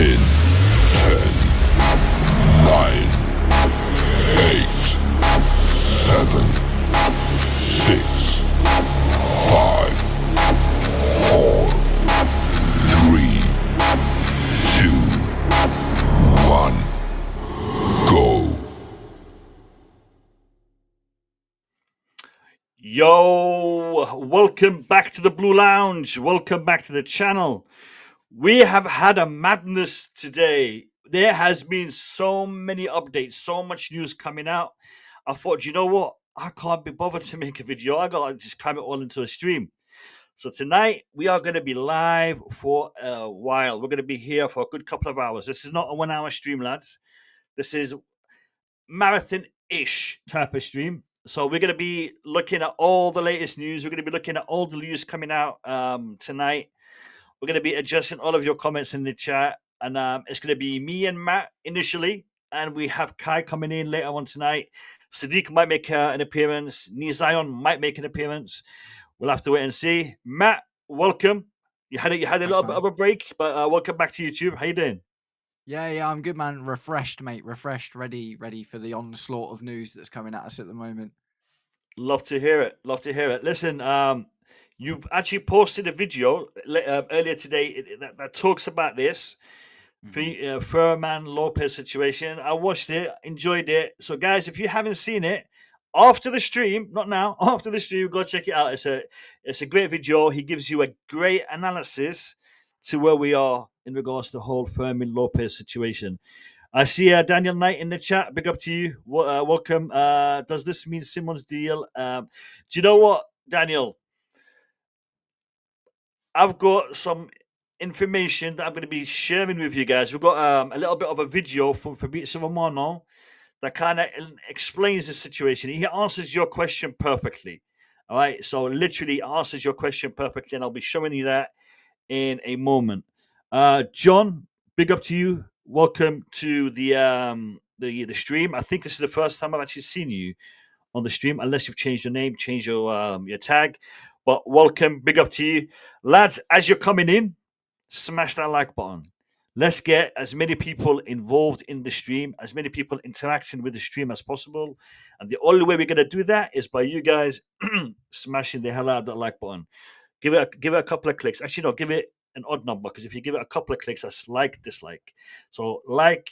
In 10, 9, 8, 7, 6, 5, 4, 3, 2, 1, go. Yo, welcome back to the Blue Lounge. Welcome back to the channel. We have had a madness today. There has been so many updates, so much news coming out. I thought, you know what? I can't be bothered to make a video. I got to just cram it all into a stream. So tonight, we are going to be live for a while. We're going to be here for a good couple of hours. This is not a 1 hour stream, lads. This is marathon-ish type of stream. So we're going to be looking at all the latest news. We're going to be looking at all the news coming out tonight. We're going to be adjusting all of your comments in the chat. And it's going to be me and Matt initially. And we have Kai coming in later on tonight. Sadiq might make an appearance. Nizayon might make an appearance. We'll have to wait and see. Matt, welcome. You had a little bit of a break, but welcome back to YouTube. How you doing? Yeah, I'm good, man. Refreshed, mate. Refreshed, ready for the onslaught of news that's coming at us at the moment. Love to hear it. Listen, you've actually posted a video earlier today that talks about this Ferman Lopez situation. I watched it, enjoyed it. So, guys, if you haven't seen it, after the stream, not now, after the stream, go check it out. It's a great video. He gives you a great analysis to where we are in regards to the whole Fermin Lopez situation. I see Daniel Knight in the chat. Big up to you. Welcome. Does this mean Simon's deal? Do you know what, Daniel? I've got some information that I'm going to be sharing with you guys. We've got a little bit of a video from Fabrizio Romano that kind of explains the situation. He answers your question perfectly. All right. So literally answers your question perfectly. And I'll be showing you that in a moment. John, big up to you. Welcome to the stream. I think this is the first time I've actually seen you on the stream, unless you've changed your name, changed your tag. But welcome, big up to you, lads. As you're coming in, smash that like button. Let's get as many people involved in the stream, as many people interacting with the stream as possible. And the only way we're gonna do that is by you guys smashing the hell out of that like button. Give it a couple of clicks. Actually, no, give it an odd number, because if you give it a couple of clicks, that's like, dislike. So like,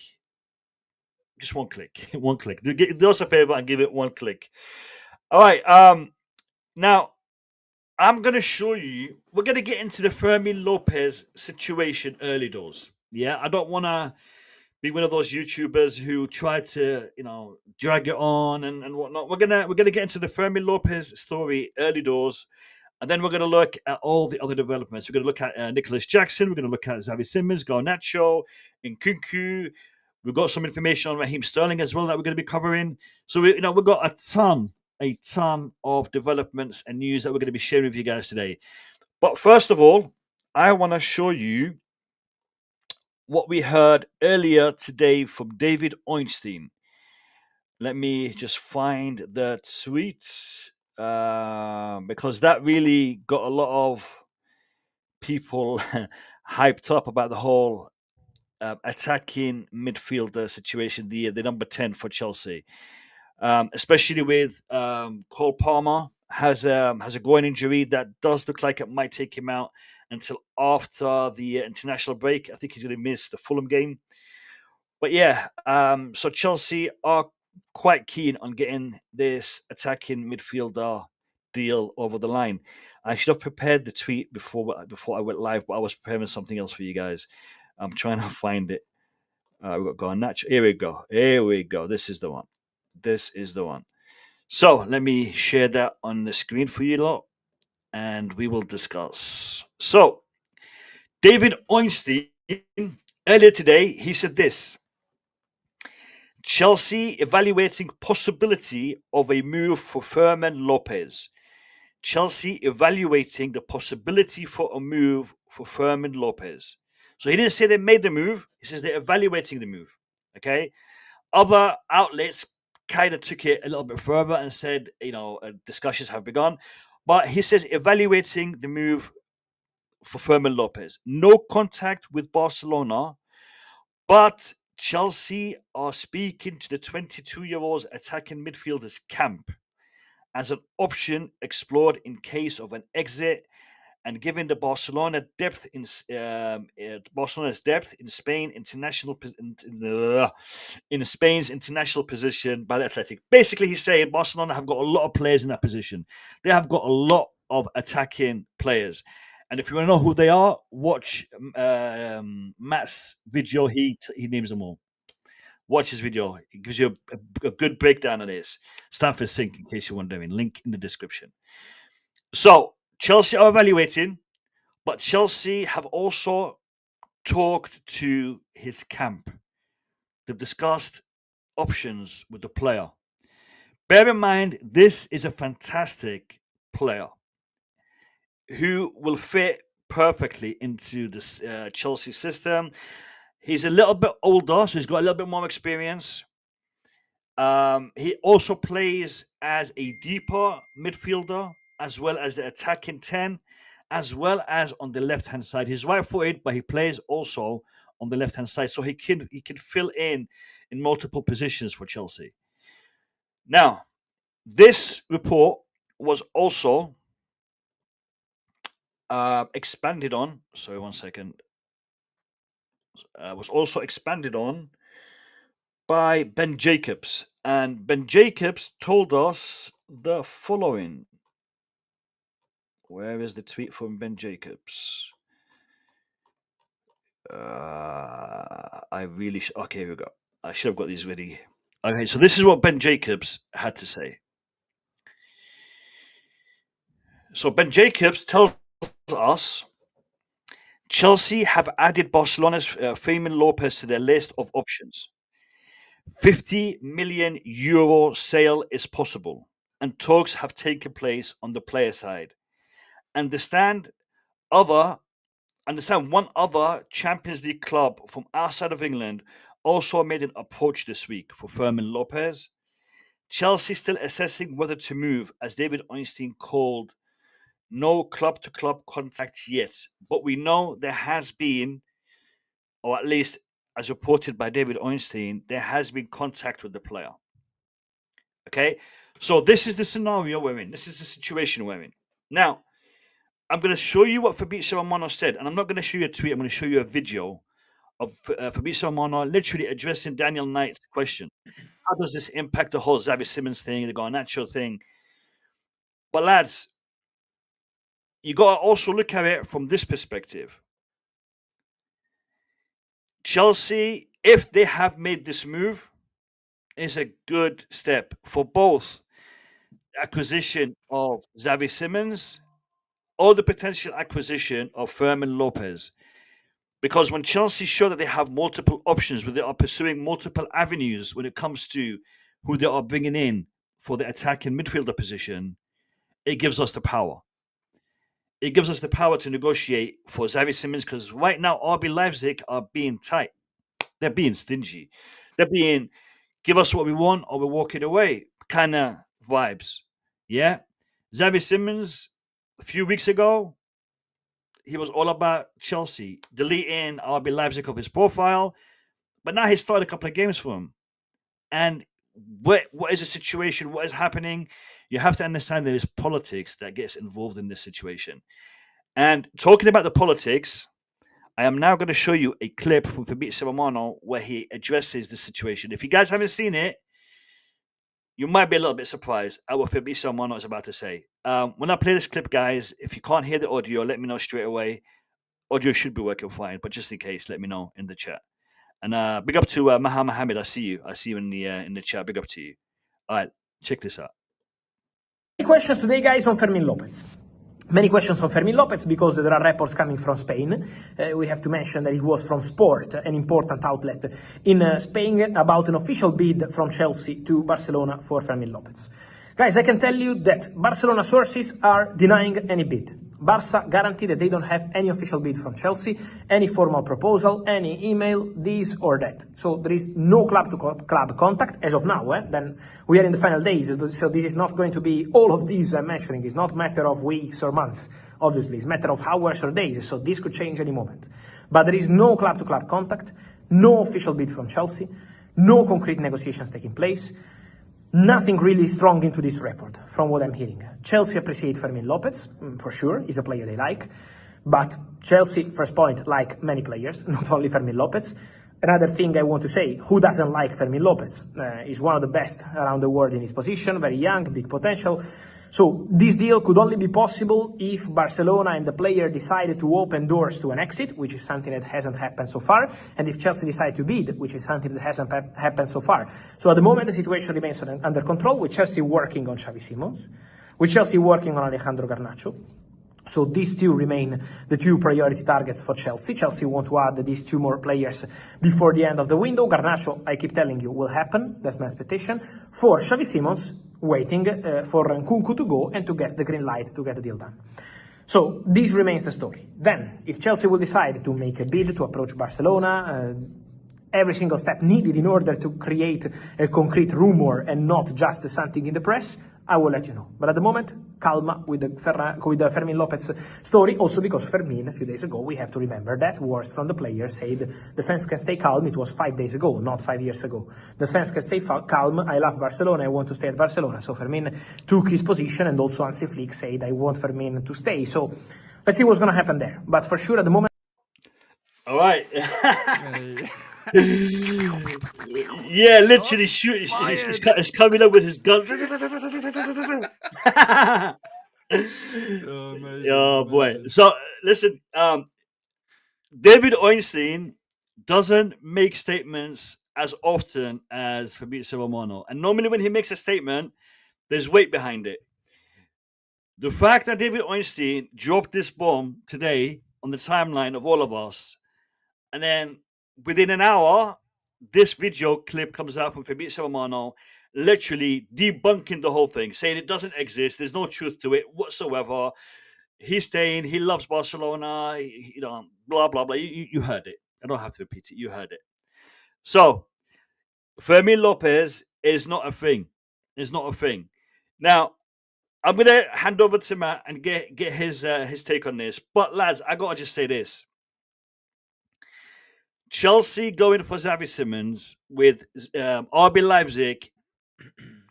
just one click. One click. Do us a favor and give it one click. All right. Now, I'm going to show you, we're going to get into the Fermin Lopez situation early doors. Yeah, I don't want to be one of those YouTubers who try to, drag it on and whatnot. We're gonna get into the Fermin Lopez story early doors. And then we're going to look at all the other developments. We're going to look at Nicholas Jackson. We're going to look at Xavi Simons, Garnacho, Nkunku. We've got some information on Raheem Sterling as well that we're going to be covering. So we've got a ton of developments and news that we're going to be sharing with you guys today. But first of all, I want to show you what we heard earlier today from David Ornstein. Let me just find the tweet. Because that really got a lot of people hyped up about the whole attacking midfielder situation, the number 10 for Chelsea, especially with Cole Palmer has a groin injury that does look like it might take him out until after the international break. I think he's going to miss the Fulham game. But yeah, so Chelsea are quite keen on getting this attacking midfielder deal over the line. I should have prepared the tweet before I went live, but I was preparing something else for you guys. I'm trying to find it. We've got Garnacho. Here we go. This is the one. So let me share that on the screen for you lot, and we will discuss. So David Ornstein, earlier today, he said this: Chelsea evaluating possibility of a move for Fermin Lopez. Chelsea evaluating the possibility for a move for Fermin Lopez. So he didn't say they made the move. He says they're evaluating the move. Okay. Other outlets kind of took it a little bit further and said, discussions have begun. But he says evaluating the move for Fermin Lopez. No contact with Barcelona, But Chelsea are speaking to the 22-year-old's attacking midfielder's camp as an option explored in case of an exit, and given the Barcelona's depth in Spain in Spain's international position by the Athletic. Basically, he's saying Barcelona have got a lot of players in that position. They have got a lot of attacking players. And if you want to know who they are, watch Matt's video. He names them all. Watch his video. It gives you a good breakdown of this. Stanford Sync, in case you're wondering. Link in the description. So, Chelsea are evaluating, but Chelsea have also talked to his camp. They've discussed options with the player. Bear in mind, this is a fantastic player who will fit perfectly into this Chelsea system. He's a little bit older, so he's got a little bit more experience. He also plays as a deeper midfielder, as well as the attacking 10, as well as on the left-hand side. He's right-footed, but he plays also on the left-hand side, so he can fill in multiple positions for Chelsea. Now, this report was also expanded on. Sorry, 1 second. Was also expanded on by Ben Jacobs, and Ben Jacobs told us the following. Where is the tweet from Ben Jacobs? Okay, here we go. I should have got these ready. Okay, so this is what Ben Jacobs had to say. So Ben Jacobs tells us Chelsea have added Barcelona's Fermin Lopez to their list of options. €50 million sale is possible, and talks have taken place on the player side. Understand one other Champions League club from outside of England also made an approach this week for Fermin Lopez. Chelsea still assessing whether to move, as David Ornstein called no club-to-club contact yet. But we know there has been, or at least as reported by David Ornstein, there has been contact with the player. Okay? So this is the scenario we're in. This is the situation we're in. Now, I'm going to show you what Fabrizio Romano said, and I'm not going to show you a tweet. I'm going to show you a video of Fabrizio Romano literally addressing Daniel Knight's question. How does this impact the whole Xavi Simons thing, the Garnacho thing? But lads, you got to also look at it from this perspective. Chelsea, if they have made this move, is a good step for both the acquisition of Xavi Simons or the potential acquisition of Fermin Lopez. Because when Chelsea show that they have multiple options, when they are pursuing multiple avenues when it comes to who they are bringing in for the attacking midfielder position, it gives us the power. It gives us the power to negotiate for Xavi Simons, because right now RB Leipzig are being tight. They're being stingy. They're being, give us what we want or we're walking away kind of vibes. Yeah? Xavi Simons, a few weeks ago, he was all about Chelsea, deleting RB Leipzig off his profile. But now he started a couple of games for him. And what is the situation? What is happening? You have to understand there is politics that gets involved in this situation. And talking about the politics, I am now going to show you a clip from Fabrizio Romano where he addresses the situation. If you guys haven't seen it, you might be a little bit surprised at what Fabrizio Romano is about to say. When I play this clip, guys, if you can't hear the audio, let me know straight away. Audio should be working fine, but just in case, let me know in the chat. And big up to Maha Mohammed. I see you in the chat. Big up to you. All right, check this out. Many questions today, guys, on Fermin Lopez. Many questions on Fermin Lopez because there are reports coming from Spain. We have to mention that it was from Sport, an important outlet in Spain, about an official bid from Chelsea to Barcelona for Fermin Lopez. Guys, I can tell you that Barcelona sources are denying any bid. Barca guarantee that they don't have any official bid from Chelsea, any formal proposal, any email, this or that. So there is no club-to-club contact as of now. Then we are in the final days, so this is not going to be all of these I'm mentioning. It's not a matter of weeks or months, obviously. It's a matter of hours or days, so this could change any moment. But there is no club-to-club contact, No official bid from Chelsea. No concrete negotiations taking place. Nothing really strong into this report, from what I'm hearing. Chelsea appreciate Fermin Lopez, for sure. He's a player they like. But Chelsea, first point, like many players, not only Fermin Lopez. Another thing I want to say, who doesn't like Fermin Lopez? He's one of the best around the world in his position, very young, big potential. So this deal could only be possible if Barcelona and the player decided to open doors to an exit, which is something that hasn't happened so far, and if Chelsea decide to bid, which is something that hasn't happened so far. So at the moment, the situation remains under control, with Chelsea working on Xavi Simons, with Chelsea working on Alejandro Garnacho. So these two remain the two priority targets for Chelsea. Chelsea want to add these two more players before the end of the window. Garnacho, I keep telling you, will happen. That's my expectation. For Xavi Simons, waiting for Nkunku to go and to get the green light to get the deal done. So this remains the story. Then, if Chelsea will decide to make a bid to approach Barcelona, every single step needed in order to create a concrete rumor and not just something in the press, I will let you know. But at the moment, calma with the Fermin Lopez story, also because Fermin, a few days ago, we have to remember that words from the player said the fans can stay calm. It was 5 days ago, not 5 years ago. The fans can stay calm. I love Barcelona. I want to stay at Barcelona. So Fermin took his position, and also Hansi Flick said, I want Fermin to stay. So let's see what's going to happen there. But for sure, at the moment... All right. Yeah, literally shoot. He's coming up with his gun. Oh boy. So listen, David Ornstein doesn't make statements as often as Fabrizio Romano, and normally when he makes a statement, there's weight behind it. The fact that David Ornstein dropped this bomb today on the timeline of all of us, and then within an hour, this video clip comes out from Fabrizio Romano, literally debunking the whole thing, saying it doesn't exist. There's no truth to it whatsoever. He's staying. He loves Barcelona. Blah, blah, blah. You heard it. I don't have to repeat it. You heard it. So, Fermin Lopez is not a thing. It's not a thing. Now, I'm going to hand over to Matt and get his take on this. But, lads, I got to just say this. Chelsea going for Xavi Simons with RB Leipzig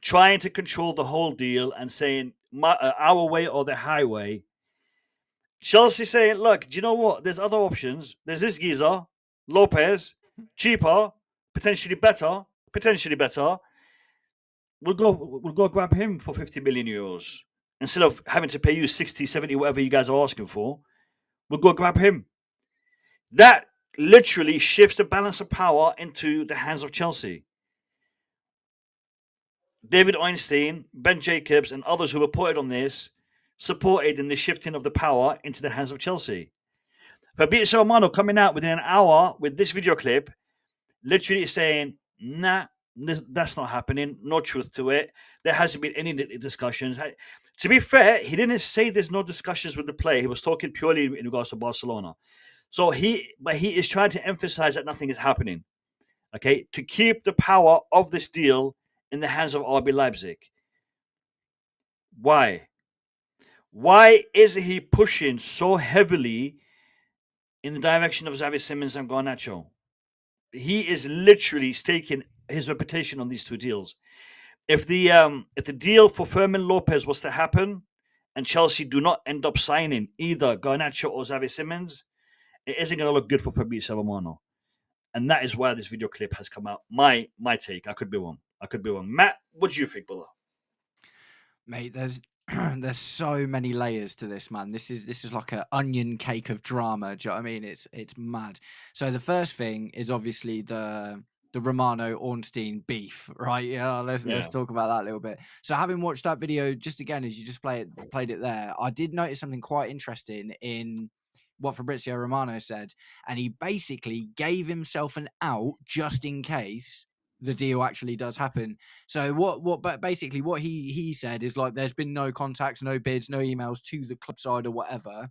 trying to control the whole deal and saying our way or the highway. Chelsea saying, look, do you know what? There's other options. There's this geezer, Lopez, cheaper, potentially better. We'll go grab him for 50 million euros. Instead of having to pay you 60, 70, whatever you guys are asking for, we'll go grab him. That literally shifts the balance of power into the hands of Chelsea. David Ornstein, Ben Jacobs, and others who reported on this supported in the shifting of the power into the hands of Chelsea. Fabrizio Romano coming out within an hour with this video clip, literally saying, nah, that's not happening, no truth to it. There hasn't been any discussions. To be fair, he didn't say there's no discussions with the player. He was talking purely in regards to Barcelona. So he is trying to emphasize that nothing is happening, okay, to keep the power of this deal in the hands of RB Leipzig. Why? Why is he pushing so heavily in the direction of Xavi Simons and Garnacho? He is literally staking his reputation on these two deals. If the deal for Fermin Lopez was to happen and Chelsea do not end up signing either Garnacho or Xavi Simons, it isn't going to look good for Fabrizio Romano. And that is why this video clip has come out. My take. I could be wrong. Matt, what do you think, brother? Mate, there's so many layers to this, man. This is like an onion cake of drama. Do you know what I mean? It's mad. So the first thing is obviously the Romano Ornstein beef, right? Let's talk about that a little bit. So having watched that video just again as you just played it there, I did notice something quite interesting in what Fabrizio Romano said, and he basically gave himself an out just in case the deal actually does happen. So what he said is like there's been no contacts, no bids, no emails to the club side or whatever.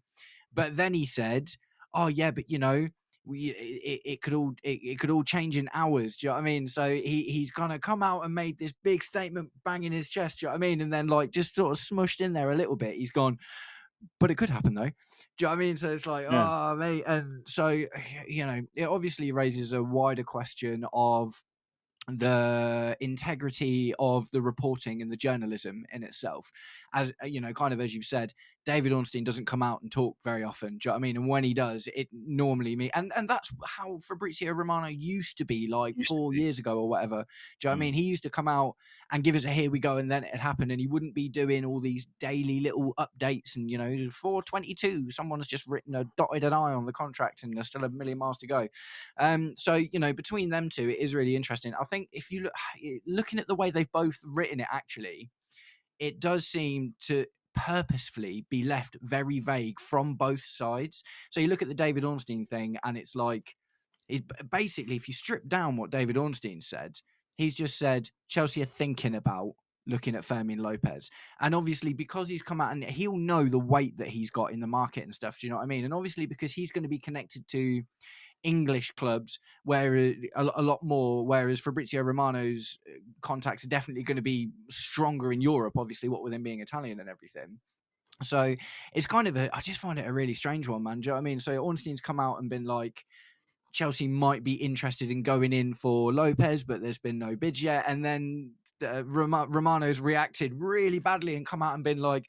But then he said, "Oh yeah, but you know, it could all change in hours." Do you know what I mean? So he's gonna come out and made this big statement, banging his chest. Do you know what I mean? And then like just sort of smushed in there a little bit, he's gone, but it could happen though. Do you know what I mean? So it's like, oh, mate. And so, it obviously raises a wider question of the integrity of the reporting and the journalism in itself. As kind of as you've said, David Ornstein doesn't come out and talk very often. Do you know what I mean? And when he does, it normally and that's how Fabrizio Romano used to be like 4 years ago or whatever. Do you know what I mean? He used to come out and give us a here we go, and then it happened, and he wouldn't be doing all these daily little updates and 422, someone's just dotted an I on the contract and there's still a million miles to go. So between them two, it is really interesting. I think if you looking at the way they've both written it, actually, it does seem to purposefully be left very vague from both sides. So you look at the David Ornstein thing, and it's like, basically, if you strip down what David Ornstein said, he's just said Chelsea are thinking about looking at Fermin Lopez. And obviously, because he's come out and he'll know the weight that he's got in the market and stuff, do you know what I mean? And obviously, because he's going to be connected to English clubs where a lot more, whereas Fabrizio Romano's contacts are definitely going to be stronger in Europe, obviously, what with him being Italian and everything. So it's kind of I just find it a really strange one, man. Do you know what I mean? So Ornstein's come out and been like, Chelsea might be interested in going in for Lopez, but there's been no bids yet. And then Romano's reacted really badly and come out and been like,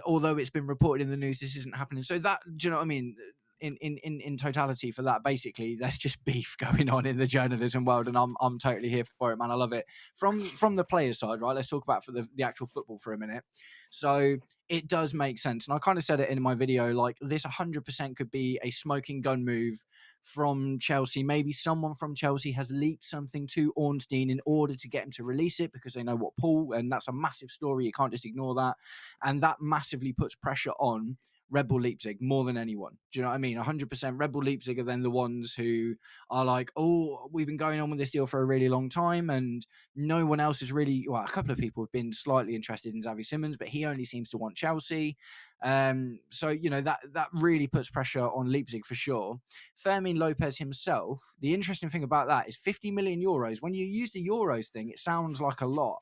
although it's been reported in the news, this isn't happening. So that, do you know what I mean? In totality for that, basically there's just beef going on in the journalism world, and I'm totally here for it, man. I love it. From the players' side, right? Let's talk about for the actual football for a minute. So it does make sense, and I kind of said it in my video, like this 100% could be a smoking gun move from Chelsea. Maybe someone from Chelsea has leaked something to Ornstein in order to get him to release it, because they know what Paul, and that's a massive story. You can't just ignore that, and that massively puts pressure on Red Bull Leipzig more than anyone. Do you know what I mean? 100% Red Bull Leipzig are then the ones who are like, oh, we've been going on with this deal for a really long time, and no one else is really, well, a couple of people have been slightly interested in Xavi Simons, but he only seems to want Chelsea. So, that really puts pressure on Leipzig for sure. Fermin Lopez himself, the interesting thing about that is 50 million euros. When you use the euros thing, it sounds like a lot.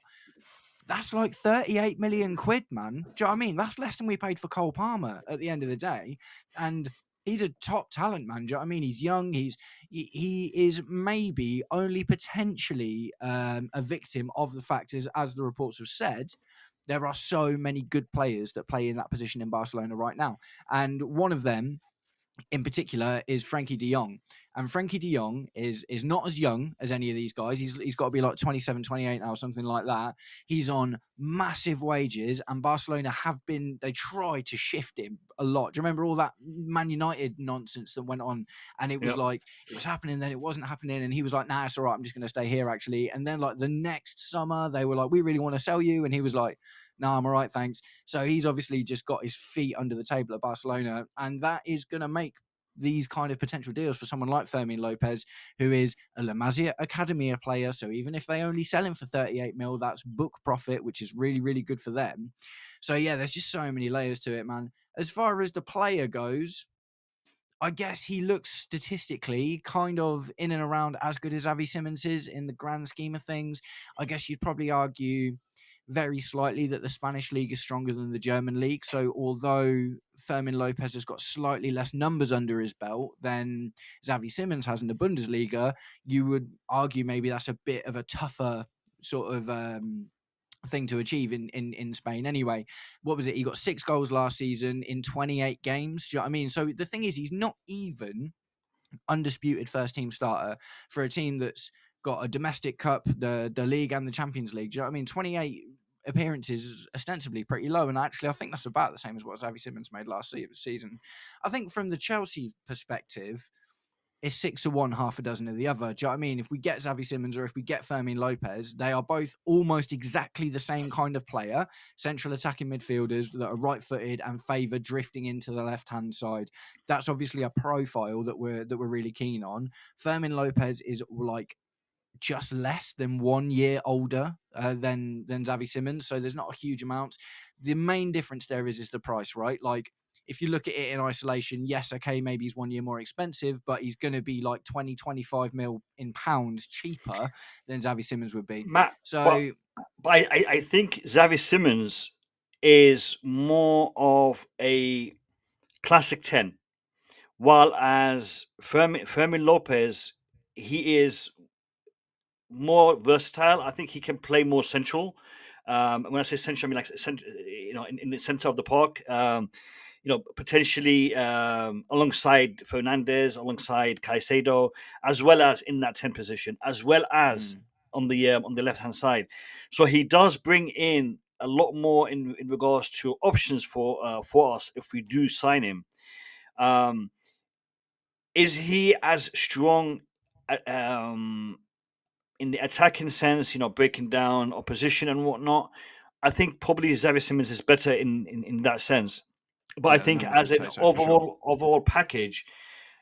That's like 38 million quid, man. Do you know what I mean? That's less than we paid for Cole Palmer at the end of the day. And he's a top talent, man. Do you know what I mean? He's young. He is maybe only potentially a victim of the fact, as the reports have said, there are so many good players that play in that position in Barcelona right now. And one of them in particular is Frankie de Jong. And Frankie de Jong is not as young as any of these guys. He's got to be like 27, 28 now, something like that. He's on massive wages, and Barcelona they tried to shift him a lot. Do you remember all that Man United nonsense that went on? And it was like, it was happening, then it wasn't happening. And he was like, nah, it's all right, I'm just going to stay here, actually. And then like the next summer, they were like, we really want to sell you. And he was like, no, I'm all right, thanks. So he's obviously just got his feet under the table at Barcelona, and that is going to make these kind of potential deals for someone like Fermin Lopez, who is a La Masia Academia player. So even if they only sell him for 38 mil, that's book profit, which is really, really good for them. So yeah, there's just so many layers to it, man. As far as the player goes, I guess he looks statistically kind of in and around as good as Xavi Simons is in the grand scheme of things. I guess you'd probably argue very slightly that the Spanish league is stronger than the German league. So although Fermin Lopez has got slightly less numbers under his belt than Xavi Simons has in the Bundesliga, you would argue maybe that's a bit of a tougher sort of thing to achieve in Spain. Anyway, what was it? He got 6 goals last season in 28 games. Do you know what I mean? So the thing is, he's not even undisputed first team starter for a team that's got a domestic cup, the league and the Champions League. Do you know what I mean? 28 appearances is ostensibly pretty low, and actually I think that's about the same as what Xavi Simons made last season. I think from the Chelsea perspective, it's 6 to 1, half a dozen of the other. Do you know what I mean? If we get Xavi Simons or if we get Fermin Lopez, they are both almost exactly the same kind of player, central attacking midfielders that are right-footed and favour drifting into the left-hand side. That's obviously a profile that we're really keen on. Fermin Lopez is like just less than 1 year older than Xavi Simons, so there's not a huge amount. The main difference there is the price, right? Like, if you look at it in isolation, yes, okay, maybe he's 1 year more expensive, but he's going to be like 20, 25 mil in pounds cheaper than Xavi Simons would be. Matt, so, but I think Xavi Simons is more of a classic 10, while as Fermin Lopez, he is more versatile. I think he can play more central. When I say central, I mean like in the center of the park. Potentially alongside Fernandes, alongside Caicedo, as well as in that 10 position, as well as on the left hand side. So he does bring in a lot more in regards to options for us if we do sign him. Is he as strong in the attacking sense, breaking down opposition and whatnot? I think probably Xavi Simons is better in that sense. But I think as an overall package,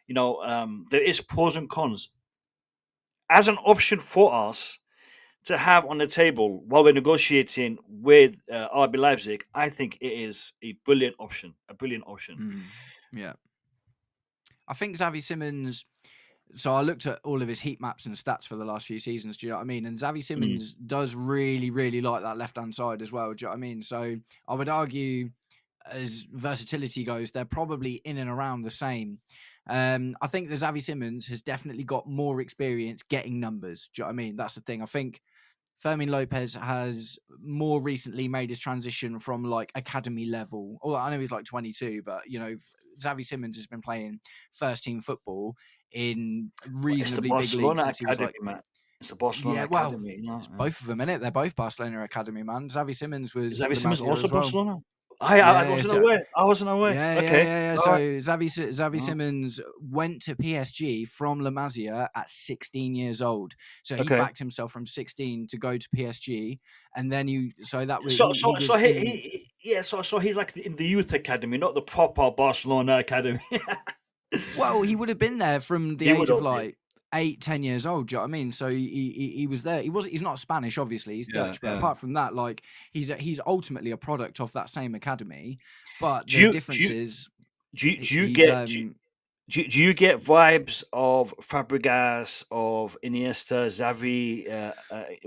there is pros and cons. As an option for us to have on the table while we're negotiating with RB Leipzig, I think it is a brilliant option. Yeah. I think Xavi Simons... So I looked at all of his heat maps and stats for the last few seasons, do you know what I mean? And Xavi Simons does really, really like that left-hand side as well, do you know what I mean? So I would argue, as versatility goes, they're probably in and around the same. I think that Xavi Simons has definitely got more experience getting numbers, do you know what I mean? That's the thing. I think Fermin Lopez has more recently made his transition from like academy level. Oh, I know he's like 22, but Xavi Simons has been playing first team football in reasonably big leagues since he was like... It's the Barcelona Academy. It's both of them, innit? They're both Barcelona Academy, man. Xavi Simons was... Is Xavi Simons also well. Barcelona? I wasn't aware. Yeah. So Xavi Simons went to PSG from La Masia at 16 years old. So he backed himself from 16 to go to PSG, and then he's like in the youth academy, not the proper Barcelona academy. Well, he would have been there from the age of like 8-10 years old. Do you know what I mean? So he was there. He's not Spanish, obviously. He's Dutch, but apart from that, like he's ultimately a product of that same academy. But the difference is, do you get vibes of Fabregas, of Iniesta, Xavi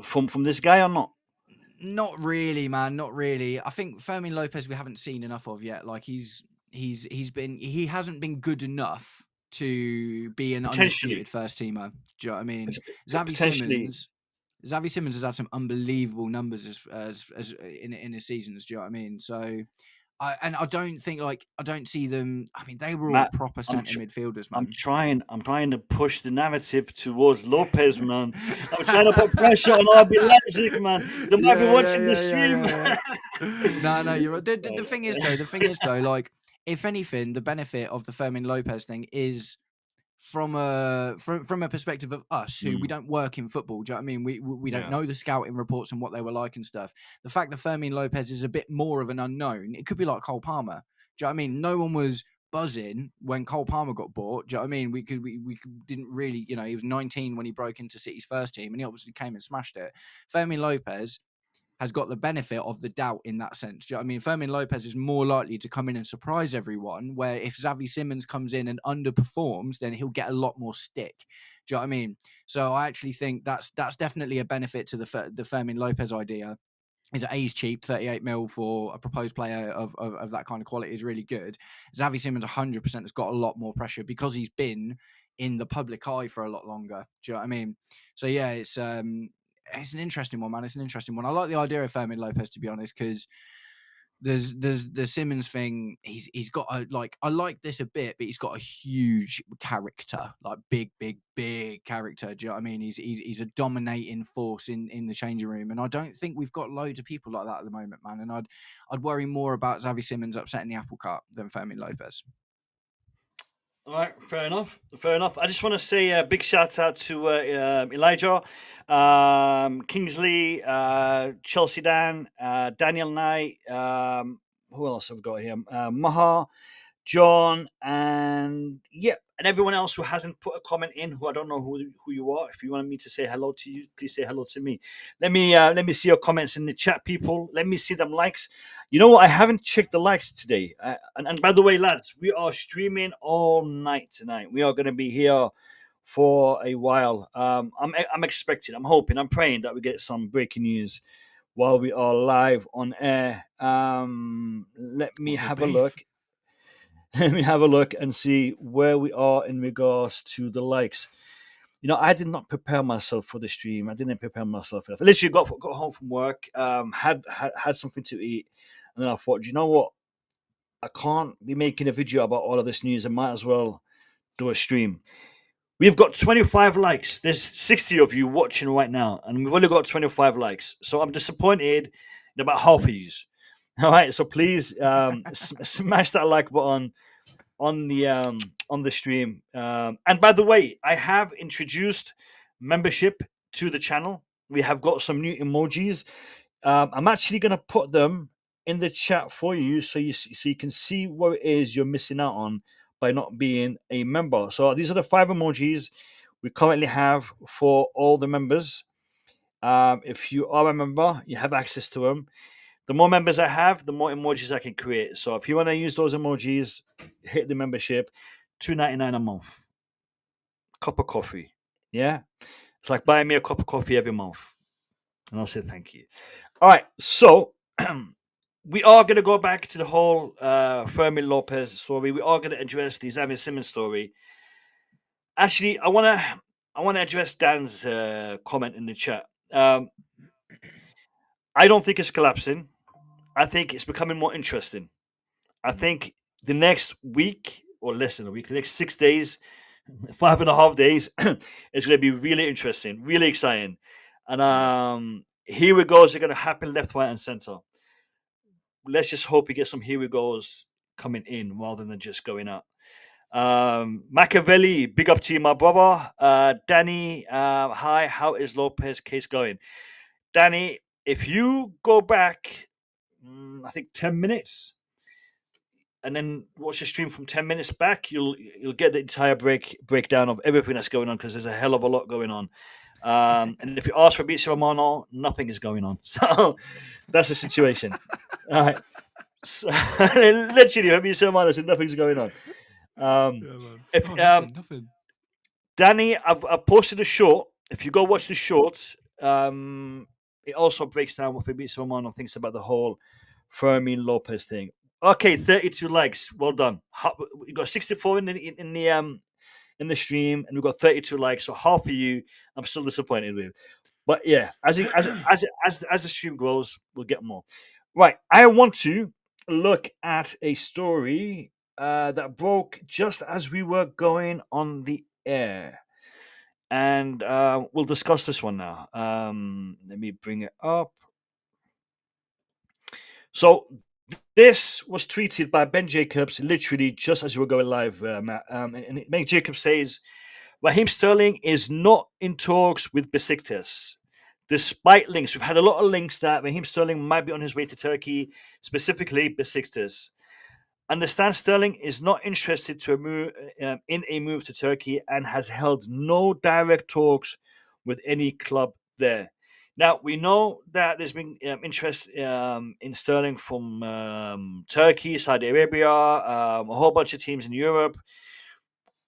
from this guy or not? Not really, man. Not really. I think Fermin Lopez we haven't seen enough of yet. Like he hasn't been good enough to be an undisputed first teamer. Do you know what I mean? Xavi Simons has had some unbelievable numbers as in his seasons. Do you know what I mean? So I don't see them. I mean, they were all proper centre midfielders, man. I'm trying to push the narrative towards Lopez, man. I'm trying to put pressure on RB Leipzig, man. They might be watching the stream. No, you're right. The thing is though, like, if anything, the benefit of the Fermin Lopez thing is from a perspective of us who we don't work in football. Do you know what I mean? We don't know the scouting reports and what they were like and stuff. The fact that Fermin Lopez is a bit more of an unknown, it could be like Cole Palmer. Do you know what I mean? No one was buzzing when Cole Palmer got bought. Do you know what I mean? We didn't really, he was 19 when he broke into City's first team and he obviously came and smashed it. Fermin Lopez has got the benefit of the doubt in that sense. Do you know what I mean? Fermin Lopez is more likely to come in and surprise everyone, where if Xavi Simons comes in and underperforms, then he'll get a lot more stick. Do you know what I mean? So I actually think that's definitely a benefit to the Fermin Lopez idea. Is that he's cheap, 38 mil for a proposed player of that kind of quality is really good. Xavi Simons 100% has got a lot more pressure because he's been in the public eye for a lot longer. Do you know what I mean? So yeah, it's an interesting one, man. It's an interesting one. I like the idea of Fermin Lopez, to be honest, because there's the Simons thing. He's got I like this a bit, but he's got a huge character, like big character. Do you know what I mean? He's a dominating force in the changing room, and I don't think we've got loads of people like that at the moment, man. And I'd worry more about Xavi Simons upsetting the apple cart than Fermin Lopez. All right, fair enough. I just want to say a big shout out to Elijah, Kingsley, Chelsea Dan, Daniel Knight, who else have we got here? Maha, John, and everyone else who hasn't put a comment in, who I don't know who you are. If you want me to say hello to you, please say hello to me. Let me see your comments in the chat, people. Let me see them likes. You know what? I haven't checked the likes today. And by the way, lads, we are streaming all night tonight. We are going to be here for a while. I'm expecting, I'm hoping, I'm praying that we get some breaking news while we are live on air. Let me What the have a beef? look. Let me have a look and see where we are in regards to the likes. You know, I did not prepare myself for the stream. I didn't prepare myself enough. I literally got home from work, had something to eat, and then I thought, you know what? I can't be making a video about all of this news. I might as well do a stream. We've got 25 likes. There's 60 of you watching right now, and we've only got 25 likes. So I'm disappointed in about half of you. All right, so please smash that like button on the stream. And by the way, I have introduced membership to the channel. We have got some new emojis. I'm actually going to put them in the chat for you, so you can see what it is you're missing out on by not being a member. So these are the 5 emojis we currently have for all the members. If you are a member, you have access to them. The more members I have, the more emojis I can create. So if you want to use those emojis, hit the membership. $2.99 a month. Cup of coffee. Yeah? It's like buying me a cup of coffee every month. And I'll say thank you. All right. So we are going to go back to the whole Fermin Lopez story. We are going to address the Xavi Simons story. Actually, I want to address Dan's comment in the chat. I don't think it's collapsing. I think it's becoming more interesting. I think the next week, or less than a week, the next 6 days, 5.5 days, is going to be really interesting, really exciting. And here we goes are going to happen left, right, and center. Let's just hope we get some here we goes coming in rather than just going out. Machiavelli, big up to you, my brother. Danny, hi, how is Lopez case going? Danny, if you go back, I think 10 minutes, and then watch the stream from 10 minutes back, you'll get the entire breakdown of everything that's going on, because there's a hell of a lot going on. And if you ask for Fabrizio Romano, nothing is going on. So that's the situation. All right. So, literally, Fabrizio Romano said nothing's going on. Nothing. Danny, I've posted a short. If you go watch the short, it also breaks down what Fabrizio Romano thinks about the whole Fermin Lopez thing. Okay, 32 likes. Well done. We got 64 in the stream, and we've got 32 likes. So half of you, I'm still disappointed with. But yeah, as the stream grows, we'll get more. Right, I want to look at a story that broke just as we were going on the air, and we'll discuss this one now. Let me bring it up. So this was tweeted by Ben Jacobs literally just as we were going live, Matt. And Ben Jacobs says, Raheem Sterling is not in talks with Besiktas. Despite links, we've had a lot of links that Raheem Sterling might be on his way to Turkey, specifically Besiktas. Understand Sterling is not interested in a move to Turkey and has held no direct talks with any club there. Now, we know that there's been interest in Sterling from Turkey, Saudi Arabia, a whole bunch of teams in Europe.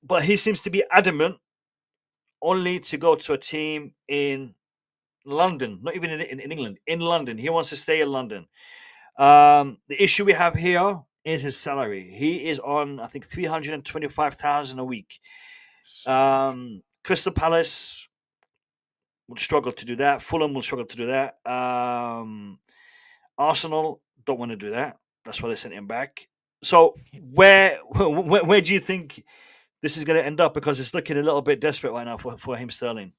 But he seems to be adamant only to go to a team in London, not even in England, in London. He wants to stay in London. The issue we have here is his salary. He is on, I think, 325,000 a week. Crystal Palace will struggle to do that. Fulham will struggle to do that. Arsenal don't want to do that. That's why they sent him back. So where do you think this is going to end up? Because it's looking a little bit desperate right now for Raheem Sterling.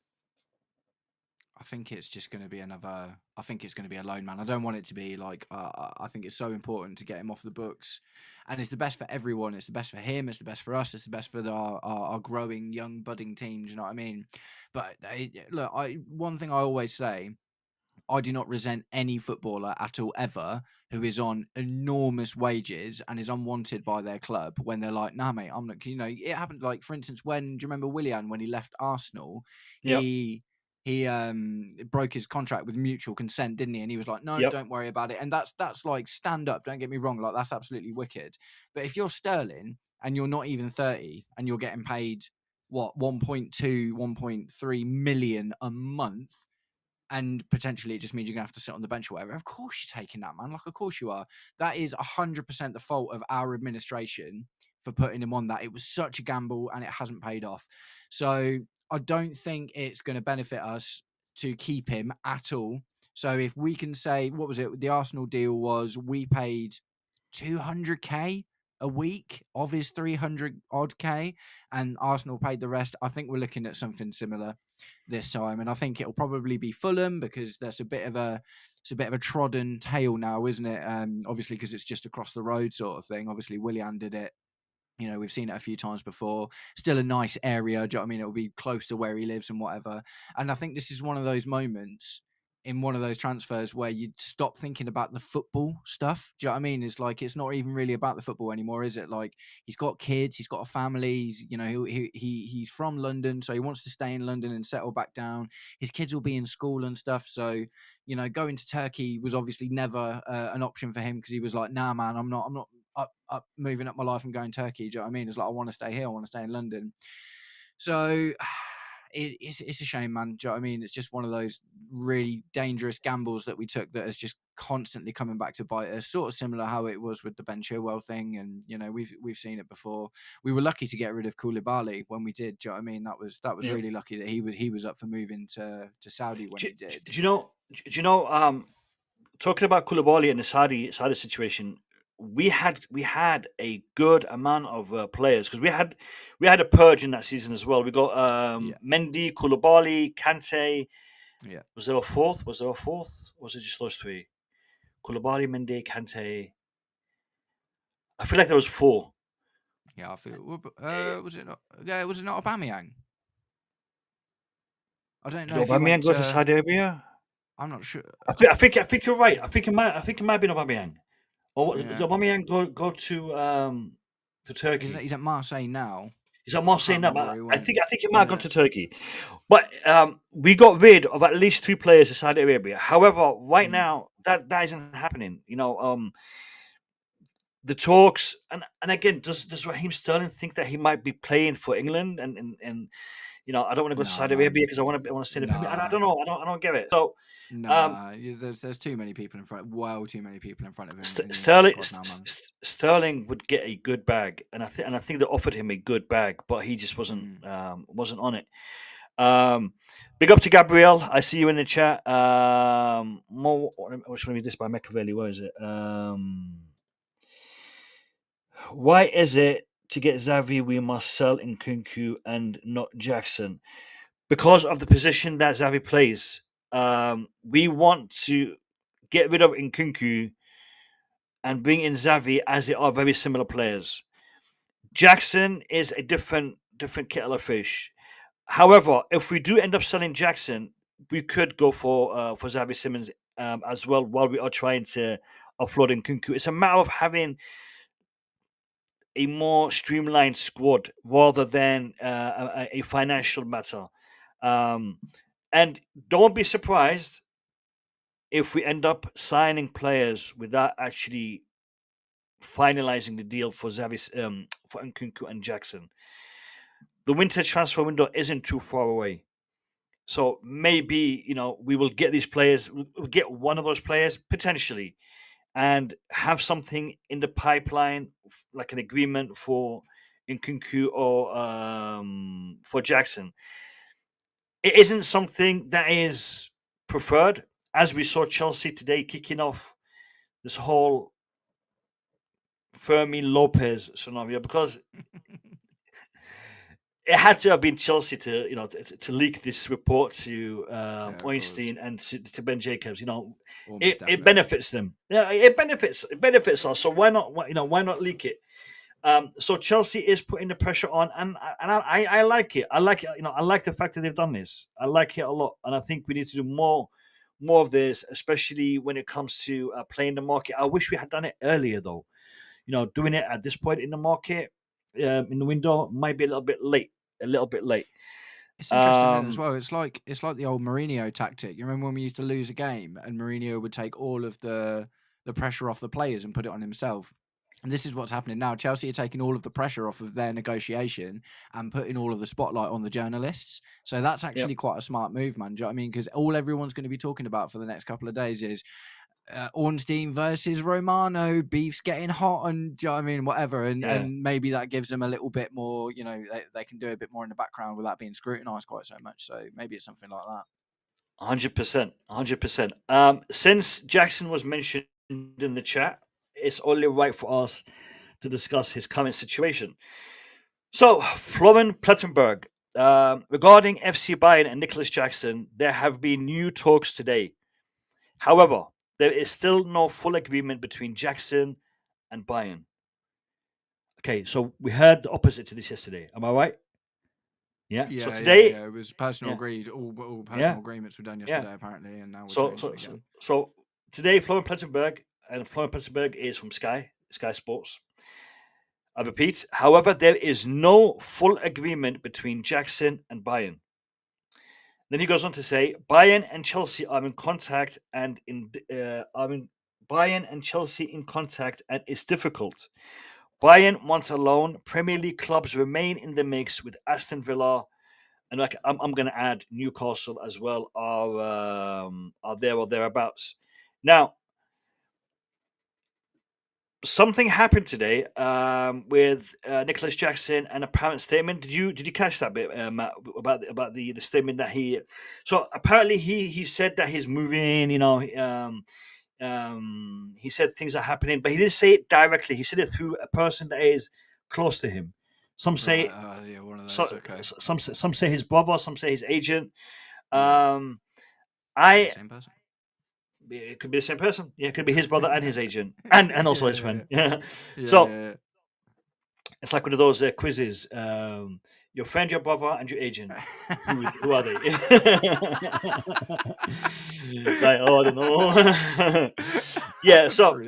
I think it's just going to be another. I think it's going to be a loan, man. I don't want it to be like. I think it's so important to get him off the books, and it's the best for everyone. It's the best for him. It's the best for us. It's the best for our growing, young, budding team. Do you know what I mean? But look, one thing I always say, I do not resent any footballer at all ever who is on enormous wages and is unwanted by their club when they're like, nah, mate, I'm not. You know, it happened. Like, for instance, do you remember Willian when he left Arsenal? Yep. He broke his contract with mutual consent, didn't he? And he was like, no, don't worry about it. And that's like, stand up. Don't get me wrong. Like, that's absolutely wicked. But if you're Sterling and you're not even 30 and you're getting paid, what, 1.2, 1.3 million a month, and potentially it just means you're going to have to sit on the bench or whatever. Of course you're taking that, man. Like, of course you are. That is 100% the fault of our administration for putting him on that. It was such a gamble and it hasn't paid off. So I don't think it's going to benefit us to keep him at all. So if we can say, what was it? The Arsenal deal was we paid 200k a week of his 300 odd K, and Arsenal paid the rest. I think we're looking at something similar this time, and I think it'll probably be Fulham, because that's a bit of a trodden tale now, isn't it? Obviously, because it's just across the road sort of thing. Obviously, Willian did it. You know, we've seen it a few times before. Still a nice area. Do you know what I mean? It'll be close to where he lives and whatever. And I think this is one of those moments in one of those transfers where you stop thinking about the football stuff. Do you know what I mean? It's like, it's not even really about the football anymore, is it? Like, he's got kids, he's got a family, he's from London, so he wants to stay in London and settle back down. His kids will be in school and stuff. So, you know, going to Turkey was obviously never an option for him, because he was like, nah, man, I'm not up moving up my life and going Turkey. Do you know what I mean? It's like, I want to stay here, I want to stay in London. So it's a shame, man. Do you know what I mean? It's just one of those really dangerous gambles that we took that is just constantly coming back to bite us. Sort of similar how it was with the Ben Chilwell thing, and you know, we've seen it before. We were lucky to get rid of Koulibaly when we did. Do you know what I mean? That was really lucky that he was up for moving to Saudi when he did. Do you know? Talking about Koulibaly and the Saudi situation, we had a good amount of players, because we had a purge in that season as well. We got Mendy, Koulibaly, Kante. Yeah. Was there a fourth? Or was it just those three? Koulibaly, Mendy, Kante. I feel like there was four. Yeah, I feel. Was it not? Was it not Aubameyang? I don't know. Did Aubameyang go to Saudi Arabia? I'm not sure. I think you're right. I think it might have been Aubameyang. Or did Aubameyang go to Turkey? He's at Marseille now. He's at Marseille now, but I think he might have gone to Turkey. But we got rid of at least 3 players to Saudi Arabia. However, right now that isn't happening. You know, the talks, and again, does Raheem Sterling think that he might be playing for England? And you know, I don't want to go to Saudi Arabia because I want to stay in the Premier League. I don't know. I don't get it. So there's too many people in front. Well, too many people in front of him. Sterling would get a good bag, and I think they offered him a good bag, but he just wasn't on it. Big up to Gabriel. I see you in the chat. I was going to read this by Machiavelli. Where is it? Why is it to get Xavi we must sell Nkunku and not Jackson? Because of the position that Xavi plays. We want to get rid of Nkunku and bring in Xavi, as they are very similar players. Jackson is a different kettle of fish. However, if we do end up selling Jackson, we could go for Xavi Simons as well, while we are trying to offload Nkunku. It's a matter of having a more streamlined squad rather than a financial matter. And don't be surprised if we end up signing players without actually finalizing the deal for Xavi, for Nkunku and Jackson. The winter transfer window isn't too far away. So maybe, you know, we will get these players, we'll get one of those players potentially, and have something in the pipeline, like an agreement for Nkunku or for Jackson. It isn't something that is preferred, as we saw Chelsea today kicking off this whole Fermin Lopez scenario, because it had to have been Chelsea to leak this report to Weinstein and to Ben Jacobs. You know, it benefits them. Yeah, it benefits us. So why not leak it? So Chelsea is putting the pressure on, and I like it. I like it. You know, I like the fact that they've done this. I like it a lot, and I think we need to do more of this, especially when it comes to playing the market. I wish we had done it earlier, though. You know, doing it at this point in the market, in the window, might be a little bit late. It's interesting as well. It's like the old Mourinho tactic. You remember when we used to lose a game and Mourinho would take all of the pressure off the players and put it on himself? And this is what's happening now. Chelsea are taking all of the pressure off of their negotiation and putting all of the spotlight on the journalists. So that's actually quite a smart move, man. Do you know what I mean? Because all everyone's going to be talking about for the next couple of days is Ornstein versus Romano, beef's getting hot, and do you know what I mean? Whatever. And maybe that gives them a little bit more, they can do a bit more in the background without being scrutinised quite so much. So maybe it's something like that. 100%. 100%. Since Jackson was mentioned in the chat, it's only right for us to discuss his current situation. So, Florian Plettenberg, regarding FC Bayern and Nicholas Jackson, there have been new talks today. However, there is still no full agreement between Jackson and Bayern. Okay, so we heard the opposite to this yesterday. Am I right? Yeah. So today, it was personal agreed. All personal agreements were done yesterday, apparently, and now we're changing again. So today, Florian Plettenberg, and Florian Plettenberg is from Sky Sports. I repeat, however, there is no full agreement between Jackson and Bayern. Then he goes on to say, Bayern and Chelsea are in contact, and Bayern and Chelsea in contact, and it's difficult. Bayern want a loan. Premier League clubs remain in the mix with Aston Villa, and I'm going to add Newcastle as well. Are there or thereabouts? Now, something happened today with Nicholas Jackson, an apparent statement. Did you catch that bit, Matt, about the statement that he? So apparently he said that he's moving. He said things are happening, but he didn't say it directly. He said it through a person that is close to him. Some say, one of those. Okay. Some say his brother. Some say his agent. Same person. It could be the same person. Yeah, it could be his brother and his agent, and also his friend. Yeah. So it's like one of those quizzes. Your friend, your brother, and your agent. Who are they? Like, I don't know. Yeah. So.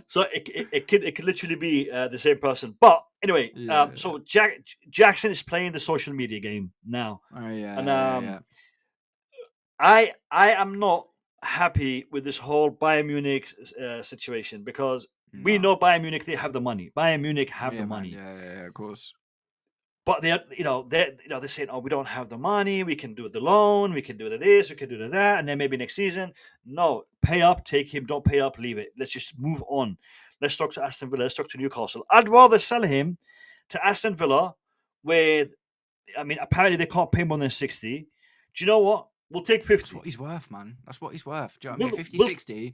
So it could literally be the same person. But anyway, so Jackson is playing the social media game now. I am not happy with this whole Bayern Munich situation, because we know Bayern Munich, they have the money. Bayern Munich have the money. Yeah, of course. But they're saying, oh, we don't have the money. We can do the loan. We can do this. We can do that. And then maybe next season. No, pay up, take him. Don't pay up, leave it. Let's just move on. Let's talk to Aston Villa. Let's talk to Newcastle. I'd rather sell him to Aston Villa apparently they can't pay more than 60. Do you know what? We'll take 50. That's what he's worth, man. That's what he's worth. Do you know what I mean? 50, 60.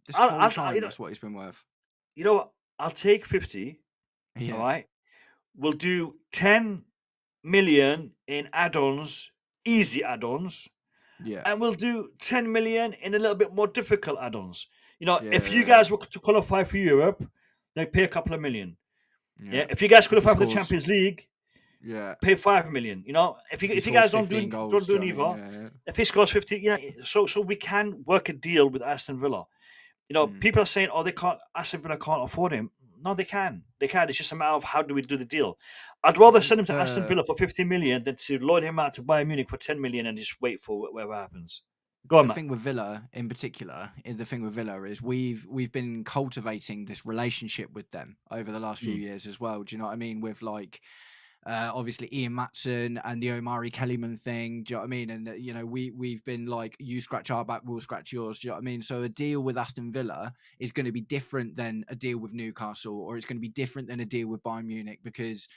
This whole time, that's what he's been worth. You know what? I'll take 50. Yeah. All right. We'll do 10 million in add-ons, easy add-ons. Yeah. And we'll do 10 million in a little bit more difficult add-ons. If you guys were to qualify for Europe, they pay a couple of million. Yeah. If you guys qualify for the Champions League, pay 5 million. If you guys don't do neither, if he scores 50, so we can work a deal with Aston Villa. People are saying, Aston Villa can't afford him. No, they can. It's just a matter of how do we do the deal. I'd rather send him to Aston Villa for 50 million than to loan him out to Bayern Munich for 10 million and just wait for whatever happens. Go on, the thing with Villa in particular is we've been cultivating this relationship with them over the last few years as well. Do you know what I mean? With obviously Ian Matson and the Omari Kellyman thing. Do you know what I mean? And we've been like, you scratch our back, we'll scratch yours. Do you know what I mean? So a deal with Aston Villa is going to be different than a deal with Newcastle, or it's going to be different than a deal with Bayern Munich, because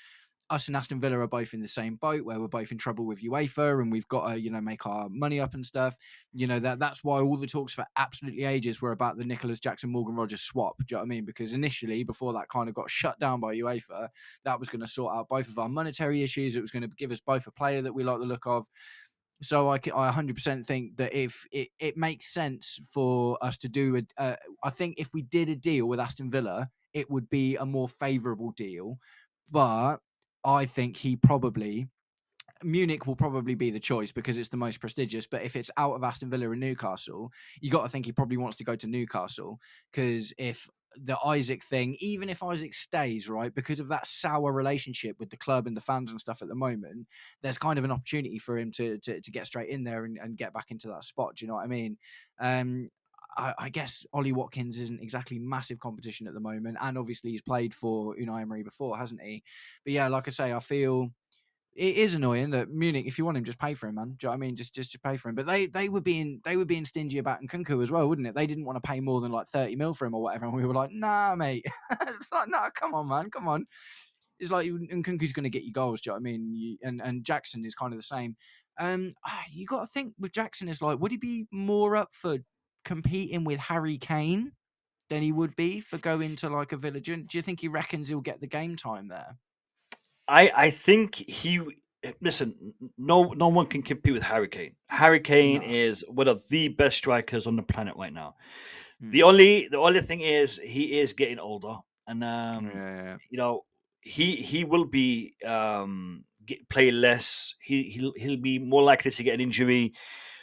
us and Aston Villa are both in the same boat where we're both in trouble with UEFA, and we've got to, make our money up and stuff. That's why all the talks for absolutely ages were about the Nicholas Jackson-Morgan Rogers swap. Do you know what I mean? Because initially, before that kind of got shut down by UEFA, that was going to sort out both of our monetary issues. It was going to give us both a player that we like the look of. So I 100% think that if it makes sense for us to do I think if we did a deal with Aston Villa, it would be a more favourable deal. But I think Munich will probably be the choice because it's the most prestigious. But if it's out of Aston Villa and Newcastle, you got to think he probably wants to go to Newcastle, because if the Isaac thing, even if Isaac stays, right, because of that sour relationship with the club and the fans and stuff at the moment, there's kind of an opportunity for him to get straight in there and get back into that spot. Do you know what I mean? I guess Ollie Watkins isn't exactly massive competition at the moment, and obviously he's played for Unai Emery before, hasn't he? But yeah, like I say, I feel it is annoying that Munich, if you want him, just pay for him, man. Do you know what I mean? Just pay for him. But they were being stingy about Nkunku as well, wouldn't it? They didn't want to pay more than like 30 mil for him or whatever, and we were like, nah, mate. It's like, nah, come on, man, come on. It's like Nkunku's going to get you goals. Do you know what I mean? And Jackson is kind of the same. You got to think with Jackson is like, would he be more up for competing with Harry Kane than he would be for going to like a Villa? Do you think he reckons he'll get the game time there? I think he listen. No one can compete with Harry Kane. Harry Kane No. is one of the best strikers on the planet right now. Hmm. The only thing is he is getting older, and Yeah. you know he will be play less. He'll be more likely to get an injury.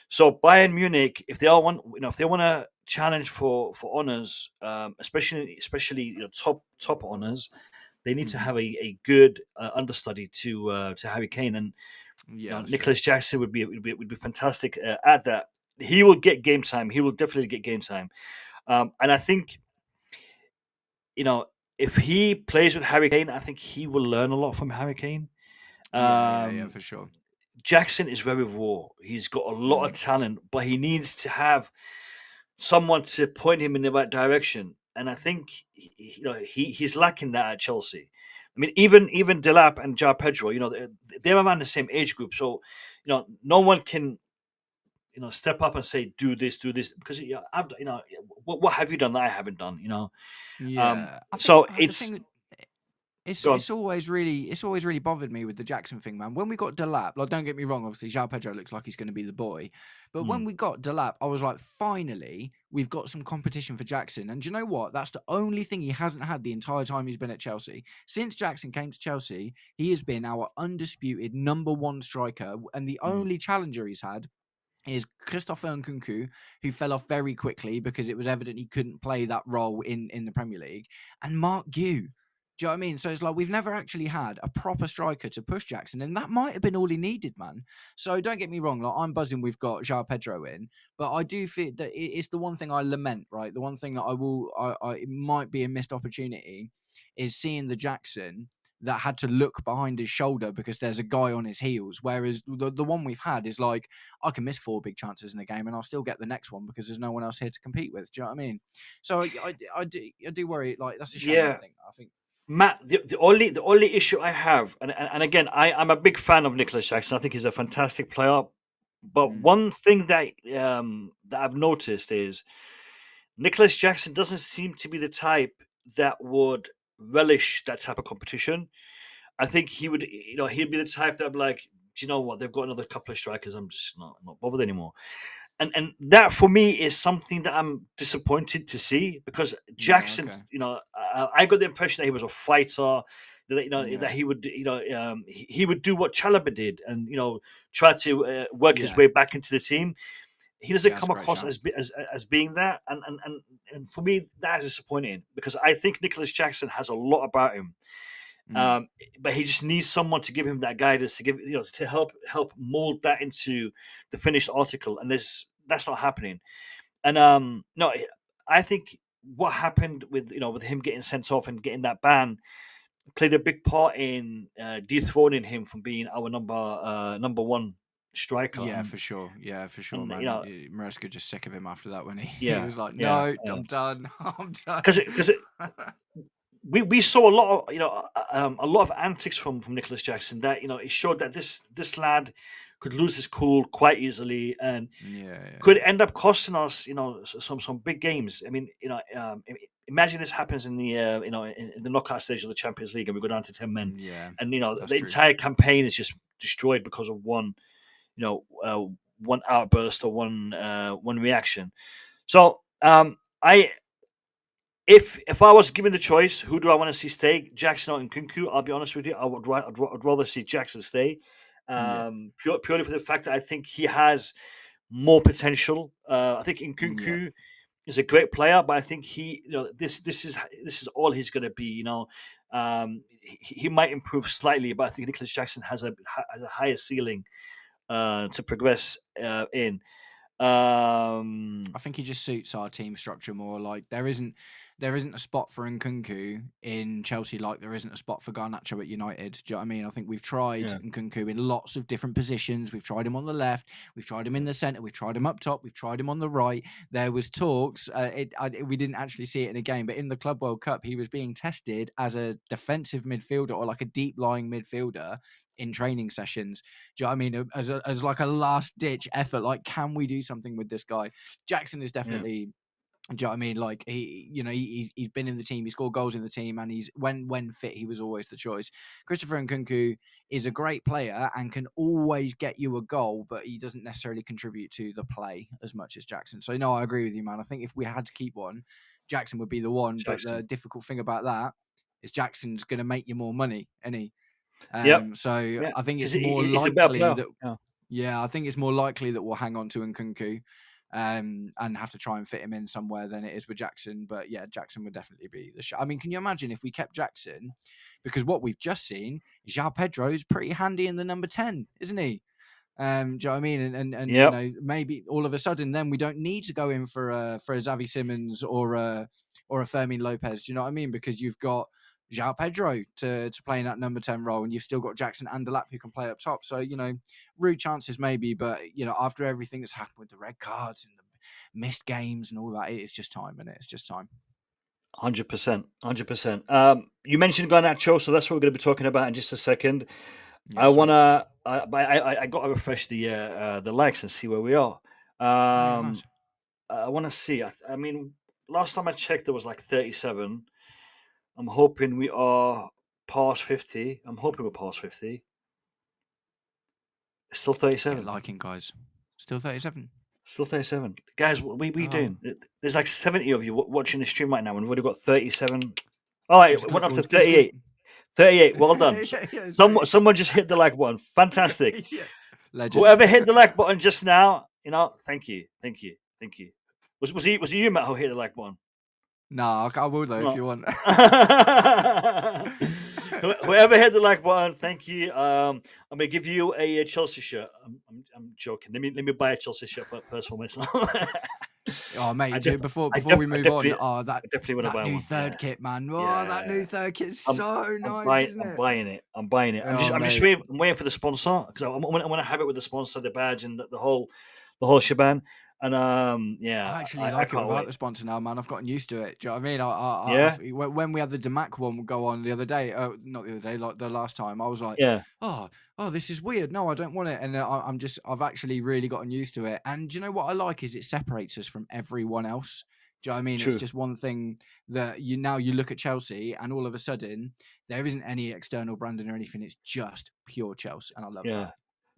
So Bayern Munich, if they all want, if they want to challenge for honors, especially top honors, they need to Mhm. have a good understudy to Harry Kane, and Yeah, that's true. Nicholas Jackson would be fantastic at that. He will get game time. He will definitely get game time, and I think if he plays with Harry Kane, I think he will learn a lot from Harry Kane. Yeah, for sure. Jackson is very raw. He's got a lot of talent, but he needs to have someone to point him in the right direction. And I think he's lacking that at Chelsea. I mean, even Delap and João Pedro, they're around the same age group, so no one can step up and say do this, because what have you done that I haven't done? Yeah, I think So the it's thing it's go on. it's always really bothered me with the Jackson thing, man. When we got Delap, like don't get me wrong, obviously João Pedro looks like he's going to be the boy, but when we got Delap, I was like, finally, we've got some competition for Jackson. And do you know what? That's the only thing he hasn't had the entire time he's been at Chelsea. Since Jackson came to Chelsea, he has been our undisputed number one striker, and the only challenger he's had is Christopher Nkunku, who fell off very quickly because it was evident he couldn't play that role in the Premier League, and Mark Gue. Do you know what I mean? So it's like we've never actually had a proper striker to push Jackson, and that might have been all he needed, man. So don't get me wrong, like I'm buzzing we've got João Pedro in, but I do feel that it's the one thing I lament, right? The one thing that it might be a missed opportunity is seeing the Jackson that had to look behind his shoulder because there's a guy on his heels. Whereas the one we've had is like, I can miss 4 big chances in a game and I'll still get the next one because there's no one else here to compete with. Do you know what I mean? So I do worry. Like that's a shame. Yeah. I think. Matt, the only issue I have, and again, I'm a big fan of Nicholas Jackson. I think he's a fantastic player. But one thing that I've noticed is Nicholas Jackson doesn't seem to be the type that would relish that type of competition. I think he would, he'd be the type that would be like, do you know what? They've got another couple of strikers. I'm just not bothered anymore. And that for me is something that I'm disappointed to see because Jackson, okay. I got the impression that he was a fighter, that that he would, he would do what Chalobah did and try to work his way back into the team. He doesn't come across as being that, and for me that is disappointing because I think Nicholas Jackson has a lot about him. But he just needs someone to give him that guidance, to give to help mold that into the finished article, and that's not happening. And no, I think what happened with with him getting sent off and getting that ban played a big part in dethroning him from being our number one striker. Yeah, for sure. Yeah, for sure, man. Maresca just sick of him after that when he was like, "No, I'm done. I'm done." Because we saw a lot of antics from Nicholas Jackson that it showed that this lad could lose his cool quite easily and could end up costing us some big games. I mean imagine this happens in the in the knockout stage of the Champions League and we go down to 10 men and the entire campaign is just destroyed because of one outburst or one reaction. So If I was given the choice, who do I want to see stay, Jackson or Nkunku? I'll be honest with you, I'd rather see Jackson stay, purely for the fact that I think he has more potential. I think Nkunku is a great player, but I think this is all he's going to be. He might improve slightly, but I think Nicholas Jackson has a higher ceiling to progress in. I think he just suits our team structure more. Like there isn't a spot for Nkunku in Chelsea like there isn't a spot for Garnacho at United. Do you know what I mean? I think we've tried Nkunku in lots of different positions. We've tried him on the left. We've tried him in the centre. We've tried him up top. We've tried him on the right. There was talks. We didn't actually see it in a game, but in the Club World Cup, he was being tested as a defensive midfielder or like a deep lying midfielder in training sessions. Do you know what I mean? As like a last ditch effort. Like, can we do something with this guy? Jackson is definitely. Do you know what I mean? Like he's been in the team, he scored goals in the team, and he's when fit, he was always the choice. Christopher Nkunku is a great player and can always get you a goal, but he doesn't necessarily contribute to the play as much as Jackson. So no, I agree with you, man. I think if we had to keep one, Jackson would be the one. Jackson. But the difficult thing about that is Jackson's going to make you more money, isn't he? So I think it's more likely that. Yeah, I think it's more likely that we'll hang on to Nkunku. And have to try and fit him in somewhere than it is with Jackson. But yeah, Jackson would definitely be the shot. I mean, can you imagine if we kept Jackson? Because what we've just seen is João Pedro's pretty handy in the number 10, isn't he? Do you know what I mean? And you know, maybe all of a sudden then we don't need to go in for a Xavi Simons or a Fermin Lopez. Do you know what I mean? Because you've got João Pedro to play in that number 10 role, and you've still got Jackson and Delap who can play up top. So, you know, rude chances maybe, but, you know, after everything that's happened with the red cards and the missed games and all that, it's just time, and it's just time. 100%. 100%. You mentioned Garnacho, so that's what we're going to be talking about in just a second. Yes, I got to refresh the likes and see where we are. I want to see. I mean, last time I checked, there was like 37. I'm hoping we are past 50. I'm hoping we're past 50. Still 37. Get liking, guys. Still 37. Still 37. Guys, what are we doing? There's like 70 of you watching the stream right now, and we've already got 37. Oh, it went up to 38. 38. Well done. Someone just hit the like button. Fantastic. Whoever hit the like button just now, you know, thank you. Was it you, Matt, who hit the like button? No, I will though if you want. Whoever hit the like button, thank you. I'm gonna give you a Chelsea shirt. I'm joking. Let me buy a Chelsea shirt first for myself. Oh mate, before we move on, that new third kit, man. That new third kit's so nice, isn't it? I'm buying it. I'm just waiting for the sponsor, because I want to have it with the sponsor, the badge, and the whole shebang. And I actually like it without the sponsor now, man. I've gotten used to it. Do you know what I mean? When we had the Damac one go on the other day, not the other day, like the last time, I was like, oh, this is weird. No, I don't want it. And I've actually really gotten used to it. And do you know what I like is it separates us from everyone else. Do you know what I mean? True. It's just one thing that you look at Chelsea, and all of a sudden there isn't any external branding or anything. It's just pure Chelsea, and I love that.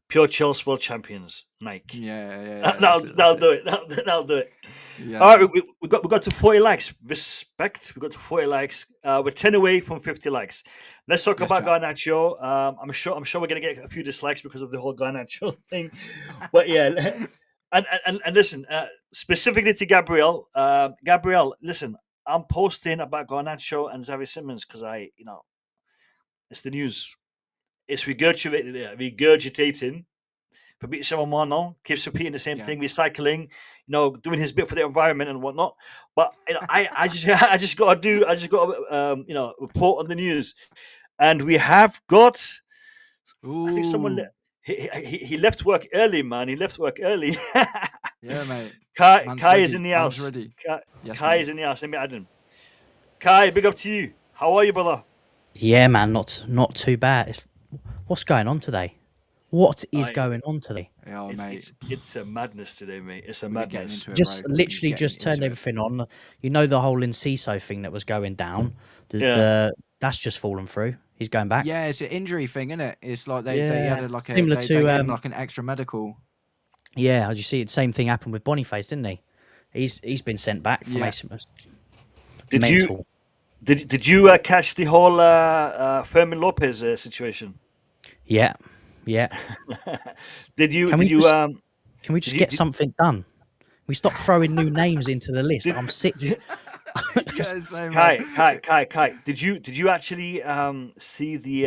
Pure Chelsea world champions, Nike. Yeah. That'll do it. That'll do it. Yeah. All right, we got to 40 likes. Respect. We got to 40 likes. We're 10 away from 50 likes. Let's talk about Garnacho. I'm sure we're gonna get a few dislikes because of the whole Garnacho thing. But yeah, and listen, specifically to Gabriel. Gabriel, listen, I'm posting about Garnacho and Xavi Simons because it's the news. It's regurgitating. Fabrizio Romano keeps repeating the same thing, recycling, doing his bit for the environment and whatnot. But I just got to report on the news, and we have got. I think someone he left work early, man. He left work early. Yeah, mate. Kai is in the house. Ready. Kai is in the house. Let me add him. Kai, big up to you. How are you, brother? Yeah, man. Not too bad. What's going on today? What is going on today? Oh, mate. It's a madness today, mate. It's a madness. Just turned everything on. You know the whole Enciso thing that was going down. That's just fallen through. He's going back. Yeah, it's an injury thing, isn't it? It's like they had similar to an extra medical. Yeah, you see, the same thing happened with Boniface, didn't he? He's been sent back from ACMS. Did you catch the whole Fermin Lopez situation? Yeah. Can we just get something done? We stop throwing new names into the list. I'm sick. Kai, did you actually see the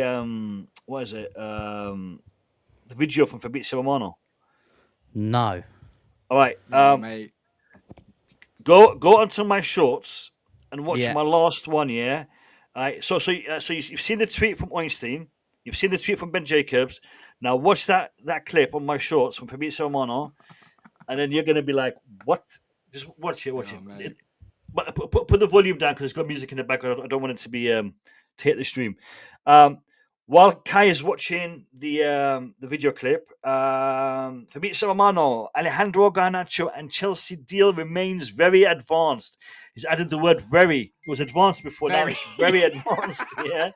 the video from Fabrizio Romano? No. All right. Mate. Go onto my shorts and watch Yeah. my last one. Yeah. All right. So you've seen the tweet from Einstein. You've seen the tweet from Ben Jacobs. Now watch that clip on my shorts from Fabrizio Romano, and then you're gonna be like, "What?" Just watch it. Watch Oh, it. mate. But put the volume down because it's got music in the background. I don't want it to be to hit the stream. While Kai is watching the video clip, Fabrizio Romano, Alejandro Garnacho, and Chelsea deal remains very advanced. He's added the word "very." It was advanced before. Now Very. it's very advanced. Yeah.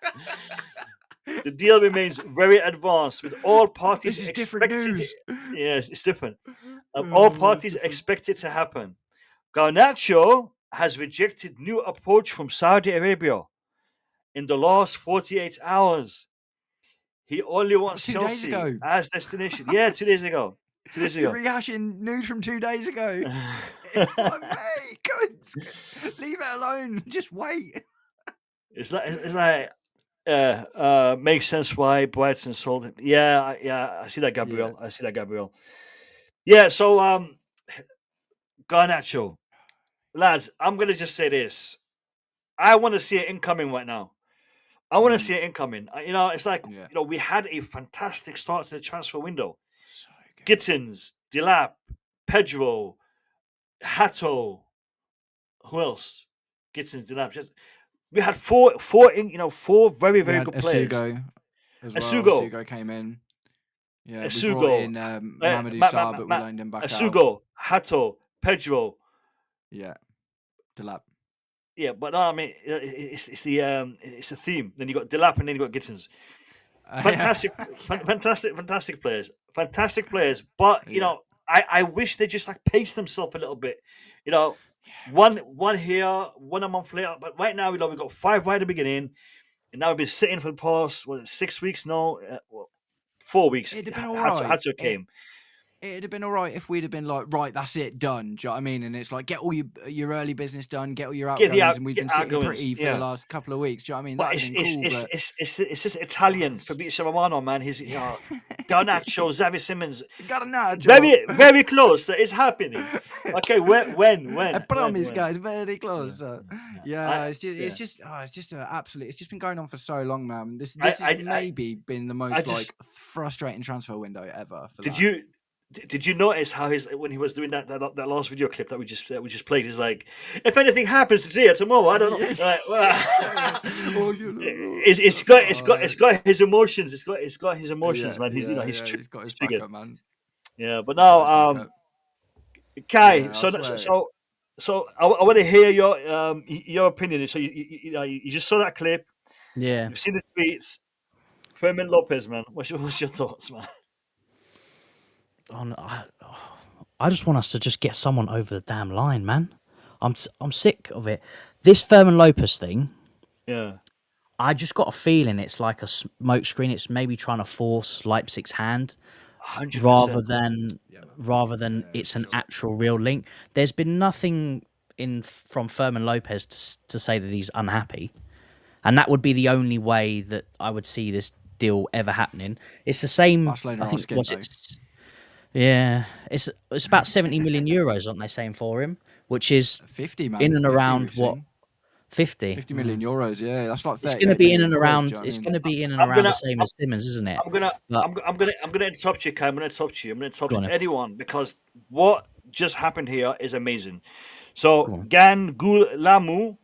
The deal remains very advanced with all parties This is different expected. news. Yes, it's different. All parties expect it to happen. Garnacho has rejected new approach from Saudi Arabia in the last 48 hours. He only wants 2 days Chelsea ago. as destination. Yeah, 2 days ago. 2 days You're ago. rehashing news from 2 days ago. It's like, mate, leave it alone. Just wait. It's like makes sense why Brighton sold him. Yeah, I see that, Gabriel. I see that, Gabriel. Yeah, so Garnacho. Lads, I'm gonna just say this. I want to see it incoming right now. I want to see it incoming. It's like we had a fantastic start to the transfer window. So good. Gittins, Delap, Pedro, Hato. Who else? Gittins, Delap. We had four very very good players. Asugo as well. Asugo. Asugo came in. Yeah, we Asugo. brought in Mamadou Sarr, but we loaned him back out. Asugo, Hato, Pedro. Yeah, Delap. Yeah, but no, I mean it's the theme. Then you got Delap and then you got Gittins. Fantastic players. Fantastic players. But I wish they just like pace themselves a little bit. One here, one a month later. But right now, we got 5 right at the beginning, and now we've been sitting for the past 6 weeks now. 4 weeks. It'd have been all right. Hato came. It'd have been all right if we'd have been like, right, that's it, done. Do you know what I mean? And it's like, get all your early business done, get all your outgoings, and we've been sitting pretty for the last couple of weeks. Do you know what I mean? But it's this Italian Fabrizio Romano, man. He's Garnacho, Xavi Simons. Garnacho. Very, very close. It's happening. Okay, when? I promise, guys, very close. It's just absolutely. It's just been going on for so long, man. This has maybe been the most frustrating transfer window ever. Did you notice how when he was doing that last video clip that we just played? He's like, if anything happens today or tomorrow, I don't know. It's got his emotions. It's got his emotions, man. He's he's got his backup, man. Yeah, but now Kai. So I want to hear your opinion. So you just saw that clip. Yeah, you've seen the tweets. Fermin Lopez, man. What's your thoughts, man? I just want us to just get someone over the damn line, man. I'm sick of it. This Fermin Lopez thing. Yeah. I just got a feeling it's like a smokescreen. It's maybe trying to force Leipzig's hand, 100%. rather than it's an actual real link. There's been nothing from Fermin Lopez to say that he's unhappy, and that would be the only way that I would see this deal ever happening. It's the same. Barcelona I think it's about 70 million euros, aren't they saying for him? Which is 50, man. In and 50, around what? 50 million euros. Yeah, that's like. It's going to be in and around. It's going to be in and around the same as Simmons, isn't it? I'm gonna interrupt you, Kai. I'm gonna interrupt you. Anyone, because what just happened here is amazing. So Gan Gulamu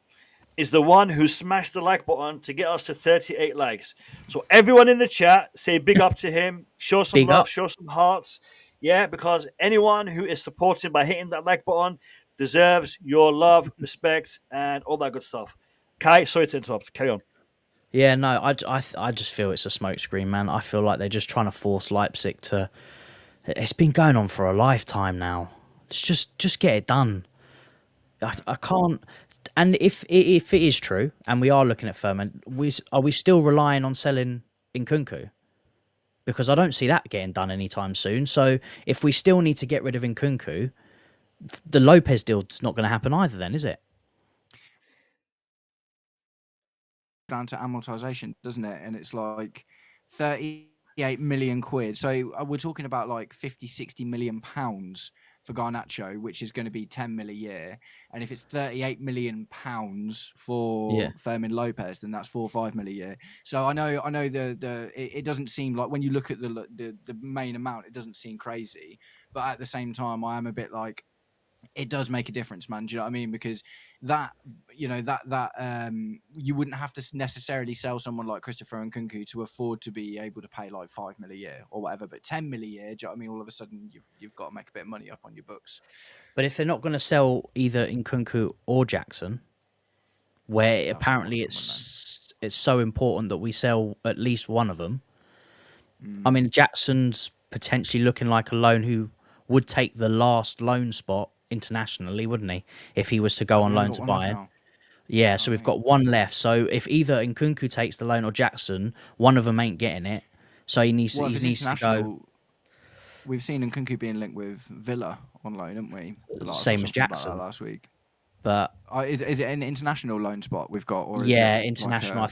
is the one who smashed the like button to get us to 38 likes. So everyone in the chat, say big up to him. Show some love. Show some hearts. Yeah, because anyone who is supported by hitting that like button deserves your love, respect, and all that good stuff. Kai, sorry to interrupt. Carry on. Yeah, no, I just feel it's a smokescreen, man. I feel like they're just trying to force Leipzig to. It's been going on for a lifetime now. Let's just get it done. I can't. And if it is true, and we are looking at Fermin, are we still relying on selling Nkunku? Because I don't see that getting done anytime soon. So if we still need to get rid of Nkunku, the Lopez deal's not going to happen either then, is it? Down to amortization, doesn't it? And it's like 38 million quid. So we're talking about like 50, 60 million pounds for Garnacho, which is going to be 10 mil a year, and if it's 38 million pounds for Fermin Lopez, then that's 4 or 5 mil a year. So I know it doesn't seem like, when you look at the main amount, it doesn't seem crazy, but at the same time, I am a bit like, it does make a difference, man. Do you know what I mean? Because that, you wouldn't have to necessarily sell someone like Christopher Nkunku to afford to be able to pay like 5 mil a year or whatever, but 10 mil a year, do you know what I mean? All of a sudden, you've got to make a bit of money up on your books. But if they're not going to sell either Nkunku or Jackson, where apparently it's so important that we sell at least one of them. I mean, Jackson's potentially looking like a loan who would take the last loan spot internationally, wouldn't he? If he was to go on loan to Bayern. Yeah, so we've got one left. So if either Nkunku takes the loan or Jackson, one of them ain't getting it. So he needs to go. We've seen Nkunku being linked with Villa on loan, haven't we? Same as Jackson last week. But is it an international loan spot we've got? Or is it international. Like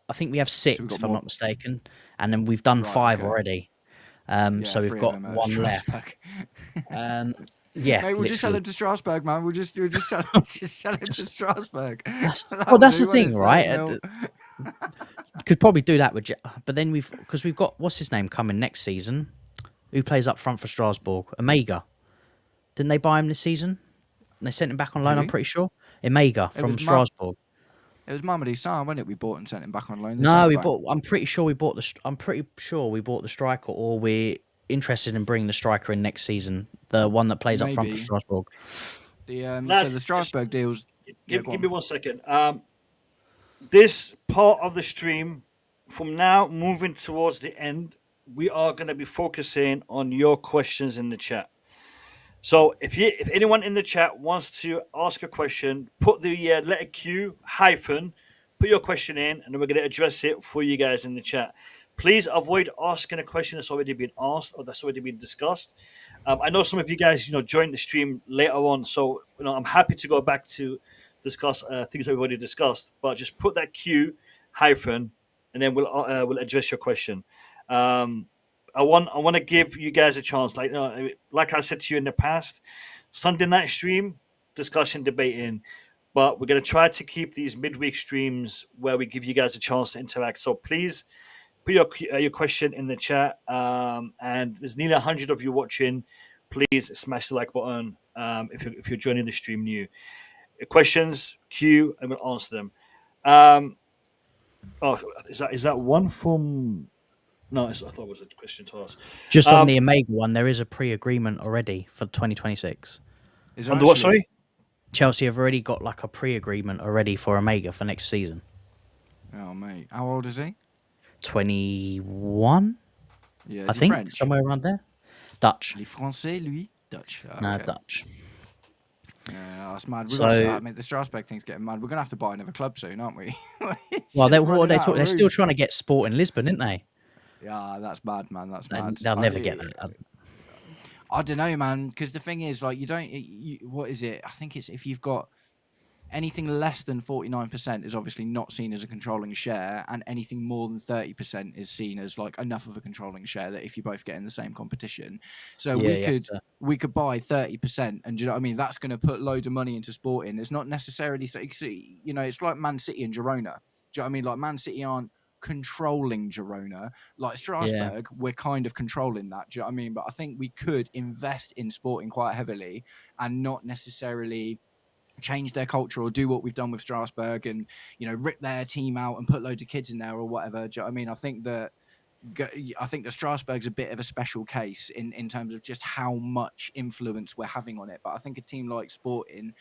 I think we have 6, if I'm not mistaken, and then we've done 5 already. So we've got one left. Mate, we'll just sell it to Strasbourg, man. We'll just sell it to Strasbourg. That's the thing, right? Could probably do that with, but then we've got, what's his name coming next season? Who plays up front for Strasbourg? Omega. Didn't they buy him this season? They sent him back on loan. I'm pretty sure. Omega from Strasbourg. It was Mamadou Sarr, wasn't it? We bought and sent him back on loan. I'm pretty sure we bought the striker, or we're interested in bringing the striker in next season. The one that plays up front for Strasbourg. So the Strasbourg deals. Give me 1 second. This part of the stream, from now moving towards the end, we are going to be focusing on your questions in the chat. So if anyone in the chat wants to ask a question, put the letter Q hyphen, put your question in, and then we're going to address it for you guys in the chat. Please avoid asking a question that's already been asked or that's already been discussed. I know some of you guys, joined the stream later on, so I'm happy to go back to discuss things that we've already discussed. But just put that Q hyphen, and then we'll address your question. I want to give you guys a chance. Like I said to you in the past, Sunday night stream, discussion, debating. But we're going to try to keep these midweek streams where we give you guys a chance to interact. So please put your question in the chat. And there's nearly 100 of you watching. Please smash the like button if you're joining the stream new. Questions, queue, and we'll answer them. Is that one from... No, I thought it was a question to ask. Just on the Omega one, there is a pre-agreement already for 2026. Under what, sorry? Chelsea have already got like a pre-agreement already for Omega for next season. Oh, mate. How old is he? 21? Yeah, I think, French? somewhere around there. Dutch. Les Français, lui? Dutch. Oh, No, okay. Dutch. Yeah, that's mad. The Strasbourg thing's getting mad. We're going to have to buy another club soon, aren't we? Well, they're still trying to get Sporting Lisbon, aren't they? Yeah, that's mad, man. That's mad. They'll never get that. I don't know, man. Because the thing is, like, what is it? I think it's if you've got anything less than 49% is obviously not seen as a controlling share, and anything more than 30% is seen as like enough of a controlling share that if you both get in the same competition. So we could buy 30%, and do you know what I mean? That's going to put loads of money into Sporting. It's not necessarily so. It's like Man City and Girona. Do you know what I mean? Like Man City aren't controlling Girona, like Strasbourg, we're kind of controlling that. Do you know what I mean? But I think we could invest in Sporting quite heavily and not necessarily change their culture or do what we've done with Strasbourg and rip their team out and put loads of kids in there or whatever. Do you know what I mean? I think that Strasbourg's a bit of a special case in terms of just how much influence we're having on it. But I think a team like Sporting,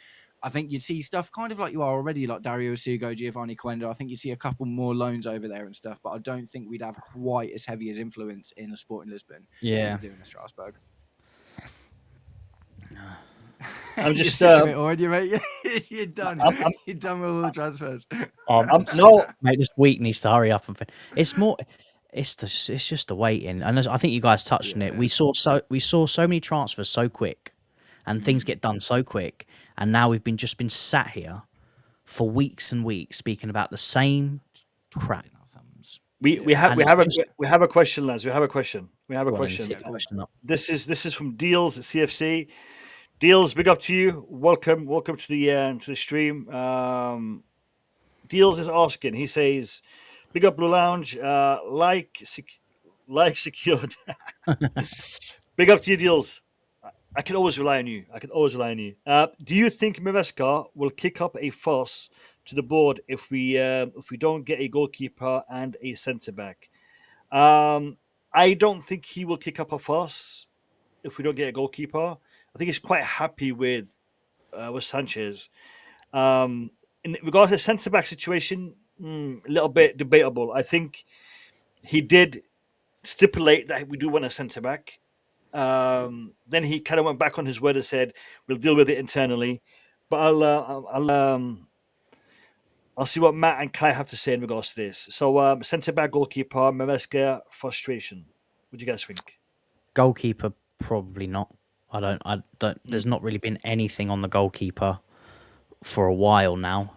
I think you'd see stuff kind of like you are already, like Dario Sugo, Giovanni Quenda. I think you'd see a couple more loans over there and stuff, but I don't think we'd have quite as heavy as influence in a Sporting Lisbon as we do in a Strasbourg. I'm just already, mate. You're done. You're done with all the transfers. No, mate. This week needs to hurry up and it's more. It's just the waiting, and I think you guys touched on it. We saw so many transfers so quick, and things get done so quick, and now we've been sat here for weeks and weeks speaking about the same crap. We have And we it's have a just we have a question, lads. We have a question. We have a go on, let me question. get the question up. This is from Deals at CFC. Deals, big up to you. Welcome to the stream. Deals is asking. He says, "Big up Blue Lounge. Like secured. Big up to you, Deals. I can always rely on you. Do you think Maresca will kick up a fuss to the board if we don't get a goalkeeper and a centre back? I don't think he will kick up a fuss if we don't get a goalkeeper. I think he's quite happy with Sanchez. In regards to the centre back situation, a little bit debatable. I think he did stipulate that we do want a centre back. Then he kind of went back on his word and said, "We'll deal with it internally." But I'll see what Matt and Kai have to say in regards to this. So, centre back, goalkeeper, Maresca, frustration. What do you guys think? Goalkeeper, probably not. I don't. There's not really been anything on the goalkeeper for a while now.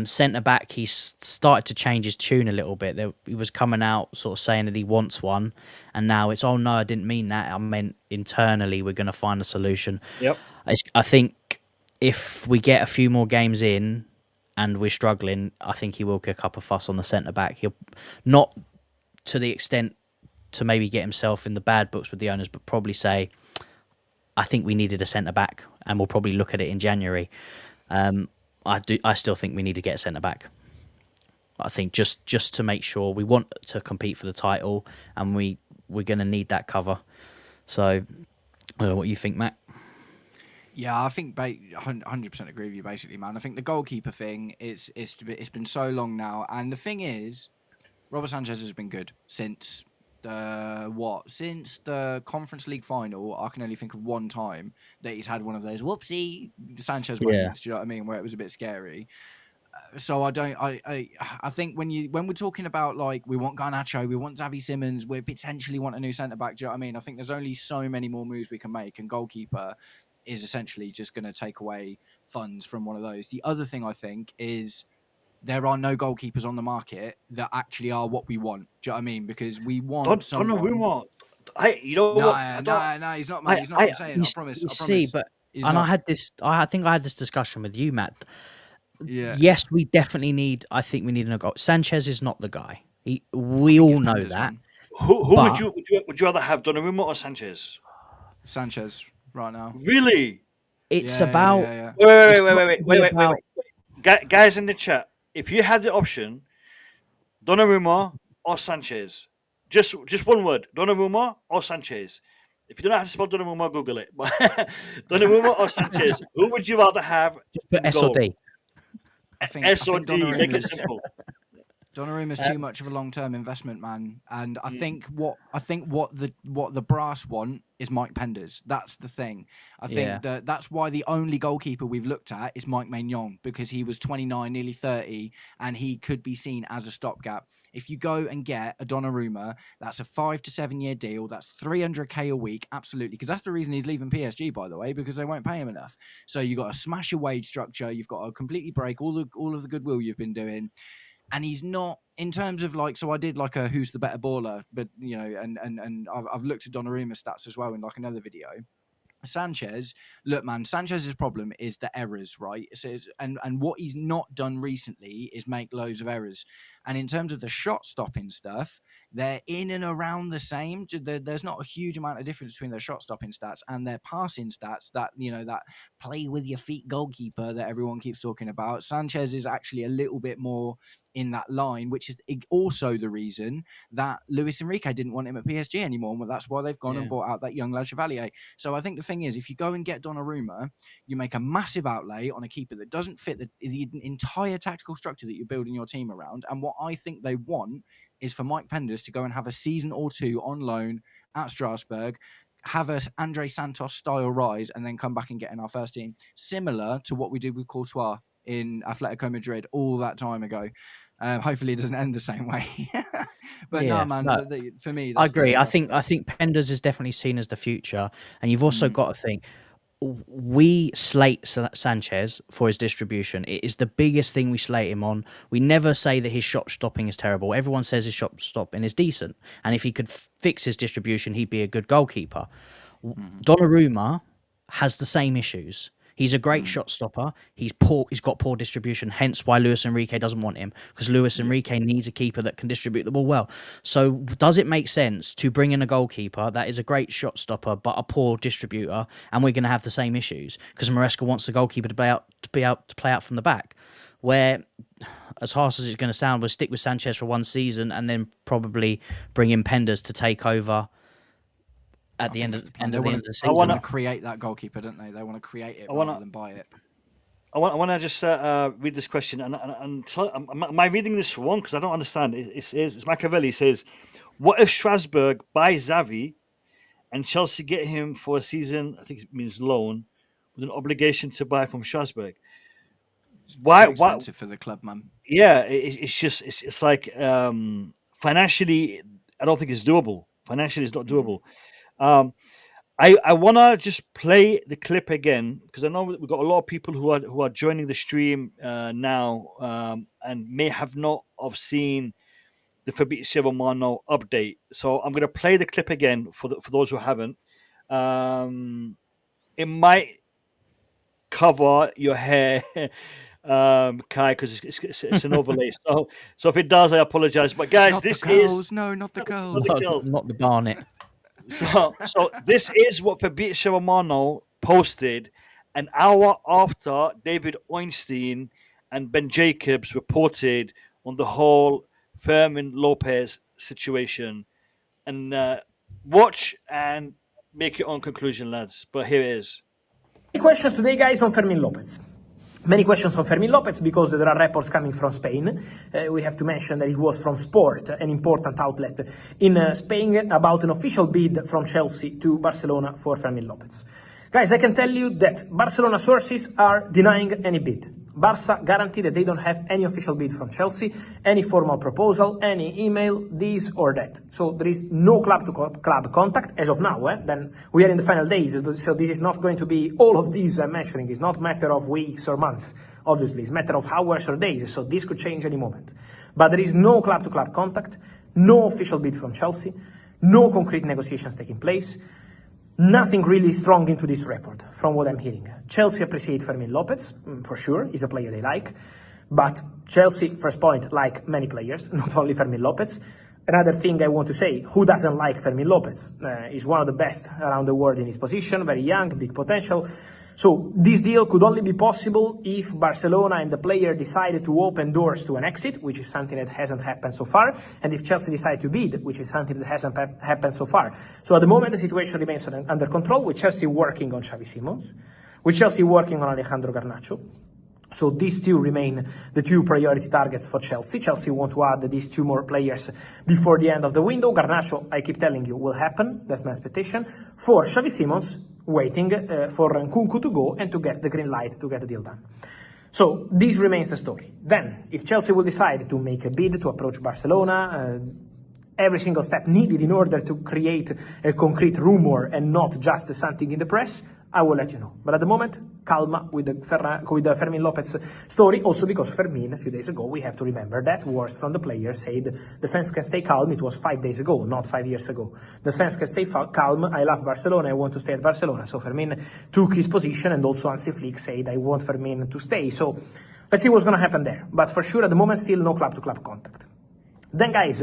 Centre back, he's started to change his tune a little bit. He was coming out sort of saying that he wants one, and now it's, oh no, I didn't mean that. I meant internally we're going to find a solution. Yep. I think if we get a few more games in and we're struggling, I think he will kick up a fuss on the centre back. He'll not to the extent to maybe get himself in the bad books with the owners, but probably say, I think we needed a centre back, and we'll probably look at it in January. I still think we need to get a centre back. I think just to make sure we want to compete for the title, and we're going to need that cover. So, I don't know what you think, Matt. Yeah, I think 100% agree with you, basically, man. I think the goalkeeper thing it's been so long now, and the thing is, Robert Sanchez has been good since the Conference League final. I can only think of one time that he's had one of those whoopsie Sanchez moments. Do you know what I mean? Where it was a bit scary. So I think when we're talking about, like, we want Garnacho, we want Xavi Simons, we potentially want a new centre back. Do you know what I mean? I think there's only so many more moves we can make, and goalkeeper is essentially just going to take away funds from one of those. The other thing I think is, there are no goalkeepers on the market that actually are what we want. Do you know what I mean? Because we want someone... Donnarumma. No, he's not, man. He's not what I'm saying. I promise. See, but... I had this... I think I had this discussion with you, Matt. Yeah. Yes, we definitely need... I think we need a goal. Sanchez is not the guy. We all know that. Who would you rather have, Donnarumma or Sanchez? Sanchez, right now. Really? It's about... Wait. Guys in the chat, if you had the option, Donnarumma or Sanchez, just one word, Donnarumma or Sanchez. If you don't know how to spell Donnarumma, Google it. Donnarumma or Sanchez, who would you rather have? Just put S or D. S or D, make it simple. Donnarumma's too much of a long-term investment, man, and I think what the brass want is Mike Penders. That's the thing. I think that's why the only goalkeeper we've looked at is Mike Maignan, because he was 29, nearly 30, and he could be seen as a stopgap. If you go and get a Donnarumma, that's a 5 to 7 year deal. That's 300k a week, absolutely, because that's the reason he's leaving PSG, by the way, because they won't pay him enough. So you've got to smash your wage structure. You've got to completely break all of the goodwill you've been doing. And he's not, in terms of, like, so I did like a who's the better baller, but, you know, and I've looked at Donnarumma stats as well in like another video. Sanchez, look, man, Sanchez's problem is the errors, right? So and what he's not done recently is make loads of errors. And in terms of the shot stopping stuff, they're in and around the same. There's not a huge amount of difference between their shot stopping stats and their passing stats, that, you know, that play with your feet goalkeeper that everyone keeps talking about. Sanchez is actually a little bit more in that line, which is also the reason that Luis Enrique didn't want him at PSG anymore. And that's why they've gone and bought out that young lad Chevalier. So I think the thing is, if you go and get Donnarumma, you make a massive outlay on a keeper that doesn't fit the entire tactical structure that you're building your team around. And what I think they want is for Mike Penders to go and have a season or two on loan at Strasbourg, have a Andre Santos style rise, and then come back and get in our first team, similar to what we did with Courtois in Atletico Madrid all that time ago. Hopefully it doesn't end the same way. But for me, I agree. I think Penders is definitely seen as the future, and you've also got to think we slate Sanchez for his distribution. It is the biggest thing we slate him on. We never say that his shot stopping is terrible. Everyone says his shot stopping is decent. And if he could fix his distribution, he'd be a good goalkeeper. Donnarumma has the same issues. He's a great shot stopper. He's got poor distribution, hence why Luis Enrique doesn't want him, because Luis Enrique needs a keeper that can distribute the ball well. So does it make sense to bring in a goalkeeper that is a great shot stopper but a poor distributor, and we're going to have the same issues? Because Maresca wants the goalkeeper to play out from the back. Where, as harsh as it's going to sound, we'll stick with Sanchez for one season and then probably bring in Penders to take over at the end of the season. They want to create that goalkeeper, don't they? They want to create it rather than buy it. I want to just read this question. And am I reading this wrong? Because I don't understand. It's Machiavelli says, what if Strasbourg buys Xavi and Chelsea get him for a season, I think it means loan, with an obligation to buy from Strasbourg? Why? Expensive for the club, man. Yeah, it's like financially, I don't think it's doable. Financially, it's not doable. I want to just play the clip again, because I know we've got a lot of people who are joining the stream now and may have not have seen the Fabrizio Romano update. So I'm going to play the clip again for those who haven't. It might cover your hair, Kai, because it's an overlay. So if it does, I apologize. But guys, Not this the curls. is No, not the curls. Not the Barnet. So this is what Fabrizio Romano posted an hour after David Ornstein and Ben Jacobs reported on the whole Fermin Lopez situation. And watch and make your own conclusion, lads. But here it is. Many questions today, guys, on Fermin Lopez. Many questions on Fermin Lopez because there are reports coming from Spain. We have to mention that it was from Sport, an important outlet in Spain, about an official bid from Chelsea to Barcelona for Fermin Lopez. Guys, I can tell you that Barcelona sources are denying any bid. Barca guarantee that they don't have any official bid from Chelsea, any formal proposal, any email, this or that. So there is no club-to-club contact as of now. Then we are in the final days, so this is not going to be all of these I'm mentioning. It's not a matter of weeks or months. Obviously, it's a matter of hours or days, so this could change any moment. But there is no club-to-club contact, no official bid from Chelsea, no concrete negotiations taking place. Nothing really strong into this report, from what I'm hearing. Chelsea appreciate Fermin Lopez, for sure. He's a player they like. But Chelsea, first point, like many players, not only Fermin Lopez. Another thing I want to say, who doesn't like Fermin Lopez? He's one of the best around the world in his position, very young, big potential. So this deal could only be possible if Barcelona and the player decided to open doors to an exit, which is something that hasn't happened so far, and if Chelsea decide to bid, which is something that hasn't happened so far. So at the moment, the situation remains under control, with Chelsea working on Xavi Simons, with Chelsea working on Alejandro Garnacho. So these two remain the two priority targets for Chelsea. Chelsea want to add these two more players before the end of the window. Garnacho, I keep telling you, will happen. That's my expectation. For Xavi Simons, waiting for Nkunku to go and to get the green light to get the deal done. So this remains the story. Then, if Chelsea will decide to make a bid to approach Barcelona, every single step needed in order to create a concrete rumor and not just something in the press, I will let you know. But at the moment, calma with the Fermin Lopez story, also because Fermin, a few days ago, we have to remember that words from the player said the fans can stay calm. It was 5 days ago, not 5 years ago. The fans can stay calm. I love Barcelona. I want to stay at Barcelona. So Fermin took his position, and also Hansi Flick said, I want Fermin to stay. So let's see what's going to happen there. But for sure, at the moment, still no club-to-club contact. Then, guys...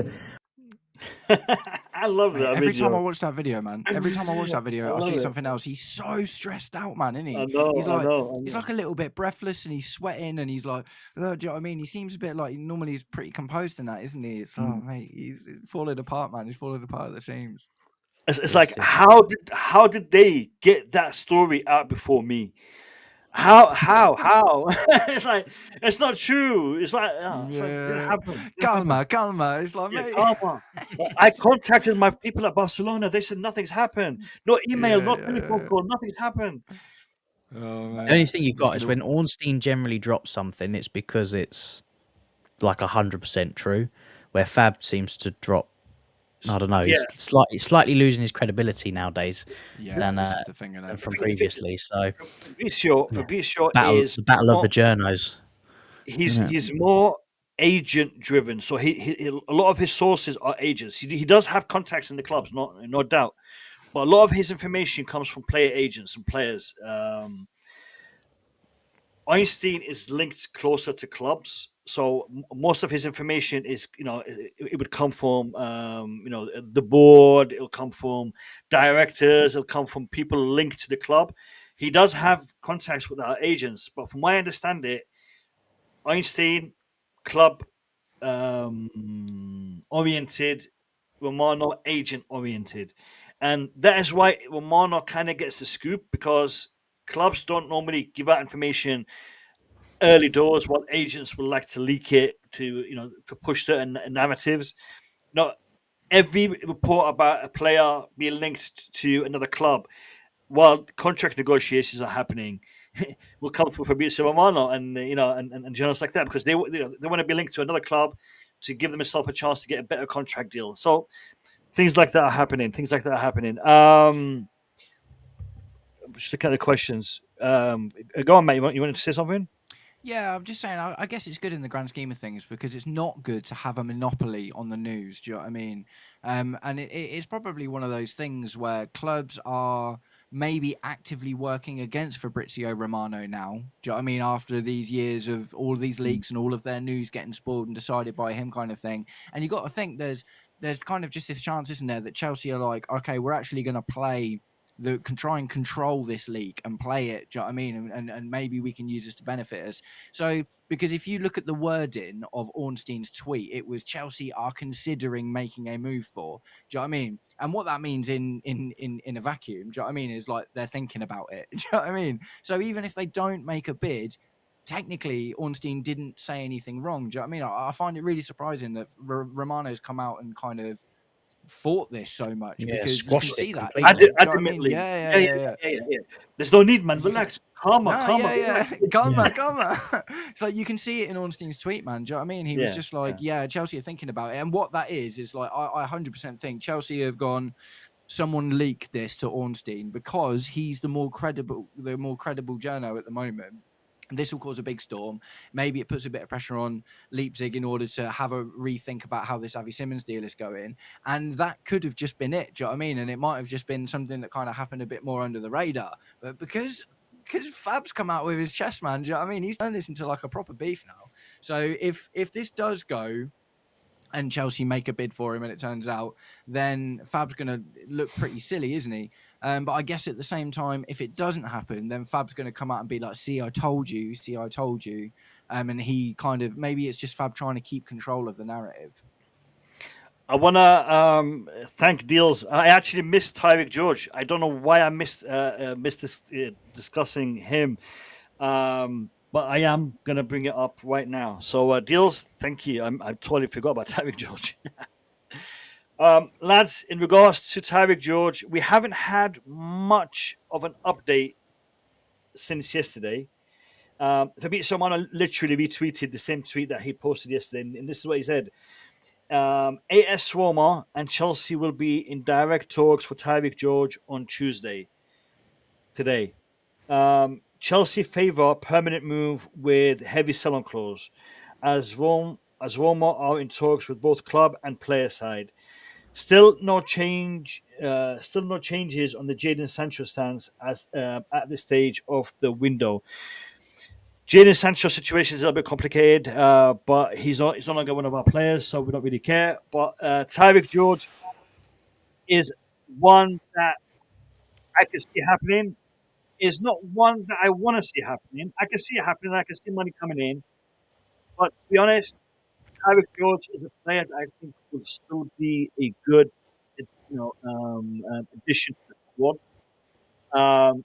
I love that Every video. time I watch that video, man. Every time I watch that video, I see something else. He's so stressed out, man, isn't he? I know. He's like a little bit breathless, and he's sweating, and he's like, oh, do you know what I mean? He seems a bit like normally he's pretty composed in that, isn't he? It's mate, he's falling apart, man. He's falling apart at the seams. It's like how did they get that story out before me? How? It's like it's not true. It's like it's like, it didn't happen. Calma. It's like, mate. Calma. I contacted my people at Barcelona. They said nothing's happened. No email, no telephone call. Nothing's happened. Oh, man. The only thing you've got is when Ornstein generally drops something, it's because it's like 100% true. Where Fab seems to drop I don't know. Yeah. He's slightly losing his credibility nowadays Yeah, than this is the thing, than innit? from previously. So Fabrizio yeah. is the battle of more, the journos. Isn't it? he's more agent driven. So a lot of his sources are agents. He does have contacts in the clubs, no doubt, but a lot of his information comes from player agents and players. Einstein is linked closer to clubs, so most of his information is, it would come from, the board. It'll come from directors. It'll come from people linked to the club. He does have contacts with our agents, but from what I understand it, Einstein club oriented, Romano agent oriented, and that is why Romano kind of gets the scoop, because clubs don't normally give out information early doors, while agents will like to leak it to push certain narratives. Not every report about a player being linked to another club while contract negotiations are happening will come from Fabrizio Romano and journalists like that, because they want to be linked to another club to give themselves a chance to get a better contract deal. So things like that are happening. Just look at the questions. Go on, mate. You want to say something? Yeah, I'm just saying, I guess it's good in the grand scheme of things because it's not good to have a monopoly on the news. Do you know what I mean? And it's probably one of those things where clubs are maybe actively working against Fabrizio Romano now. Do you know what I mean? After these years of all of these leaks and all of their news getting spoiled and decided by him kind of thing. And you got to think there's kind of just this chance, isn't there, that Chelsea are like, okay, we're actually going to play can try and control this leak and play it, do you know what I mean? And maybe we can use this to benefit us. So, because if you look at the wording of Ornstein's tweet, it was Chelsea are considering making a move for, do you know what I mean? And what that means in a vacuum, do you know what I mean, is like they're thinking about it, do you know what I mean? So even if they don't make a bid, technically Ornstein didn't say anything wrong, do you know what I mean? I find it really surprising that Romano's come out and kind of fought this so much, Yeah, because you can squashed see it that. completely. Do you know what I mean? Adamantly. Yeah. There's no need, man. Relax. Calmer. Calmer. It's like you can see it in Ornstein's tweet, man. Do you know what I mean? He was just like, Chelsea are thinking about it. And what that is like, I 100% think Chelsea have gone, someone leaked this to Ornstein because he's the more credible journo at the moment. This will cause a big storm. Maybe it puts a bit of pressure on Leipzig in order to have a rethink about how this Avi Simmons deal is going. And that could have just been it. Do you know what I mean? And it might have just been something that kind of happened a bit more under the radar. But because Fab's come out with his chest, man, do you know what I mean? He's turned this into like a proper beef now. So if this does go and Chelsea make a bid for him and it turns out, then Fab's going to look pretty silly, isn't he? But I guess at the same time, if it doesn't happen, then Fab's going to come out and be like, see, I told you. And he kind of, maybe it's just Fab trying to keep control of the narrative. I want to thank Deals. I actually missed Tyreek George. I don't know why I missed this, discussing him. But I am going to bring it up right now. So, Deals, thank you. I totally forgot about Tyreek George. Lads, in regards to Tyreek George, we haven't had much of an update since yesterday. Fabrizio Romano literally retweeted the same tweet that he posted yesterday, and this is what he said. AS Roma and Chelsea will be in direct talks for Tyreek George on Tuesday. Today. Chelsea favour permanent move with heavy sell-on clause, as Roma are in talks with both club and player side. Still no changes on the Jadon Sancho stance as at this stage of the window. Jadon Sancho's situation is a little bit complicated, but he's no longer one of our players, so we don't really care. But Tyreek George is one that I can see happening. Is not one that I want to see happening. I can see it happening. I can see money coming in. But to be honest, Tyreek George is a player that I think will still be a good, addition to the squad.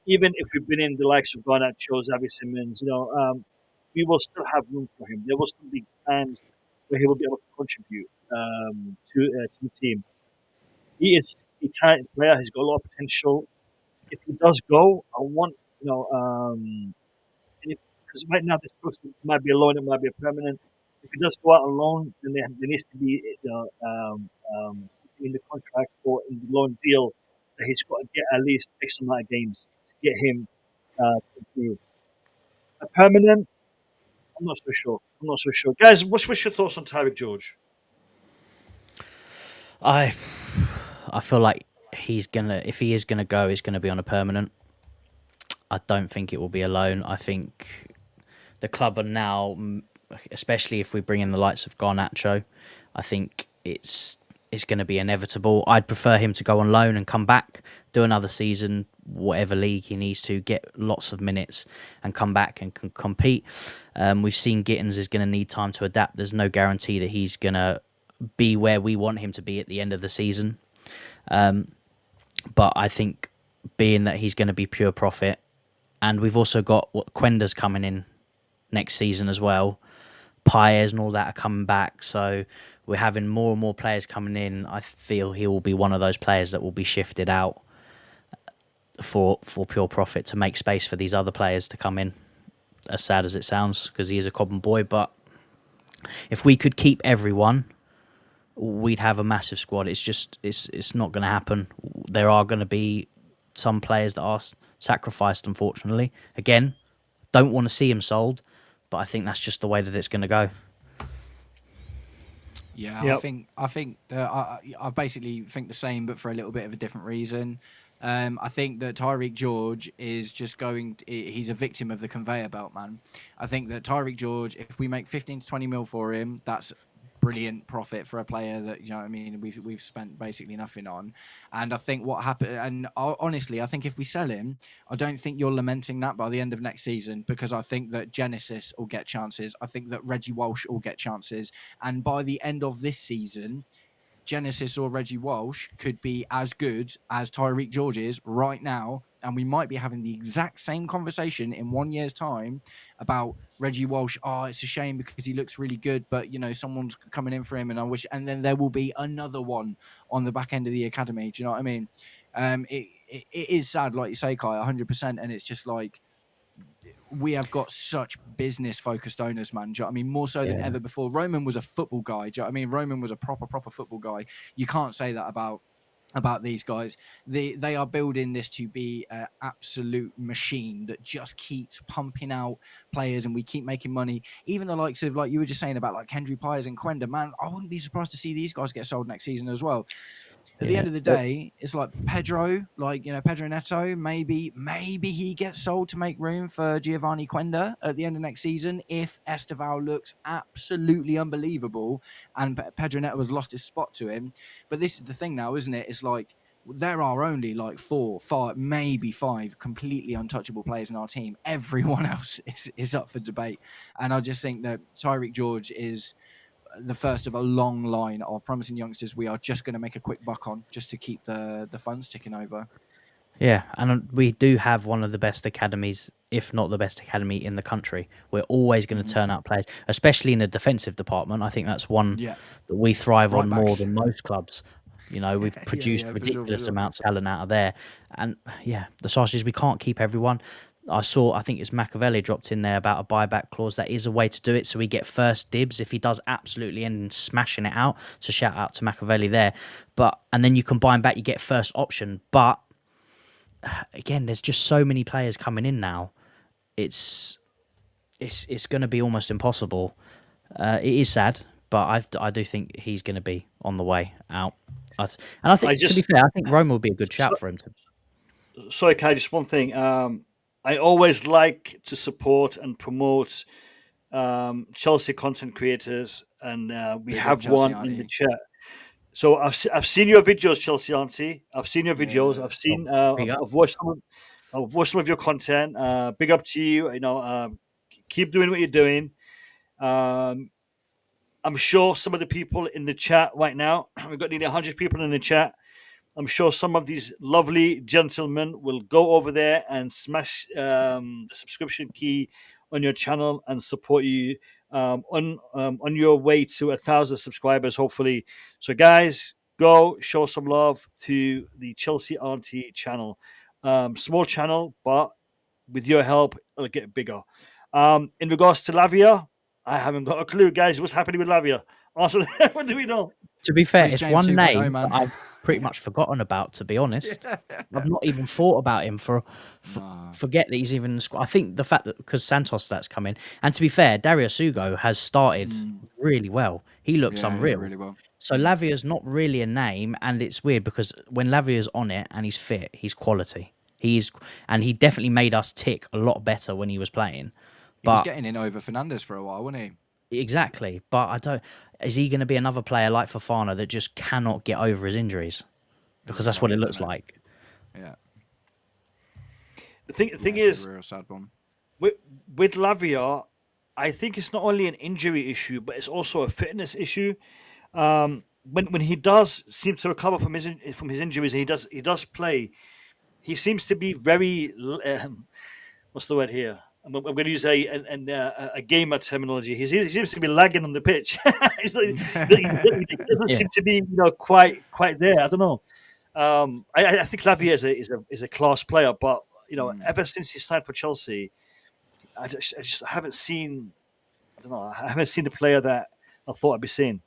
Even if we bring in the likes of Garnacho, Xavi Simmons, we will still have room for him. There will still be times where he will be able to contribute to the team. He is a talented player. He's got a lot of potential. If he does go, I want, because right now this person might be a loan, it might be a permanent. If he does go out alone, then there needs to be something in the contract or in the loan deal that he's got to get at least X amount of games to get him to improve. A permanent, I'm not so sure. Guys, what's your thoughts on Tyreek George? I feel like if he is gonna go, he's gonna be on a permanent. I don't think it will be a loan. I think the club are now, especially if we bring in the likes of Garnacho, I think it's going to be inevitable. I'd prefer him to go on loan and come back, do another season, whatever league he needs to, get lots of minutes and come back and can compete. We've seen Gittins is going to need time to adapt. There's no guarantee that he's going to be where we want him to be at the end of the season. But I think being that he's going to be pure profit, and we've also got Quenda's coming in next season as well. Paez and all that are coming back. So we're having more and more players coming in. I feel he will be one of those players that will be shifted out for pure profit to make space for these other players to come in. As sad as it sounds, because he is a Cobham boy. But if we could keep everyone, we'd have a massive squad. It's not going to happen. There are going to be some players that are sacrificed, unfortunately. Again, don't want to see him sold, but I think that's just the way that it's going to go. Yeah, Yep. I think that I basically think the same, but for a little bit of a different reason. I think that Tyreek George is just he's a victim of the conveyor belt, man. I think that Tyreek George, if we make 15 to 20 mil for him, that's brilliant profit for a player that, you know what I mean, we've spent basically nothing on. And I think what happened, and honestly, I think if we sell him, I don't think you're lamenting that by the end of next season, because I think that Genesis will get chances. I think that Reggie Walsh will get chances. And by the end of this season, Genesis or Reggie Walsh could be as good as Tyreek George is right now, and we might be having the exact same conversation in 1 year's time about Reggie Walsh. Oh, it's a shame because he looks really good, but, you know, someone's coming in for him, and I wish. And then there will be another one on the back end of the academy. Do you know what I mean? It is sad, like you say, Kai, 100%, and it's just like, we have got such business-focused owners, man. Do you know what I mean? More so than ever before. Roman was a football guy. Do you know what I mean? Roman was a proper football guy. You can't say that about these guys. They are building this to be an absolute machine that just keeps pumping out players, and we keep making money. Even the likes of, like you were just saying about, like Hendry Paez and Quenda, man, I wouldn't be surprised to see these guys get sold next season as well. At the end of the day, it's like Pedro, Pedro Neto, maybe he gets sold to make room for Giovanni Quenda at the end of next season if Esteval looks absolutely unbelievable and Pedro Neto has lost his spot to him. But this is the thing now, isn't it? It's like there are only like 4, 5, maybe 5 completely untouchable players in our team. Everyone else is up for debate. And I just think that Tyreek George is the first of a long line of promising youngsters we are just going to make a quick buck on just to keep the funds ticking over. Yeah, and we do have one of the best academies, if not the best academy in the country. We're always going to turn out players, especially in the defensive department. I think that's one that we thrive on more than most clubs. You know, we've produced ridiculous amounts of talent out of there. And the Sausage is we can't keep everyone. I think it's Machiavelli dropped in there about a buyback clause. That is a way to do it, so we get first dibs if he does absolutely end and smashing it out. So shout out to Machiavelli there. And then you can buy him back, you get first option. But again, there's just so many players coming in now. It's going to be almost impossible. It is sad, but I do think he's going to be on the way out. And I think, to be fair, I think Roma would be a good shout for him. Sorry, Kai, just one thing. I always like to support and promote Chelsea content creators, and we have Chelsea one auntie in the chat. So I've seen your videos, Chelsea Auntie. I've seen your videos. I've seen. I've watched some of your content. Big up to you. You know, keep doing what you're doing. I'm sure some of the people in the chat right now, we've got nearly 100 people in the chat. I'm sure some of these lovely gentlemen will go over there and smash the subscription key on your channel and support you on your way to 1,000 subscribers, hopefully. So, guys, go show some love to the Chelsea Auntie channel. Small channel, but with your help, it'll get bigger. In regards to Lavia, I haven't got a clue, guys. What's happening with Lavia? Also, what do we know? To be fair, Reece it's James one 2.0, name man. that I've pretty much forgotten about, to be honest. I've not even thought about him Nah. forget that he's even in the squad. I think the fact that because Santos that's come in, and to be fair, Darius Ugo has started really well. He looks Yeah, unreal. really well. So Lavia's not really a name, and it's weird because when Lavia's on it and he's fit, he's quality. And he definitely made us tick a lot better when he was playing. He was But getting in over Fernandes for a while, wasn't he? exactly, but I don't. Is he going to be another player like Fofana that just cannot get over his injuries? Because that's what it looks like. Yeah. The thing It's is, a real sad one. with Lavia, I think it's not only an injury issue, but it's also a fitness issue. When he does seem to recover from his injuries, and he does play. He seems to be very what's the word here? I'm going to use a gamer terminology. He seems to be lagging on the pitch. He doesn't Yeah. seem to be quite there. I don't know. I think Lavia is a class player, but ever since he signed for Chelsea, I just haven't seen. I don't know. I haven't seen the player that I thought I'd be seeing.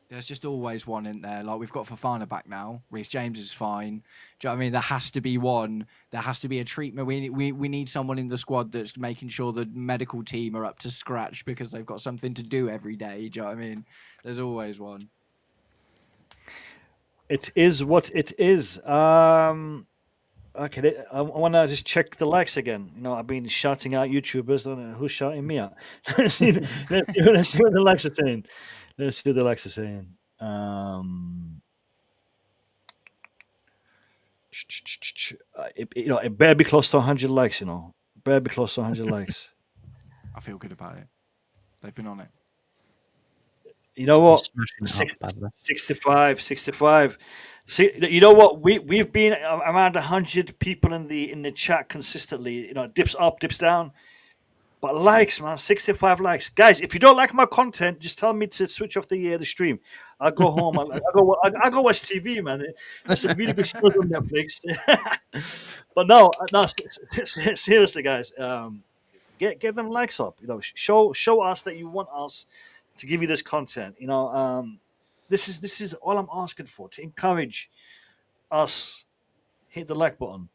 There's just always one in there. Like, we've got Fofana back now. Reece James is fine. Do you know what I mean? There has to be one. There has to be a treatment. We need someone in the squad that's making sure the medical team are up to scratch because they've got something to do every day. Do you know what I mean? There's always one. It is what it is. Okay, I want to just check the likes again. I've been shouting out YouTubers. Don't know who's shouting me out. Let's see what the likes are saying. Let's see what the likes are saying. It better be close to 100 likes. Better be close to 100 likes. I feel good about it. They've been on it. You know what? He's smashing it up, Pablo. 65. See, you know what? We've been around 100 people in the chat consistently. Dips up, dips down. But likes, man, 65 likes, guys. If you don't like my content, just tell me to switch off the stream. I'll go home. I go watch TV, man. There's some really good shows on Netflix. But no, seriously, guys. Get them likes up. Show us that you want us to give you this content. This is all I'm asking for, to encourage us. Hit the like button,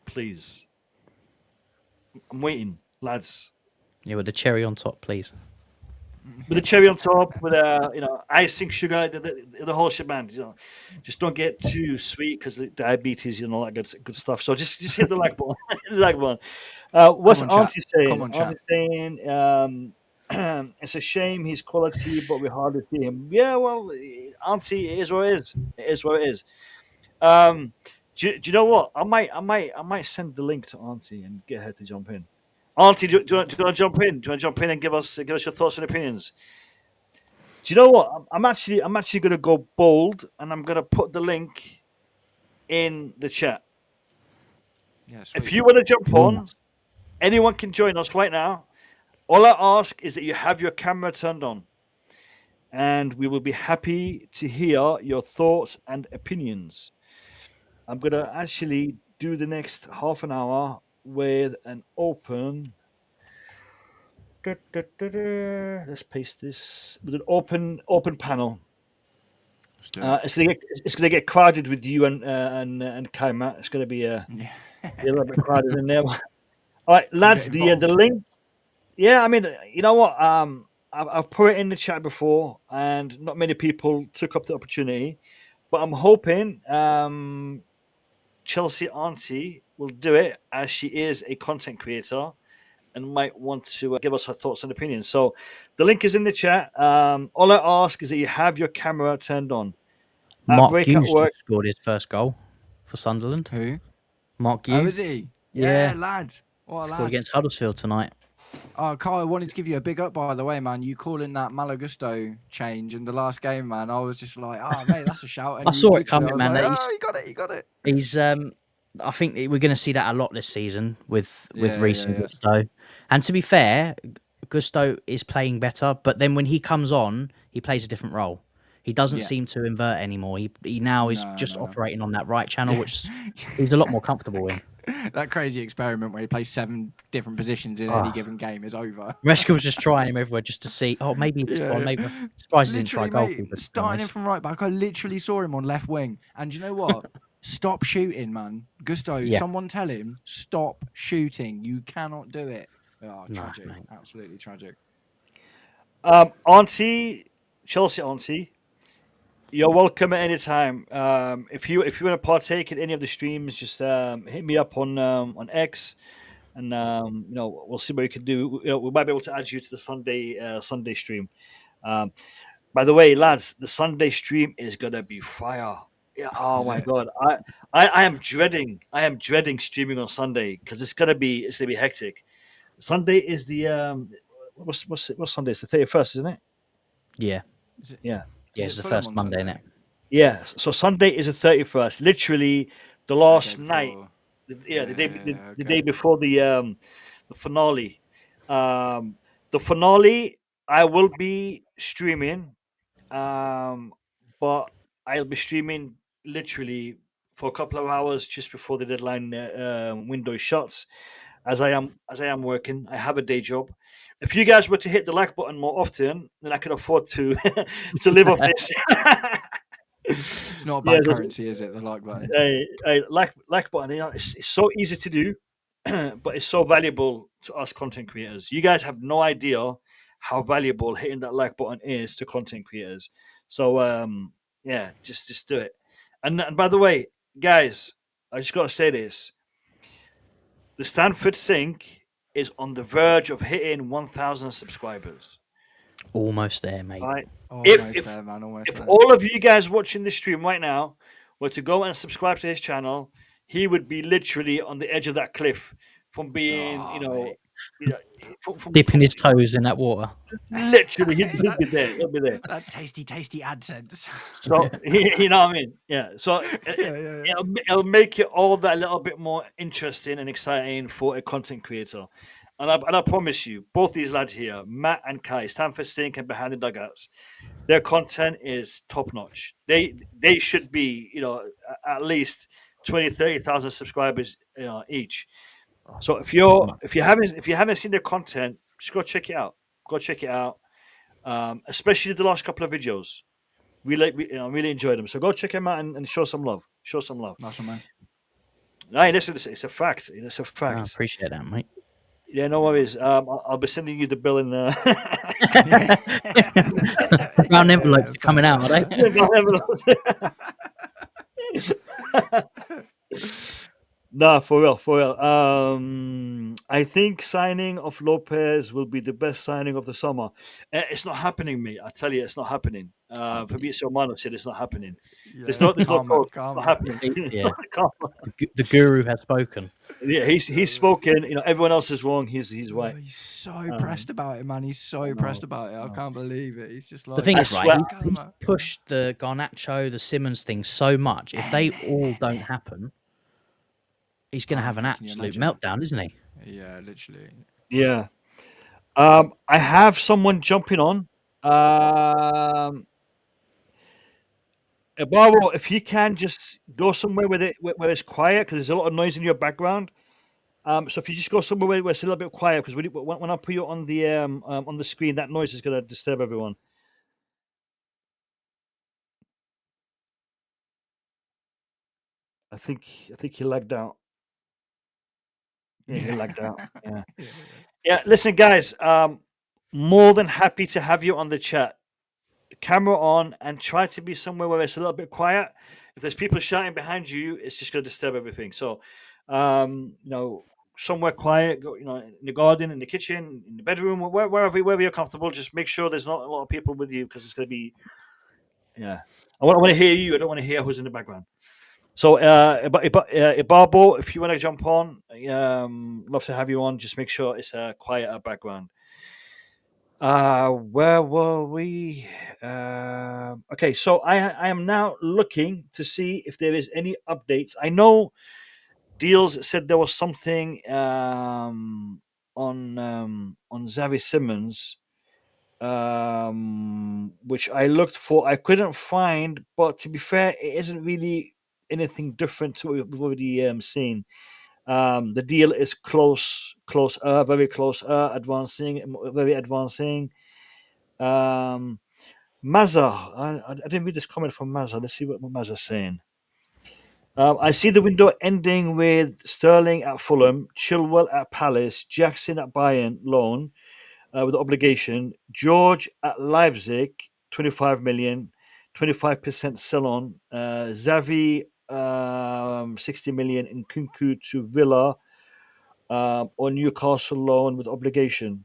please. I'm waiting, lads. Yeah, with the cherry on top, please. With the cherry on top, with icing, sugar, the whole shebang. Just don't get too sweet because diabetes, all that good stuff. So just hit the like button. Hit the like button. What's Auntie saying? Come on, chat. Auntie's saying it's a shame he's quality, but we hardly see him. Yeah, well, Auntie, it is what it is. It is what it is. Do you know what? I might send the link to Auntie and get her to jump in. Auntie, do you want to jump in? Do you want to jump in and give us your thoughts and opinions? Do you know what? I'm actually going to go bold, and I'm going to put the link in the chat. Yeah, sweet. If you want to jump on, anyone can join us right now. All I ask is that you have your camera turned on, and we will be happy to hear your thoughts and opinions. I'm going to actually do the next half an hour with an open. Let's paste this with an open panel. Let's do it. It's gonna get crowded with you and Kaima. It's gonna be a little bit crowded in there. All right, lads, the link. Yeah, I mean, you know what? I've put it in the chat before, and not many people took up the opportunity. But I'm hoping Chelsea Auntie will do it, as she is a content creator and might want to give us her thoughts and opinions. So the link is in the chat. All I ask is that you have your camera turned on. Mark Hughes just scored his first goal for Sunderland. Who? Mark Hughes. Oh, is he? Yeah. Lad. What a Scored lad. against Huddersfield tonight. Oh, Kyle, I wanted to give you a big up, by the way, man. You calling that Malagusto change in the last game, man. I was just like, oh, mate, that's a shout. And I saw it literally, coming, man. Like, he got it. He's I think we're going to see that a lot this season with Reece and Gusto. And to be fair, Gusto is playing better, but then when he comes on, he plays a different role. He doesn't Yeah. seem to invert anymore. He now is just No. operating on that right channel, which he's a lot more comfortable in. That crazy experiment where he plays 7 different positions in any given game is over. Reska was just trying him everywhere just to see. Oh, maybe this one. Maybe. Surprised he didn't try Literally, mate, goalkeeper. starting him from right back, I literally saw him on left wing. And you know what? Stop shooting, man. Gusto, Yeah. someone tell him, stop shooting. You cannot do it. Oh, No, tragic. mate. Absolutely tragic. Auntie, Chelsea Auntie, you're welcome at any time. If you want to partake in any of the streams, just hit me up on X, and we'll see what we can do. We might be able to add you to the Sunday stream. By the way, lads, the Sunday stream is gonna be fire. Yeah. Oh Is my it? god, I am dreading streaming on Sunday because it's gonna be hectic. Sunday is the what's Sunday? It's the 31st, isn't it? Yeah. Is it? Yeah. Yeah, Is it's the Fulham first on Monday, Sunday? innit? Yeah, so Sunday is the 31st. Literally, the last Okay, night. before- The day okay. before the finale. The finale, I will be streaming, but I'll be streaming literally for a couple of hours just before the deadline window shuts. As I am working, I have a day job. If you guys were to hit the like button more often, then I can afford to to live off this. It's not a Yeah, bad so- currency, is it? The like button. like button. It's so easy to do, but it's so valuable to us content creators. You guys have no idea how valuable hitting that like button is to content creators. So yeah, just do it. And by the way, guys, I just got to say this: the Stanford Sync is on the verge of hitting 1,000 subscribers. Almost there, mate. Right? Almost there, man. Almost If there. all of you guys watching this stream right now were to go and subscribe to his channel, he would be literally on the edge of that cliff from being, Mate. from Dipping his toes in that water. literally, he'll be there. He'll be there. That tasty AdSense. So you know what I mean? Yeah. So yeah. it'll make it all that little bit more interesting and exciting for a content creator. And I promise you, both these lads here, Matt and Kai, Stanford Sink and Behind the Dugouts, their content is top notch. They should be, at least 20,000-30,000 subscribers each. So if you haven't seen their content, just go check it out. Go check it out. Especially the last couple of videos. Really enjoyed them. So go check them out and show some love. Show some love. Nice one, man. Hey, listen, it's a fact. It's a I fact. appreciate that, mate. Yeah, no worries. I'll be sending you the bill in. Brown envelopes coming out, are they? No, for real. I think signing of Lopez will be the best signing of the summer. It's not happening, mate. I tell you, it's not happening. Fabrizio Romano said it's not happening. There's no talk. It's not happening. Yeah. The guru has spoken. Yeah, he's spoken. Everyone else is wrong. He's right. He's so pressed about it, man. He's so pressed about it. I can't believe it. He's just like The thing is, swear- right, he's pushed the Garnacho, the Simmons thing so much. If they all don't happen, he's going to have an can you absolute imagine? meltdown, isn't he? Yeah, literally. Yeah. I have someone jumping on. Barbara, if you can just go somewhere where it's quiet because there's a lot of noise in your background. So if you just go somewhere where it's a little bit quiet, because when I put you on the screen, that noise is going to disturb everyone. I think he lagged out. Yeah, he lagged out. Yeah. Yeah. Listen, guys. More than happy to have you on the chat. Camera on and try to be somewhere where it's a little bit quiet. If there's people shouting behind you, it's just going to disturb everything. So, somewhere quiet, go, in the garden, in the kitchen, in the bedroom, wherever you're comfortable. Just make sure there's not a lot of people with you because it's going to be. Yeah, I want to hear you. I don't want to hear who's in the background. So, Ibarbo, if you want to jump on, love to have you on. Just make sure it's a quieter background. Where were we? Okay, so I am now looking to see if there is any updates. I know Deals said there was something on Xavi Simmons. which I looked for. I couldn't find, but to be fair, it isn't really anything different to what we've already seen. The deal is very close, very advancing. Mazza, I didn't read this comment from Mazza. Let's see what Mazza's saying. I see the window ending with Sterling at Fulham, Chilwell at Palace, Jackson at Bayern loan with obligation, George at Leipzig, 25 million, 25% sell on, Xavi, 60 million, and Kunku to Villa or Newcastle loan with obligation.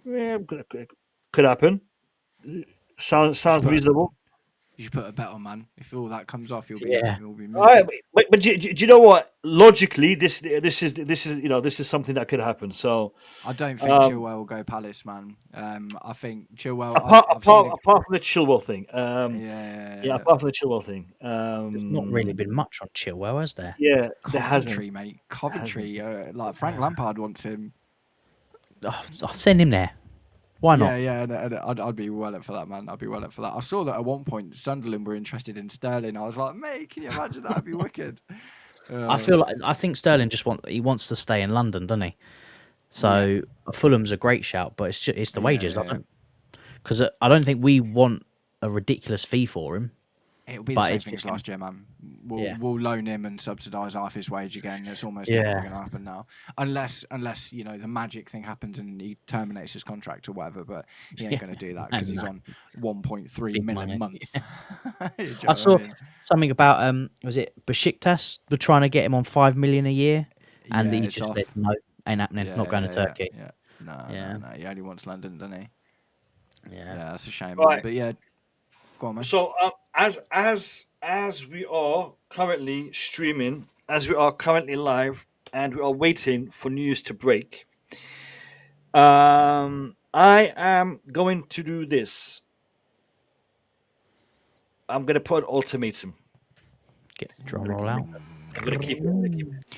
Yeah, could happen. Sounds reasonable. You should put a bet on, man. If all that comes off, you'll be All right, mooted. but do you know what? Logically, this is something that could happen. So I don't think Chilwell will go Palace, man. I think Chilwell. apart from the Chilwell thing, yeah. apart from the Chilwell thing, There's not really been much on Chilwell, has there? Yeah, there Coventry, hasn't. mate. Coventry. Like Frank Lampard wants him. Oh, I'll send him there. Why not? Yeah. I'd be well up for that, man. I'd be well up for that. I saw that at one point Sunderland were interested in Sterling. I was like, mate, can you imagine that? That'd be wicked. I think Sterling wants to stay in London, doesn't he? So Fulham's a great shout, but it's the wages. Because I don't think we want a ridiculous fee for him. It'll be the same thing as last year, man. We'll loan him and subsidise half his wage again. That's almost definitely going to happen now, unless the magic thing happens and he terminates his contract or whatever. But he ain't going to do that because he's on 1.3 million a month. I saw something about was it Besiktas were trying to get him on 5 million a year, and he just said no, ain't happening. Not going to Turkey. No. He only wants London, doesn't he? Yeah, that's a shame. Right. But yeah. Man. So as we are currently streaming, as we are currently live, and we are waiting for news to break, I am going to do this. I'm going to put an ultimatum. Get the drum roll out. I'm going to keep it. You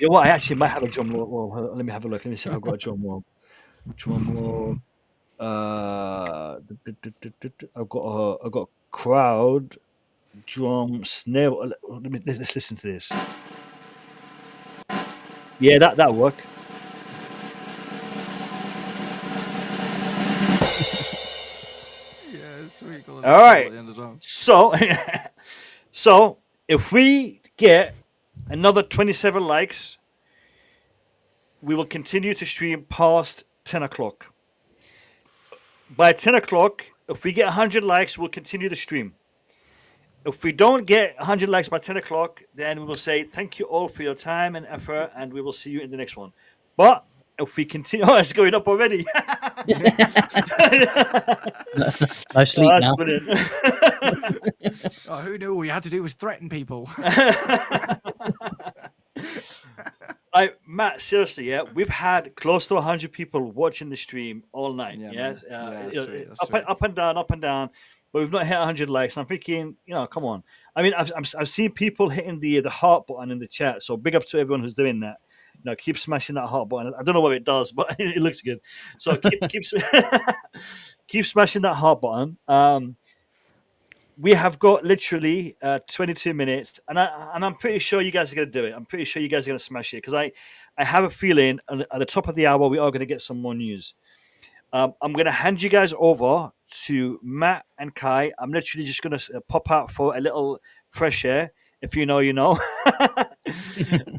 know what? I actually might have a drum roll. Let me have a look. Let me see if I've got a drum roll. I've got crowd drum snare. Let's listen to this. Yeah, that'll work. Yeah, sweet. All right. So if we get another 27 likes, we will continue to stream past 10 o'clock. By 10 o'clock, if we get 100 likes, we'll continue the stream. If we don't get 100 likes by 10 o'clock, then we will say thank you all for your time and effort, and we will see you in the next one. But if we continue... Oh, it's going up already. No sleep now. Who knew all you had to do was threaten people? Matt, seriously, we've had close to 100 people watching the stream all night. Up and down, but we've not hit 100 likes. And I'm thinking, come on. I mean, I've seen people hitting the heart button in the chat. So big up to everyone who's doing that. Keep smashing that heart button. I don't know what it does, but it looks good. So keep smashing that heart button. We have got literally 22 minutes, and I'm pretty sure you guys are going to do it. I'm pretty sure you guys are going to smash it because I have a feeling at the top of the hour we are going to get some more news. I'm going to hand you guys over to Matt and Kai. I'm literally just going to pop out for a little fresh air. If you know, you know.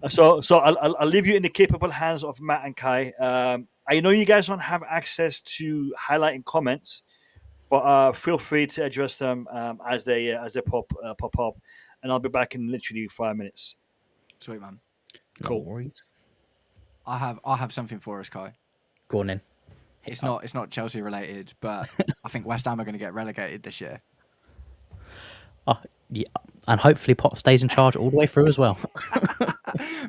So I'll leave you in the capable hands of Matt and Kai. I know you guys don't have access to highlighting comments, but feel free to address them as they pop up, and I'll be back in literally 5 minutes. Sweet, man. Cool. No worries. I have something for us, Kai. Go on in. It's not Chelsea related, but I think West Ham are going to get relegated this year. Oh, yeah, and hopefully Potter stays in charge all the way through as well.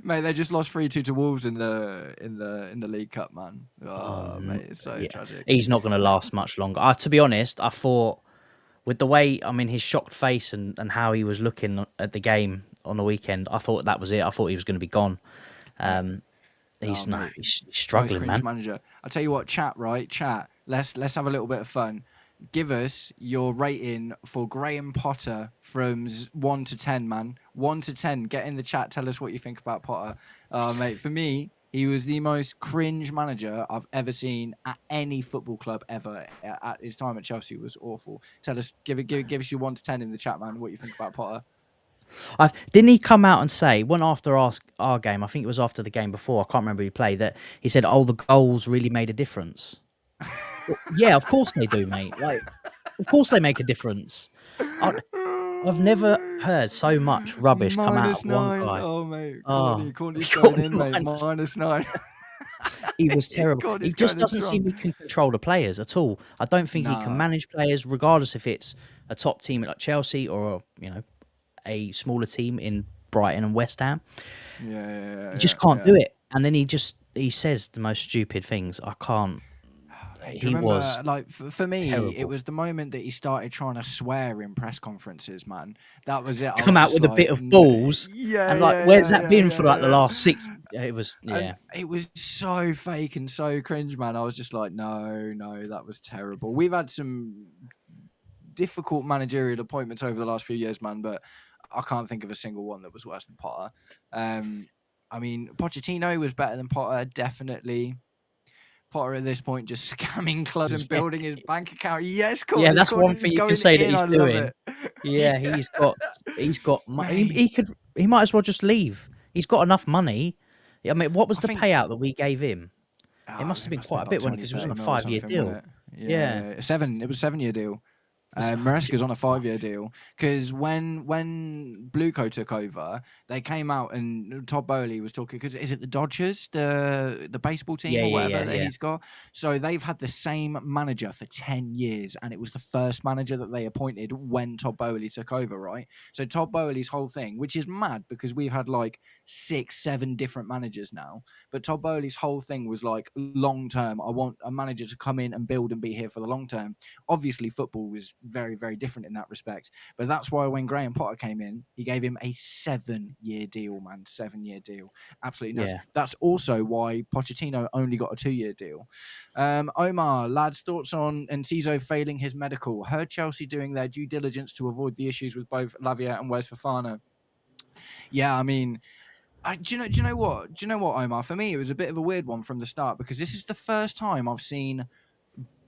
Mate, they just lost 3-2 to Wolves in the League Cup, man. Mate, it's so tragic. He's not going to last much longer. To be honest, I thought with the way, his shocked face and how he was looking at the game on the weekend, I thought that was it. I thought he was going to be gone. He's struggling, man. Manager. I'll tell you what, chat. Let's have a little bit of fun. give us your rating for Graham Potter from 1 to 10, man. 1 to 10. Get in the chat. Tell us what you think about Potter. Mate, for me, he was the most cringe manager I've ever seen at any football club ever. At his time at Chelsea was awful. Tell us, give us your 1 to 10 in the chat, man. What you think about Potter? Didn't he come out and say, when after our game, I think it was after the game before, I can't remember who played, that he said, the goals really made a difference. Well, yeah, of course they do, mate. Like, of course they make a difference. I've never heard so much rubbish come out of one guy. Oh, mate. Courtney's he going in, mate. -9. He was terrible. He just doesn't seem he can control the players at all. I don't think he can manage players, regardless if it's a top team like Chelsea or, a smaller team in Brighton and West Ham. He just can't do it. And then he says the most stupid things. I can't. Was like for me, terrible. It was the moment that he started trying to swear in press conferences, man. That was it. Come out with a bit of balls. Where's that been for the last 6? It was it was so fake and so cringe, man. I was just like, no, that was terrible. We've had some difficult managerial appointments over the last few years, man, but I can't think of a single one that was worse than Potter. I mean, Pochettino was better than Potter, definitely. Potter at this point just scamming clubs and building his bank account. Yes, Courtney, yeah, that's one thing you can say that he's doing. Yeah, he's got money. He might as well just leave. He's got enough money. I mean, what was the payout that we gave him? It must have been quite a bit because it was on a 5-year deal. Yeah. It was a 7-year deal. Maresca's on a 5-year deal because when Bluco took over, they came out and Todd Boehly was talking, because is it the Dodgers, the baseball team or whatever that he's got? So they've had the same manager for 10 years, and it was the first manager that they appointed when Todd Boehly took over, right? So Todd Boehly's whole thing, which is mad because we've had like 6-7 different managers now, but Todd Boehly's whole thing was like long term. I want a manager to come in and build and be here for the long term. Obviously, football was very, very different in that respect. But that's why when Graham Potter came in, he gave him a 7-year deal, man. 7-year deal. Absolutely nuts. Yeah. That's also why Pochettino only got a 2-year deal. Omar, lads, thoughts on Enciso failing his medical? Heard Chelsea doing their due diligence to avoid the issues with both Lavia and Wes Fofana. Yeah, I mean, do you know what, Omar? For me, it was a bit of a weird one from the start because this is the first time I've seen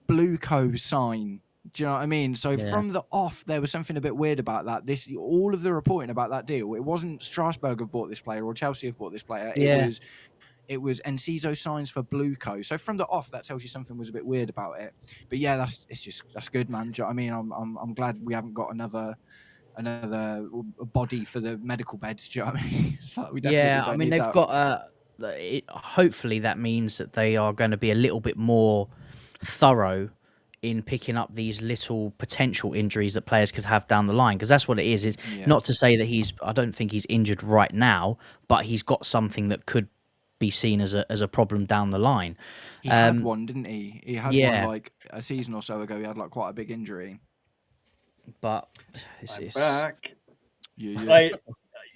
Bluco sign. Do you know what I mean? So from the off, there was something a bit weird about that. All of the reporting about that deal, it wasn't Strasbourg have bought this player or Chelsea have bought this player. It was Enciso signs for Bluco. So from the off, that tells you something was a bit weird about it. But yeah, that's good, man. Do you know what I mean? I'm glad we haven't got another body for the medical beds. Do you know what I mean? We definitely don't need they've that. got. Hopefully, that means that they are going to be a little bit more thorough in picking up these little potential injuries that players could have down the line, because that's what it is. Not to say that I don't think he's injured right now, but he's got something that could be seen as a problem down the line. He had one, didn't he? He had one like a season or so ago. He had like quite a big injury. But it's back. Yeah.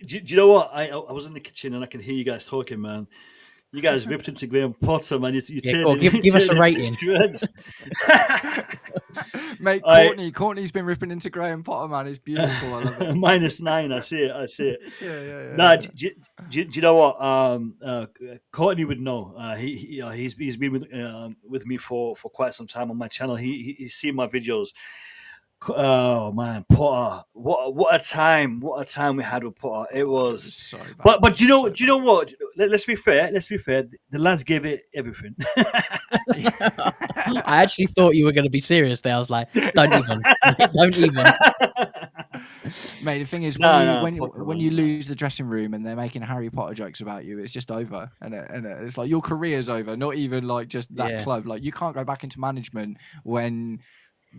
Do you know what? I was in the kitchen and I can hear you guys talking, man. You guys ripped into Graham Potter, man. Give us a rating. Mate, Courtney's been ripping into Graham Potter, man. It's beautiful. I love it. -9. I see it. Yeah. Nah, do you know what? Courtney would know. He's been with me for quite some time on my channel. He's seen my videos. Oh man, Potter! What a time we had with Potter. It was so bad. But do you know what? Let's be fair. The lads gave it everything. I actually thought you were going to be serious there. I was like, don't even. Mate, the thing is, when you lose the dressing room and they're making Harry Potter jokes about you, it's just over, and it's like your career's over. Not even like just that club. Like you can't go back into management when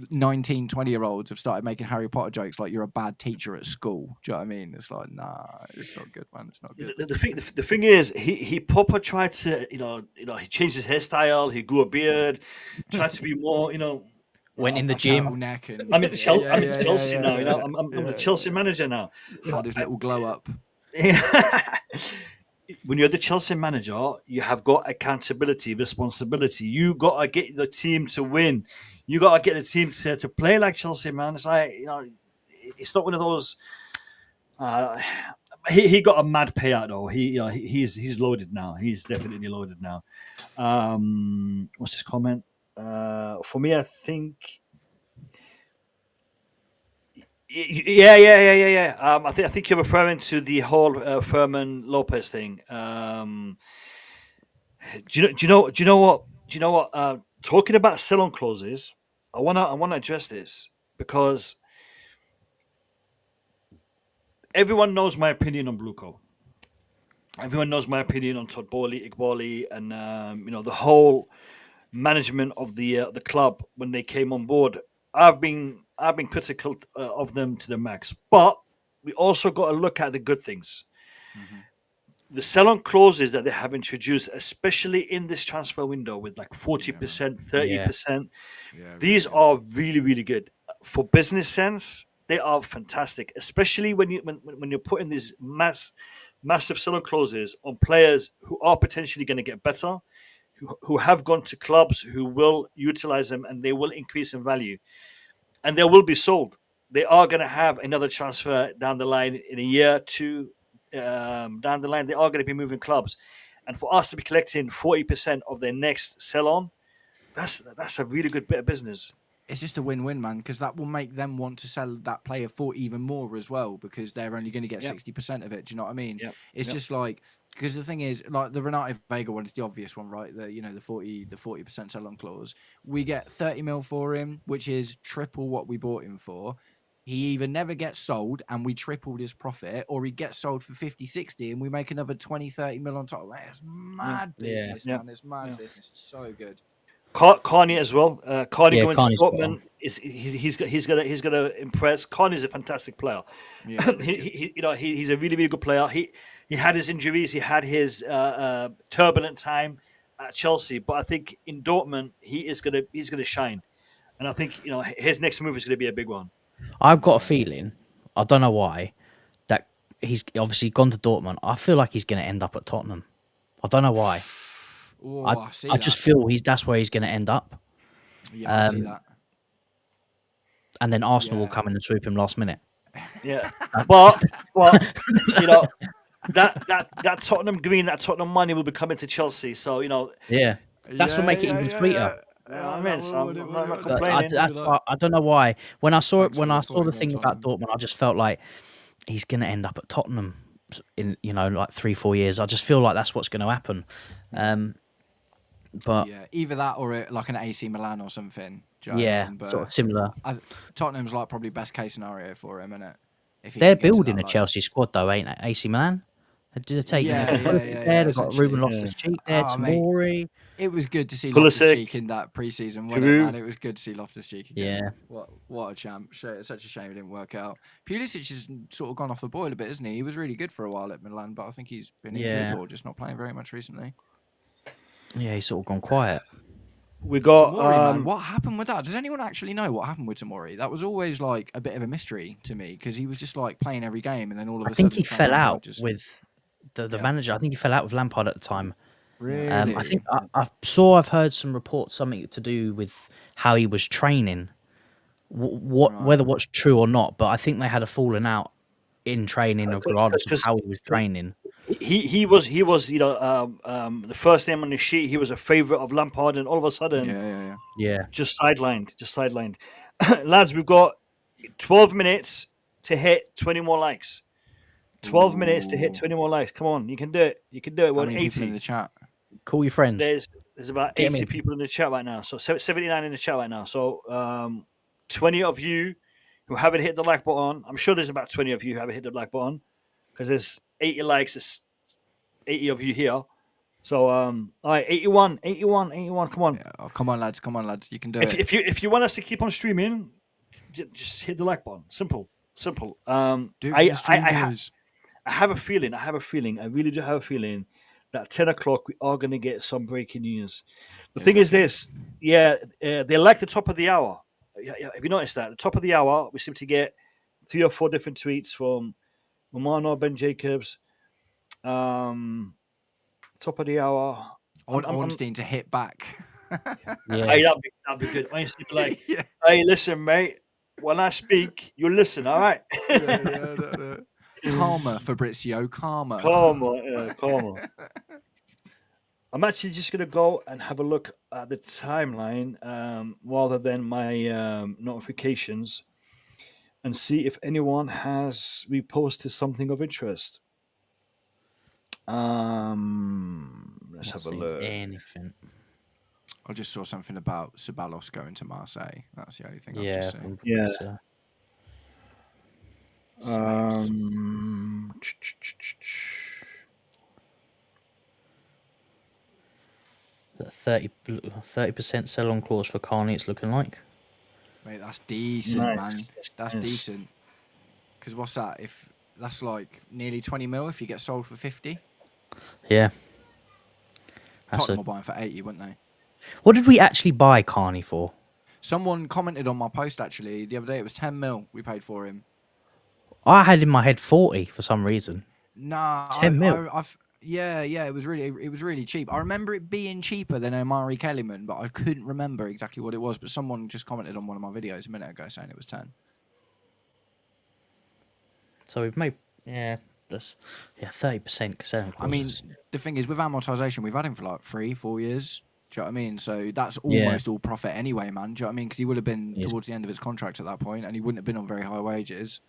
19, 20-year-olds have started making Harry Potter jokes like you're a bad teacher at school. Do you know what I mean? It's like, nah, it's not good, man. It's not good. The thing is, he proper tried to, he changed his hairstyle, he grew a beard, tried to be more, went in the gym. I'm in Chelsea now. I'm the Chelsea manager now. Had his little glow up. when you're the Chelsea manager, you have got accountability, responsibility. You got to get the team to win. You got to get the team to play like Chelsea, man. It's like, it's not one of those. He got a mad payout though. He's loaded now. He's definitely loaded now. What's his comment? For me, I think. Yeah. I think you're referring to the whole Ferman Lopez thing. Do you know what? Talking about sell-on clauses, I wanna address this because everyone knows my opinion on Bluco. Everyone knows my opinion on Todd Bowley, Igbali, and the whole management of the club when they came on board. I've been critical of them to the max, but we also got to look at the good things. Mm-hmm. The sell-on clauses that they have introduced, especially in this transfer window, with like 40%, 30%, these are really, really good for business sense. They are fantastic, especially when you're putting these massive sell-on clauses on players who are potentially going to get better, who have gone to clubs who will utilize them and they will increase in value, and they will be sold. They are going to have another transfer down the line in a year, two. Down the line, they are going to be moving clubs, and for us to be collecting 40% of their next sell-on, that's a really good bit of business. It's just a win-win, man, because that will make them want to sell that player for even more as well, because they're only going to get 60% of it. Do you know what I mean? It's just like, because the thing is, like the Renato Vega one is the obvious one, right? The 40% sell-on clause. We get 30 mil for him, which is triple what we bought him for. He either never gets sold and we tripled his profit, or he gets sold for 50, 60 and we make another 20, 30 mil on top. It's mad business, man. It's mad business. It's so good. Carney as well. Carney going to Dortmund he's gonna impress. Carney's a fantastic player. Yeah, he's a really, really good player. He had his injuries. He had his turbulent time at Chelsea, but I think in Dortmund he's gonna shine, and I think his next move is gonna be a big one. I've got a feeling, I don't know why, that he's obviously gone to Dortmund. I feel like he's going to end up at Tottenham. I don't know why. Ooh, I just feel that's where he's going to end up. Yeah, I see that. And then Arsenal will come in and swoop him last minute. Yeah, but that Tottenham green, that Tottenham money will be coming to Chelsea. So that's what makes it even sweeter. I'm not complaining. I don't know why. When I saw the thing about Dortmund, I just felt like he's going to end up at Tottenham in like 3-4 years. I just feel like that's what's going to happen. But either that or like an AC Milan or something. Do you know what I mean? But sort of similar. Tottenham's like probably best case scenario for him, isn't it? They're building a Chelsea squad though, ain't they? AC Milan. Did they take there? They've got Ruben Loftus-Cheek there, Tomori. It was good to see Loftus-Cheek in that pre-season, wasn't it, man? It was good to see Loftus-Cheek again. Yeah. What a champ. It's such a shame it didn't work out. Pulisic has sort of gone off the boil a bit, isn't he? He was really good for a while at Milan, but I think he's been injured or just not playing very much recently. Yeah, he's sort of gone quiet. We got Tomori, man. What happened with that? Does anyone actually know what happened with Tomori? That was always like a bit of a mystery to me, because he was just like playing every game, and then all of a sudden... I think he fell out with the manager. I think he fell out with Lampard at the time. Really? I think I've heard some reports, something to do with how he was training. Whether what's true or not, but I think they had a falling out in training, regardless of how he was training. He was the first name on the sheet. He was a favourite of Lampard, and all of a sudden, just sidelined. Lads, we've got 12 minutes to hit 20 more likes. 12 minutes to hit 20 more likes. Come on, you can do it. We're 80 in the chat. Call your friends. There's about 80 people in the chat right now. So 79 in the chat right now. So 20 of you who haven't hit the like button. I'm sure there's about 20 of you who haven't hit the like button, because there's 80 likes. There's 80 of you here. So all right, 81. Come on. Yeah, come on, lads. You can do it. If you want us to keep on streaming, just hit the like button. Simple. I have a feeling. I really do have a feeling that 10 o'clock we are going to get some breaking news. The thing is this, they like the top of the hour. Have you noticed that? The top of the hour, we seem to get 3 or 4 different tweets from Romano, Ben Jacobs, Top of the hour. Ornstein to hit back. Yeah. Hey, that'd be good. Honestly, be like, Yeah. hey, listen, mate. When I speak, you listen. All right. Karma, Fabrizio, karma. Calm. I'm actually just gonna go and have a look at the timeline rather than my notifications, and see if anyone has reposted something of interest. Let's have a Not seen look. anything. I just saw something about Ceballos going to Marseille. That's the only thing I've Yeah. just seen. Yeah. Saves. 30% sell-on clause for Carney. It's looking like. Mate, that's decent, Nice. man. That's Nice. decent. Because what's that? If that's like nearly 20 mil if you get sold for 50. Yeah. That's Tottenham will buy him for 80, wouldn't they? What did we actually buy Carney for? Someone commented on my post actually the other day. It was 10 mil we paid for him. I had in my head 40 for some reason. Nah, 10 mil. Yeah, it was really cheap. I remember it being cheaper than Omari Kellyman, but I couldn't remember exactly what it was. But someone just commented on one of my videos a minute ago saying it was 10. So we've made 30% selling clause. I mean, the thing is with amortization, we've had him for like 3-4 years. Do you know what I mean? So that's almost all profit anyway, man. Do you know what I mean? Because he would have been towards the end of his contract at that point, and he wouldn't have been on very high wages.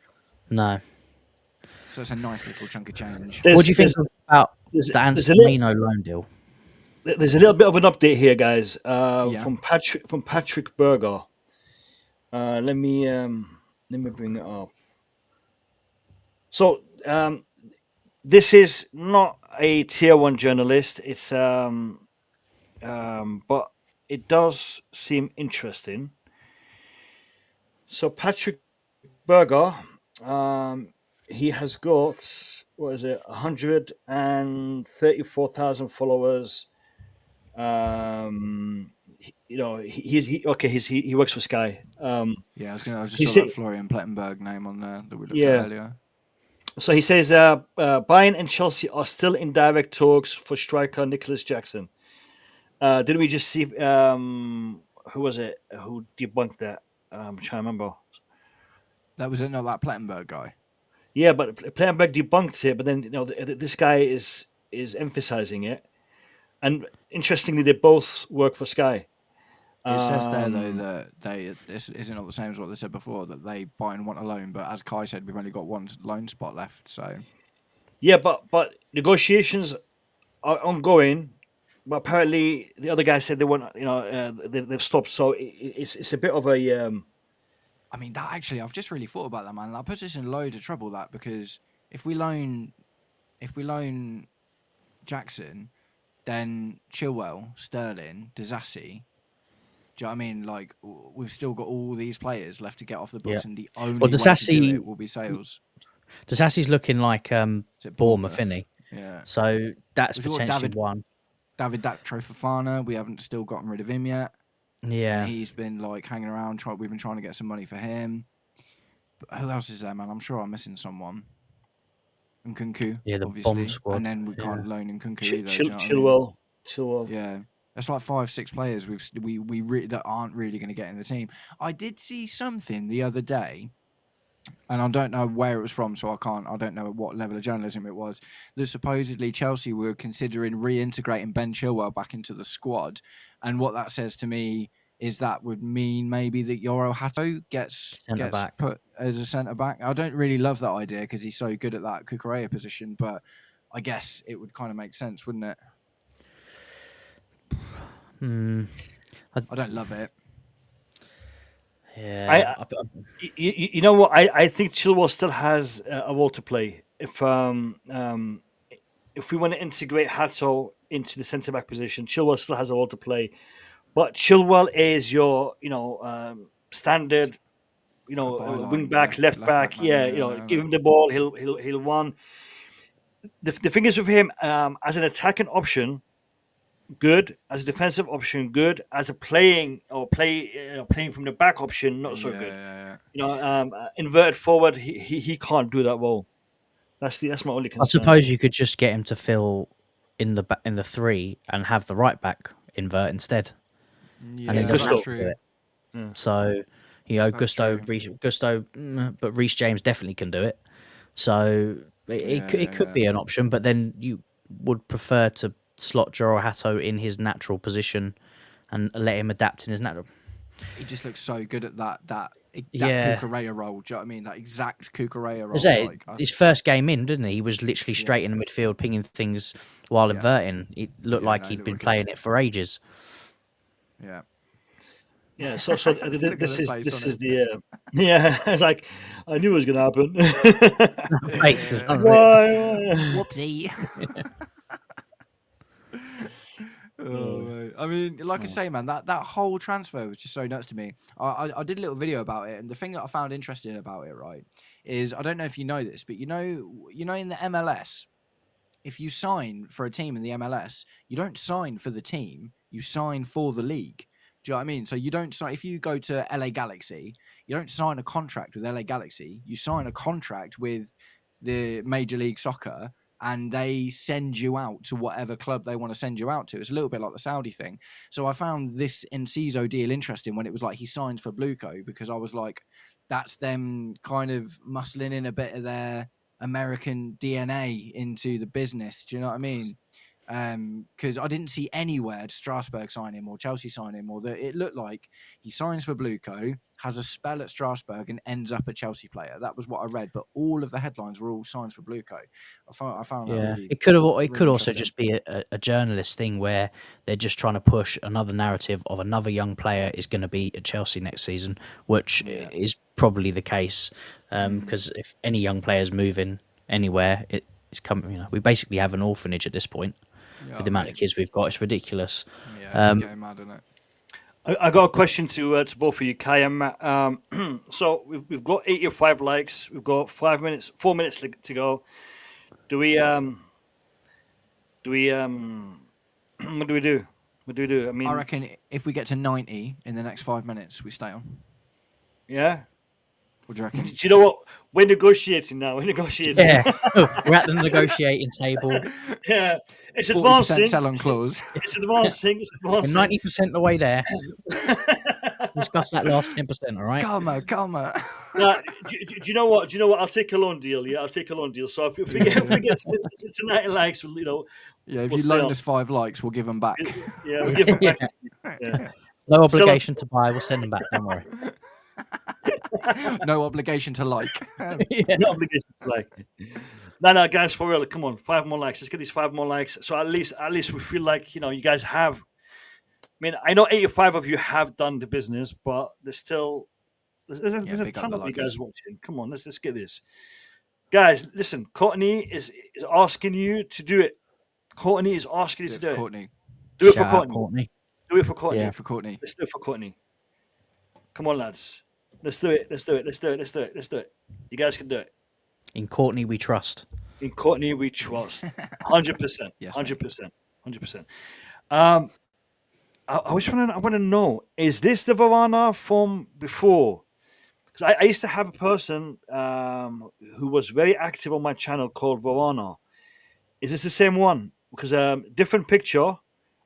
No. So it's a nice little chunk of change. What do you think about the there's a Anselino loan deal? There's a little bit of an update here, guys, Yeah. from Patrick Berger. Let me bring it up. So this is not a tier 1 journalist. It's but it does seem interesting. So Patrick Berger, he has got 134,000 followers. He works for Sky. I just saw that Florian Plettenberg name on there that we looked at earlier. So he says Bayern and Chelsea are still in direct talks for striker Nicholas Jackson. Didn't we just see who was it who debunked that? I'm trying to remember. That was not that Plettenberg guy. Yeah, but Plettenberg debunked it, but then this guy is emphasizing it. And interestingly, they both work for Sky. It says there though that this isn't not the same as what they said before, that they buy and want a loan, but as Kai said, we've only got one loan spot left. So yeah, but negotiations are ongoing. But apparently, the other guy said they want, they've stopped. So it's a bit of a. I mean, that actually, I've just really thought about that, man. That puts us in loads of trouble. That because if we loan Jackson, then Chilwell, Sterling, Disasi. Do you know what I mean? Like, we've still got all these players left to get off the books, and the only way to do it will be sales. Disasi's looking like Bournemouth, isn't he? Yeah. So that's potentially one. David Fofana, we haven't still gotten rid of him yet. Yeah. And he's been like hanging around. We've been trying to get some money for him. But who else is there, man? I'm sure I'm missing someone. And Nkunku, obviously. Bomb squad. And then we can't loan Nkunku either. Chilwell. Yeah. That's like 5-6 players that aren't really going to get in the team. I did see something the other day, and I don't know where it was from, so I don't know what level of journalism it was, that supposedly Chelsea were considering reintegrating Ben Chilwell back into the squad. And what that says to me is that would mean maybe that Yoro Hato gets put as a centre-back. I don't really love that idea because he's so good at that Kukurea position, but I guess it would kind of make sense, wouldn't it? I don't love it. Yeah. You know what? I think Chilwell still has a role to play. If we want to integrate Hato into the centre back position, Chilwell still has a role to play. But Chilwell is your standard wing back, left back. Give him the ball, he'll run. The thing is with him, as an attacking option, good. As a defensive option, good. As a playing from the back option, not so good. Yeah. Inverted forward, he can't do that role. That's my only concern. I suppose you could just get him to fill in the 3 and have the right back invert instead, Yeah, and then doesn't Gusto. have to do it. Yeah. So, you know, That's Gusto, true. but Reece James definitely can do it. So it could be an option, but then you would prefer to slot Joro Hato in his natural position and let him adapt in his natural. He just looks so good at that Yeah. Cucurella role. Do you know what I mean? That exact Cucurella role. Is that Like, his first game in, didn't he? He was literally straight in the midfield, pinging things while inverting. It looked Yeah, like no, he'd it been looked playing it for ages. yeah. Yeah, so Look at this the face is on it. the yeah. It's like I knew it was gonna happen. Face is unreal. Why? Whoopsie. Oh, mate. I mean, like I say, man, that whole transfer was just so nuts to me. I did a little video about it, and the thing that I found interesting about it, right, is I don't know if you know this, but you know in the MLS, if you sign for a team in the MLS, you don't sign for the team, you sign for the league. Do you know what I mean? So you don't sign, if you go to LA Galaxy, you don't sign a contract with LA Galaxy, you sign a contract with the Major League Soccer, and they send you out to whatever club they want to send you out to. It's a little bit like the Saudi thing. So I found this Enciso deal interesting when it was like he signs for Blueco, because I was like, that's them kind of muscling in a bit of their American DNA into the business. Do you know what I mean? Because I didn't see anywhere Strasbourg sign him or Chelsea sign him, or that it looked like he signs for Blueco, has a spell at Strasbourg, and ends up a Chelsea player. That was what I read, but all of the headlines were all signs for Blueco. I found that really. It could really also interesting. just be a journalist thing where they're just trying to push another narrative of another young player is going to be at Chelsea next season, which is probably the case. Because if any young player's moving anywhere, it's coming. You know, we basically have an orphanage at this point. With the amount of kids we've got, it's ridiculous. Yeah, it's getting mad, isn't it? I got a question to both of you, Kai and Matt. So we've got 85 likes. We've got 4 minutes to go. Do we what do we do? What do we do? I mean, I reckon if we get to 90 in the next 5 minutes, we stay on. yeah. What do you reckon? Do you know what? We're negotiating now. We're negotiating. Yeah, we're at the negotiating table. Yeah, it's 40% advancing. sell-on clause. It's advancing. It's We're advancing. 90% the way there. Discuss that last 10%, all right? Calma. Now, do you know what? I'll take a loan deal. Yeah, I'll take a loan deal. So if we get to 90 likes, you know. Yeah, if we'll you stay loan on. us 5 likes, we'll give them back. Yeah, we'll give them back. Yeah. No obligation to buy. We'll send them back. Don't worry. No obligation to like. No obligation to like. No, guys, for real. Come on, 5 more likes. Let's get these 5 more likes. So at least we feel like, you know, you guys have. I mean, I know 85 of you have done the business, but there's still there's a ton of you guys watching. Come on, let's get this. Guys, listen, Courtney is asking you to do it. Courtney is asking you to do it. Courtney. Do it for Shout out, Courtney. Do it for Courtney. Yeah, for Courtney. Let's do it for Courtney. Come on, lads. Let's do it. You guys can do it. In Courtney, we trust. In Courtney, we trust. 100%. Yes, 100%. I want to know, is this the Varane from before? Because I used to have a person who was very active on my channel called Varane. Is this the same one? Because different picture,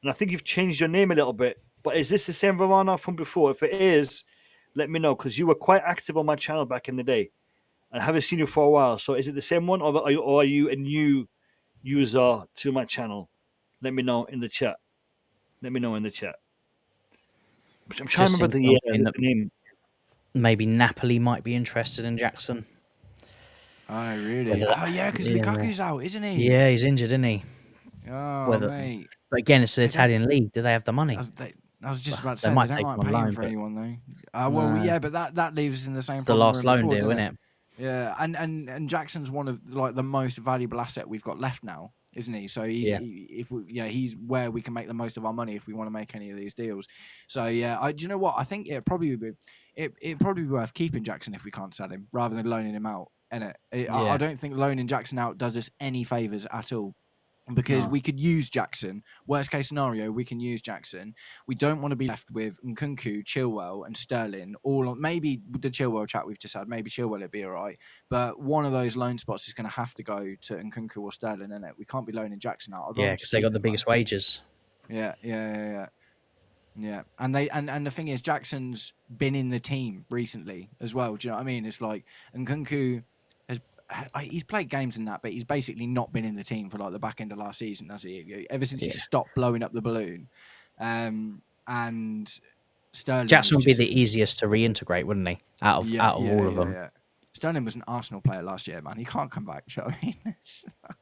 and I think you've changed your name a little bit. But is this the same Varane from before? If it is, let me know, because you were quite active on my channel back in the day. I haven't seen you for a while. So is it the same one, or are you a new user to my channel? Let me know in the chat. I'm trying to remember the name. Maybe Napoli might be interested in Jackson. Oh, really? Oh, yeah, because Lukaku's out, isn't he? Yeah, he's injured, isn't he? Oh, mate. But again, it's the Italian league. Do they have the money? I was just about to say, they might they take don't him like on paying loan, for but- anyone, though. Well, yeah, but that leaves us in the same It's the problem last we were loan before, deal, doesn't isn't it? Yeah, and Jackson's one of like the most valuable asset we've got left now, isn't he? So he's where we can make the most of our money if we want to make any of these deals. So yeah, do you know what? I think it probably would be worth keeping Jackson if we can't sell him rather than loaning him out. I don't think loaning Jackson out does us any favors at all. because No. we could use Jackson. Worst case scenario, we can use Jackson. We don't want to be left with Nkunku, Chilwell, and Sterling. All on, maybe the Chilwell chat we've just had. Maybe Chilwell would be all right, but one of those loan spots is going to have to go to Nkunku or Sterling, isn't it? We can't be loaning Jackson out. Yeah, because they got the biggest wages. Yeah. And the thing is, Jackson's been in the team recently as well. Do you know what I mean? It's like Nkunku he's played games in that, but he's basically not been in the team for like the back end of last season, has he? Ever since he stopped blowing up the balloon. And Sterling, Jackson would be the easiest to reintegrate, wouldn't he? Out of all of them. Yeah. Sterling was an Arsenal player last year, man. He can't come back. Do you know what I mean?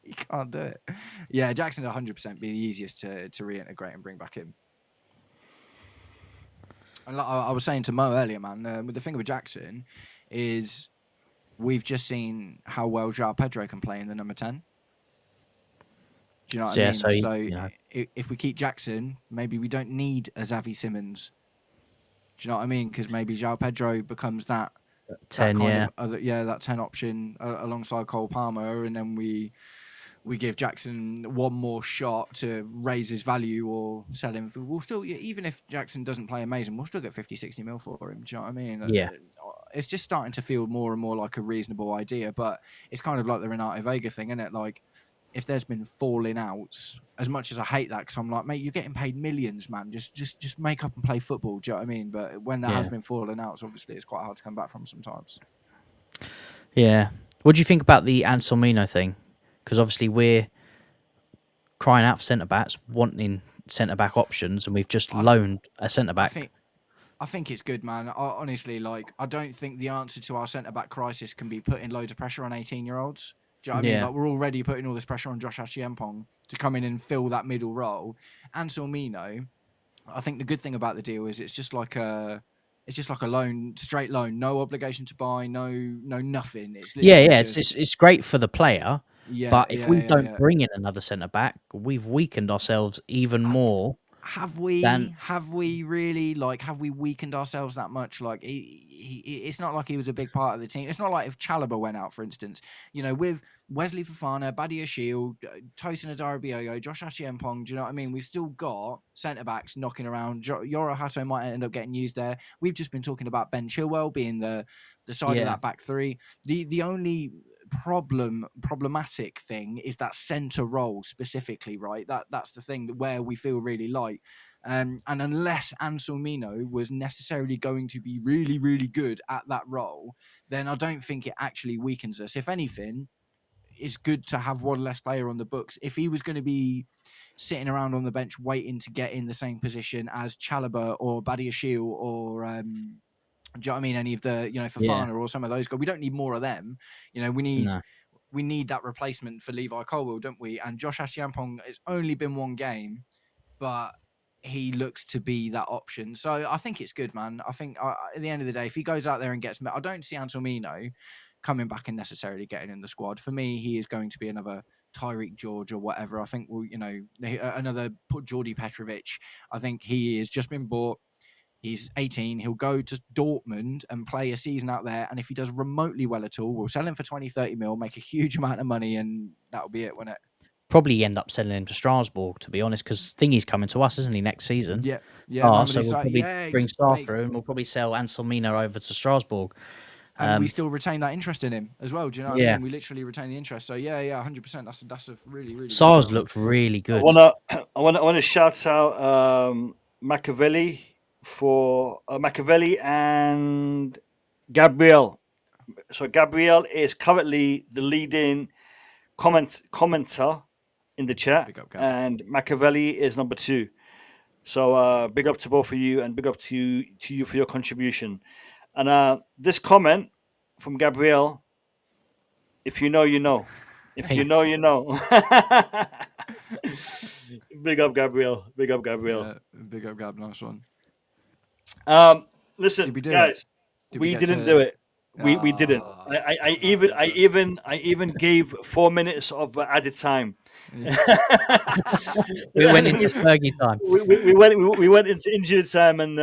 He can't do it. Yeah, Jackson would 100% be the easiest to reintegrate and bring back in. And like I was saying to Mo earlier, man, with the thing with Jackson is we've just seen how well João Pedro can play in the number 10. Do you know what I mean? If we keep Jackson, maybe we don't need a Xavi Simons. Do you know what I mean? Because maybe João Pedro becomes that 10, that 10 option alongside Cole Palmer, and then we give Jackson one more shot to raise his value or sell him. We'll still, even if Jackson doesn't play amazing, we'll still get 50, 60 mil for him. Do you know what I mean? Yeah. It's just starting to feel more and more like a reasonable idea, but it's kind of like the Renato Vega thing, isn't it? Like, if there's been falling outs, as much as I hate that, because I'm like, mate, you're getting paid millions, man. Just make up and play football. Do you know what I mean? But when there has been falling outs, obviously, it's quite hard to come back from sometimes. Yeah. What do you think about the Anselmino thing? Because obviously we're crying out for centre-backs, wanting centre-back options, and we've just loaned a centre-back. I think it's good, man. Honestly, like, I don't think the answer to our centre-back crisis can be putting loads of pressure on 18-year-olds. Do you know what I mean? Like, we're already putting all this pressure on Josh Achiampong to come in and fill that middle role. Anselmino, I think the good thing about the deal is it's just like a loan, straight loan, no obligation to buy, no nothing. It's it's great for the player. But if we don't bring in another centre back, we've weakened ourselves even more. Have we really, like, have we weakened ourselves that much? Like, it's not like he was a big part of the team. It's not like if Chalobah went out, for instance, you know, with Wesley Fofana, Badia Shield, Tosin Adarabioyo, Josh Achiampong, do you know what I mean? We've still got centre-backs knocking around. Yoro Hato might end up getting used there. We've just been talking about Ben Chilwell being the side of that back three. The only problematic thing is that centre role specifically, right? That's the thing where we feel really light. And unless Anselmino was necessarily going to be really, really good at that role, then I don't think it actually weakens us. If anything, it's good to have one less player on the books. If he was going to be sitting around on the bench waiting to get in the same position as Chalobah or Badia Shield or do you know what I mean? Any of the, Fofana or some of those guys. We don't need more of them. You know, we need that replacement for Levi Colwill, don't we? And Josh Achiampong, it's only been one game, but he looks to be that option. So I think it's good, man. I think at the end of the day, if he goes out there and gets met, I don't see Anselmino coming back and necessarily getting in the squad. For me, he is going to be another Tyreek George or whatever. I think, another Jordi Petrovic. I think he has just been bought. He's 18. He'll go to Dortmund and play a season out there. And if he does remotely well at all, we'll sell him for 20, 30 mil, make a huge amount of money, and that'll be it, won't it? Probably end up selling him to Strasbourg, to be honest, because Thingy's coming to us, isn't he, next season? Yeah. So we'll probably bring Star through, and we'll probably sell Anselmino over to Strasbourg. And we still retain that interest in him as well. Do you know what I mean? We literally retain the interest. So 100%. That's a really, really. SARS looked really good. I want to shout out Machiavelli and Gabriel. So Gabriel is currently the leading commenter in the chat, and Machiavelli is number 2. So big up to both of you, and big up to you for your contribution. And this comment from Gabriel, if you know, you know. If you know, you know. Big up, Gabriel. Big up, Gabriel. Yeah, big up, Gab. Nice one. Listen, guys, we didn't do it. We didn't. I even gave 4 minutes of added time. Yeah. We went into Spurgy time. We went into injured time, and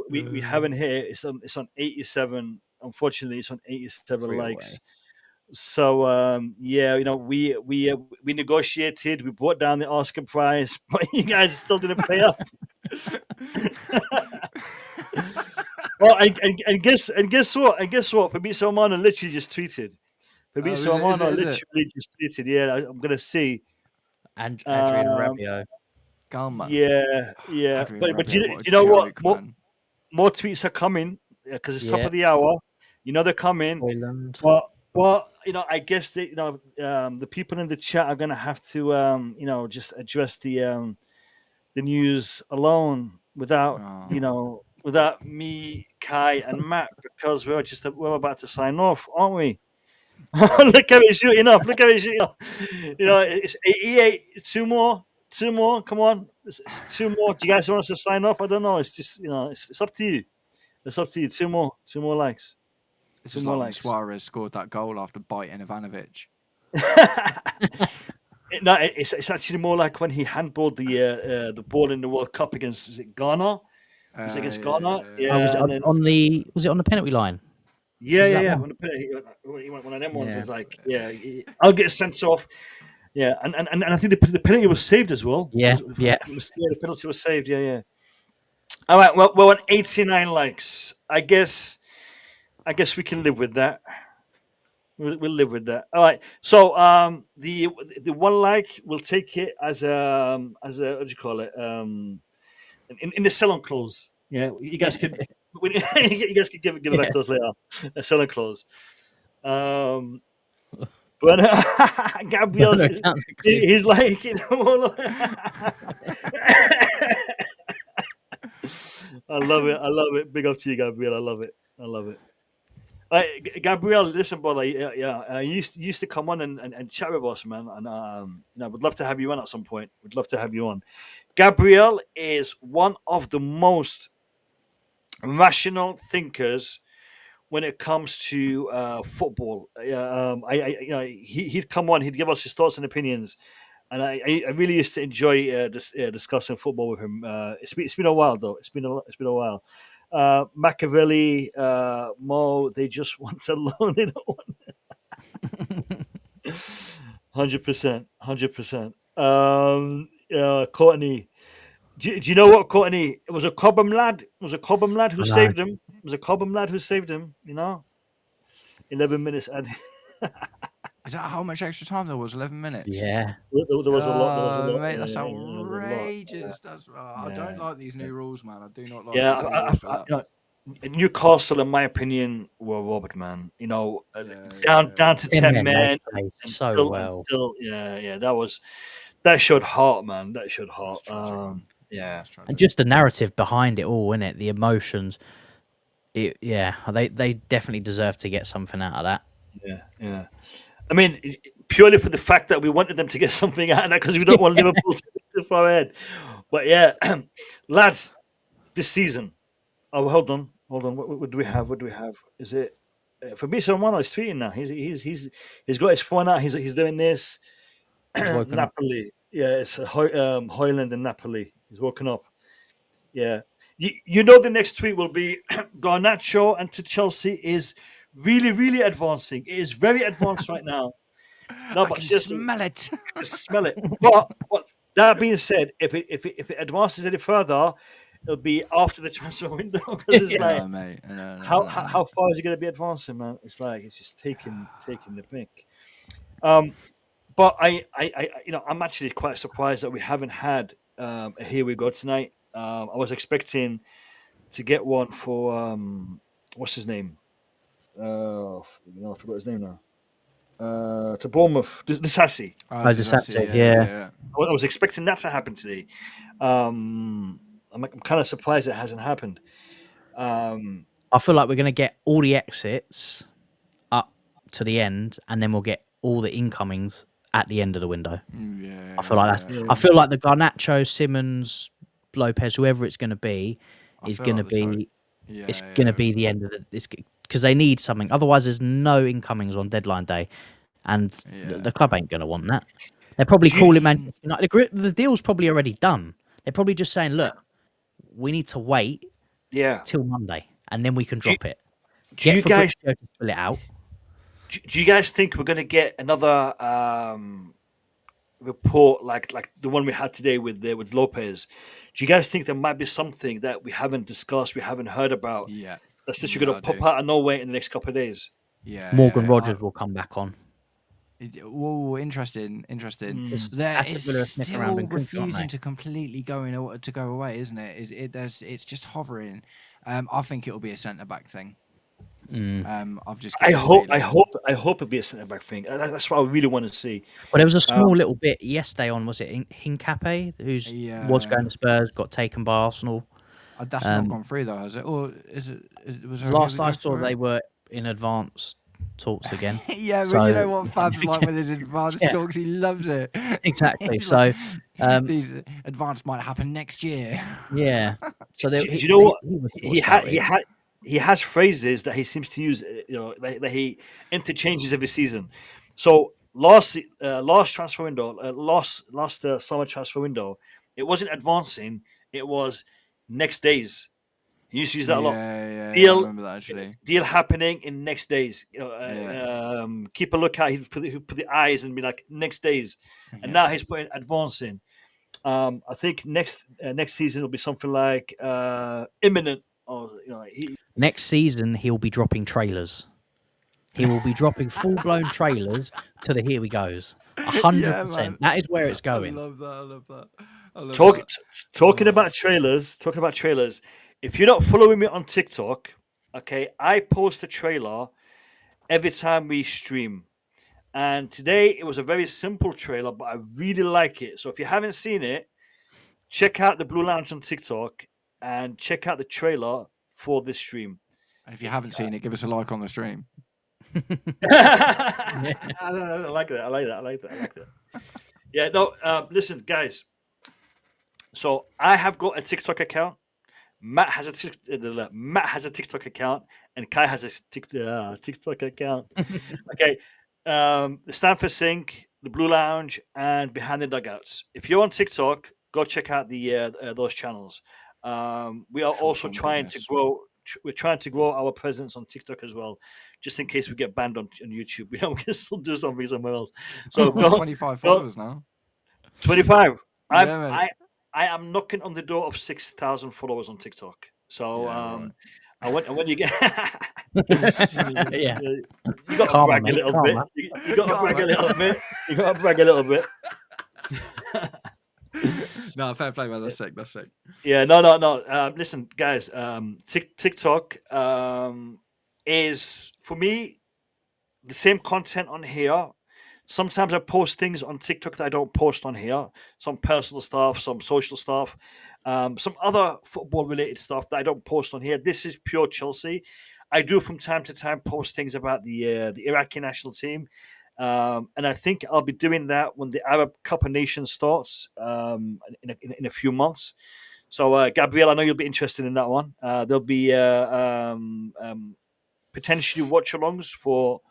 we haven't here. It's on 87. Unfortunately, it's on 87 likes. So yeah, we negotiated, we brought down the asking price, but you guys still didn't pay up. Well, and guess what? Fabrizio Romano literally just tweeted. Fabrizio Romano literally just tweeted. Yeah, I'm gonna see. And Adrian Um, Rabiot. Gone, yeah. Adrian But Rabiot, you what a know what? joke, man. More tweets are coming because it's top Yeah. of the hour. You know they're coming. Hoyland. But I guess the people in the chat are gonna have to just address the news alone without Oh. without me, Kai, and Matt because we're about to sign off, aren't we? Look at me shooting off. Look at me shooting off. It's EA. Two more. Come on, it's two more. Do you guys want us to sign off? I don't know. It's just it's up to you. It's up to you. Two more likes. This Two is more like when likes. Suarez scored that goal after biting Ivanovic. No, it's actually more like when he handballed the ball in the World Cup against, is it Ghana? Was it against Ghana? Yeah. Was it and then, on the penalty line? yeah. one? When he went one of them ones, Yeah. it's like, I'll get sent off. Yeah, and I think the penalty was saved as well. Yeah. The penalty was saved. Yeah. All right, well, we're on 89 likes. I guess we can live with that. We'll live with that. All right. So the one like, we'll take it as a what do you call it? In the sell-on clause. Yeah, you guys could you guys could give it back to us later. A sell-on clause. But Gabriel, he's like, I love it. Big up to you, Gabriel. I love it. Gabriel, listen, brother. You used to come on and chat with us, man. And would love to have you on at some point. Would love to have you on. Gabriel is one of the most rational thinkers when it comes to football. He'd come on, he'd give us his thoughts and opinions, and I really used to enjoy discussing football with him. It's been a while though. It's been a while. Machiavelli, Mo, they just want to loan it on. 100%. Courtney. Do you know what, Courtney? It was a Cobham lad. Who saved him. It was a Cobham lad who saved him. 11 minutes. Is that how much extra time there was? 11 minutes? Yeah. There was a lot. Mate, that's outrageous. I don't like these new rules, man. I do not like these new rules for that. Newcastle, in my opinion, were robbed, man. Down to 10 men. Still, that showed heart, man. That showed heart. Yeah. And just the narrative behind it all, innit? The emotions. They definitely deserve to get something out of that. Yeah. I mean, purely for the fact that we wanted them to get something out of that because we don't want Liverpool to be too far ahead. But yeah, lads, this season. Oh, hold on. What do we have? Is it Fabrizio Romano is tweeting now? He's got his phone out. He's doing this. Napoli. Yeah, it's Hoyland and Napoli. He's woken up. Yeah. The next tweet will be Garnacho and to Chelsea is really, really advancing. It is very advanced right now. No, but smell it. Smell it. But that being said, if it advances any further, it'll be after the transfer window because it's like, mate. How far is it going to be advancing, man? It's like it's just taking the pick. But I'm actually quite surprised that we haven't had a Here We Go tonight. I was expecting to get one for what's his name? I forgot his name now. To Bournemouth, Disassi. Disassi, yeah. I was expecting that to happen today. I'm kind of surprised it hasn't happened. I feel like we're going to get all the exits up to the end, and then we'll get all the incomings at the end of the window. I feel like that's. I feel like the Garnacho, Simmons, Lopez, whoever it's going to be, is going to be. It's going to be the end of this because they need something. Otherwise, there's no incomings on deadline day, and the club ain't going to want that. They're probably calling Man United. The deal's probably already done. They're probably just saying, "Look, we need to wait, till Monday, and then we can drop it." Do you guys to fill it out? Do you guys think we're going to get another report like the one we had today with Lopez? Do you guys think there might be something that we haven't discussed, we haven't heard about, Yeah. that's literally Yeah, going I to pop do. out of nowhere in the next couple of days? Yeah. Morgan yeah. Rogers will come back on. Whoa, interesting. Mm. There Aston is Villa are sniffing around still in Cooper, aren't refusing they? to completely to go away, isn't it? It's just hovering. I think it'll be a centre back thing. I've just got I this hope feeling. it'll be a centre back thing. That's what I really want to see. Well, there was a small Um, little bit yesterday on, was it Hincape, who's was Yeah. going to Spurs, got taken by Arsenal. That's not Um, gone through though, has it? Or was there Last who I go saw, for they it? were in advanced talks again. Yeah, but you know So what Fab's like with his advanced yeah, talks. He loves it. exactly. He's like, So these advanced might happen next year. yeah, so do you know what? he was He has phrases that he seems to use, that he interchanges every season. So last transfer window, last summer transfer window, it wasn't advancing. It was next days. He used to use that a lot. Yeah, I Deal remember that actually. deal happening in next days. Yeah, Keep a lookout. He'd put the eyes and be like next days, and yeah. now he's putting advancing. I think next season will be something like imminent, or next season he'll be dropping trailers. He will be dropping full blown trailers to the here we goes. Yeah, 100%. man. That is where it's I going. love that. I love that. I love talk, that. talking Oh, about trailers. Talking about trailers. If you're not following me on TikTok, okay, I post a trailer every time we stream. And today it was a very simple trailer, but I really like it. So if you haven't seen it, check out the Blue Lounge on TikTok and check out the trailer for this stream. and if you haven't seen it, give us a like on the stream. I like that. I like that. Yeah, no, listen, guys. So I have got a TikTok account. Matt has a TikTok account, and Kai has a TikTok account. Okay, the Stanford Sink, the Blue Lounge, and Behind the Dugouts. If you're on TikTok, go check out those channels. We are also From trying to goodness. grow. We're trying to grow our presence on TikTok as well, just in case we get banned on YouTube. We can still do something somewhere else. So We've got go 25 go followers now. 25. Yeah, mate. I am knocking on the door of 6,000 followers on TikTok. So Yeah, right. and when you get Yeah. you got to Karma, brag a mate, little bit. karma. You got to brag a Karma. little bit. You got to brag a little bit. No, fair play, man. That's sick. That's sick. Yeah, no. Listen, guys. TikTok is for me the same content on here. Sometimes I post things on TikTok that I don't post on here. Some personal stuff, some social stuff, some other football related stuff that I don't post on here. This is pure Chelsea. I do from time to time post things about the Iraqi national team, and I think I'll be doing that when the Arab Cup of Nations starts in a few months. So, Gabriel, I know you'll be interested in that one. There'll be potentially watch-alongs for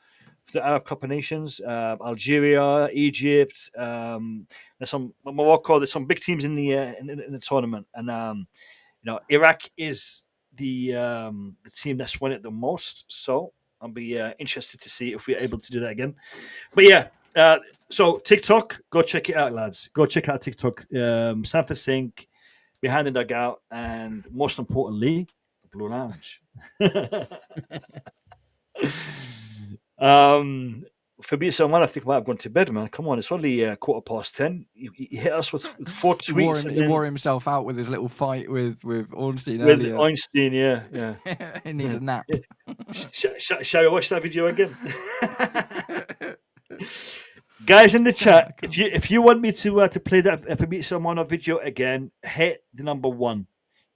the Arab Cup of Nations, Algeria, Egypt. There's some Morocco. There's some big teams in the tournament, and Iraq is the team that's won it the most. So I'll be interested to see if we're able to do that again. But yeah, so TikTok, go check it out, lads. Go check out TikTok. Sanford Sink, Behind the Dugout, and most importantly, the Blue Lounge. Fabrizio Man, I think might have gone to bed, man. Come on, it's only 10:15. You hit us with 4 He wore, tweets he wore himself out with his little fight with Ornstein with earlier. Einstein. Yeah. He needs a nap. Shall we watch that video again? Guys in the chat, if you want me to play that Fabrizio Mano video again, hit the number 1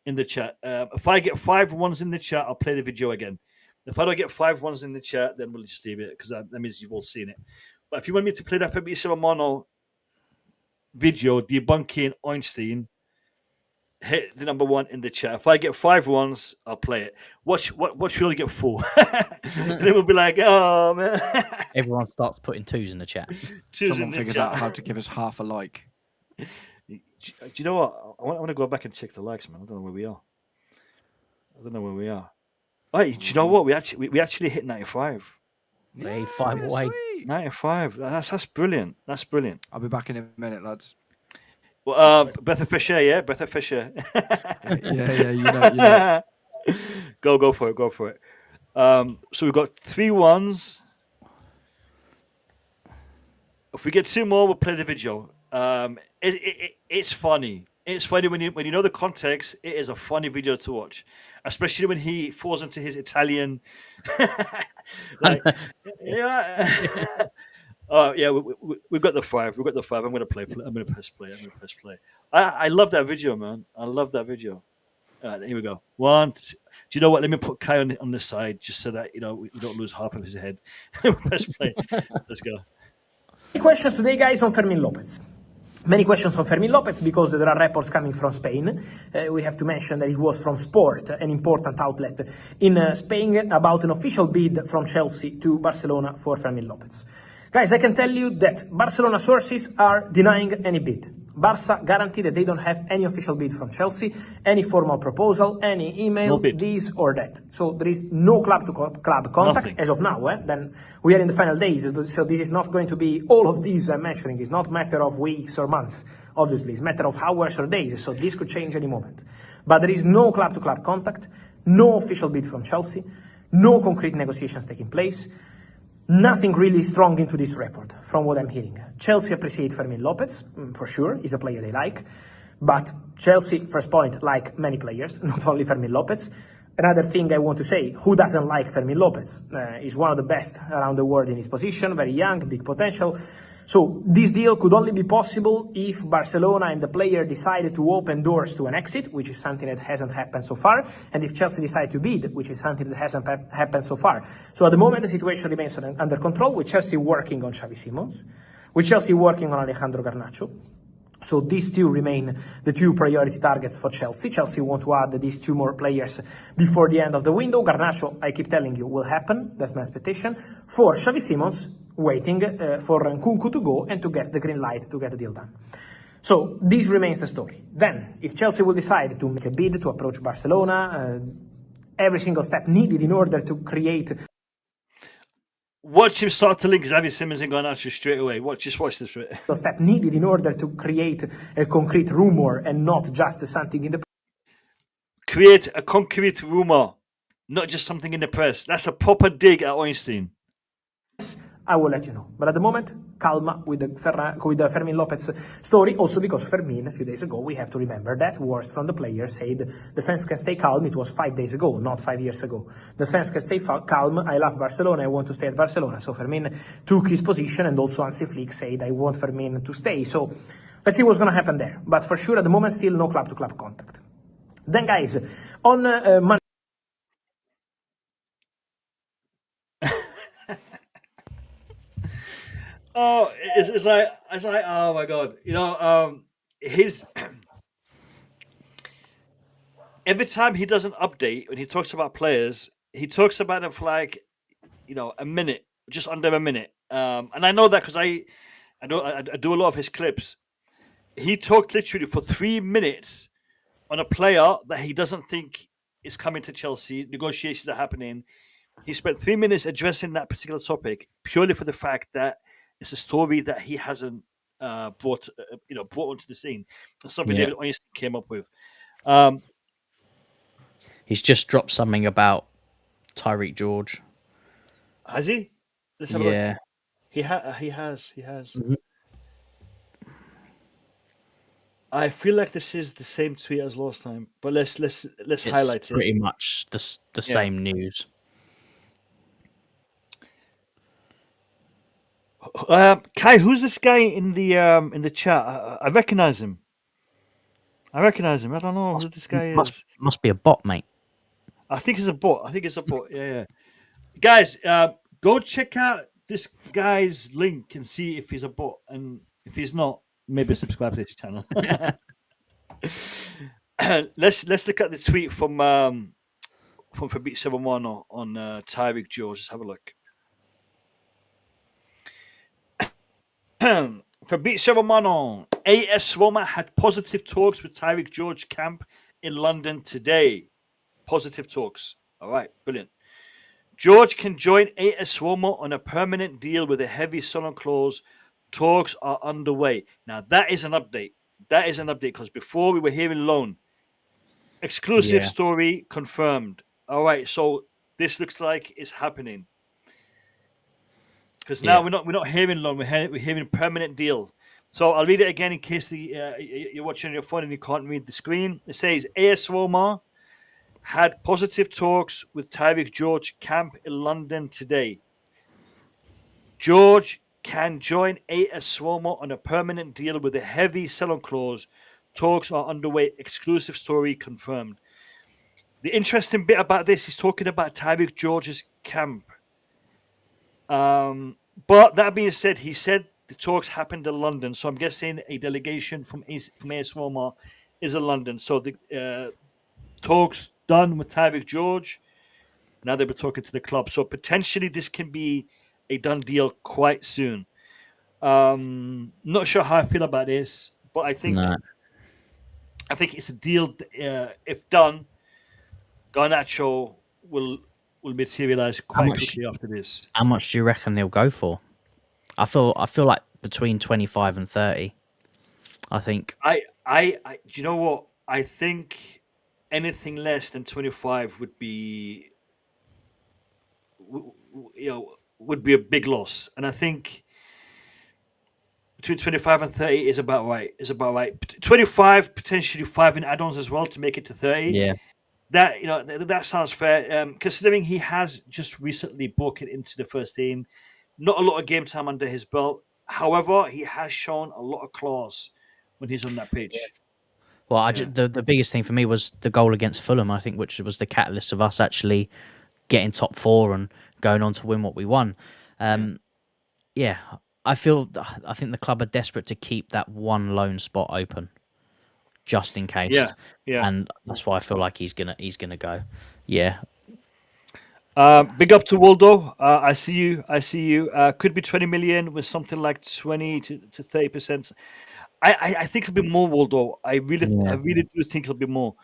in the chat. If I get 5 ones in the chat, I'll play the video again. If I don't get 5 ones in the chat, then we'll just leave it because that means you've all seen it. But if you want me to play that Fabrizio Mano video debunking Einstein, hit the number 1 in the chat. If I get 5 ones, I'll play it. Watch we only get 4. And then we'll be like, oh man. Everyone starts putting 2s in the chat. Someone figures out how to give us half a like. Do you know what? I want to go back and check the likes, man. I don't know where we are. Hey, do you know what? We actually hit 95. Yeah, 5 away. Sweet. 95. That's brilliant. That's brilliant. I'll be back in a minute, lads. Well, breath of fresh air, yeah, breath of fresh air. Yeah, you know. Go for it. So we've got 3-1s. If we get 2 more, we'll play the video. It's funny. It's funny when you know the context. It is a funny video to watch, especially when he falls into his Italian. Yeah. Yeah, we've got the 5. We've got the 5. I'm going to play. I'm going to press play. I love that video, man. I love that video. Here we go. 1. Do you know what? Let me put Kai on the side just so that we don't lose half of his head. Press play. Let's go. Many questions today, guys, on Fermin Lopez. Many questions on Fermin Lopez because there are reports coming from Spain. We have to mention that it was from Sport, an important outlet in Spain, about an official bid from Chelsea to Barcelona for Fermin Lopez. Guys, I can tell you that Barcelona sources are denying any bid. Barca guarantee that they don't have any official bid from Chelsea, any formal proposal, any email, this or that. So there is no club-to-club contact. Nothing. As of now. Then we are in the final days, so this is not going to be all of these I'm mentioning. It's not a matter of weeks or months, obviously. It's a matter of hours or days, so this could change any moment. But there is no club-to-club contact, no official bid from Chelsea, no concrete negotiations taking place. Nothing really strong into this report, from what I'm hearing. Chelsea appreciate Fermin Lopez, for sure. He's a player they like. But Chelsea, first point, like many players, not only Fermin Lopez. Another thing I want to say, who doesn't like Fermin Lopez? He's one of the best around the world in his position, very young, big potential. So this deal could only be possible if Barcelona and the player decided to open doors to an exit, which is something that hasn't happened so far, and if Chelsea decide to bid, which is something that hasn't happened so far. So at the moment, the situation remains under control, with Chelsea working on Xavi Simons, with Chelsea working on Alejandro Garnacho. So these 2 remain the 2 priority targets for Chelsea. Chelsea want to add these 2 more players before the end of the window. Garnacho, I keep telling you, will happen. That's my expectation. For Xavi Simons, waiting for Nkunku to go and to get the green light to get the deal done. So this remains the story. Then, if Chelsea will decide to make a bid to approach Barcelona, every single step needed in order to create... Watch him start to link Xavi Simons and Garnacho straight away. Watch this bit. The step needed in order to create a concrete rumor and not just something in the... Create a concrete rumor, not just something in the press. That's a proper dig at Einstein. I will let you know. But at the moment, calma with the Fermin Lopez story. Also because Fermin, a few days ago, we have to remember that words from the player said the fans can stay calm. It was 5 days ago, not 5 years ago. The fans can stay calm. I love Barcelona. I want to stay at Barcelona. So Fermin took his position, and also Hansi Flick said, I want Fermin to stay. So let's see what's going to happen there. But for sure, at the moment, still no club-to-club contact. Then, guys, on Monday. Oh, it's like oh my god, his every time he does an update when he talks about players, he talks about them for like a minute, just under a minute. And I know that because I do a lot of his clips. He talked literally for 3 minutes on a player that he doesn't think is coming to Chelsea. Negotiations are happening. He spent 3 minutes addressing that particular topic purely for the fact that it's a story that he hasn't brought onto the scene. It's something David Einstein came up with. He's just dropped something about Tyreek George. Has he? Let's have a look. He has. Mm-hmm. I feel like this is the same tweet as last time, but let's highlight it. Pretty much the same news. Kai, who's this guy in the chat? I recognize him. I don't know who this guy is. Must be a bot, mate. I think it's a bot. Yeah. Guys, go check out this guy's link and see if he's a bot, and if he's not, maybe subscribe to this channel. Let's look at the tweet from Fabrizio Romano on Tyreek George. Let's have a look. Fabrizio Romano. AS Roma had positive talks with Tyreek George camp in London today. Positive talks. All right, brilliant. George can join AS Roma on a permanent deal with a heavy sell-on clause. Talks are underway. Now that is an update. That is an update because before we were hearing loan. Exclusive Yeah, story confirmed. All right, so this looks like it's happening because now yeah. we're not hearing loan. We're hearing permanent deal. So I'll read it again in case you're watching on your phone and you can't read the screen. It says AS Roma had positive talks with Tyreek George camp in London today. George can join AS Roma on a permanent deal with a heavy sell-on clause. Talks are underway. Exclusive story confirmed. The interesting bit about this is talking about Tyreek George's camp. But that being said, he said the talks happened in London, so I'm guessing a delegation from AS Roma is in London. So the talks done with Tyreek George. Now they were talking to the club, so potentially this can be a done deal quite soon. Not sure how I feel about this, but No. I think it's a deal. If done, Garnacho will materialize How quite much? quickly after this. How much do you reckon he'll go for? I feel like between 25 and 30. I think. Do you know what? I think anything less than 25 would be, would be a big loss, and I think between 25 and 30 is about right. 25 potentially five in add-ons as well to make it to 30. Yeah. That that sounds fair. Considering he has just recently broken into the first team, not a lot of game time under his belt. However, he has shown a lot of class when he's on that pitch. Well, Yeah, the biggest thing for me was the goal against Fulham. I think, which was the catalyst of us actually getting top four and going on to win what we won. Um, yeah, I think the club are desperate to keep that one lone spot open, just in case, yeah, yeah. and that's why I feel like he's gonna go. Yeah, Big up to Waldo. I see you. I see you. Could be 20 million with something like 20 to 30%. I think it'll be more, Waldo. I yeah, really do think it'll be more.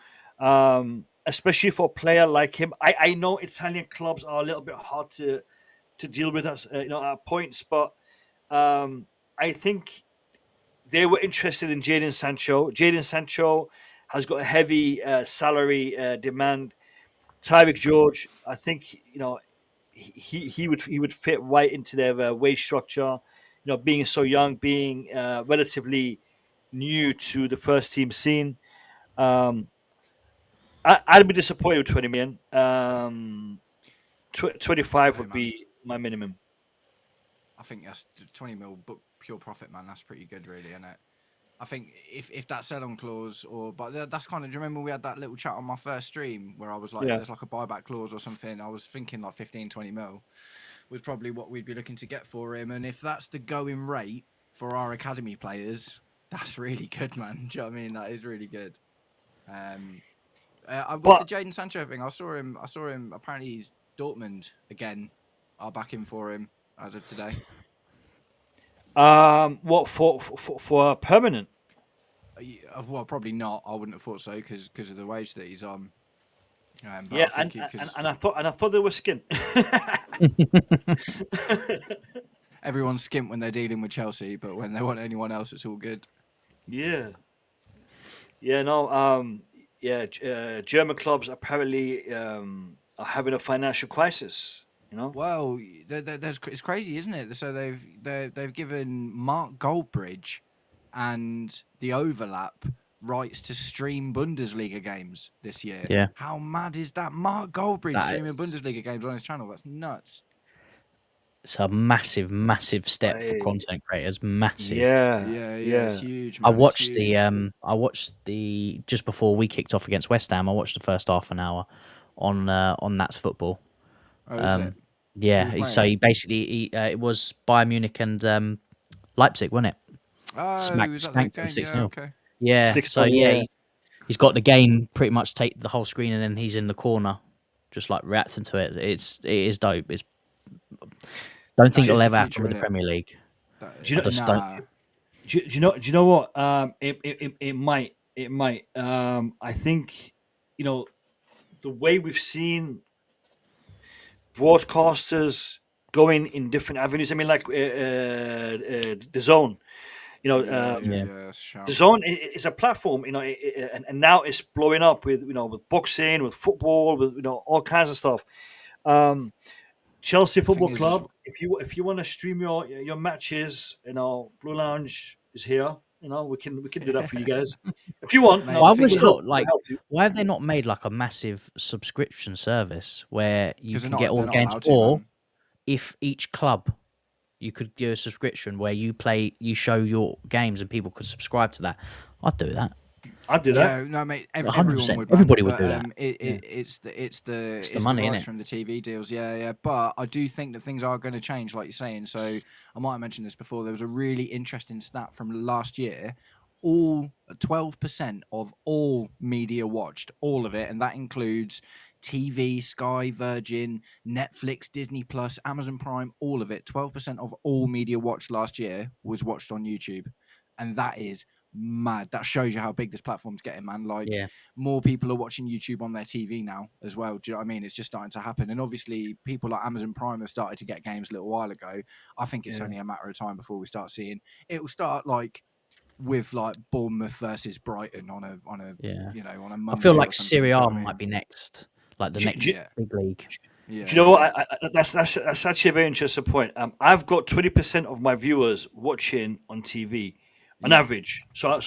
Especially for a player like him. I know Italian clubs are a little bit hard to deal with us, at points, but I think they were interested in Jadon Sancho. Jadon Sancho has got a heavy salary demand. Tyreek George, I think he would fit right into their wage structure. Being so young, being relatively new to the first team scene. Um, I'd be disappointed with 20 million. 25 Hey would man, be my minimum. I think that's 20 mil book pure profit, man. That's pretty good, really, isn't it? I think if that sell-on clause that's kind of. Do you remember we had that little chat on my first stream where I was like, if Yeah, there's like a buyback clause or something, I was thinking like 15, 20 mil was probably what we'd be looking to get for him. And if that's the going rate for our academy players, that's really good, man. Do you know what I mean? That is really good. With the but Jadon Sancho thing, I saw him. Apparently, he's Dortmund again. I'll back him for him as of today. what for permanent? Well, probably not. I wouldn't have thought so because of the wage that he's on. But Yeah, I think because and I thought they were skint. everyone's skint when they're dealing with Chelsea, but when they want anyone else, it's all good. Yeah, yeah, no, German clubs apparently are having a financial crisis. Well, it's crazy, isn't it? So they've given Mark Goldbridge and the Overlap rights to stream Bundesliga games this year. yeah. How mad is that? Mark Goldbridge That streaming Bundesliga games on his channel. That's nuts. It's a massive, massive step for I, content creators. Massive. Yeah, it's yeah. huge, I man. watched It's huge. I watched the just before we kicked off against West Ham. I watched the first half an hour on That's Football. Oh, is it? Yeah, Who was so playing? he basically it was Bayern Munich and Leipzig, wasn't it? Oh, is that Spanked them game? 6 Yeah, 0. okay. Yeah, 6-1, so yeah, yeah. he's got the game pretty much take the whole screen, and then he's in the corner, just like reacting to it. It is dope. Don't think That is it'll the ever happen future, with the innit? Premier League. Do you I know? just don't. Nah. Do you know what? It might. It might. I think the way we've seen broadcasters going in different avenues. I mean, like the Zone. You know, Sure. the Zone is a platform. You know, and now it's blowing up with with boxing, with football, with all kinds of stuff. Chelsea Football is, Club. If you want to stream your matches, Blue Lounge is here. We can do that for you guys if you want. Mate, No, Well, I I always think thought, like, help you. why have they not made like a massive subscription service where you 'cause can they're get not- all they're the not games, allowed to, or man. if each club you could do a subscription where you show your games and people could subscribe to that? I'd do that. I'd do that. Yeah, no, mate. 100%. Everyone would. Man, Everybody would but, do that. It's the money, rights innit? from the TV deals. Yeah. But I do think that things are going to change, like you're saying. So I might have mentioned this before. There was a really interesting stat from last year. All 12% of all media watched, all of it, and that includes TV, Sky, Virgin, Netflix, Disney Plus, Amazon Prime, all of it. 12% of all media watched last year was watched on YouTube, and that is mad. That shows you how big this platform's getting, man. Like, Yeah. more people are watching YouTube on their TV now as well. Do you know what I mean? It's just starting to happen. And obviously, people like Amazon Prime have started to get games a little while ago. I think it's only a matter of time before we start seeing it will start like with like Bournemouth versus Brighton on a Yeah. on a I Monday. feel or like something, Serie do you know A what I mean? might be next, like the Do- next do- big league. Yeah. Do you know what? That's actually a very interesting point. I've got 20% of my viewers watching on TV on average. So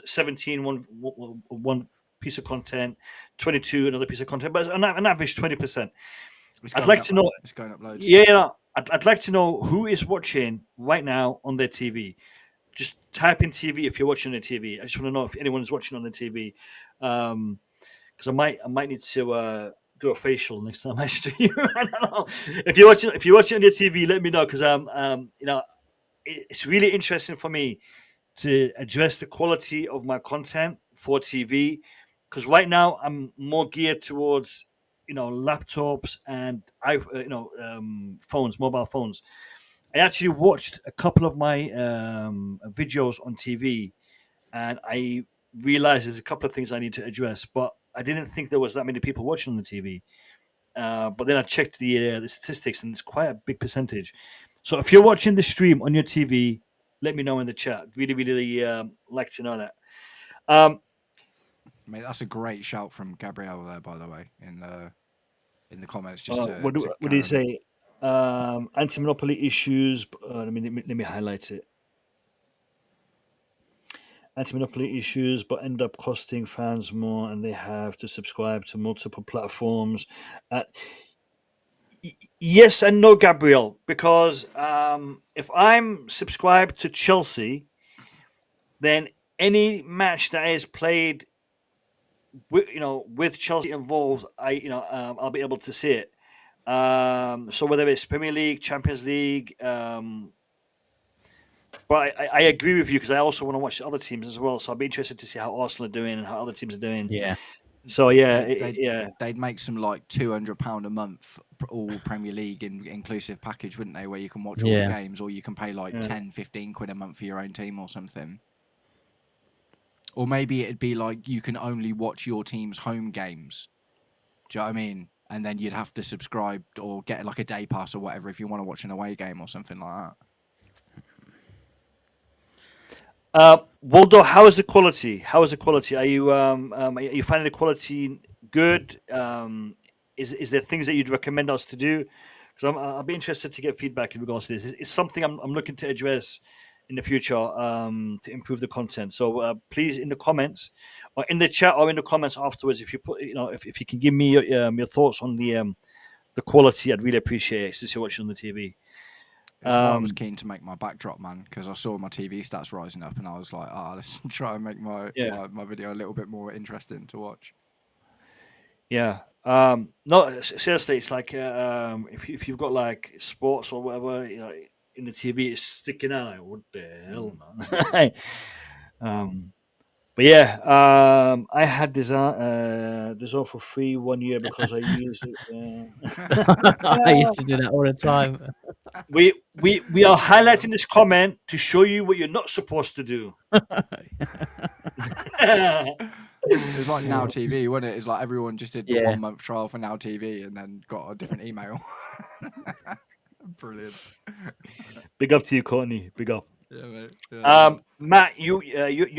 17 one piece of content, 22 another piece of content, but on average 20%. It's I'd going like up, to man. know. It's going up loads. Yeah, I'd like to know who is watching right now on their TV. Just type in TV if you're watching on the TV. I just want to know if anyone's watching on the TV, because I might need to do a facial next time I stream. I don't know. If you're watching on your TV, let me know, because it's really interesting for me to address the quality of my content for TV, because right now I'm more geared towards laptops and phones, mobile phones. I actually watched a couple of my videos on TV, and I realized there's a couple of things I need to address, but I didn't think there was that many people watching on the TV. But then I checked the statistics, and it's quite a big percentage. So if you're watching the stream on your TV, let me know in the chat. Really, really like to know that. Mate, that's a great shout from Gabriel there, by the way, in the comments. Just What do you say? Anti-monopoly issues. Let me highlight it. Anti-monopoly issues, but end up costing fans more, and they have to subscribe to multiple platforms. Yes and no, Gabriel, because if I'm subscribed to Chelsea, then any match that is played with Chelsea involved, I'll be able to see it. So whether it's Premier League, Champions League, but I agree with you, because I also want to watch the other teams as well. So I'll be interested to see how Arsenal are doing and how other teams are doing. Yeah. So they'd make some like £200 a month all Premier League inclusive package, wouldn't they? Where you can watch all the games, or you can pay like 10-15 quid a month for your own team or something. Or maybe it'd be like you can only watch your team's home games. Do you know what I mean? And then you'd have to subscribe or get like a day pass or whatever if you want to watch an away game or something like that. Waldo, how is the quality? Are you finding the quality good? Is there things that you'd recommend us to do? Because I'll be interested to get feedback in regards to this. It's something I'm looking to address in the future to improve the content. So please, in the comments or in the chat or in the comments afterwards, if you put if you can give me your thoughts on the quality, I'd really appreciate it, since you're watching on the TV. I was keen to make my backdrop, man, because I saw my TV stats rising up, and I was like, let's try and make my video a little bit more interesting to watch. Yeah. No, seriously, it's like if you've got like sports or whatever, in the TV, it's sticking out. Like, what the hell, man? But yeah, I had this all for free 1 year because I used it. I used to do that all the time. We are highlighting this comment to show you what you're not supposed to do. It was like Now TV, wasn't it? It's like everyone just did the Yeah. 1 month trial for Now TV and then got a different email. Brilliant. Big up to you, Courtney. Big up. Yeah, mate. Yeah, Matt, you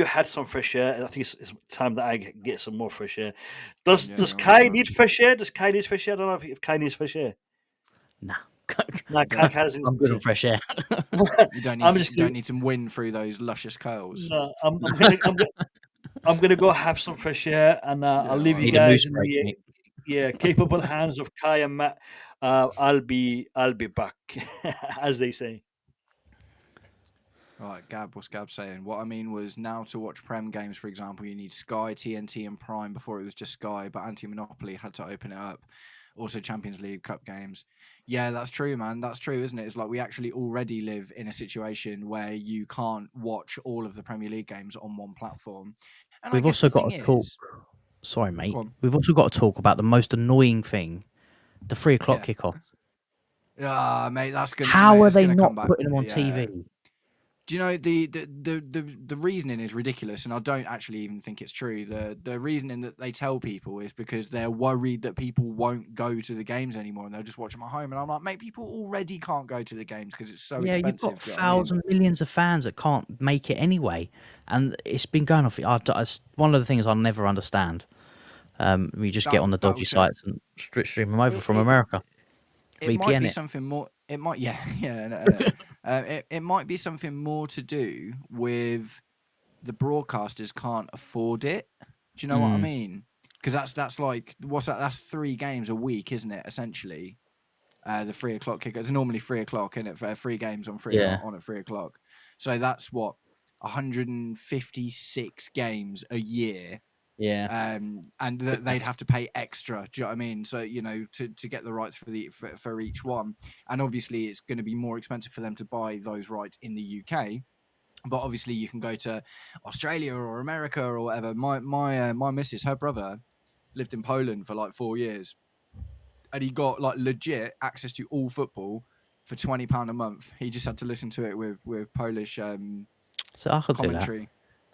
had some fresh air. I think it's time that I get some more fresh air. Does Yeah, Kai well, need fresh air? Does Kai need fresh air? I don't know if Kai needs fresh air. Nah. No, Kai doesn't. I'm good on fresh air. you don't I'm need, just you don't gonna- need some wind through those luscious curls. No, I'm gonna go have some fresh air, and I'll leave you Need a guys moose in break, the mate. capable hands of Kai and Matt. I'll be back, as they say. Right, Gab, what's Gab saying? What I mean was now to watch Prem games, for example, you need Sky, TNT, and Prime. Before it was just Sky, but Anti-Monopoly had to open it up. Also, Champions League Cup games. Yeah, that's true, man. That's true, isn't it? It's like we actually already live in a situation where you can't watch all of the Premier League games on one platform. And We've I guess also the got thing to talk. is- Sorry, mate. Go on. We've also got to talk about the most annoying thing: the 3:00 Yeah. kickoff. Ah, mate, that's gonna. How mate, are it's they gonna not come back. putting them on Yeah. TV? Do you know the reasoning is ridiculous, and I don't actually even think it's true. The reasoning that they tell people is because they're worried that people won't go to the games anymore and they'll just watch them at home. And I'm like, mate, people already can't go to the games because it's so Yeah, you've expensive. got do you know what I mean? thousands, millions of fans that can't make it anyway, and it's been going off. It's one of the things I'll never understand. You just get on the That'll dodgy change. sites and stream them over Well, from America. It might VPN be it. something more. It might, yeah, it might be something more to do with the broadcasters can't afford it. Do you know what I mean? Because that's like what's that? That's 3 games a week, isn't it? Essentially, the 3:00 kick. It's normally 3:00, isn't it? For 3 games on 3 Yeah. on at 3:00. So that's what 156 games a year. Yeah, And they'd have to pay extra. Do you know what I mean? So to get the rights for each one, and obviously it's going to be more expensive for them to buy those rights in the UK. But obviously you can go to Australia or America or whatever. My missus, her brother, lived in Poland for like 4 years, and he got like legit access to all football for £20 a month. He just had to listen to it with Polish so I could do that. commentary.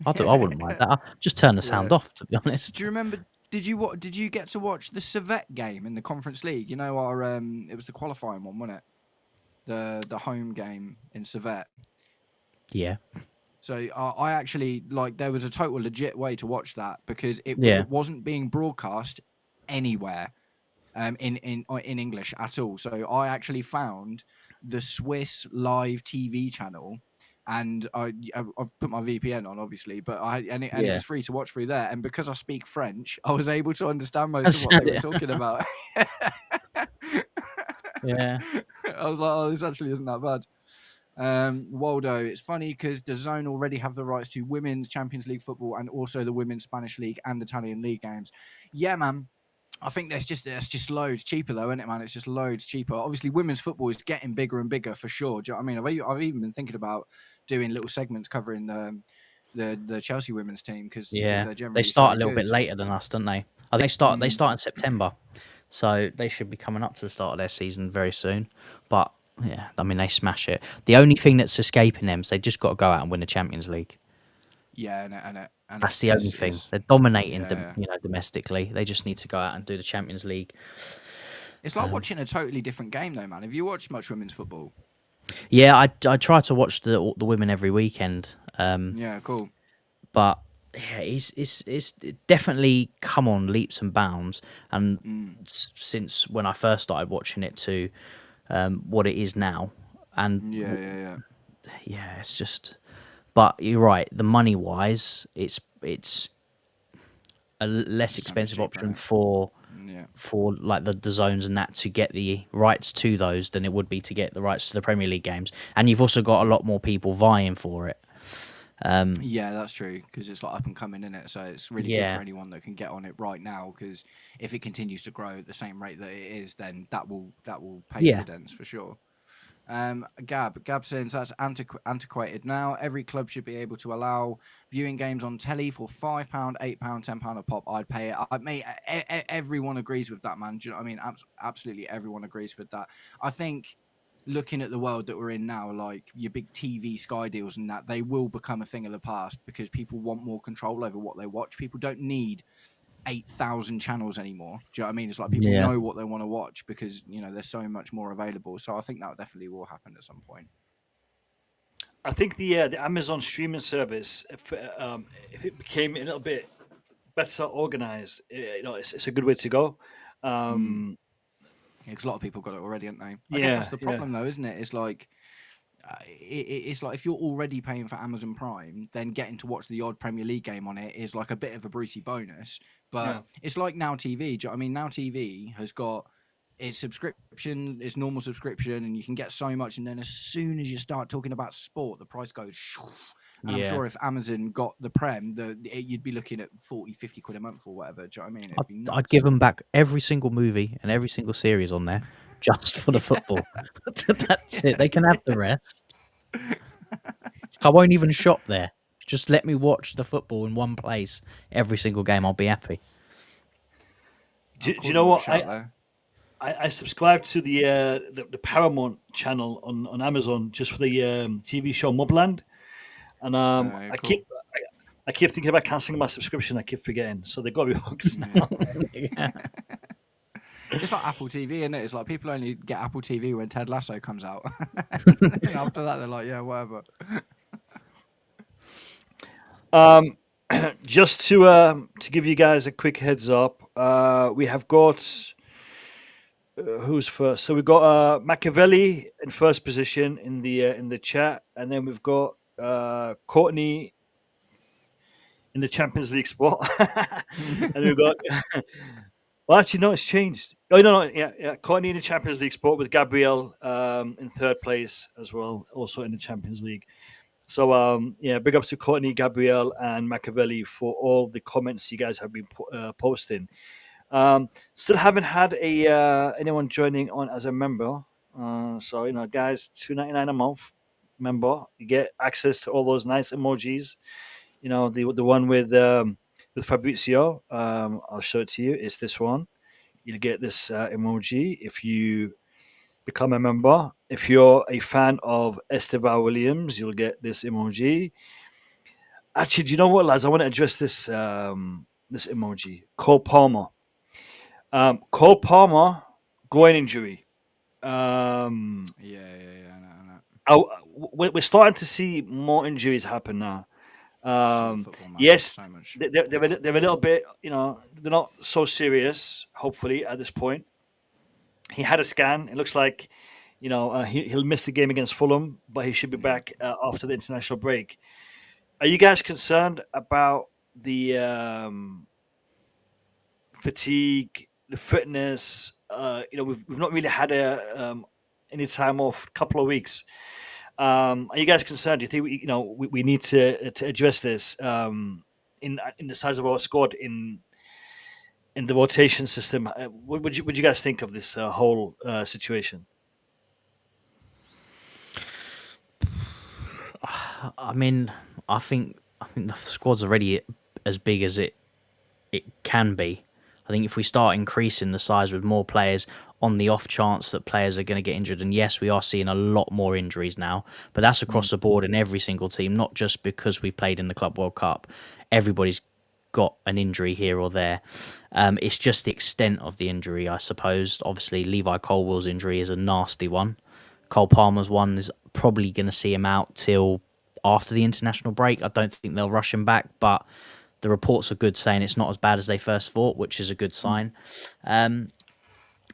I wouldn't mind that. I'll just turn the sound off, to be honest. Do you remember? Did you get to watch the Servette game in the Conference League? You know, our it was the qualifying one, wasn't it? The home game in Servette. Yeah, So I actually there was a total legit way to watch that because it wasn't being broadcast anywhere in English at all. So I actually found the Swiss live TV channel. And I've put my VPN on, obviously, but it was free to watch through there. And because I speak French, I was able to understand most of what they were talking about. yeah. I was like, oh, this actually isn't that bad. Waldo, it's funny because DAZN already have the rights to women's Champions League football and also the women's Spanish League and Italian League games. Yeah, man. I think that's just loads cheaper though, isn't it, man? It's just loads cheaper. Obviously, women's football is getting bigger and bigger for sure. Do you know what I mean? I've even been thinking about doing little segments covering the Chelsea women's team because they're generally they start so a little bit good. later than us, don't they? I think they start in September, so they should be coming up to the start of their season very soon. But yeah, I mean they smash it. The only thing that's escaping them is they just got to go out and win the Champions League. Yeah, and That's the only thing. They're dominating, yeah. domestically. They just need to go out and do the Champions League. It's like watching a totally different game, though, man. Have you watched much women's football? Yeah, I try to watch the women every weekend. Yeah, cool. But yeah, it's definitely come on leaps and bounds. And since when I first started watching it to what it is now, and Yeah. it's just. But you're right. The money wise, it's a less expensive option for like the zones and that to get the rights to those than it would be to get the rights to the Premier League games. And you've also got a lot more people vying for it. Yeah, that's true because it's like up and coming in it, so it's really good for anyone that can get on it right now. Because if it continues to grow at the same rate that it is, then that will pay dividends for sure. Gab says that's antiquated now. Every club should be able to allow viewing games on telly for £5, £8, £10 a pop. I'd pay it. Mate, everyone agrees with that, man. Do you know what I mean? Absolutely everyone agrees with that. I think looking at the world that we're in now, like your big TV Sky deals and that, they will become a thing of the past because people want more control over what they watch. People don't need 8,000 channels anymore. Do you know what I mean? It's like people know what they want to watch because, you know, there's so much more available. So I think that definitely will happen at some point. I think the Amazon streaming service, if it became a little bit better organized, it's a good way to go. Because a lot of people got it already, haven't they? I guess that's the problem, though, isn't it? It's like it's like if you're already paying for Amazon Prime, then getting to watch the odd Premier League game on it is like a bit of a Brucey bonus. But it's like Now TV. Do you know what I mean? Now TV has got its subscription, its normal subscription, and you can get so much. And then as soon as you start talking about sport, the price goes. And I'm sure if Amazon got the Prem, you'd be looking at 40, 50 quid a month or whatever. Do you know what I mean? It'd be nuts. I'd give them back every single movie and every single series on there just for the football. That's it. They can have the rest. I won't even shop there. Just let me watch the football in one place every single game. I'll be happy. Do you know what? I subscribe to the Paramount channel on Amazon just for the TV show Mobland, and I keep thinking about cancelling my subscription. I keep forgetting, so they've got to be hooked now. It's like Apple TV, isn't it? It's like people only get Apple TV when Ted Lasso comes out. And after that, they're like, yeah, whatever. Just to give you guys a quick heads up, we have got who's first. So we've got Machiavelli in first position in the chat, and then we've got Courtney in the Champions League spot, and we've got. Well, actually, no, it's changed. Oh no, yeah. Courtney in the Champions League spot with Gabriel in third place as well, also in the Champions League. So big up to Courtney, Gabriel, and Machiavelli for all the comments you guys have been posting. Still haven't had anyone joining on as a member. So guys, $2.99 a month member, you get access to all those nice emojis. The one with Fabrizio. I'll show it to you. It's this one. You'll get this emoji if you become a member. If you're a fan of Estevan Williams, you'll get this emoji. Actually, do you know what, lads? I want to address this this emoji. Cole Palmer. Cole Palmer, groin injury. I know. We're starting to see more injuries happen now. Yes, so they're a little bit, they're not so serious, hopefully, at this point. He had a scan. It looks like, he'll miss the game against Fulham, but he should be back after the international break. Are you guys concerned about the fatigue, the fitness? We've not really had any time off, a couple of weeks. Are you guys concerned? Do you think we need to address this in the size of our squad in the rotation system? What would you guys think of this whole situation? I mean, I think the squad's already as big as it can be. I think if we start increasing the size with more players on the off chance that players are going to get injured, and yes, we are seeing a lot more injuries now, but that's across the board in every single team, not just because we've played in the Club World Cup. Everybody's got an injury here or there. It's just the extent of the injury, I suppose. Obviously, Levi Colwell's injury is a nasty one. Cole Palmer's one is probably going to see him out till after the international break. I don't think they'll rush him back, but the reports are good, saying it's not as bad as they first thought, which is a good sign.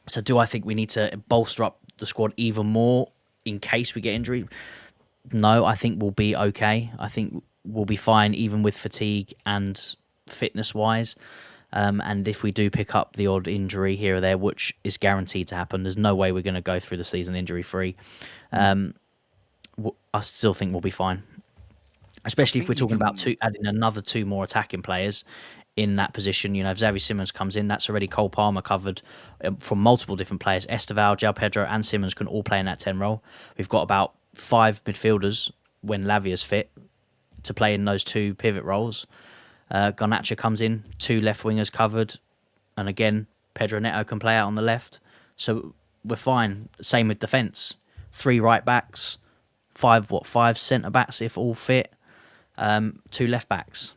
So do I think we need to bolster up the squad even more in case we get injury? No, I think we'll be okay. I think we'll be fine even with fatigue and fitness-wise. And if we do pick up the odd injury here or there, which is guaranteed to happen, there's no way we're going to go through the season injury-free. I still think we'll be fine. Especially if we're talking about adding another two more attacking players in that position. If Xavi Simons comes in, that's already Cole Palmer covered from multiple different players. Esteval, João Pedro and Simons can all play in that 10 role. We've got about 5 midfielders when Lavia's fit to play in those 2 pivot roles. Garnacho comes in, 2 left wingers covered. And again, Pedro Neto can play out on the left. So we're fine. Same with defence. 3 right backs, 5 centre backs if all fit, 2 left backs,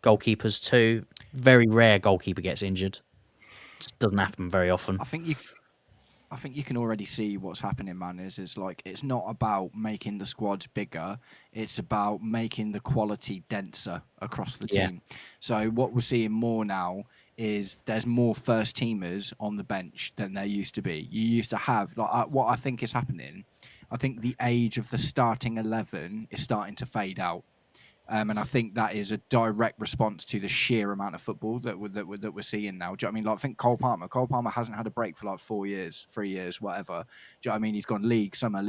goalkeepers 2. Very rare goalkeeper gets injured. It doesn't happen very often. I think you can already see what's happening, man. Is like it's not about making the squads bigger; it's about making the quality denser across the team. So what we're seeing more now is there's more first teamers on the bench than there used to be. You used to have what I think is happening. I think the age of the starting 11 is starting to fade out. And I think that is a direct response to the sheer amount of football that we're seeing now. Do you know what I mean? Like, I think Cole Palmer hasn't had a break for like 4 years, 3 years, whatever. Do you know what I mean? He's gone league, summer,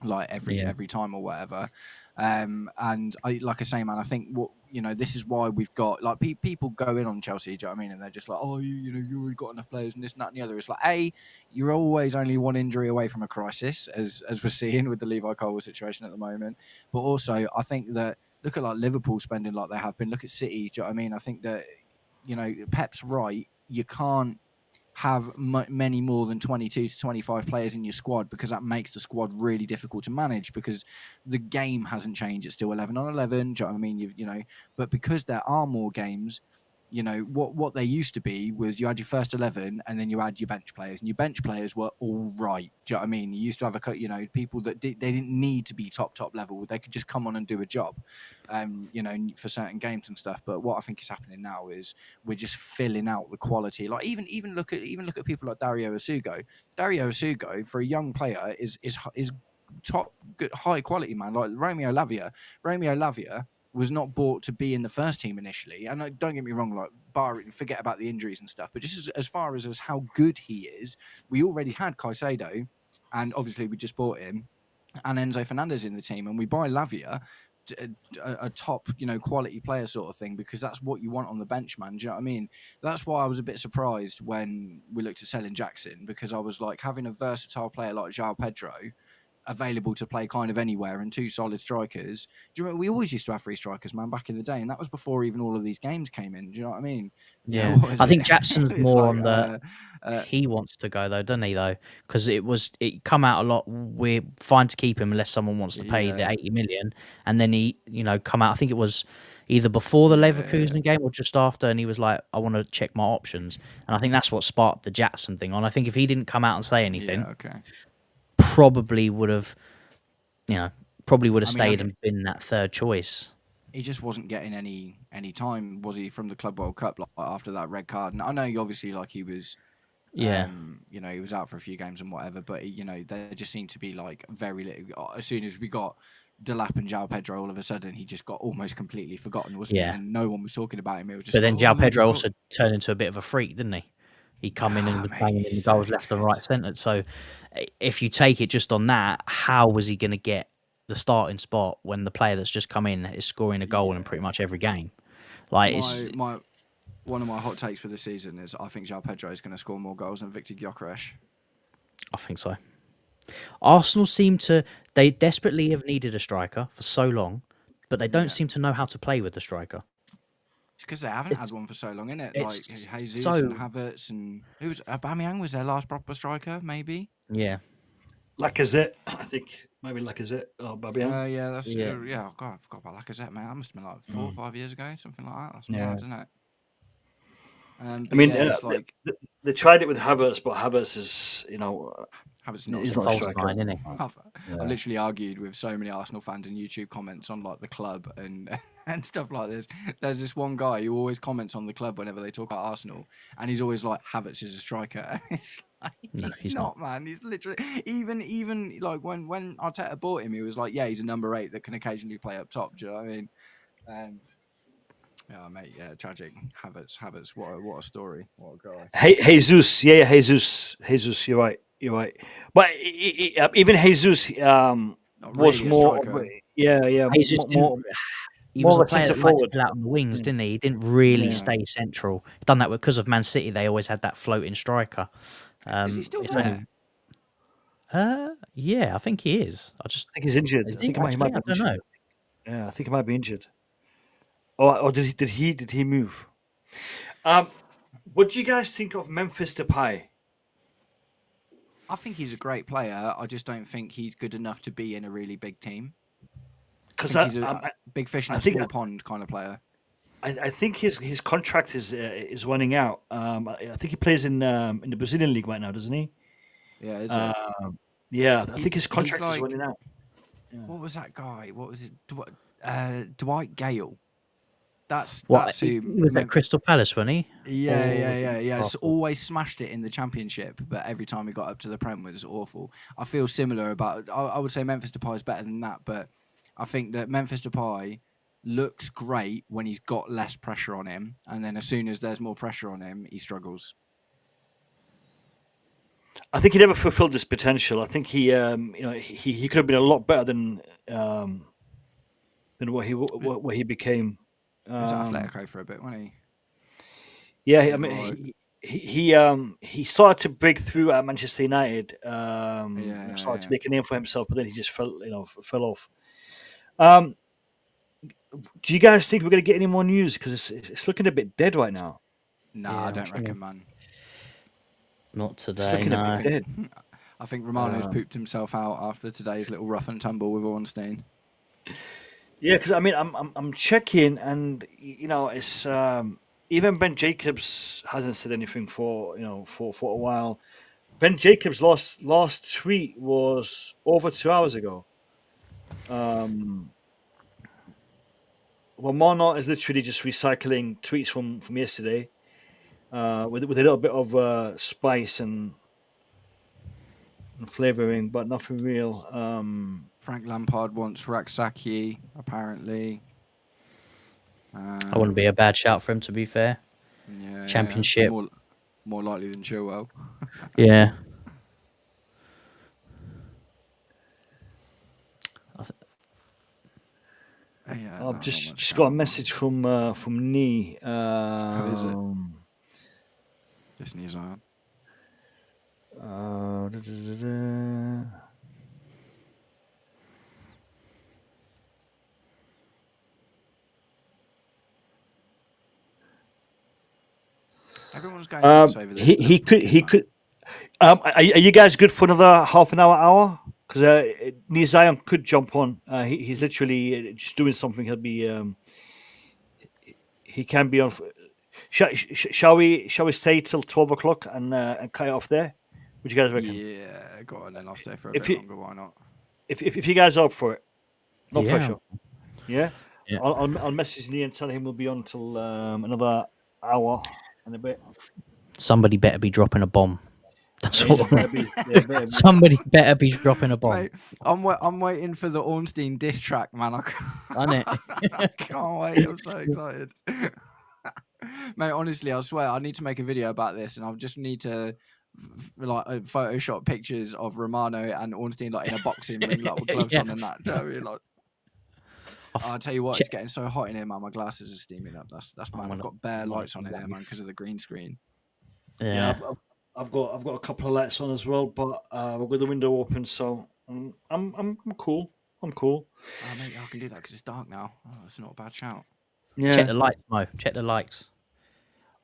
like every time or whatever. And like I say, man, I think this is why we've got like people go in on Chelsea. Do you know what I mean? And they're just like, oh, you already got enough players and this, and that, and the other. It's like, you're always only one injury away from a crisis, as we're seeing with the Levi Colwill situation at the moment. But also, I think that look at like Liverpool spending like they have been. Look at City. Do you know what I mean? I think that Pep's right. You can't have many more than 22 to 25 players in your squad, because that makes the squad really difficult to manage, because the game hasn't changed. It's still 11 on 11. Do you know what I mean? But because there are more games, what they used to be was you had your first 11 and then you had your bench players, and your bench players were all right. Do you know what I mean? You used to have people that they didn't need to be top level. They could just come on and do a job, for certain games and stuff. But what I think is happening now is we're just filling out the quality. Like even look at people like Dario Asugo. Dario Asugo, for a young player, is top, good, high quality, man. Like Romeo Lavia was not bought to be in the first team initially. And don't get me wrong, like forget about the injuries and stuff, but just as far as how good he is, we already had Caicedo, and obviously we just bought him, and Enzo Fernandez in the team, and we buy Lavia, a top, quality player sort of thing, because that's what you want on the bench, man. Do you know what I mean? That's why I was a bit surprised when we looked at selling Jackson, because I was like, having a versatile player like João Pedro available to play kind of anywhere, and 2 solid strikers. Do you remember, we always used to have 3 strikers, man, back in the day, and that was before even all of these games came in. Do you know what I mean? Yeah, I think Jackson's more on the. He wants to go though, doesn't he? Though, because it come out a lot. We're fine to keep him unless someone wants to pay the 80 million, and then he, come out. I think it was either before the Leverkusen game or just after, and he was like, "I want to check my options," and I think that's what sparked the Jackson thing on. I think if he didn't come out and say anything, probably would have stayed and been that third choice. He just wasn't getting any time, was he, from the Club World Cup after that red card? And I know obviously he was, he was out for a few games and whatever, but there just seemed to be like very little. As soon as we got Delap and João Pedro, all of a sudden he just got almost completely forgotten, wasn't he? And no one was talking about him. It was just. But then João Pedro also turned into a bit of a freak, didn't he? He come in and was banging in the goals left and right centre. So if you take it just on that, how was he going to get the starting spot when the player that's just come in is scoring a goal in pretty much every game? Like one of my hot takes for the season is I think João Pedro is going to score more goals than Victor Gyökeres. I think so. Arsenal they desperately have needed a striker for so long, but they don't seem to know how to play with the striker. It's because they haven't had one for so long, isn't it? Like Jesus and Havertz, and Aubameyang was their last proper striker, maybe. Yeah. Lacazette, I think. Maybe Lacazette or Aubameyang. Oh God, I forgot about Lacazette, man. That must have been like 4 or 5 years ago, something like that. That's mad, isn't it? It's they tried it with Havertz, but Havertz is, Havertz not he's not a striker. Line, isn't he? I've literally argued with so many Arsenal fans in YouTube comments on like the club and stuff like this. There's this one guy who always comments on the club whenever they talk about Arsenal, and he's always like, Havertz is a striker. And it's like, he's not, man. He's literally even like when Arteta bought him, he was like, yeah, he's a number 8 that can occasionally play up top. Do you know what I mean? Yeah, mate. Yeah, tragic. Havertz. What a story. What a guy. Jesus. Jesus. You're right. But even Jesus was more. Jesus more. He was a player that forward out on the wings, didn't he? He didn't really stay central. Done that because of Man City. They always had that floating striker. Is he still there? Yeah, I think he is. I think he's injured. I think he might be injured. I don't know. Yeah, I think he might be injured. Or did he move? What do you guys think of Memphis Depay? I think he's a great player. I just don't think he's good enough to be in a really big team. Because He's a big fish in a small pond kind of player. I think his contract is running out. I think he plays in the Brazilian league right now, doesn't he? Yeah, is it? Yeah, I think his He's contract is like- running out. What was that guy? What was it? Dwight Gale. That's He who. was at Crystal Palace, wasn't he? Yeah. Oh. It's always smashed it in the Championship, but every time he got up to the Prem, it was awful. I feel similar about. I would say Memphis Depay is better than that, but I think that Memphis Depay looks great when he's got less pressure on him, and then as soon as there's more pressure on him, he struggles. I think he never fulfilled his potential. I think he could have been a lot better than what he became. He was at Atletico for a bit, wasn't he? Yeah, I Right. mean, he started to break through at Manchester United. Started to make a name for himself, but then he just fell off. Do you guys think we're going to get any more news? Because it's looking a bit dead right now. No, Yeah, I I'm don't trying to- reckon, man. Not It's today, looking a no. bit dead. I think Romano's pooped himself out after today's little rough and tumble with Ornstein. Yeah, because I mean, I'm checking, and it's even Ben Jacobs hasn't said anything for a while. Ben Jacobs' last tweet was over 2 hours ago. Romano is literally just recycling tweets from yesterday, with a little bit of spice and flavoring, but nothing real. Frank Lampard wants Raksaki, apparently. I wouldn't be a bad shout for him, to be fair. Yeah, Championship. More likely than Chilwell. Yeah. Yeah, I've just got a message from Nee. Who is it? Just needs on. Everyone's going nuts over this. He could. Are you guys good for another half an hour? Because Nizayan could jump on. He's literally just doing something. He'll be. He can be on. Shall we stay till 12 o'clock and cut it off there? What do you guys reckon? Yeah, go on then. I'll stay for a If bit you- longer. Why not? If you guys are up for it, no Yeah. pressure. Yeah. Yeah. I'll message Nee and tell him we'll be on till another hour and a bit. Somebody better be dropping a bomb. That's Yeah, what. better be- yeah, better be. Somebody better be dropping a bomb. Mate, I'm waiting for the Ornstein diss track, man. Isn't it? I can't wait. I'm so excited. Mate, honestly, I swear, I need to make a video about this, and I just need to Photoshop pictures of Romano and Ornstein like in a boxing ring, like with gloves on and that. Do you know what I mean? Like, I'll tell you what, it's getting so hot in here, man. My glasses are steaming up. That's man. I've got bare lights on in here, man, because of the green screen. Yeah, I've got a couple of lights on as well, but we've got the window open, so I'm cool. I'm cool. Oh, mate, I can do that because it's dark now. Oh, it's not a bad shout. Yeah. Check the likes, Mo. Check the likes.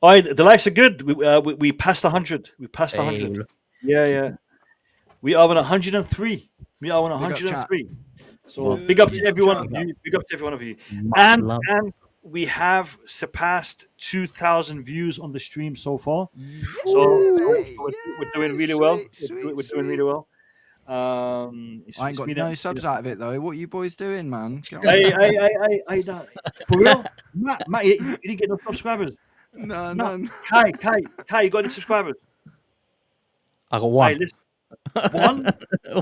Oh, the likes are good. We passed 100. We passed Hey, 100. look. Yeah. We are on 103. We are on Big up, 103. So Well, big up to big up, every one of chat. you. Big up to every one of you. Much And love. we have surpassed 2,000 views on the stream so far. So we're doing really well. We're doing really well. I ain't got no subs out of it though. What are you boys doing, man? Get on. Hey, for real? Matt, you didn't get no subscribers. No, No. none. Kai, you got any subscribers? I got one. Hey, listen,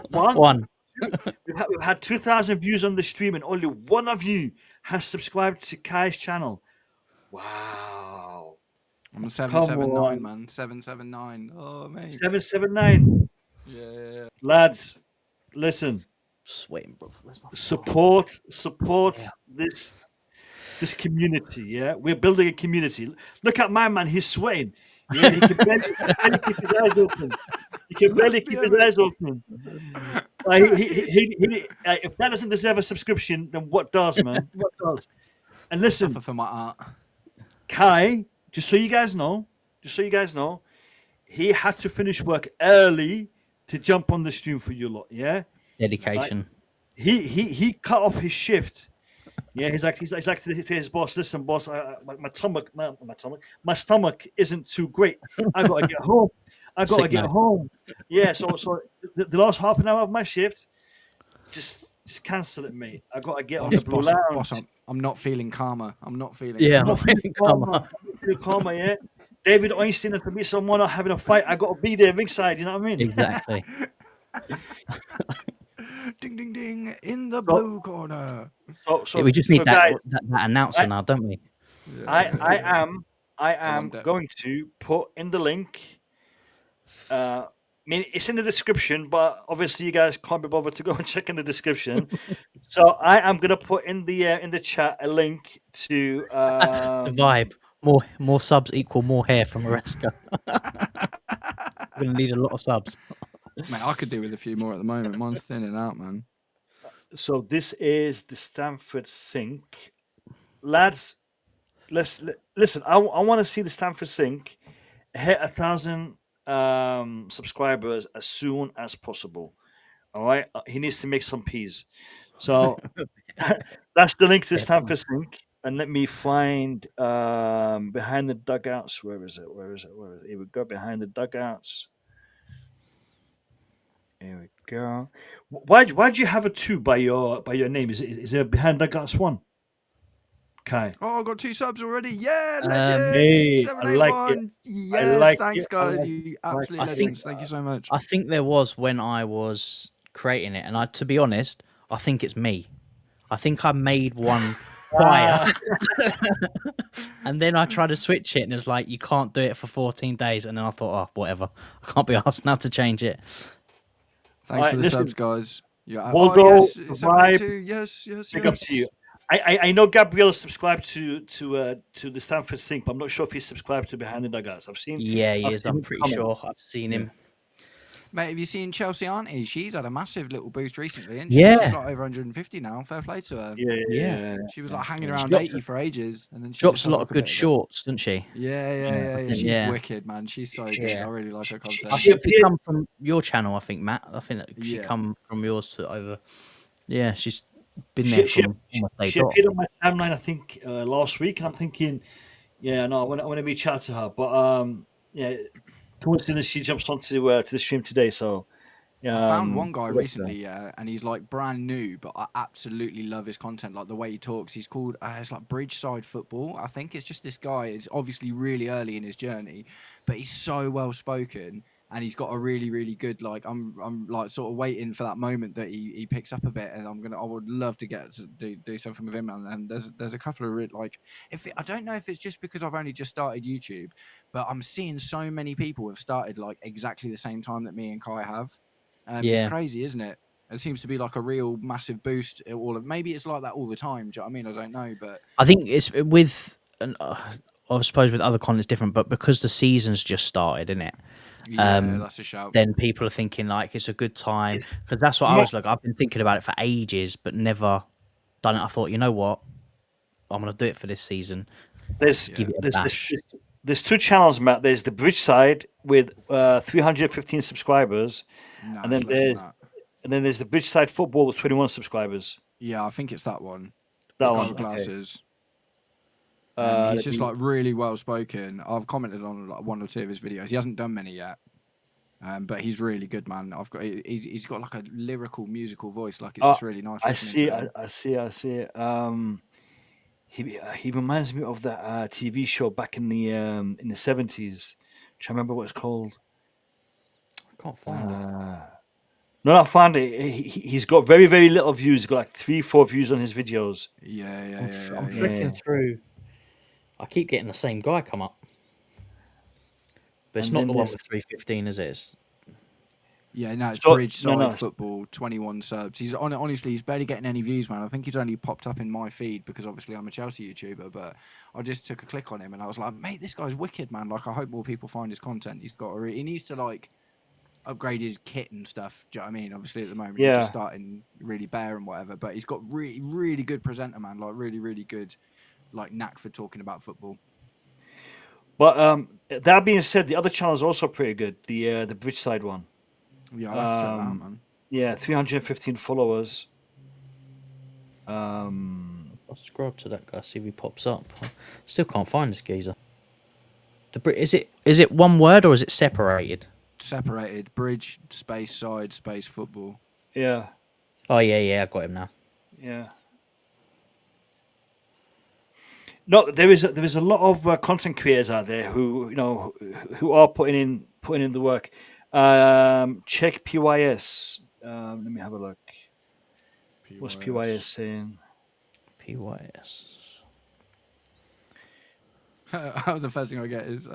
one. One. We've had 2,000 views on the stream, and only one of you has subscribed to Kai's channel. Wow. I'm Come 779, on. man. 779. Oh, mate. 779. Yeah. Lads, listen, Sweating, bro. Where's my support this community. Yeah, we're building a community. Look at my man; he's sweating. Yeah, he can barely keep his eyes open. He can barely keep his eyes open. If that doesn't deserve a subscription, then what does, man? What does? And listen, Suffer for my art. Kai, just so you guys know, he had to finish work early to jump on the stream for you lot. Yeah, Dedication. he cut off his shift. Yeah, he's like to his boss. Listen, boss, my stomach isn't too great. I gotta get home. Home. Yeah, so the last half an hour of my shift, just cancel it, mate. I gotta get on the blue lounge. Boss, I'm not feeling calmer. I'm not feeling. Yeah, calmer. I'm feeling calmer. Calmer, yeah. David Einstein and Fabrizio Mono having a fight. I gotta be there ringside. You know what I mean? Exactly. Ding ding ding in the blue corner. We just need guys, that announcer now, don't we? I am going to put in the link. I mean, it's in the description, but obviously you guys can't be bothered to go and check in the description. So I am going to put in the chat a link to the vibe. More subs equal more hair from Maresca. We're going to need a lot of subs. Mate, I could do with a few more at the moment. Mine's thinning out, man. So this is the Stamford Sink. Lads, listen. I want to see the Stamford Sink hit 1,000 subscribers as soon as possible. All right, he needs to make some peas. So that's the link to the Stamford Sink. And let me find behind the dugouts. Where is it? Here we go. Behind the dugouts. Here we go. Why'd you have a 2 by your name? Is there behind dugouts 1? Kai. Oh, I got 2 subs already. Yeah, legends. Hey, 781. I like it. Yes, thanks, it. guys. You absolute legends. Thank you so much. I think there was when I was creating it, and to be honest, I think it's me. I think I made one prior, and then I tried to switch it, and it's like you can't do it for 14 days. And then I thought, oh, whatever. I can't be asked now to change it. Thanks for the subs, guys. Yeah. Waldo, yes. Big up to you. I know Gabriel subscribed to the Stamford Sink, but I'm not sure if he's subscribed to Behind the Dugouts. Yeah, he is. I'm pretty sure I've seen him. Mate, have you seen Chelsea Auntie? She's had a massive little boost recently, and yeah, she's like over 150 now. Fair play to her. Yeah. She was like hanging around 80 for ages, and then she drops a lot of good shorts, doesn't she? Yeah. She's wicked, man. She's so good. I really like her content. She come from your channel, I think, Matt. I think that she come from yours to over. Yeah, she's been there. She appeared on my timeline, I think, last week, and I'm thinking, I want to reach out to her, but coincidence she jumps onto the stream today. So I found one guy recently, and he's like brand new, but I absolutely love his content, like the way he talks. He's called it's like Bridgeside Football. I think it's just this guy. It's obviously really early in his journey, but he's so well spoken. And he's got a really, really good, like, I'm like sort of waiting for that moment that he picks up a bit, and I would love to get to do something with him. And there's a couple of like, I don't know if it's just because I've only just started YouTube, but I'm seeing so many people have started like exactly the same time that me and Kai have. It's crazy, isn't it? It seems to be like a real massive boost. Maybe it's like that all the time. Do you know what I mean? I don't know, but I think it's with, I suppose with other content it's different, but because the season's just started, isn't it? That's a shout. Then people are thinking like it's a good time, because that's what I was like. I've been thinking about it for ages, but never done it. I thought, you know what, I'm gonna do it for this season. There's 2 channels, Matt. There's the Bridge side with 315 subscribers, and then there's the Bridge side Football with 21 subscribers. Yeah, I think it's that one. That one. Glasses. He's just like really well spoken. I've commented on like 1 or 2 of his videos. He hasn't done many yet, but he's really good, man. He's got like a lyrical musical voice. Like it's just really nice. I see it. He reminds me of that TV show back in the 70s. Trying to remember what it's called. I can't find it. No, I found it. He's got very, very little views. He's got like 3-4 views on his videos. I'm flicking through. I keep getting the same guy come up, but it's not the one with 315, is it? Yeah, no, it's Bridgeside Football, 21 subs. Honestly, he's barely getting any views, man. I think he's only popped up in my feed because obviously I'm a Chelsea YouTuber, but I just took a click on him and I was like, mate, this guy's wicked, man. Like, I hope more people find his content. He needs to like upgrade his kit and stuff. Do you know what I mean? Obviously, at the moment, he's just starting really bare and whatever, but he's got really, really good presenter, man. Like, really, really good, like, knack for talking about football. But that being said, the other channel is also pretty good. The Bridgeside one. Yeah, I'll have to check that out, man. Yeah, 315 followers. I'll subscribe to that guy, see if he pops up. Still can't find this geezer. Is it one word or is it separated? Separated. Bridge, space, side, space, football. Yeah. Oh yeah, I got him now. Yeah. No, there is a lot of content creators out there who who are putting in the work. Check PYS. Let me have a look. What's PYS saying? PYS. The first thing I get is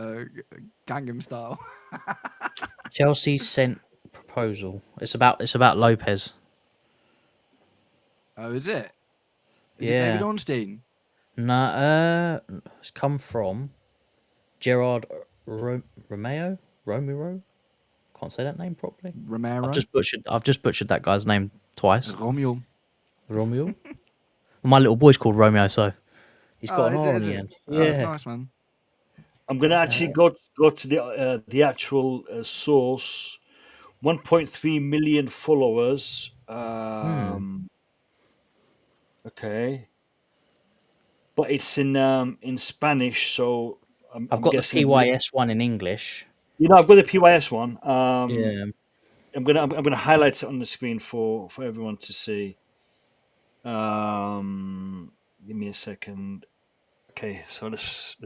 Gangnam Style. Chelsea sent proposal. It's about Lopez. Oh, is it? Is it David Ornstein? No, it's come from Gerard Romero. Can't say that name properly. Romero. I've just butchered that guy's name twice. Romeo. My little boy's called Romeo, so he's got an R on the end. Oh, that's nice, man. I'm gonna actually go to the actual source. 1.3 million followers. Okay, but it's in Spanish, so I've got the PYS one in English. I've got the PYS one. Yeah. I'm gonna highlight it on the screen for everyone to see. Give me a second. Okay, so let's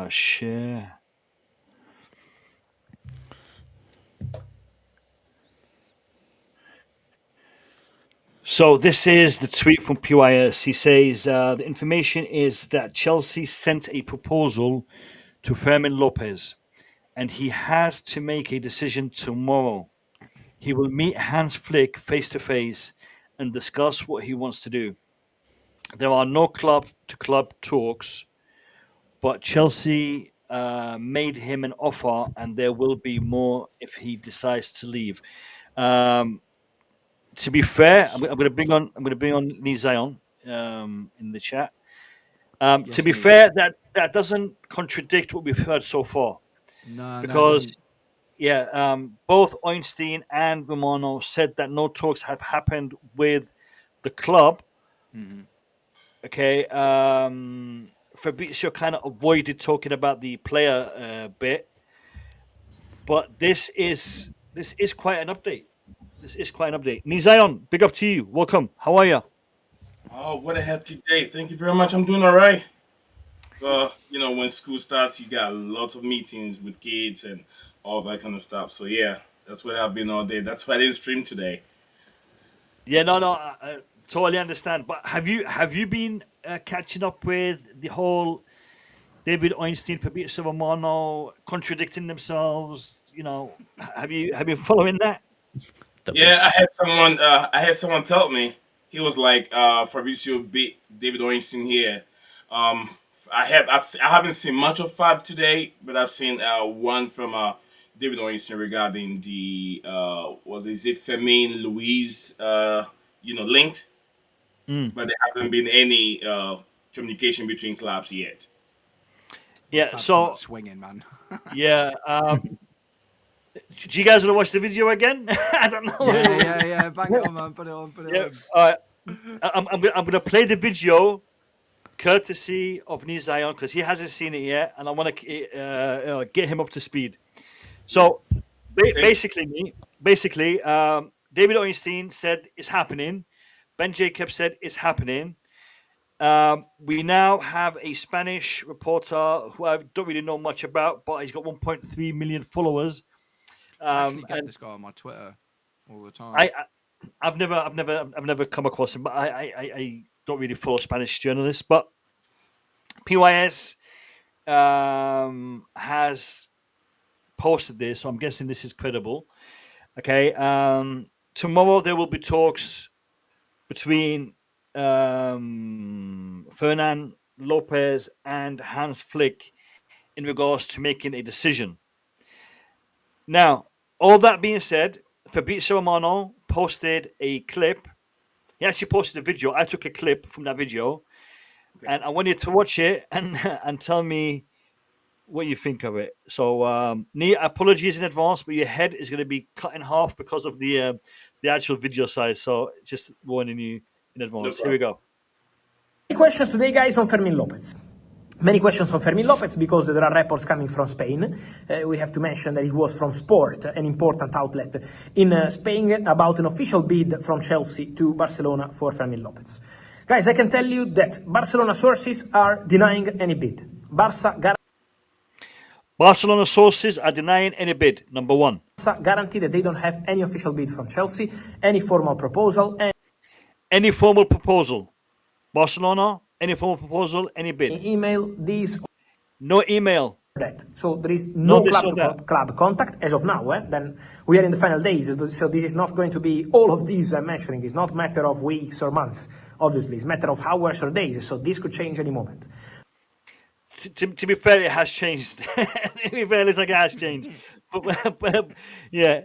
share. So this is the tweet from PYS. He says the information is that Chelsea sent a proposal to Fermin Lopez, and he has to make a decision tomorrow. He will meet Hans Flick face to face and discuss what he wants to do. There are no club-to-club talks, but Chelsea made him an offer, and there will be more if he decides to leave. To be fair, I'm going to bring on Nizayon in the chat. To be fair, that doesn't contradict what we've heard so far. No, because both Ornstein and Romano said that no talks have happened with the club. Mm-hmm. Okay, Fabrizio kind of avoided talking about the player bit, but this is quite an update. This is quite an update. Nizayon, big up to you. Welcome. How are you? Oh, what a happy day. Thank you very much. I'm doing all right. When school starts, you got lots of meetings with kids and all that kind of stuff. So, yeah, that's what I've been all day. That's why I didn't stream today. Yeah, I totally understand. But have you been catching up with the whole David Ornstein, Fabrizio Romano contradicting themselves? Have you been following that? Yeah, I had someone tell me. He was like, Fabrizio beat David Ornstein here. I haven't seen much of Fab today, but I've seen one from David Ornstein regarding the is it Fermin Louise linked, but there hasn't been any communication between clubs yet. Yeah, Fab's so swinging, man. yeah. Do you guys want to watch the video again? I don't know. Yeah. Bang it on, man. Put it on. All right. I'm gonna play the video, courtesy of Nizayon, because he hasn't seen it yet, and I want to get him up to speed. So, basically, David Ornstein said it's happening. Ben Jacobs said it's happening. We now have a Spanish reporter who I don't really know much about, but he's got 1.3 million followers. I actually get this guy on my Twitter all the time. I've never come across him, but I don't really follow Spanish journalists. But PYS has posted this, so I'm guessing this is credible. Okay, tomorrow there will be talks between Fernan Lopez and Hans Flick in regards to making a decision. Now, all that being said, Fabrizio Romano posted a clip. He actually posted a video. I took a clip from that video, and I want you to watch it and tell me what you think of it. So, Nia, apologies in advance, but your head is going to be cut in half because of the actual video size. So, just warning you in advance. Here we go. Many questions today, guys, on Fermin Lopez. Many questions on Fermin Lopez because there are reports coming from Spain. We have to mention that it was from Sport, an important outlet in Spain, about an official bid from Chelsea to Barcelona for Fermin Lopez. Guys, I can tell you that Barcelona sources are denying any bid. Barcelona sources are denying any bid, number one. Guarantee that they don't have any official bid from Chelsea, any formal proposal. Any formal proposal. Barcelona, any formal proposal, any bid. Email, these. No email. That. So there is no club contact as of now. Then we are in the final days, so this is not going to be all of these I'm mentioning. It's not a matter of weeks or months, obviously. It's a matter of hours or days, so this could change any moment. To be fair, it has changed. To be fair, it looks like it has changed. But yeah,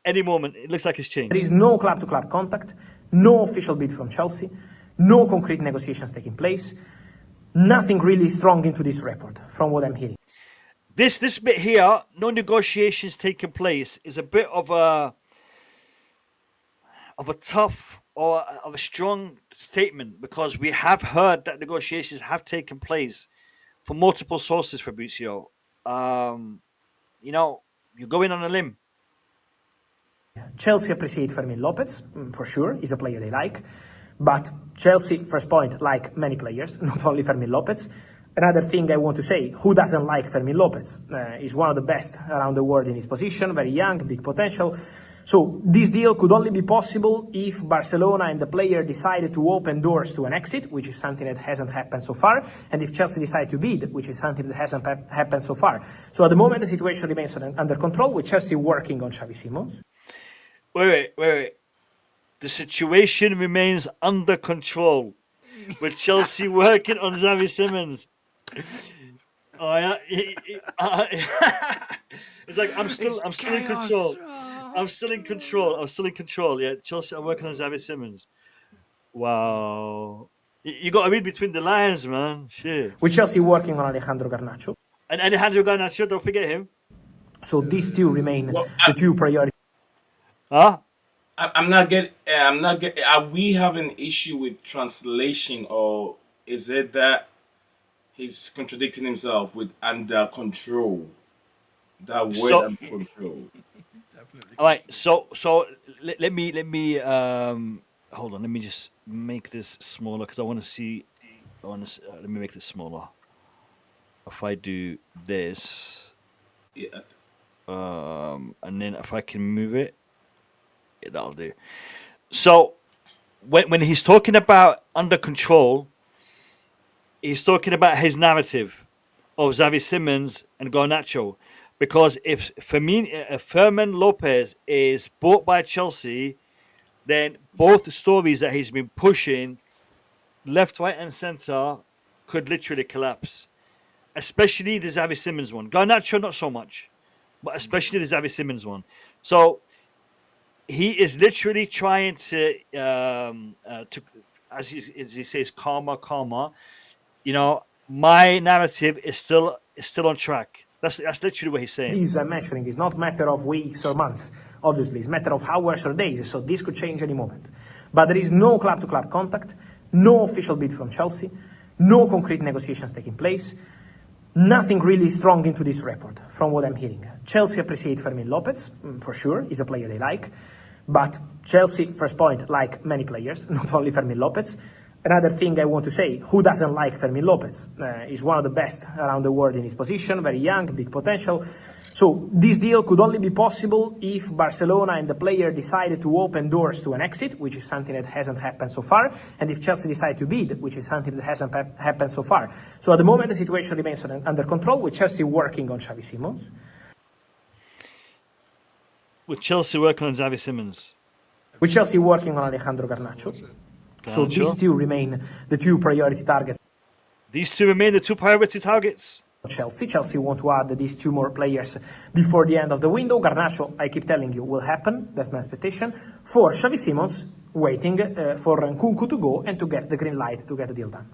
any moment, it looks like it's changed. There is no club-to-club contact, no official bid from Chelsea, no concrete negotiations taking place, nothing really strong into this report, from what I'm hearing. This bit here, no negotiations taking place, is a bit of a tough or of a strong statement, because we have heard that negotiations have taken place from multiple sources, Fabrizio. You know, you're going on a limb. Chelsea appreciate Fermin Lopez, for sure. He's a player they like. But Chelsea, first point, like many players, not only Fermin Lopez. Another thing I want to say, who doesn't like Fermin Lopez? He's one of the best around the world in his position, very young, big potential. So this deal could only be possible if Barcelona and the player decided to open doors to an exit, which is something that hasn't happened so far, and if Chelsea decide to bid, which is something that hasn't happened so far. So at the moment, the situation remains under control, with Chelsea working on Xavi Simons. Wait. The situation remains under control, with Chelsea working on Xavi Simons. Oh yeah, it's like I'm still in control. I'm still in control. Yeah, Chelsea are working on Xavi Simons. Wow, you got to read between the lines, man. Shit. With Chelsea working on Alejandro Garnacho. And Alejandro Garnacho, don't forget him. So these two remain the two priorities. Huh? I'm not getting. Are we have an issue with translation, or is it that he's contradicting himself with under control? That word under control. All right. So let me hold on. Let me just make this smaller because I want to see. Let me make this smaller. If I do this, Yeah. and then if I can move it. That'll do. So when he's talking about under control, he's talking about his narrative of Xavi Simons and Garnacho. Because if Fermin Lopez is bought by Chelsea, then both stories that he's been pushing left, right, and centre could literally collapse. Especially the Xavi Simons one. Garnacho, not so much, but especially the Xavi Simons one. So he is literally trying to as he says, karma. You know, my narrative is still on track. That's literally what he's saying. These I'm mentioning is not a matter of weeks or months. Obviously, it's a matter of hours or days. So this could change any moment. But there is no club-to-club contact, no official bid from Chelsea, no concrete negotiations taking place. Nothing really strong into this report, from what I'm hearing. Chelsea appreciate Fermin Lopez, for sure. He's a player they like. But Chelsea, first point, like many players, not only Fermin Lopez. Another thing I want to say, who doesn't like Fermin Lopez? He's one of the best around the world in his position, very young, big potential. So this deal could only be possible if Barcelona and the player decided to open doors to an exit, which is something that hasn't happened so far, and if Chelsea decide to bid, which is something that hasn't happened so far. So at the moment, the situation remains under control, with Chelsea working on Xavi Simons. With Chelsea working on Xavi Simons. With Chelsea working on Alejandro Garnacho. So these two remain the two priority targets. These two remain the two priority targets. Chelsea want to add these two more players before the end of the window. Garnacho, I keep telling you, will happen. That's my expectation. For Xavi Simons, waiting for Nkunku to go and to get the green light to get the deal done.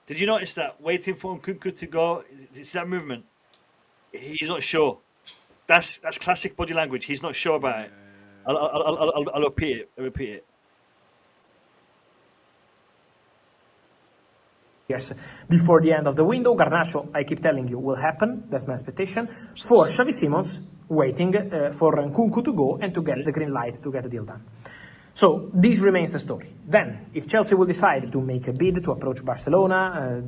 Did you notice that waiting for Nkunku to go? It's that movement. He's not sure. That's classic body language. He's not sure about it. I'll repeat it. Years before the end of the window. Garnacho, I keep telling you, will happen. That's my expectation. For Xavi Simons, waiting for Nkunku to go and to get the green light to get the deal done. So this remains the story. Then, if Chelsea will decide to make a bid to approach Barcelona,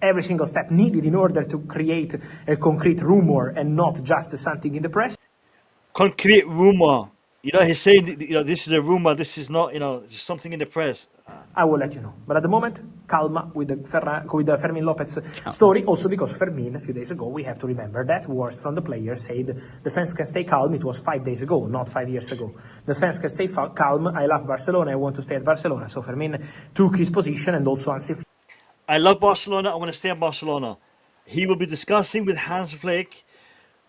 every single step needed in order to create a concrete rumor and not just something in the press. Concrete rumor. He's saying, this is a rumor. This is not, just something in the press. I will let you know. But at the moment, calma with the Fermin Lopez story. Also because Fermin, a few days ago, we have to remember that words from the player said the fans can stay calm. It was 5 days ago, not 5 years ago. The fans can stay calm. I love Barcelona. I want to stay at Barcelona. So Fermin took his position and also Hansi. I love Barcelona. I want to stay in Barcelona. He will be discussing with Hans Flick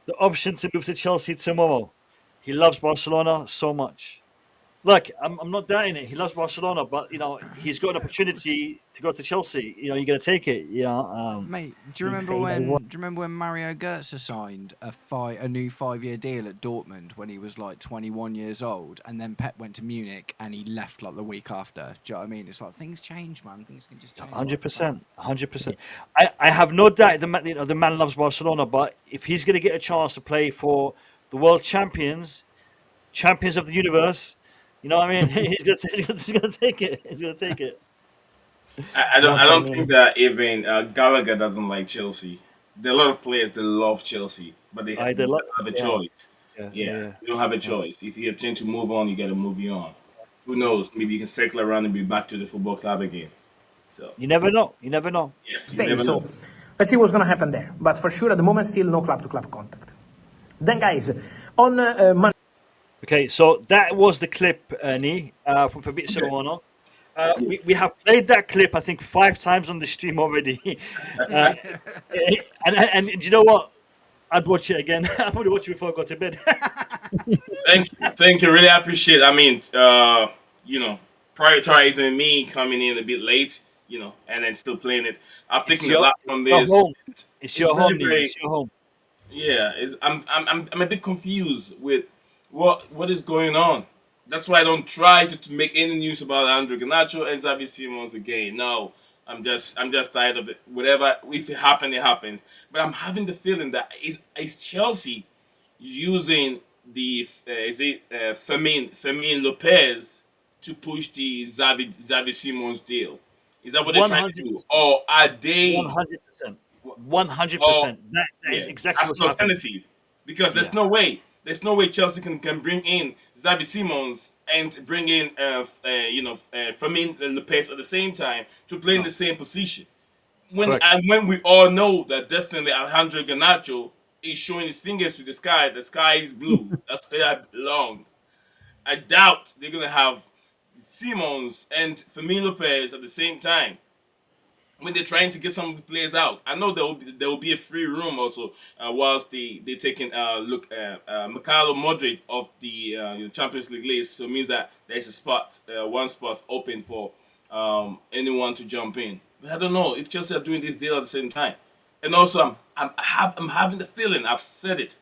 the option to move to Chelsea tomorrow. He loves Barcelona so much. Look, I'm not doubting it. He loves Barcelona, but he's got an opportunity to go to Chelsea. You're gonna take it. Mate, do you remember when Mario Götze signed a new 5-year deal at Dortmund when he was like 21 years old, and then Pep went to Munich and he left like the week after? Do you know what I mean? It's like things change, man. Things can just change. 100%. I have no doubt the man loves Barcelona, but if he's gonna get a chance to play for the world champions of the universe. You know what I mean? He's gonna take it. He's gonna take it. I don't think that even Gallagher doesn't like Chelsea. There are a lot of players that love Chelsea, but they have a choice. Yeah, you don't have a choice. If you intend to move on, you got to move on. Who knows? Maybe you can circle around and be back to the football club again. So you never know. Yeah, So let's see what's gonna happen there. But for sure, at the moment, still no club-to-club contact. Then, guys, on Monday. Okay, so that was the clip, Ernie, from Fabrizio Romano. We have played that clip, I think, 5 times on the stream already. And do you know what? I'd watch it again. I'd probably watch it before I go to bed. Thank you. Really appreciate it. I mean, prioritizing me coming in a bit late, and then still playing it. I've taken a lot from this. It's your home. Yeah, I'm a bit confused with what is going on. That's why I don't try to make any news about Andrew Garnacho and Xavi Simons again. No, I'm just tired of it. Whatever, if it happens, it happens. But I'm having the feeling that is Chelsea using the Fermin Lopez to push the Xavi Simons deal. Is that what they're trying to do, or are they 100%? 100%. That is exactly what's an alternative. Because there's no way Chelsea can bring in Xavi Simons and bring in Fermin Lopez at the same time to play in the same position. When we all know that definitely Alejandro Garnacho is showing his fingers to the sky is blue. That's where I belong. I doubt they're gonna have Simons and Fermin Lopez at the same time when they're trying to get some of the players out. I know there will be a free room also whilst they taking a look at Mikhailo Modric of the Champions League list. So it means that there's a spot, one spot open for anyone to jump in. But I don't know if Chelsea are doing this deal at the same time. And also, I'm having the feeling, I've said it.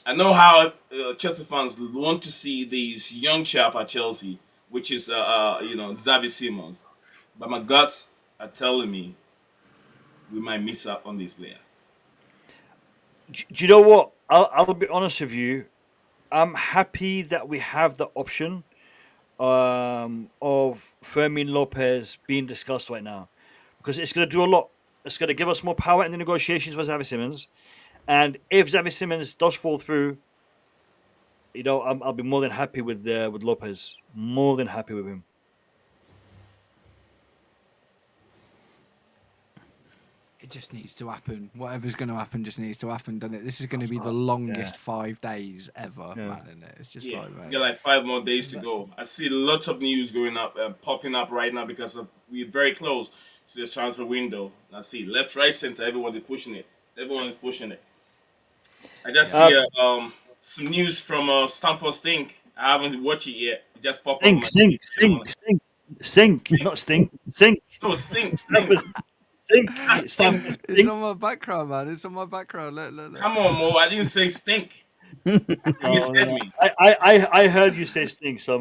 I know how Chelsea fans want to see these young chap at Chelsea, which is Xavi Simons. But my guts are telling me we might miss out on this player. Do you know what? I'll be honest with you. I'm happy that we have the option of Fermin Lopez being discussed right now, because it's going to do a lot. It's going to give us more power in the negotiations for Xavi Simons. And if Xavi Simons does fall through, I'll be more than happy with Lopez. More than happy with him. It just needs to happen. Whatever's going to happen just needs to happen, doesn't it? This is going to be the longest 5 days ever, man, isn't it? It's just like 5 more days to go. I see lots of news going up, popping up right now because we're very close to the transfer window. I see left, right, center. Everyone is pushing it. I just see some news from Stamford Stink. I haven't watched it yet. It just popped up. Sink, not stink. Sink. No, Stink. Stink. Stamford It's stink. on my background, man. It's on my background. Look. Come on, Mo. I didn't say stink. You misheard me. I heard you say stink, so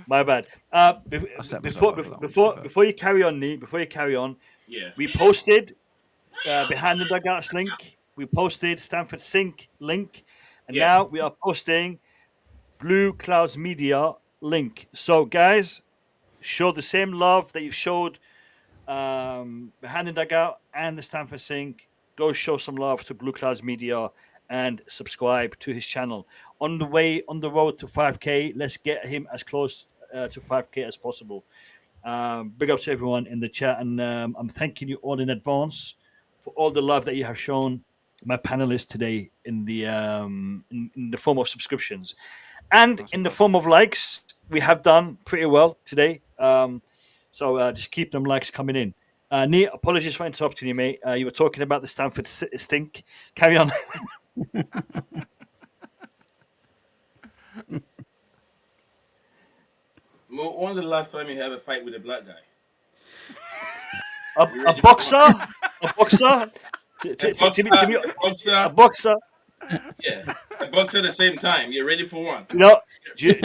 my bad. I set myself up for that one, to be fair. Before you carry on, Nee, before you carry on, Yeah. we posted behind the dugouts link. We posted Stanford Sink link, and Yeah. now we are posting Blue Clouds Media link. So, guys, show the same love that you've showed behind the dugout and the Stanford Sink. Go show some love to Blue Clouds Media and subscribe to his channel. On the road to 5K, let's get him as close to 5K as possible. Big up to everyone in the chat, and I'm thanking you all in advance for all the love that you have shown my panelists today in the form of subscriptions and in the form of likes. We have done pretty well today, so just keep them likes coming in. Nee, apologies for interrupting you, mate. You were talking about the Stanford stink. Carry on. Mo, when was the last time you had a fight with a black guy? A boxer? A boxer? A boxer? Yeah, a boxer at the same time. You're ready for one. Do you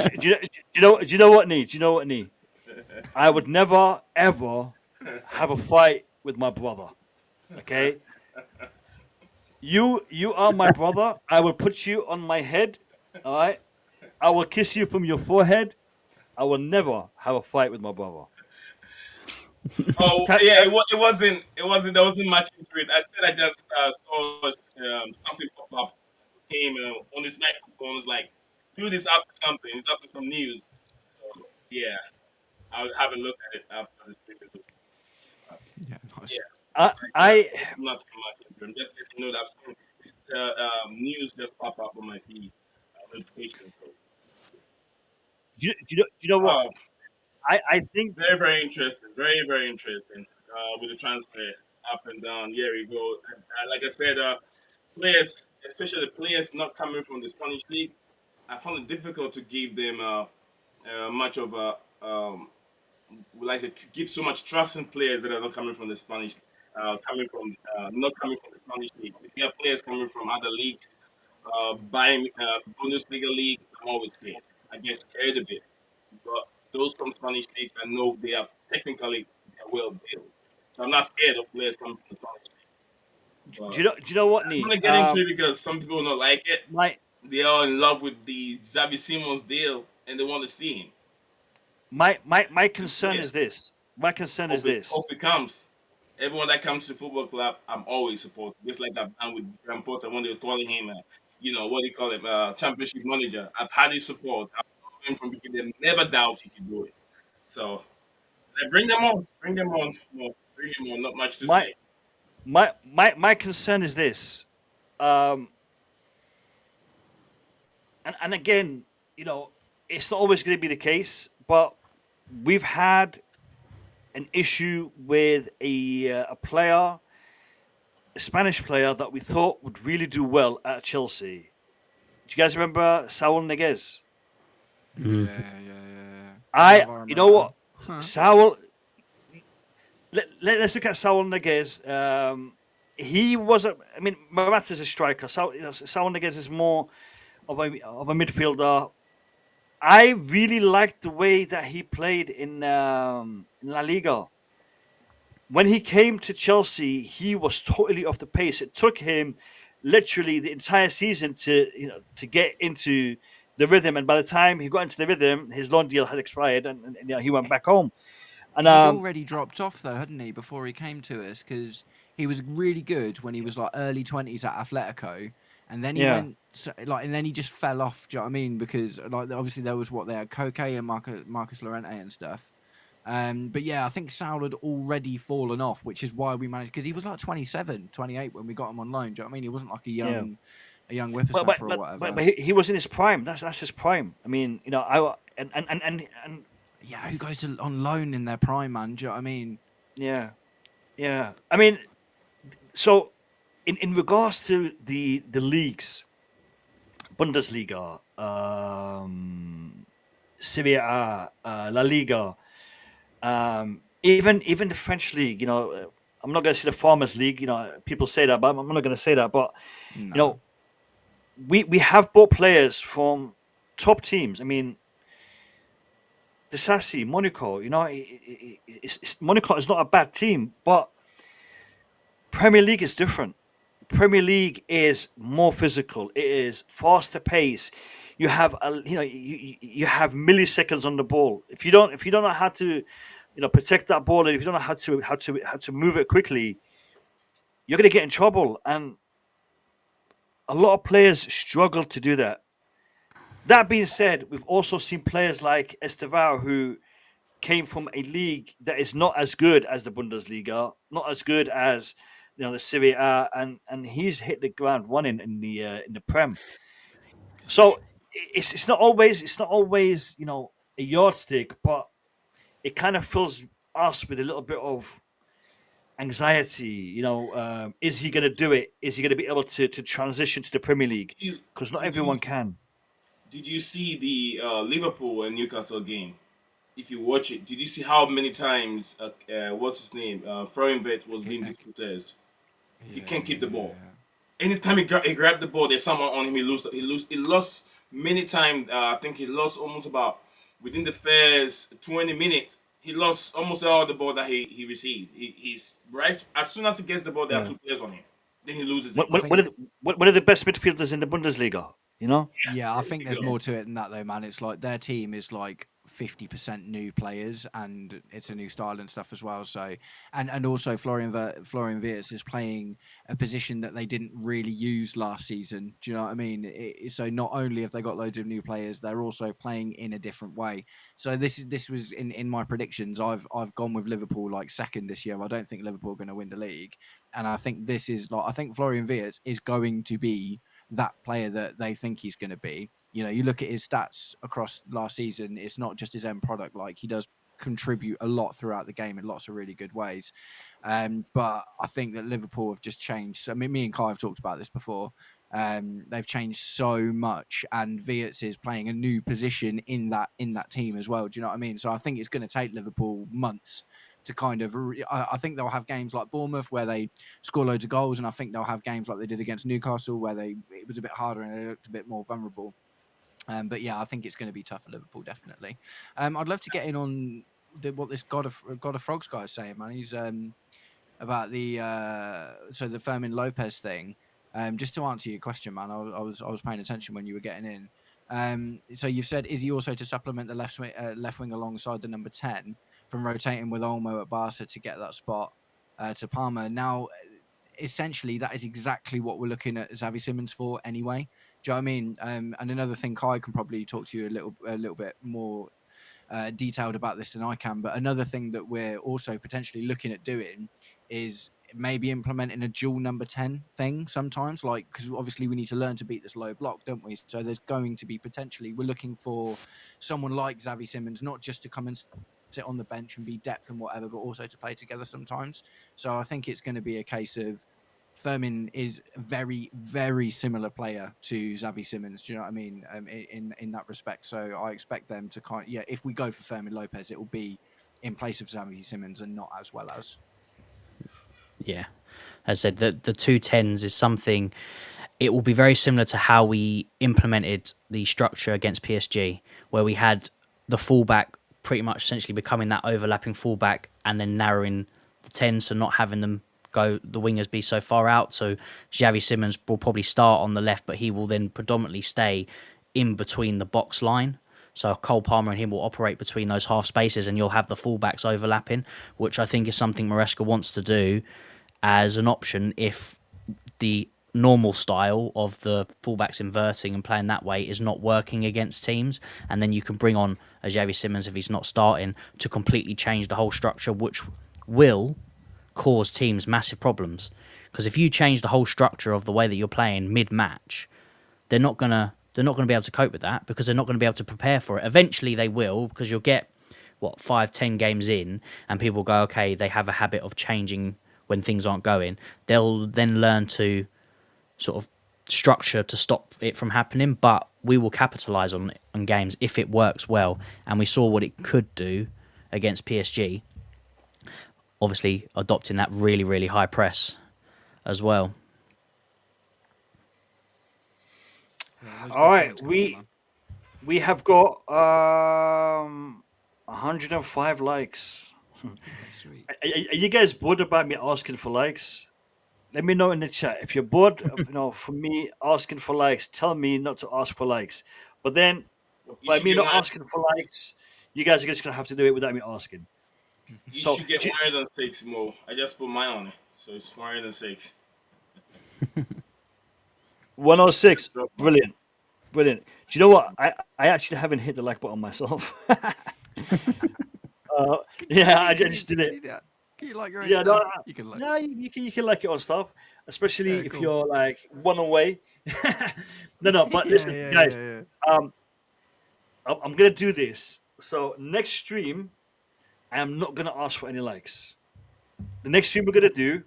know what, Nee? Do you know what, Nee? I would never, ever have a fight with my brother. Okay? You are my brother. I will put you on my head. All right? I will kiss you from your forehead. I will never have a fight with my brother. Oh yeah, it wasn't. There wasn't much into it. I said I just saw something pop up. Came on his microphone. Was like, dude, it's up to something. It's up to some news. So yeah, I'll have a look at it after this video. Yeah, nice. Yeah, I not too much. I'm just letting you know that I've seen this news just pop up on my feed notifications. So, do you know what? I think very, very interesting. Very, very interesting. With the transfer up and down. Here we go. Like I said, players, especially players not coming from the Spanish league, I found it difficult to give them much of a like to give so much trust in players that are not coming from the Spanish, not coming from the Spanish league. If you have players coming from other leagues, buying Bundesliga league, I'm always scared. I get scared a bit. But those from Spanish league, I know they are technically well built. So I'm not scared of players coming from the Spanish league. do you know what, Nee? I'm gonna get into it because some people don't like it. They are in love with the Xavi Simons deal and they want to see him. My concern is this. My concern is this. Hope it comes. Everyone that comes to football club, I'm always supporting. Just like I've done with Graham Potter when they were calling him, what do you call him, championship manager. I've had his support. I've known him from beginning. Never doubt he can do it. So bring them on. Bring them on. No, bring them on. Not much to say. My concern is this. And again, it's not always going to be the case, but we've had an issue with a player, a Spanish player that we thought would really do well at Chelsea. Do you guys remember Saul Niguez? Yeah. You know what? Saul. Let's look at Saul Niguez. He was Morata's a striker. Saul Niguez is more of a midfielder. I really liked the way that he played in La Liga. When he came to Chelsea, he was totally off the pace. It took him literally the entire season to get into the rhythm. And by the time he got into the rhythm, his loan deal had expired, and he went back home. And he'd already dropped off though, hadn't he, before he came to us? Because he was really good when he was like early 20s at Atletico. And then he went and then he just fell off. Do you know what I mean? Because like obviously there was they had Koke and Marcus Llorente and stuff. But yeah, I think Saul had already fallen off, which is why we managed, because he was like 27, 28 when we got him on loan. Do you know what I mean? He wasn't like a young whippersnapper or whatever. But he was in his prime. That's his prime. I mean, and yeah, who goes on loan in their prime, man? Do you know what I mean? Yeah. I mean, so. In regards to the leagues, Bundesliga, Serie A, La Liga, even the French league, I'm not going to say the Farmers League. People say that, but I'm not going to say that. But No. we have bought players from top teams. I mean, Disasi, Monaco. Monaco is not a bad team, but Premier League is different. Premier League is more physical. It is faster pace. You have you have milliseconds on the ball. If you don't know how to protect that ball, and if you don't know how to move it quickly, you're going to get in trouble. And a lot of players struggle to do that. That being said, we've also seen players like Estevao who came from a league that is not as good as the Bundesliga, not as good as the Serie A, and he's hit the ground running in the Prem. So it's not always a yardstick, but it kind of fills us with a little bit of anxiety. Is he going to do it? Is he going to be able to transition to the Premier League? Because not everyone can. Did you see the Liverpool and Newcastle game? If you watch it, did you see how many times what's his name, Florian was being dispossessed? He can't keep the ball. Anytime he grabbed the ball, there's someone on him. He lost many times. I think he lost almost about within the first 20 minutes. He lost almost all the ball that he received. He's right as soon as he gets the ball, there are two players on him. Then he loses. One of the best midfielders in the Bundesliga. Yeah, I think there's more to it than that, though, man. It's like their team is like 50% new players, and it's a new style and stuff as well. So, and also Florian Wirtz is playing a position that they didn't really use last season. Do you know what I mean? So not only have they got loads of new players, they're also playing in a different way. So this was in my predictions. I've gone with Liverpool like second this year. I don't think Liverpool are going to win the league, and I think I think Florian Wirtz is going to be that player that they think he's going to be. You look at his stats across last season, it's not just his end product. Like, he does contribute a lot throughout the game in lots of really good ways. But I think that Liverpool have just changed. So, me and Kai have talked about this before. They've changed so much, and Wirtz is playing a new position in that team as well. Do you know what I mean? So I think it's going to take Liverpool months to kind of, I think they'll have games like Bournemouth where they score loads of goals, and I think they'll have games like they did against Newcastle where it was a bit harder and they looked a bit more vulnerable. But yeah, I think it's going to be tough for Liverpool, definitely. I'd love to get in on what this God of Frogs guy is saying, man. He's about the Fermin Lopez thing. Just to answer your question, man, I was paying attention when you were getting in. So you said, is he also to supplement the left wing alongside the number 10 from rotating with Olmo at Barca to get that spot to Parma? Now, essentially, that is exactly what we're looking at Xavi Simons for anyway. Do you know what I mean? And another thing, Kai can probably talk to you a little bit more detailed about this than I can. But another thing that we're also potentially looking at doing is maybe implementing a dual number 10 thing sometimes, because obviously we need to learn to beat this low block, don't we? So there's going to be we're looking for someone like Xavi Simons, not just to come and sit on the bench and be depth and whatever, but also to play together sometimes. So I think it's going to be a case of Fermin is a very, very similar player to Xavi Simons. Do you know what I mean? In that respect. So I expect them to if we go for Fermin Lopez, it will be in place of Xavi Simons and not as well as. Yeah, as I said, the 2-10s is something. It will be very similar to how we implemented the structure against PSG, where we had the fullback pretty much essentially becoming that overlapping fullback and then narrowing the 10s, so not having them the wingers be so far out. So Xavi Simons will probably start on the left, but he will then predominantly stay in between the box line. So Cole Palmer and him will operate between those half spaces, and you'll have the fullbacks overlapping, which I think is something Maresca wants to do as an option if the normal style of the fullbacks inverting and playing that way is not working against teams. And then you can bring on a Xavi Simons if he's not starting to completely change the whole structure, which will cause teams massive problems. Because if you change the whole structure of the way that you're playing mid-match, they're not gonna be able to cope with that, because they're not going to be able to prepare for it. Eventually they will, because you'll get 5-10 games in and people go, okay, they have a habit of changing when things aren't going. They'll then learn to sort of structure to stop it from happening, but we will capitalise on games if it works well. And we saw what it could do against PSG. obviously adopting that really, really high press as well. Yeah, those All good right, points coming in, man. we have got 105 likes. Okay, sweet. Are you guys bored about me asking for likes? Let me know in the chat if you're bored. For me asking for likes, tell me not to ask for likes. But then, You by should me get not one. asking for likes, you guys are just gonna have to do it without me asking. You So should get 106 more. I just put mine on it, so it's 106. 106, brilliant, brilliant. Do you know what? I actually haven't hit the like button myself. Yeah, I just did it. Can you like your own Yeah, no, stuff? You can like. no, you can like it on stuff, especially Yeah, if cool. you're like one away. No, but Yeah, listen, yeah, guys, yeah, I'm gonna do this. So next stream, I am not gonna ask for any likes. The next stream we're gonna do,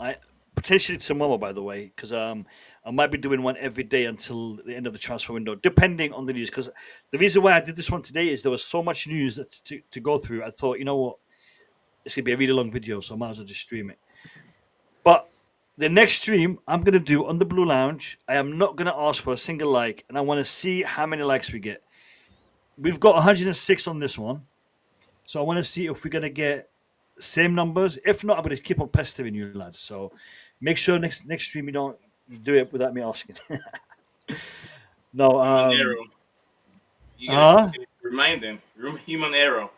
I potentially tomorrow, by the way, because I might be doing one every day until the end of the transfer window, depending on the news. Because the reason why I did this one today is there was so much news to go through. I thought, you know what, it's gonna be a really long video, so I might as well just stream it. But the next stream I'm gonna do on the Blue Lounge, I am not gonna ask for a single like, and I want to see how many likes we get. We've got 106 on this one, so I want to see if we're gonna get same numbers. If not, I'm gonna keep on pestering you lads. So make sure next stream you do it without me asking. No, Human error. You uh, gotta remind them. Human error.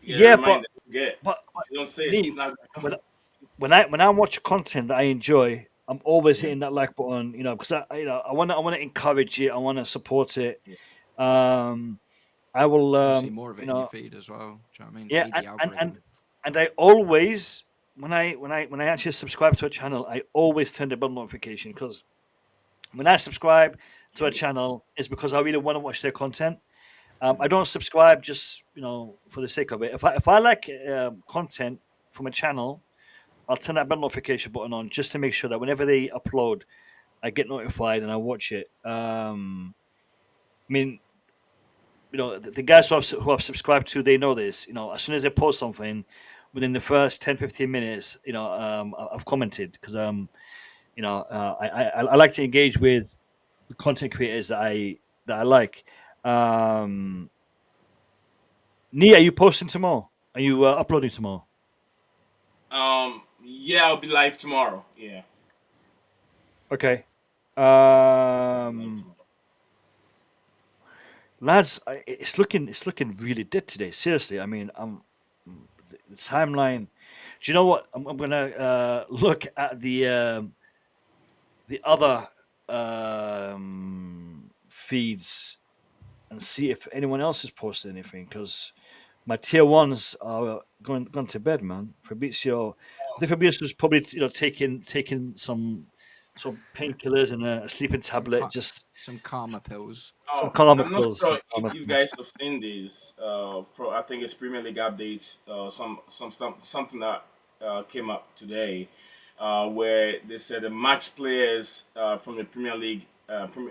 You gotta yeah, remind them. Forget. but If you don't say it, me, it's not gonna come. when I watch content that I enjoy, I'm always hitting that like button, because I want to encourage it, I want to support it. Yeah. I will, You'll see more of it in your feed as well. Do you know what I mean? yeah, Feed the algorithm. and I always when I actually subscribe to a channel, I always turn the bell notification because when I subscribe to a channel, it's because I really want to watch their content. I don't subscribe just for the sake of it. If I like content from a channel, I'll turn that bell notification button on just to make sure that whenever they upload, I get notified and I watch it. I mean, the guys who I've subscribed to, they know this. As soon as they post something, within the first 10, 15 minutes, I've commented because I like to engage with the content creators that I like. Nia, are you posting tomorrow? Are you uploading tomorrow? Yeah, I'll be live tomorrow. Yeah. Okay. Live tomorrow. Lads, it's looking really dead today. Seriously, I mean, the timeline. Do you know what? I'm gonna look at the other feeds and see if anyone else has posted anything because my tier ones are gone to bed, man. Fabrizio, I think Fabrizio's probably taking some painkillers and a sleeping tablet. Just Some karma pills. some calmer I'm not pills. sure if you guys have seen this. For I think it's Premier League updates. Something that came up today, where they said the match players from the Premier League,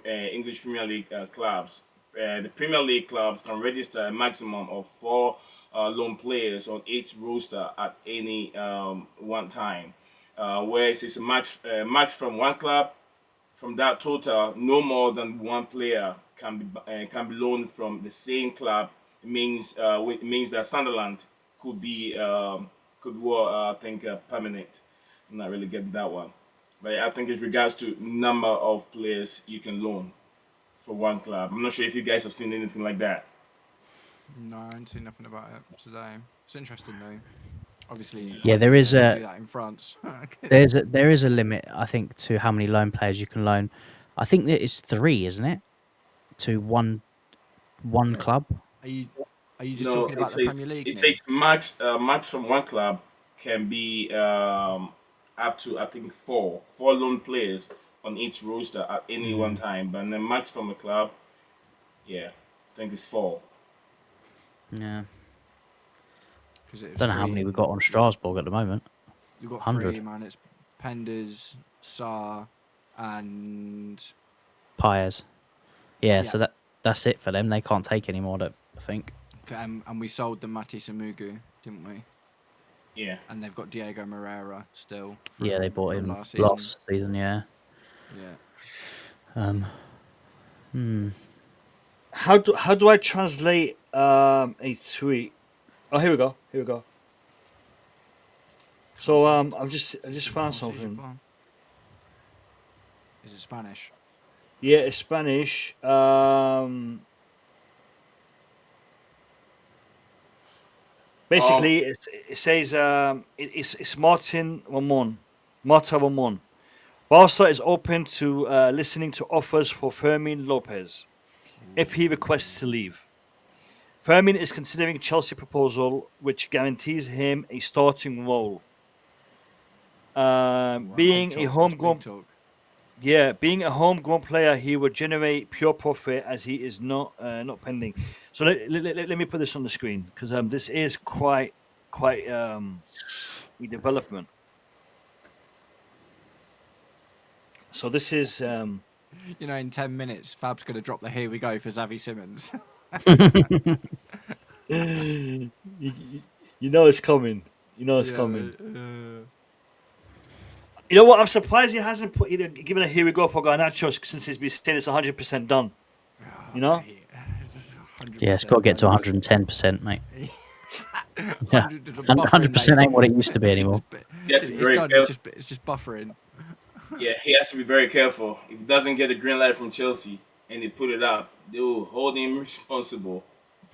English Premier League clubs, the Premier League clubs can register a maximum of 4 loan players on each roster at any one time. Whereas it's a match from one club. From that total, no more than one player can be loaned from the same club. It means that Sunderland could be I think permanent. I'm not really getting that one, but I think it's regards to number of players you can loan for one club. I'm not sure if you guys have seen anything like that. No, I ain't seen nothing about it today. It's interesting though. Obviously, Yeah, there is they a do that in France. there is a limit, I think, to how many loan players you can loan. I think that it's 3, isn't it? To one club. Are you just No, talking it about the says Premier League? it Nick? says max from one club can be up to I think four loan players on each roster at any one time, but then max from a club, yeah, I think it's 4. Yeah. Because it was Don't know how 3 many we've and got on Strasbourg at the moment. We've got 100. 3, man. It's Penders, Saar, and Pyres. Yeah, Yeah. so that's it for them. They can't take any more, I think. and we sold the Matisse and Mugu, didn't we? Yeah. And they've got Diego Moreira still. Yeah, they bought from him last season. last season. Yeah. Yeah. How do I translate a tweet? Oh, here we go. So I've just found something. Is it Spanish? Yeah, it's Spanish. Basically, it says it's Martin Ramon. Marta Ramon. Barca is open to listening to offers for Fermin Lopez if he requests to leave. Fermin is considering Chelsea proposal, which guarantees him a starting role. Being a homegrown player, he would generate pure profit as he is not pending. So let me put this on the screen because this is quite a development. So this is in 10 minutes, Fab's going to drop the "Here we go" for Xavi Simons. you know it's coming. You know what? I'm surprised he hasn't given a "Here we go" for Garnacho since he's been saying it's 100% done. You know? Yeah, it's got to get to 110%, mate. 100% ain't what it used to be anymore. It's done. It's just buffering. Yeah, he has to be very careful. If he doesn't get a green light from Chelsea and they put it up, they will hold him responsible.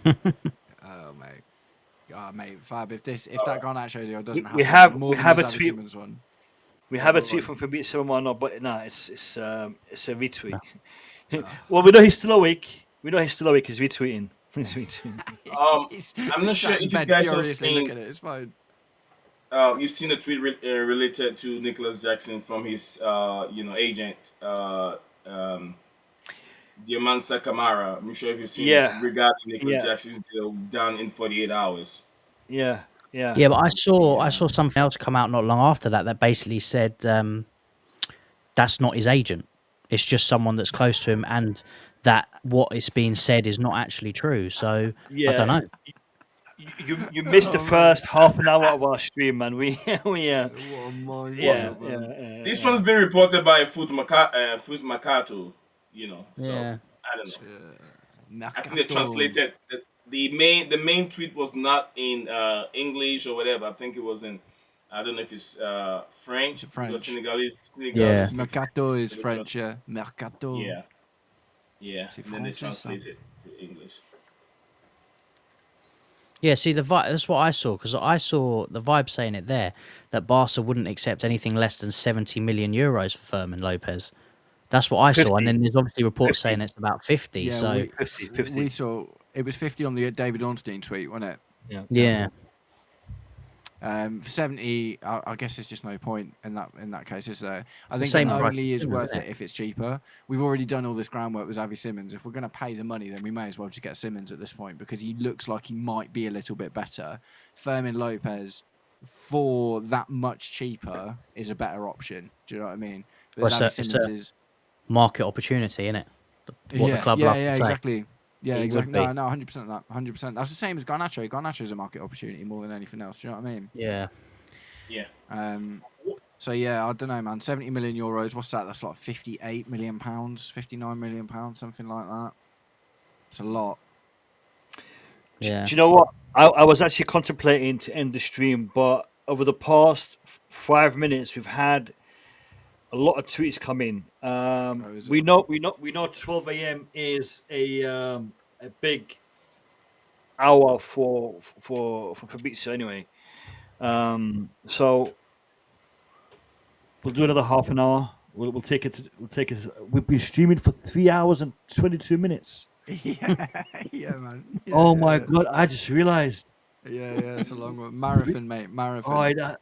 Oh, mate. Mate, Fab, if that Garnacho deal doesn't happen, we have a tweet. One. We have a tweet from Fabrizio Romano, but it's a retweet. Well, we know he's still awake. He's retweeting. I'm not sure if you guys have seen. Look at it. It's fine. You've seen a tweet related to Nicholas Jackson from his, agent, Diamansa Kamara. I'm sure if you've seen it regarding Nicholas Jackson's deal done in 48 hours. Yeah, but I saw something else come out not long after that basically said that's not his agent. It's just someone that's close to him, and that what is being said is not actually true. So I don't know. You missed the first half an hour of our stream, man. This one's been reported by Foot Mercato. So I don't know. I think they translated the main tweet was not in English or whatever. I think it was in, I don't know if it's French. Senegalese. Yeah. Mercato is French. Yeah. Mercato. Yeah. And then they translated to English. Yeah, see, that's what I saw, because I saw the vibe saying it there, that Barca wouldn't accept anything less than 70 million euros for Fermin Lopez. That's what I 50. saw, and then there's obviously reports saying it's about 50. Yeah, so 50. We saw it was 50 on the David Ornstein tweet, wasn't it? Yeah. For 70, I guess there's just no point in that case, is there? I think same it price only is Simmons, worth isn't it if it's cheaper. We've already done all this groundwork with Xavi Simons. If we're going to pay the money, then we may as well just get Simons at this point, because he looks like he might be a little bit better. Fermin Lopez, for that much cheaper, is a better option. Do you know what I mean? But it's a market opportunity, isn't it? What the club exactly. Yeah, It exactly. would be. No, 100% that. 100%. That's the same as Garnacho. Garnacho is a market opportunity more than anything else. Do you know what I mean? Yeah. So yeah, I don't know, man. 70 million euros. What's that? That's like 58 million pounds, 59 million pounds, something like that. It's a lot. Yeah. Do you know what? I was actually contemplating to end the stream, but over the past 5 minutes, we've had a lot of tweets come in. We know 12 a.m. is a big hour for Fabrizio anyway. So we'll do another half an hour. We'll take it. We've been streaming for 3 hours and 22 minutes. Yeah, man. Yeah, oh my god! I just realized. Yeah, it's a long one. Marathon, mate. Marathon. Oh,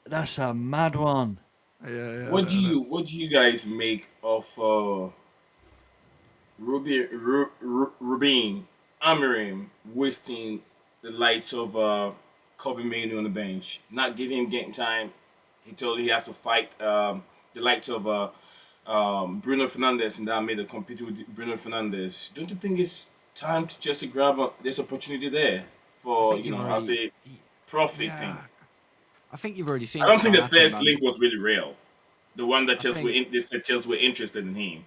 that's a mad one. Yeah. What do you guys make of Rubin Amorim wasting the likes of Kobe Mainoo on the bench, not giving him game time? He told he has to fight the likes of Bruno Fernandes, and that made a compete with Bruno Fernandes. Don't you think it's time to just grab this opportunity there for profit thing? I think you've already seen I it don't with think the Garnacho, first man. link was really real. The one that I Chelsea think- they said Chelsea were interested in him.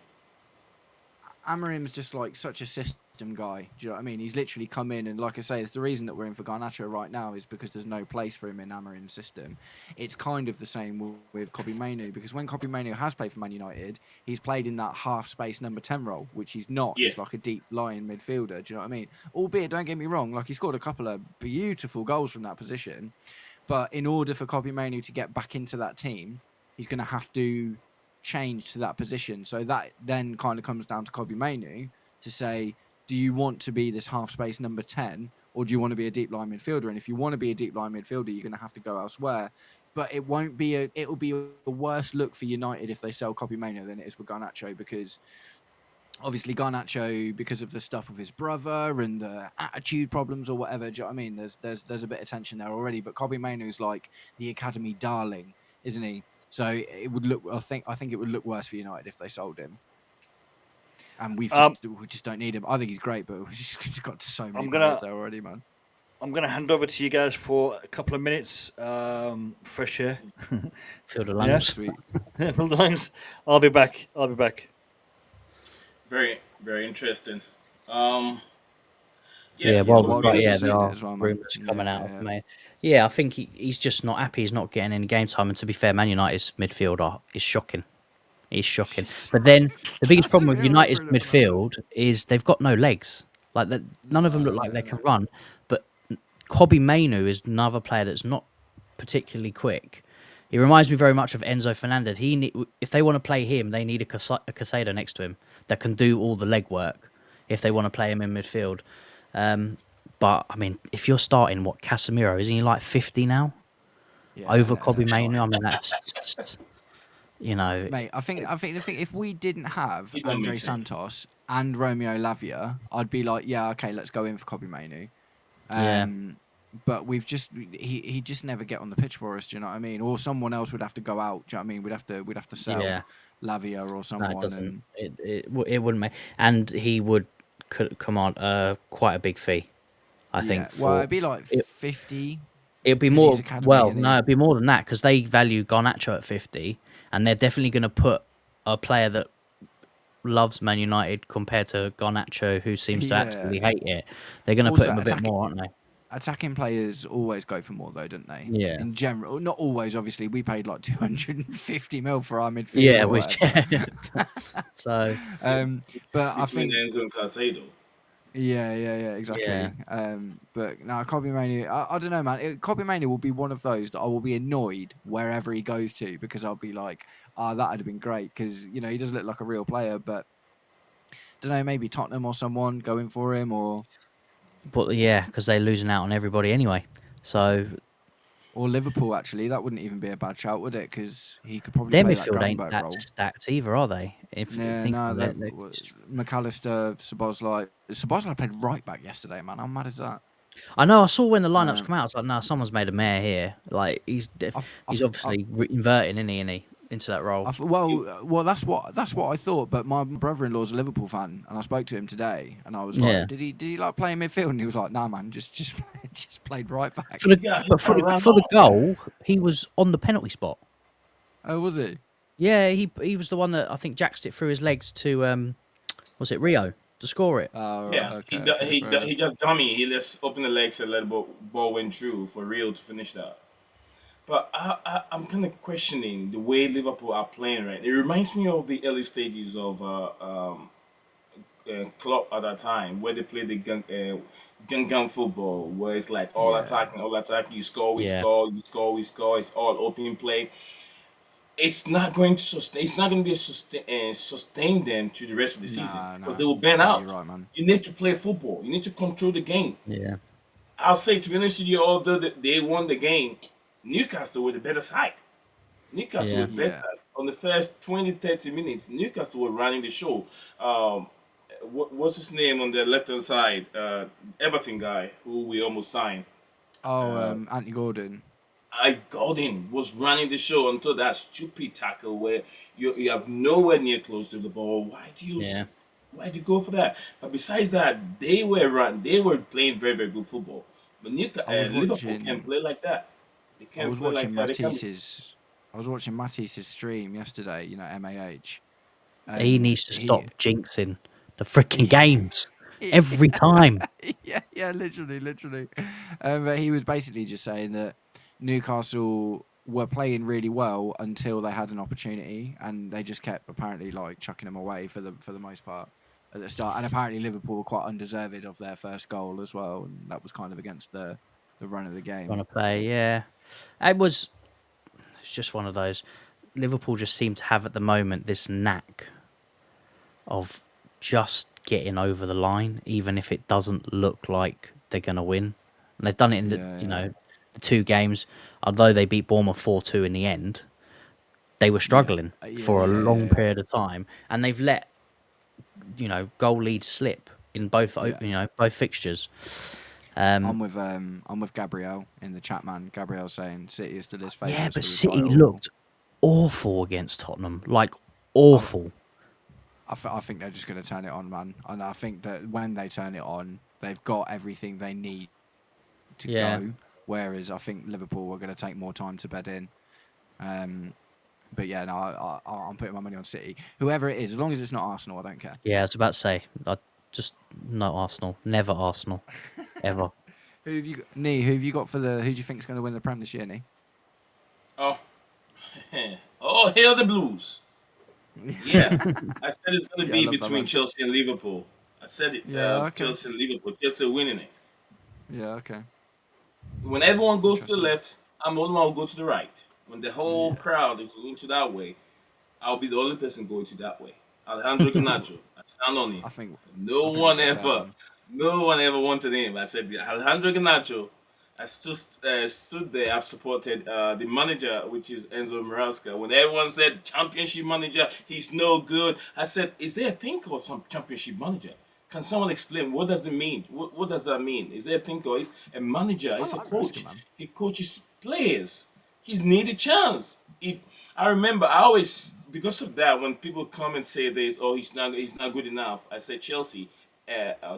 Amorim's just like such a system guy. Do you know what I mean? He's literally come in and, like I say, it's the reason that we're in for Garnacho right now is because there's no place for him in Amorim's system. It's kind of the same with Kobbie Mainoo, because when Kobbie Mainoo has played for Man United, he's played in that half space number 10 role, which he's not. Yeah. He's like a deep lying midfielder. Do you know what I mean? Albeit, don't get me wrong, like he scored a couple of beautiful goals from that position. But in order for Kobbie Mainoo to get back into that team, he's going to have to change to that position. So that then kind of comes down to Kobbie Mainoo to say, do you want to be this half space number 10 or do you want to be a deep line midfielder? And if you want to be a deep line midfielder, you're going to have to go elsewhere. But it won't be it'll be a worse look for United if they sell Kobbie Mainoo than it is with Garnacho, because obviously Garnacho, because of the stuff with his brother and the attitude problems or whatever, do you know what I mean? There's a bit of tension there already. But Kobbie Mainoo's like the academy darling, isn't he? So it would look. I think it would look worse for United if they sold him. And we just don't need him. I think he's great, but we've just got so many players there already, man. I'm gonna hand over to you guys for a couple of minutes. Fresh air. Fill the lungs. Sweet. Fill the lungs. I'll be back. Very, very interesting. Yeah, well, but yeah, there are as well, man. rumours coming out. Yeah. Mate. Yeah, I think he's just not happy. He's not getting any game time. And to be fair, Man United's midfield is shocking. He's shocking. But then the biggest problem with United's midfield is they've got no legs. Like none of them look like they can run. But Kobbie Mainoo is another player that's not particularly quick. He reminds me very much of Enzo Fernandez. If they want to play him, they need a Casado next to him that can do all the leg work if they want to play him in midfield. But I mean, if you're starting Casemiro, isn't he like 50 now? Yeah, Over Kobbie Mainoo? I mean, that's just, mate. I think the thing, if we didn't have He don't Andre make sense. Santos and Romeo Lavia, I'd be like, yeah, okay, let's go in for Kobbie Mainoo. Yeah. But he just never get on the pitch for us. Do you know what I mean? Or someone else would have to go out. Do you know what I mean? We'd have to sell Lavia or someone. No, it doesn't. It wouldn't make, and he would command quite a big fee. I think. Well, it'd be like 50. It'd be 'cause more. he's academy, Well, isn't he? no, it'd be more than that because they value Garnacho at 50, and they're definitely going to put a player that loves Man United compared to Garnacho, who seems to Yeah. absolutely hate it. They're going to Also, put him a bit attacking- more, aren't they? Attacking players always go for more, though, don't they? Yeah. In general, not always. Obviously, we paid like 250 mil for our midfield. Yeah, or which. whatever. So. But I Between think. Enzo and Casado. Yeah, exactly. Yeah. But no, Kobbie Mainoo, I don't know, man. Kobbie Mainoo will be one of those that I will be annoyed wherever he goes to, because I'll be like, that would have been great, because he does look like a real player, but don't know, maybe Tottenham or someone going for him, or But because they're losing out on everybody anyway. So Liverpool. Actually, that wouldn't even be a bad shout, would it? Because he could probably their play that midfield ain't Gravenberch that role. stacked either, are they? If you think of it, they're McAllister, Szoboszlai played right back yesterday, man. How mad is that? I know. I saw when the lineups come out. I was like, "No, someone's made a mare here." Like he's obviously inverting, isn't he, into that role. Well, that's what I thought. But my brother-in-law's a Liverpool fan, and I spoke to him today, and I was like, "Did he like playing midfield?" And he was like, "Nah, man, just played right back." For the goal, he was on the penalty spot. Oh, was he? Yeah, he was the one that I think jacked it through his legs to was it Rio to score it? Oh, right, Yeah, okay, he just dummy. He just opened the legs and let the ball went through for Rio to finish that. But I'm kind of questioning the way Liverpool are playing right. It reminds me of the early stages of Klopp at that time, where they played the gun football, where it's like all attacking. You score, we score, you score, we score. It's all open play. It's not going to sustain. It's not going to be sustain them to the rest of the season. But they will burn out. You're right, man. You need to play football. You need to control the game. Yeah. I'll say, to be honest with you, although they won the game, Newcastle were the better side. Newcastle were better. On the first 20, 30 minutes, Newcastle were running the show. What's his name on the left-hand side? Everton guy, who we almost signed. Anthony Gordon. Gordon was running the show until that stupid tackle where you have nowhere near close to the ball. Why do you go for that? But besides that, they were playing very, very good football. But Liverpool can play like that. They I can't was play like watching that. They can't. Matisse's stream yesterday. You know, MAH, He and needs to stop jinxing the freaking games every yeah, time. yeah, literally. But he was basically just saying that Newcastle were playing really well until they had an opportunity, and they just kept apparently like chucking them away for the most part at the start. And apparently Liverpool were quite undeserved of their first goal as well, and that was kind of against the run of the Want game. to play? Yeah, it's just one of those. Liverpool just seem to have at the moment this knack of just getting over the line, even if it doesn't look like they're going to win. And they've done it in Yeah. the 2 games. Although they beat Bournemouth 4-2 in the end, they were struggling for a long Yeah. period of time, and they've let goal leads slip in both Yeah. both fixtures. I'm with Gabriel in the chat, man. Gabriel saying City is still his Yeah, favourites but for the City title. looked awful against Tottenham, like awful. I think they're just going to turn it on, man. And I think that when they turn it on, they've got everything they need to go. Whereas I think Liverpool are going to take more time to bed in. But yeah, no, I'm putting my money on City. Whoever it is, as long as it's not Arsenal, I don't care. Yeah, I was about to say, no Arsenal, never Arsenal, ever. Who have you got? Nee, who have you got for the? Who do you think is going to win the Prem this year, Nee? Oh, oh, hail the Blues. Yeah, I said it's going to Yeah, I be love that, between man. Chelsea and Liverpool. I said it. Yeah, okay. Chelsea and Liverpool. Chelsea winning it. Yeah, okay. When everyone goes to the Interesting. left, I'm the only one who go to the right. When the whole crowd is going to that way, I'll be the only person going to that way. Alejandro Garnacho. I stand on him. I think No we'll one get there, ever, man. no one ever wanted him. I said Alejandro Garnacho. I stood there. I've supported the manager, which is Enzo Maresca. When everyone said championship manager, he's no good. I said, is there a thing called some championship manager? Can someone explain what does it mean? What does that mean? Is there a thing called? He's a manager. He's a like coach. Maresca, man. He coaches players. He needs a chance. If I remember, I always because of that when people come and say this, oh, he's not good enough. I say Chelsea.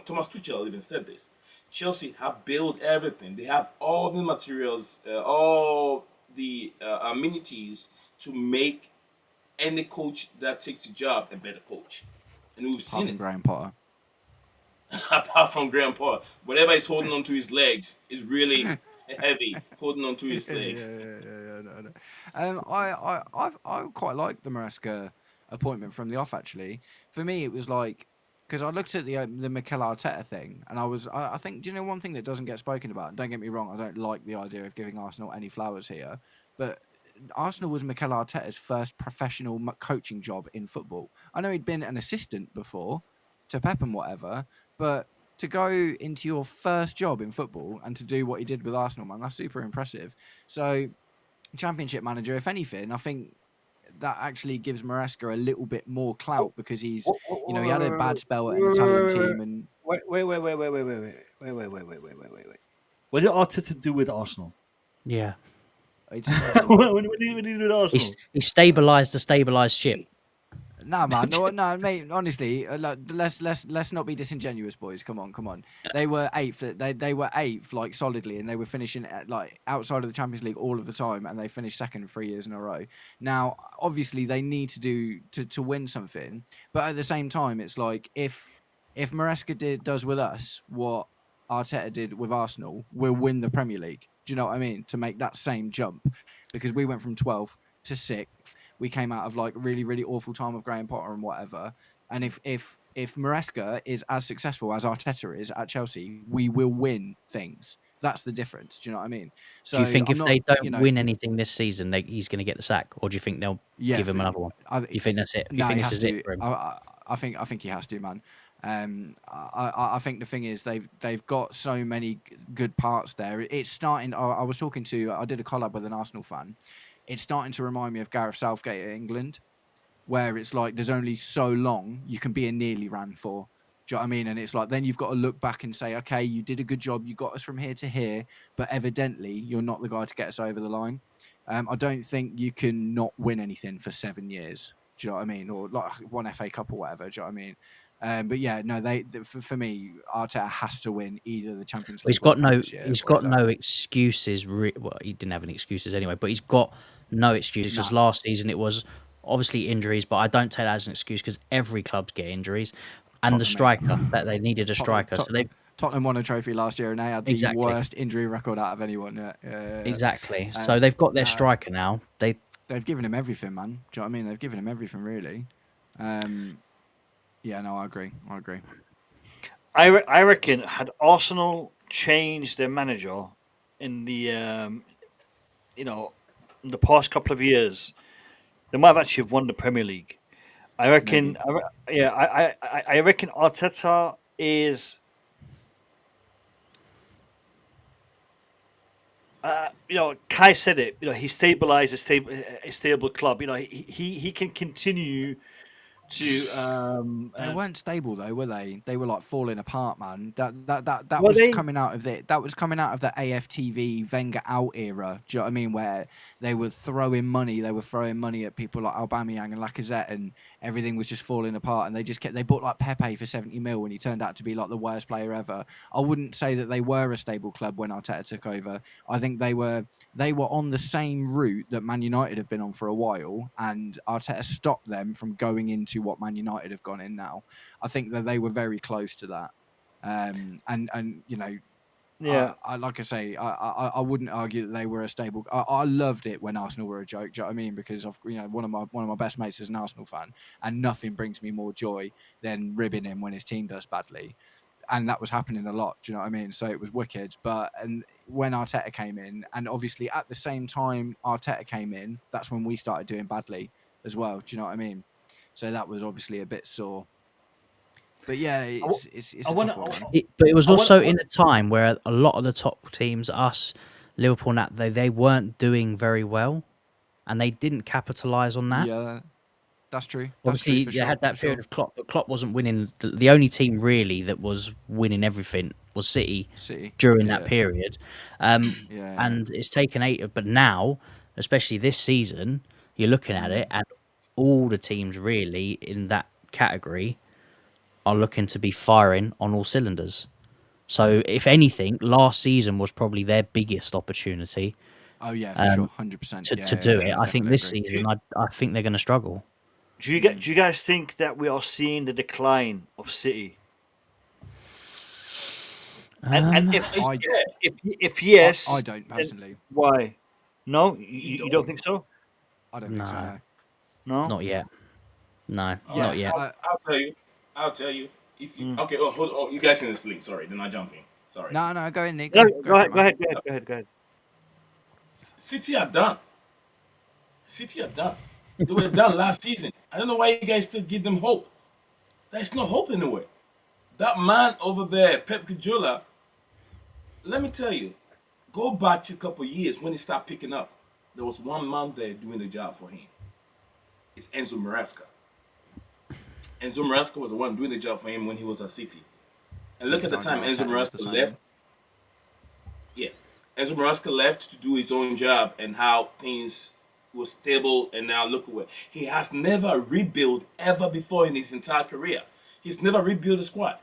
Thomas Tuchel even said this. Chelsea have built everything. They have all the materials, all the amenities to make any coach that takes the job a better coach. And we've Apart seen from it. Graham Potter. Apart from Graham Potter, whatever is holding onto his legs is really heavy. Holding onto his legs. No. I quite like the Maresca appointment from the off. Actually, for me, it was like because I looked at the Mikel Arteta thing, and I think, do you know one thing that doesn't get spoken about? Don't get me wrong, I don't like the idea of giving Arsenal any flowers here, but Arsenal was Mikel Arteta's first professional coaching job in football. I know he'd been an assistant before to Pep and whatever, but to go into your first job in football and to do what he did with Arsenal, man, that's super impressive. So, championship manager, if anything, I think that actually gives Maresca a little bit more clout because he's, he had a bad spell at an Italian team and. Wait. What did Arteta do with Arsenal? Yeah, He just What did he do with Arsenal? he stabilised the stabilised ship. Nah, man, no, mate. Honestly, let's not be disingenuous, boys. Come on. They were eighth. They were eighth, like solidly, and they were finishing like outside of the Champions League all of the time, and they finished second 3 years in a row. Now, obviously, they need to win something, but at the same time, it's like if Maresca does with us what Arteta did with Arsenal, we'll win the Premier League. Do you know what I mean? To make that same jump, because we went from 12th to 6th. We came out of like really, really awful time of Graham Potter and whatever. And if Maresca is as successful as Arteta is at Chelsea, we will win things. That's the difference. Do you know what I mean? So Do you think I'm if not, they don't win anything this season, he's going to get the sack, or do you think they'll give him another one? You think that's it? You No, think he this has is to. it for him? I think he has to, man. I think the thing is they've got so many good parts there. It's starting. I was talking to. I did a collab with an Arsenal fan. It's starting to remind me of Gareth Southgate at England, where it's like there's only so long you can be a nearly ran for. Do you know what I mean? And it's like then you've got to look back and say, okay, you did a good job, you got us from here to here, but evidently you're not the guy to get us over the line. I don't think you can not win anything for 7 years. Do you know what I mean? Or like one FA Cup or whatever. Do you know what I mean? But yeah, no, for me, Arteta has to win either the Champions He's League. got or no this year, he's or got out. no excuses. Well, he didn't have any excuses anyway, but he's got no excuses because No. last season it was obviously injuries, but I don't take that as an excuse because every club's get injuries, and the Tottenham, mate. striker that they needed a striker, so they've Tottenham won a trophy last year, and they had the Exactly. worst injury record out of anyone. Yeah. exactly. So they've got their striker now. They've given him everything, man. Do you know what I mean? They've given him everything, really. Yeah, no, I agree. I reckon had Arsenal changed their manager in the in the past couple of years, they might have actually won the Premier League. I reckon. I reckon Arteta is. Kai said it. He stabilized a stable club. He can continue to. They weren't stable though, were they? They were like falling apart, man. That Were was they? coming out of the AFTV Wenger out era. Do you know what I mean? Where they were throwing money at people like Aubameyang and Lacazette, and everything was just falling apart. And they bought like Pepe for 70 mil, and he turned out to be like the worst player ever. I wouldn't say that they were a stable club when Arteta took over. I think they were on the same route that Man United have been on for a while, and Arteta stopped them from going into what Man United have gone in now. I think that they were very close to that. Yeah. I like I say, I wouldn't argue that they were a stable. I loved it when Arsenal were a joke. Do you know what I mean? Because one of my best mates is an Arsenal fan, and nothing brings me more joy than ribbing him when his team does badly. And that was happening a lot. Do you know what I mean? So it was wicked. And when Arteta came in, and obviously at the same time Arteta came in, that's when we started doing badly as well. Do you know what I mean? So that was obviously a bit sore. But yeah, it's a tough one. But it was also in a time where a lot of the top teams, us, Liverpool, and that they weren't doing very well, and they didn't capitalise on that. Yeah, that's true. Obviously, for they sure, had that for period sure. of Klopp, but Klopp wasn't winning. The only team really that was winning everything was City during that period. And it's taken 8, but now, especially this season, you're looking at it, and all the teams really in that category are looking to be firing on all cylinders. So, if anything, last season was probably their biggest opportunity. Oh yeah, for sure, 100%. To do it, I think this season, I think they're going to struggle. Do you guys think that we are seeing the decline of City? And if yes, I don't personally. Why? No, you don't think so? I don't think so. No, not yet. No, Yeah, not yet. I'll tell you. If you okay, hold on. You guys in this league. Sorry, then I jump in. Sorry. No, go in, Nick. Go ahead. City are done. They were done last season. I don't know why you guys still give them hope. There's no hope anywhere. That man over there, Pep Guardiola, let me tell you, go back to a couple of years when he started picking up. There was one man there doing the job for him. It's Enzo Maresca. Enzo Maresca was the one doing the job for him when he was at City. And look at the time Enzo Maresca left. Yeah. Enzo Maresca left to do his own job, and how things were stable, and now look at where he has never rebuilt ever before in his entire career. He's never rebuilt a squad.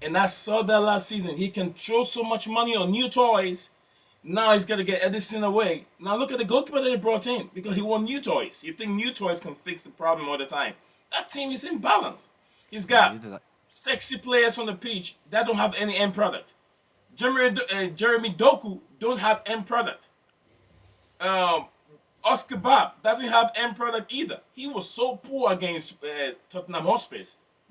And I saw that last season. He can throw so much money on new toys. Now he's got to get Edison away. Now look at the goalkeeper that he brought in, because he won new toys. You think new toys can fix the problem all the time? That team is in balance. He's got sexy players on the pitch that don't have any end product. Jeremy Doku don't have end product. Oscar Bob doesn't have end product either. He was so poor against Tottenham Hotspur.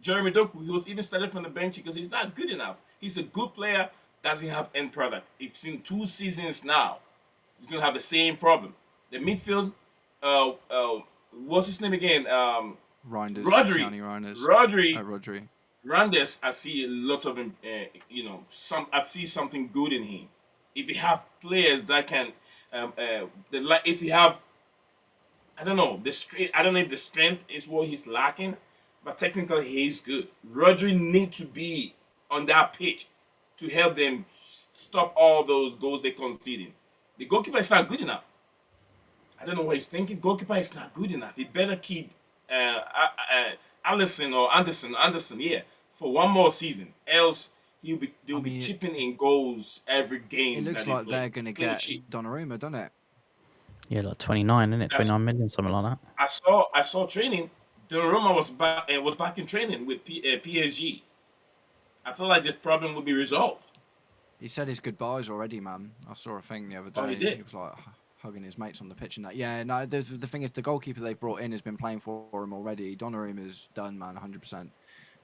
Jeremy Doku, he was even started from the bench because he's not good enough. He's a good player, doesn't have end product. It's in 2 seasons now. He's going to have the same problem. The midfield, what's his name again? Rodri. Randes, I see a lot of him. I see something good in him. If you have players that can, if you have, I don't know if the strength is what he's lacking, but technically he's good. Rodri needs to be on that pitch to help them stop all those goals they're conceding. The goalkeeper is not good enough. I don't know what he's thinking. Goalkeeper is not good enough. He better keep Anderson, yeah, for one more season. Else they'll be chipping in goals every game. It looks that like they play. they're going to Clean get sheet. Donnarumma, doesn't it? Yeah, like 29, isn't it? That's- 29 million, something like that. I saw training. Donnarumma was back in training with PSG. I feel like the problem will be resolved. He said his goodbyes already, man. I saw a thing the other day. Oh, he did? was like hugging his mates on the pitch and that. Yeah, no, the thing is, the goalkeeper they've brought in has been playing for him already. Donnarumma's done, man, 100%.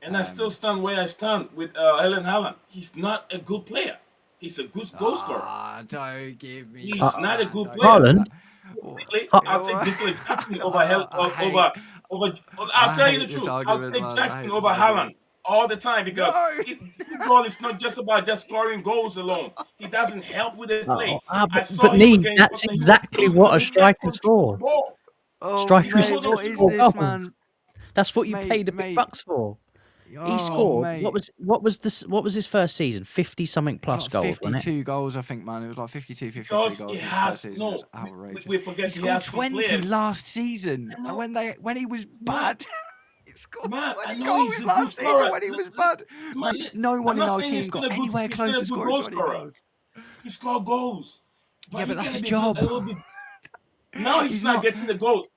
And I still stand where I stand with Erling Haaland. He's not a good player. He's a good goal scorer. Don't give me. He's that, not a man, good don't player. do Haaland? that. I'll take Nicolas Jackson over. I I'll tell you the hate this truth. I'll argument, take man. I Jackson hate over this Haaland argument. all the time because No! football is not just about just scoring goals alone. He doesn't help with the play. But Neen, that's exactly what a striker's for. Oh, Striker is mate, to what is score this, goals. man? That's what you Mate, paid the big mate. bucks for. Oh, He scored. mate. What was his first season? 50 something It's plus like goals, wasn't it? 52 goals, I think, man. It was like 52, 53 Because goals he in his has first season. It was no. outrageous. We forget He he scored has some 20 players. last season, I know. and when he was bad. He scored Man, I 20 know goals he's a last good season scorer. when he was bad. Man, Mate, no one I'm in not our saying he's team still got a good- anywhere he's close still to a good scoring goal 20 scorer. goals. He scored goals. Yeah, but he that's can his be job. a little bit. Now he's not getting the goal.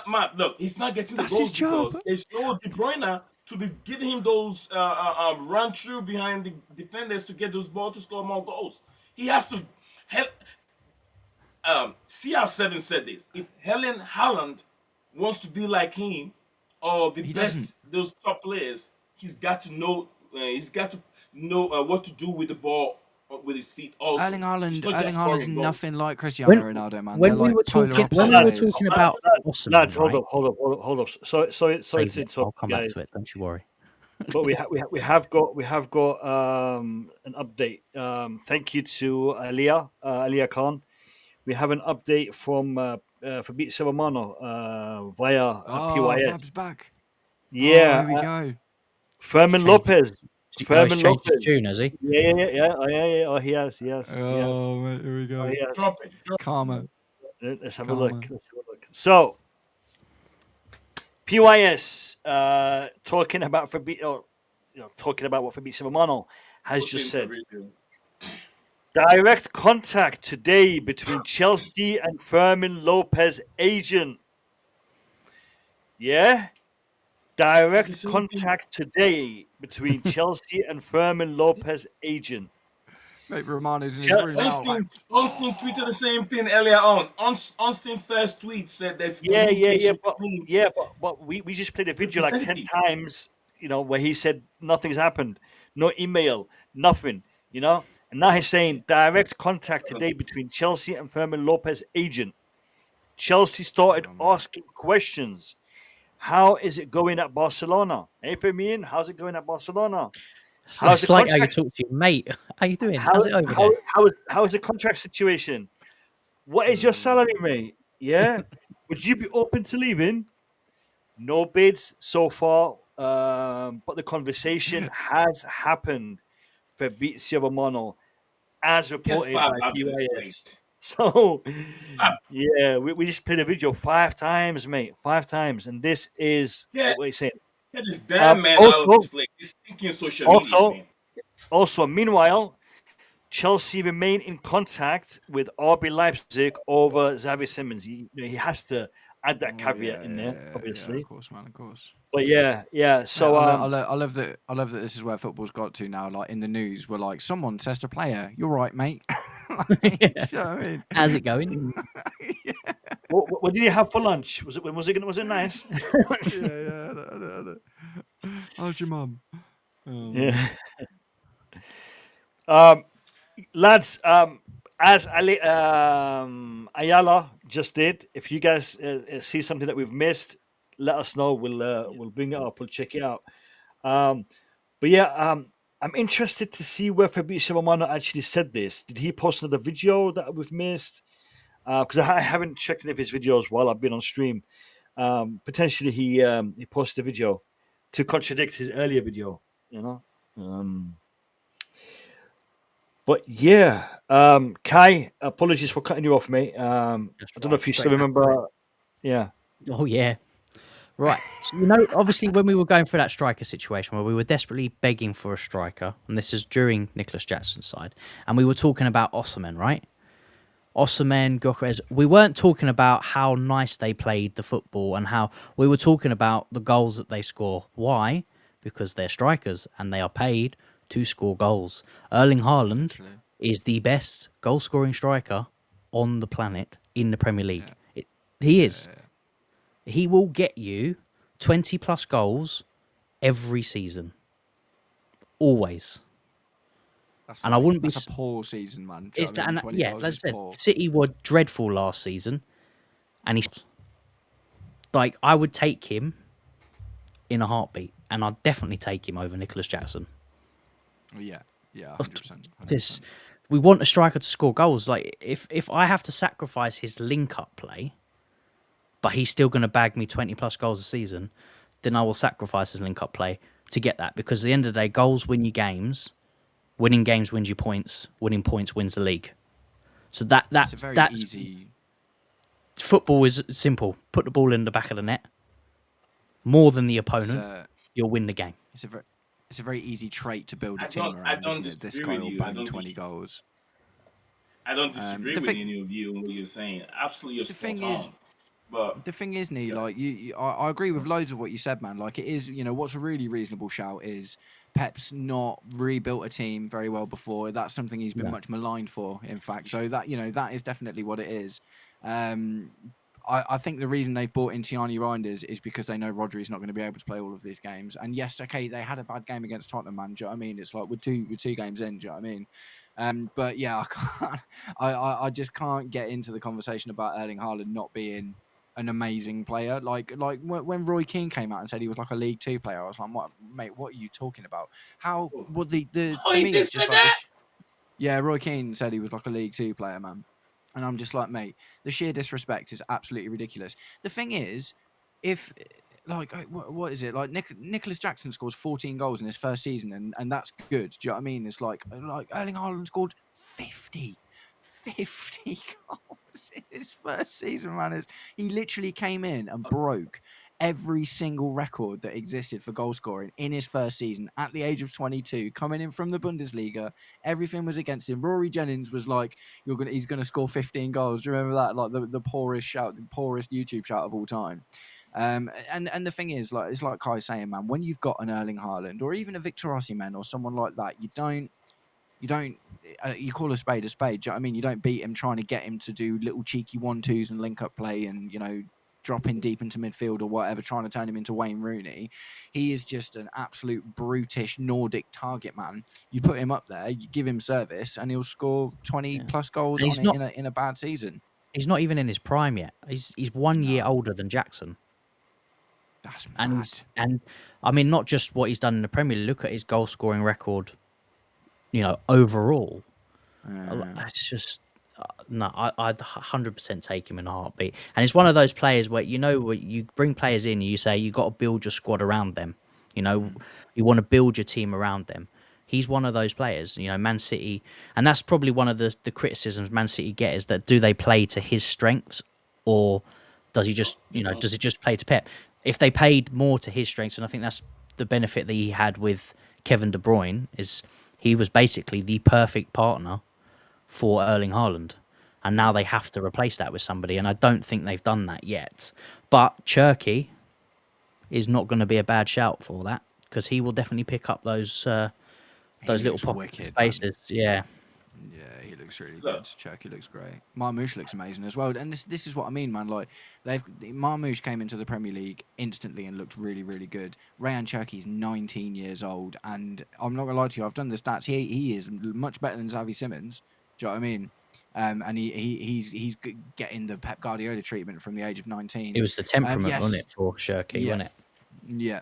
Matt, look, he's not getting the That's his goals job. because there's no De Bruyne to be giving him those run through behind the defenders to get those balls to score more goals. He has to help. CR7 said this: if Erling Haaland wants to be like him or the He best, doesn't. those top players, he's got to know. He's got to know what to do with the ball with his feet. Also, Erling It's Haaland's not just scoring goals. nothing like Cristiano Ronaldo, man. They're When we like were polar talking, opposite when we were players. talking about Awesome, Lads, right? hold up. Sorry Save to it. interrupt I'll come you back guys. to it. Don't you worry. But we have got an update. Thank you to Aliyah Khan. We have an update from Fabrizio Romano via PYS. Fab's back. Yeah, Oh, here we go. Fermin Changed- Lopez. He's Fermin changed Lopez. his tune, has he? Yeah. Oh, he has. Oh, mate, here we go. Oh, he has. Drop it. Karma. Let's have a Karma. look. So, PYS talking about what Fabrizio Romano has just said. Direct contact today between Chelsea and Fermin Lopez agent. Yeah? Direct contact today between Chelsea and Fermin Lopez agent. Mate, Romano's in his room now. Austin tweeted the same thing earlier on. Austin first tweet said there's Yeah, communication between- but we just played a video like 10 Representative. times, where he said nothing's happened, no email, nothing, and now he's saying direct contact today between Chelsea and Fermin Lopez agent. Chelsea started asking questions. How is it going at Barcelona? Hey, Fermin, how's it going at Barcelona? How's It's the like how you contract? talk to your mate. How you doing? How's it over there? How is the contract situation? What is your salary, mate? Yeah, would you be open to leaving? No bids so far, but the conversation has happened. Fabrizio Romano, as reported Fab by out of this PYS. place. So, yeah, we just played a video 5 times, mate, 5 times, and this is Yeah. what he's saying. Get this damn man out of this place. He's thinking social media, man. Meanwhile, Chelsea remain in contact with RB Leipzig over Xavi Simons. He has to add that caveat in there, obviously. Yeah, of course, man, of course. But yeah. So I love that. I love that this is where football's got to now. Like in the news, we're like, someone says to player, "You're right, mate." Like, do you know what I mean? How's it going? what did you have for lunch? Was it nice? yeah. I know. How's your mum? Yeah. Lads, as Ayala just did, if you guys see something that we've missed, let us know. We'll bring it up. We'll check it out. But yeah, I'm interested to see where Fabrizio Romano actually said this. Did he post another video that we've missed? Because I haven't checked any of his videos while I've been on stream. Potentially he posted a video to contradict his earlier video, But yeah, Kai, apologies for cutting you off, mate. I don't know if you still remember. Yeah. Oh yeah. Right. So, obviously, when we were going through that striker situation where we were desperately begging for a striker, and this is during Nicholas Jackson's side, and we were talking about Osimhen, right? Osimhen, Gyökeres. We weren't talking about how nice they played the football and how we were talking about the goals that they score. Why? Because they're strikers and they are paid to score goals. Erling Haaland is the best goal-scoring striker on the planet in the Premier League. He is. He will get you 20 plus goals every season. Always. I wouldn't be. That's a poor season, man. Let's say City were dreadful last season, and he's like, I would take him in a heartbeat, and I'd definitely take him over Nicholas Jackson. Yeah, 100%. We want a striker to score goals. Like, if I have to sacrifice his link-up play, but he's still going to bag me 20 plus goals a season, then I will sacrifice his link-up play to get that. Because at the end of the day, goals win you games. Winning games wins you points. Winning points wins the league. So that's easy. Football is simple. Put the ball in the back of the net. More than the opponent, you'll win the game. It's a very easy trait to build a team around. This guy will bang 20 goals. I don't disagree with any of you on what you're saying. Absolutely, you're spot on. But the thing is, Nee, like I agree with loads of what you said, man. Like, it is, what's a really reasonable shout is Pep's not rebuilt a team very well before. That's something he's been much maligned for, in fact. So that that is definitely what it is. I think the reason they've bought in Tierney Reinders is because they know Rodri's not going to be able to play all of these games. And yes, okay, they had a bad game against Tottenham, man. Do you know what I mean? It's like we're two games in. Do you know what I mean? But yeah, I can't. I just can't get into the conversation about Erling Haaland not being an amazing player. Like when Roy Keane came out and said he was like a League Two player, I was like, "What, mate? What are you talking about? How? Well, the for me, it's just like yeah, Roy Keane said he was like a League Two player, man." And I'm just like, mate, the sheer disrespect is absolutely ridiculous. The thing is, if like what is it like? Nicholas Jackson scores 14 goals in his first season, and that's good. Do you know what I mean? It's like Erling Haaland scored 50 goals in his first season, man. He literally came in and broke every single record that existed for goal scoring in his first season at the age of 22, coming in from the Bundesliga. Everything was against him. Rory Jennings was like, he's gonna score 15 goals. Do you remember that? Like the poorest YouTube shout of all time. And the thing is, like, it's like Kai's saying, man, when you've got an Erling Haaland or even a Victor Osimhen or someone like that, you call a spade a spade. Do you know what I mean? You don't beat him trying to get him to do little cheeky 1-2s and link up play and drop in deep into midfield or whatever, trying to turn him into Wayne Rooney. He is just an absolute brutish Nordic target man. You put him up there, you give him service, and he'll score 20 plus goals in a bad season. He's not even in his prime yet. He's 1 year older than Jackson. That's mad. And I mean, not just what he's done in the Premier League. Look at his goal scoring record. Overall, it's just no. I'd 100% take him in a heartbeat. And it's one of those players where where you bring players in, and you say you got to build your squad around them. You want to build your team around them. He's one of those players. Man City, and that's probably one of the criticisms Man City get is that do they play to his strengths, or does he just does it just play to Pep? If they played more to his strengths, and I think that's the benefit that he had with Kevin De Bruyne is. He was basically the perfect partner for Erling Haaland. And now they have to replace that with somebody. And I don't think they've done that yet. But Cherky is not going to be a bad shout for that. Because he will definitely pick up those little pocket spaces. Yeah. Yeah, he looks really good. Cherky looks great. Marmoush looks amazing as well. And this is what I mean, man. Like, Marmoush came into the Premier League instantly and looked really, really good. Rayan Cherky's 19 years old, and I'm not gonna lie to you. I've done the stats. He is much better than Xavi Simons. Do you know what I mean? And he's getting the Pep Guardiola treatment from the age of 19. It was the temperament, wasn't it, for Cherky, wasn't it? Yeah.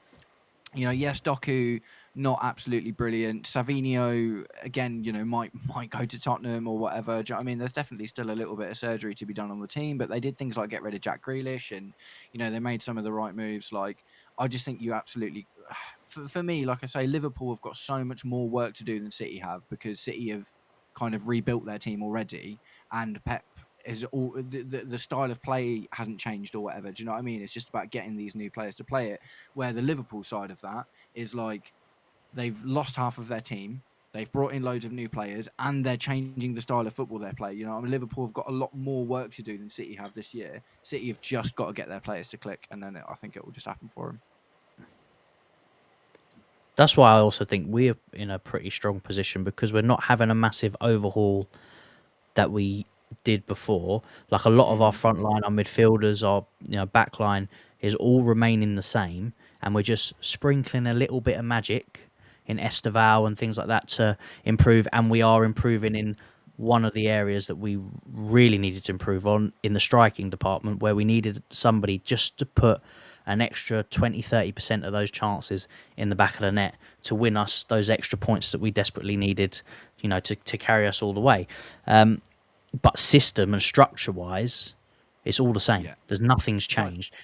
Yes, Doku, not absolutely brilliant. Savinho, again, might go to Tottenham or whatever. Do you know what I mean? There's definitely still a little bit of surgery to be done on the team, but they did things like get rid of Jack Grealish and, they made some of the right moves. Like, I just think you absolutely... For me, like I say, Liverpool have got so much more work to do than City have because City have kind of rebuilt their team already, and Pep is all the style of play hasn't changed or whatever. Do you know what I mean? It's just about getting these new players to play it. Where the Liverpool side of that is like they've lost half of their team. They've brought in loads of new players, and they're changing the style of football they play. You know, I mean, Liverpool have got a lot more work to do than City have this year. City have just got to get their players to click, and then I think it will just happen for them. That's why I also think we're in a pretty strong position because we're not having a massive overhaul that we did before. Like a lot of our front line, our midfielders, our back line is all remaining the same, and we're just sprinkling a little bit of magic in Esteval and things like that to improve, and we are improving in one of the areas that we really needed to improve on in the striking department, where we needed somebody just to put an extra 20-30% of those chances in the back of the net to win us those extra points that we desperately needed, to carry us all the way. But system and structure-wise, it's all the same. Yeah. There's nothing's changed.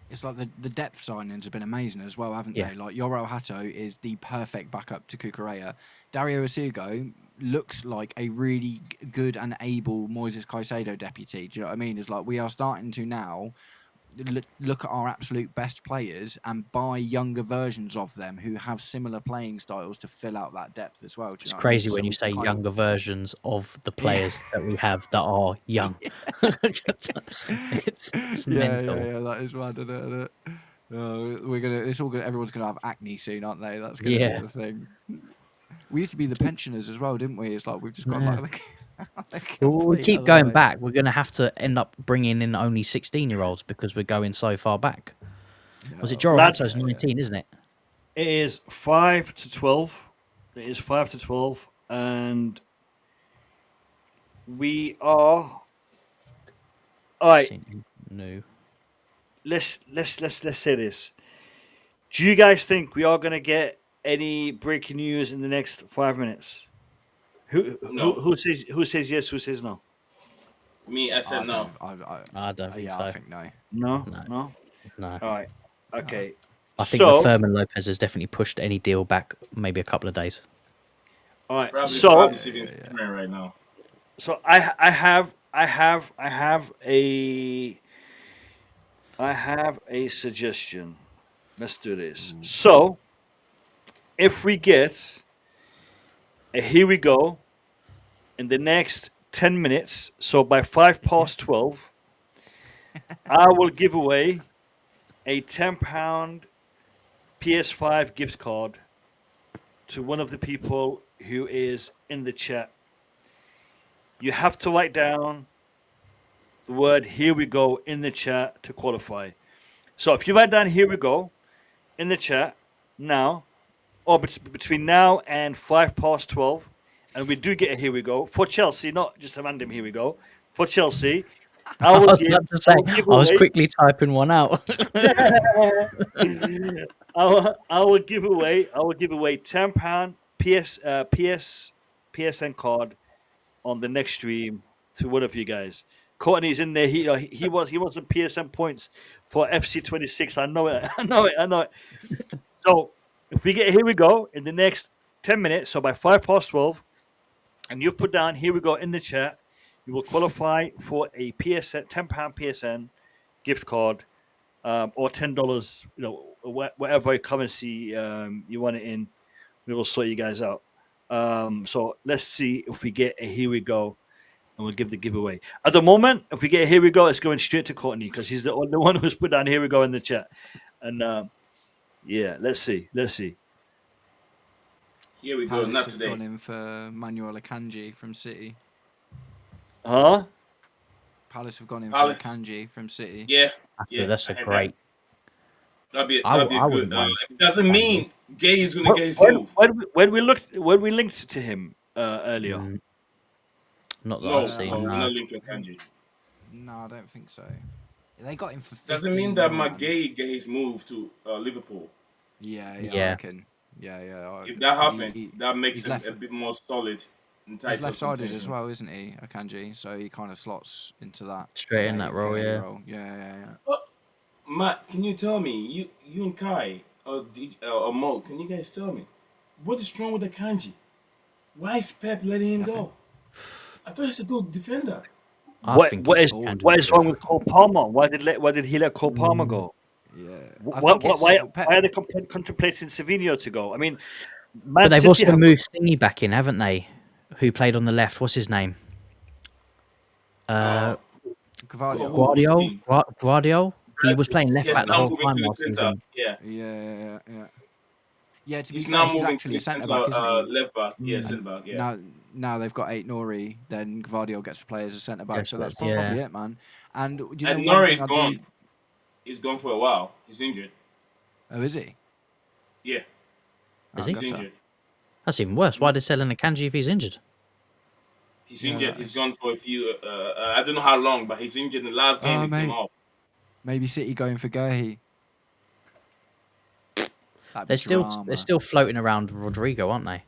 It's like the depth signings have been amazing as well, haven't they? Like Yoro Hato is the perfect backup to Cucurella. Dario Asugo looks like a really good and able Moises Caicedo deputy. Do you know what I mean? It's like we are starting to now look at our absolute best players and buy younger versions of them who have similar playing styles to fill out that depth as well. It's crazy when you say younger versions of the players that we have that are young. It's mental. Yeah, that is mad, isn't it? Everyone's gonna have acne soon, aren't they? That's gonna be the thing. We used to be the pensioners as well, didn't we? It's like we've just got like we keep going back. We're going to have to end up bringing in only 16-year-olds because we're going so far back. Was it Jorato's 19, isn't it? It is 5 to 12. It is 5 to 12, and we are. All right. No. Let's say this. Do you guys think we are going to get any breaking news in the next 5 minutes? Who says yes? Who says no? Me, I said no. I don't think so. I think no. No. All right. Okay. I think the Fermin Lopez has definitely pushed any deal back maybe a couple of days. All right. Probably right now. So I have a suggestion. Let's do this. So if we get here we go in the next 10 minutes, so by 12:05, I will give away a £10 PS5 gift card to one of the people who is in the chat. You have to write down the word "here we go" in the chat to qualify. So if you write down "here we go" in the chat now, or between now and 12:05, and we do get a "here we go" for Chelsea, not just a random "here we go" for Chelsea. I was quickly typing one out. I will give away £10 PSN card on the next stream to one of you guys. Courtney's in there. He wants some PSN points for FC26. I know it. So if we get "here we go" in the next 10 minutes, so by 12:05, and you've put down "here we go" in the chat, you will qualify for a PSN £10 PSN gift card, or $10, whatever currency you want it in. We will sort you guys out. So let's see if we get a "here we go," and we'll give the giveaway. At the moment, if we get a "here we go," it's going straight to Courtney because he's the only one who's put down "here we go" in the chat. And let's see. Here we go. Not today. Gone in for Manuel Akanji from City. Huh? Palace have gone in for Akanji from City. Yeah. That's a great. That'd be good. It doesn't mean Gay is going to get his move. When we linked to him earlier. Not that I've seen. No, not linked to Akanji. No, I don't think so. They got him for. Doesn't mean that McGay get his move to Liverpool. Yeah. I reckon. Yeah. If that happens, that makes him a bit more solid. He's left-sided as well, isn't he, Akanji? So he kind of slots into that. Straight in that role, yeah. Yeah. Matt, can you tell me, you and Kai, or Mo, can you guys tell me, what is wrong with Akanji? Why is Pep letting him go? I thought he's a good defender. I think What he's is candidate what is for wrong it. with Cole Palmer? Why did he let Cole Palmer go? Yeah, Wh- I Why think it's why Pep. why are they contemplating Savinho to go? I mean, But Man they've City also have moved Thingy back in, haven't they? Who played on the left? What's his name? Uh, Uh, Gvardiol. who do you mean? Guardiol. He was playing left Yes, back the now whole moving time to the last center. season. Yeah, Yeah. Yeah, to be he's fair, now he's moving to actually the a centre center, back, isn't he? left back. Yeah, Mm. center back. Yeah, Now they've got 8 Nori, then Gvardiol gets to play as a centre back, Guess so what? that's Yeah. probably it, man. And do you know and one Nori thing is I gone. do? He's gone for a while. He's injured. Oh, is he? Yeah, Is Oh, he? he's gotcha. injured. That's even worse. Why are they selling Akanji if he's injured? He's Yeah, injured. that He's is. gone for a few. I don't know how long, but he's injured. In the last game, Oh, he came mate. off. Maybe City going for Gohi. That'd be They're drama. still floating around Rodrigo, aren't they?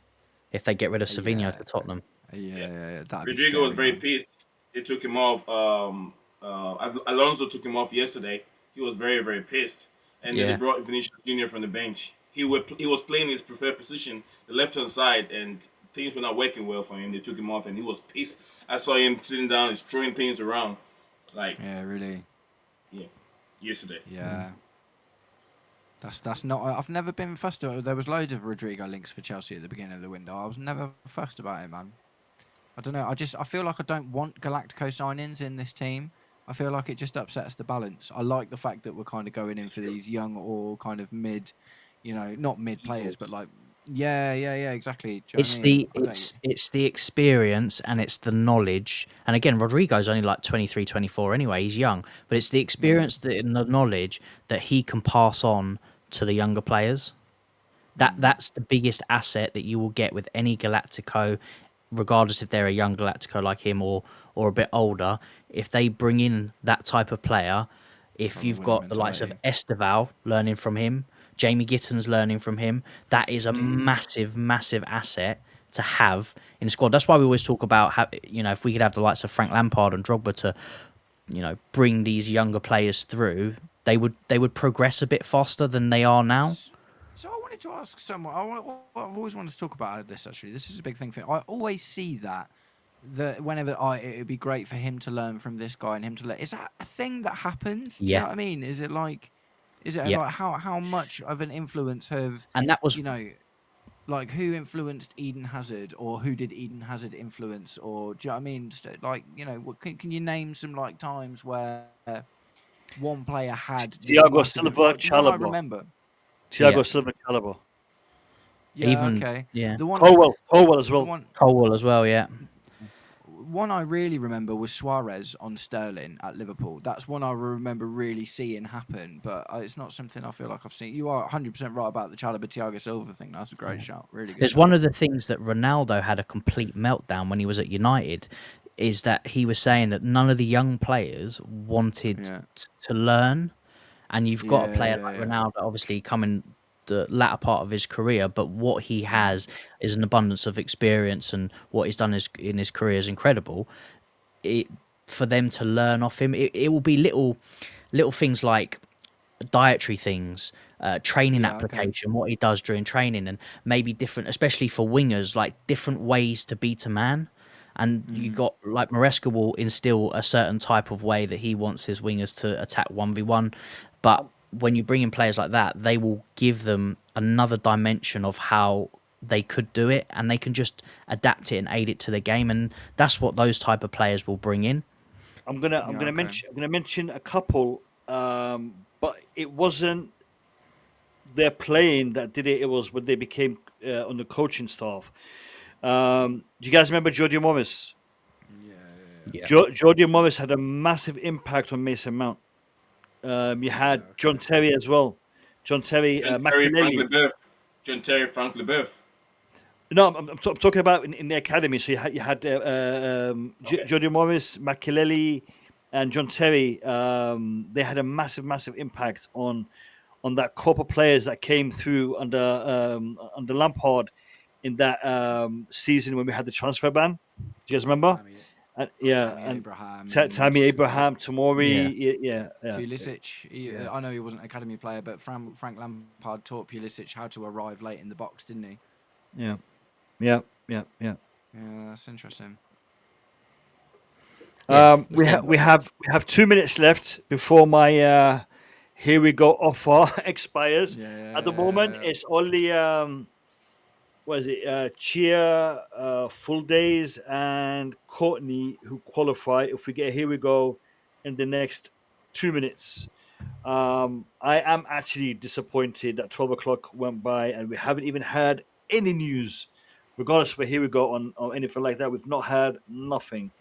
If they get rid of Savinho Yeah. to Tottenham. Yeah, that'd be Rodrigo scary, was very man. pissed. They took him off. Alonso took him off yesterday. He was very, very pissed. And then they Yeah. brought Vinicius Junior from the bench. He was playing his preferred position, the left hand side, and things were not working well for him. They took him off, and he was pissed. I saw him sitting down, he's throwing things around, like Yeah, really. yesterday. Yeah. That's not. I've never been fussed about it. There was loads of Rodrigo links for Chelsea at the beginning of the window. I was never fussed about it, man. I don't know. I feel like I don't want Galactico signings in this team. I feel like it just upsets the balance. I like the fact that we're kind of going in for these young or kind of mid, not mid players, but like, yeah, exactly. Do you know It's what I mean? it's the experience and it's the knowledge. And again, Rodrigo's only like 23, 24 anyway. He's young, but it's the experience and the knowledge that he can pass on to the younger players. That's the biggest asset that you will get with any Galactico, regardless if they're a young Galactico like him or a bit older. If they bring in that type of player, if Got the you've winning got the likes of mentality. Esteval learning from him, Jamie Gittins learning from him, that is a massive, massive asset to have in the squad. That's why we always talk about how, if we could have the likes of Frank Lampard and Drogba to, bring these younger players through, they would progress a bit faster than they are now. So I wanted to ask someone. I've always wanted to talk about this. Actually, this is a big thing for me. I always see that whenever it would be great for him to learn from this guy and him to learn. Is that a thing that happens? Do you know Yeah. what I mean? Is it like Yeah. like how much of an influence have And that was like who influenced Eden Hazard or who did Eden Hazard influence or do you know what I mean? Just, like can you name some like times where one player had this Thiago massive Silva, influence? The one I Chalobah. remember. Thiago Yeah. Silva, Chalobah. Yeah, even okay. yeah. The one Colwell as the well. one Colwell as well, yeah. one I really remember was Suarez on Sterling at Liverpool. That's one I remember really seeing happen, but it's not something I feel like I've seen. You are 100% right about the Chalobah Thiago Silva thing. That's a great shout. Really good. There's shout. one of the things that Ronaldo had a complete meltdown when he was at United is that he was saying that none of the young players wanted to learn. And you've got a player like Ronaldo, obviously coming the latter part of his career, but what he has is an abundance of experience, and what he's done in his career is incredible. For them to learn off him, it will be little things like dietary things, training application, what he does during training, and maybe different, especially for wingers, like different ways to beat a man. And you got like Maresca will instill a certain type of way that he wants his wingers to attack 1v1. But when you bring in players like that, they will give them another dimension of how they could do it, and they can just adapt it and aid it to the game. And that's what those type of players will bring in. I'm gonna mention a couple, but it wasn't their playing that did it. It was when they became on the coaching staff. Do you guys remember Jordi Morris? Yeah. Jordi Morris had a massive impact on Mason Mount. You had John Terry as well. John Terry, Makelele. John Terry, Frank Leboeuf. No, I'm talking about in the academy. So you had Jordi Morris, Makelele, and John Terry. They had a massive impact on that crop of players that came through under Lampard in that season when we had the transfer ban. Do you guys remember? Tammy Abraham, Tomori, Pulisic. I know he wasn't an academy player, but Frank Lampard taught Pulisic how to arrive late in the box, didn't he? Yeah. Yeah, that's interesting. Yeah, We have 2 minutes left before my here we go offer expires. At the moment, it's only what is it? Chia, Full Days, and Courtney who qualify. If we get here we go in the next 2 minutes. I am actually disappointed that 12 o'clock went by and we haven't even heard any news, regardless of here we go on or anything like that. We've not heard nothing.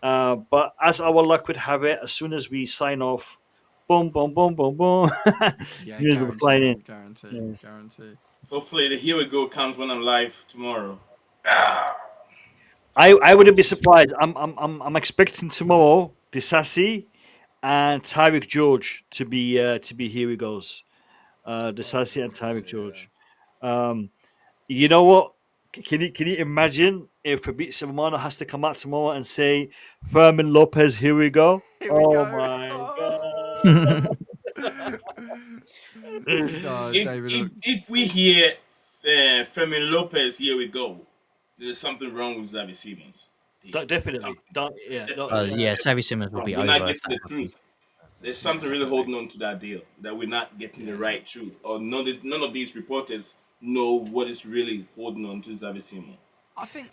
But as our luck would have it, as soon as we sign off, boom, boom, boom, boom, boom, Yeah, news will be flying in. guarantee. Hopefully, the here we go comes when I'm live tomorrow. I wouldn't be surprised. I'm expecting tomorrow Disasi and Tyreek George to be here we goes. Disasi and Tyreek George. You know what? Can you imagine if Fabrizio Romano has to come out tomorrow and say, Fermin Lopez, here we go? My god. If we hear Fermin Lopez, here we go, there's something wrong with Xavi Simons. Definitely. Xavi Simons will be we're over. not getting the truth. There's something really holding on to that deal that we're not getting the right truth, or none of these reporters know what is really holding on to Xavi Simons. I think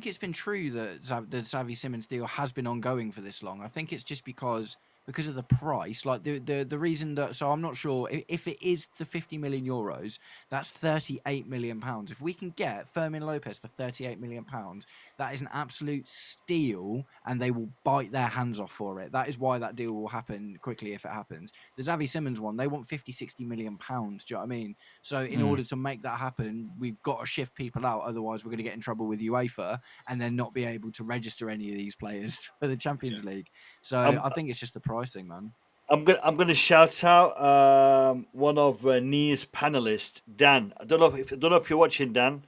it's been true that the Xavi Simons deal has been ongoing for this long. I think it's just because of the price, like the reason that. So I'm not sure if it is the 50 million euros. That's 38 million pounds. If we can get Fermin Lopez for 38 million pounds, that is an absolute steal, and they will bite their hands off for it. That is why that deal will happen quickly if it happens. The Xavi Simons one, they want 50-60 million pounds. Do you know what I mean? So in order to make that happen, we've got to shift people out. Otherwise, we're going to get in trouble with UEFA and then not be able to register any of these players for the Champions League. So I think it's just the price thing, man. I'm gonna shout out one of Nia's panelists, Dan. I don't know if you're watching, Dan,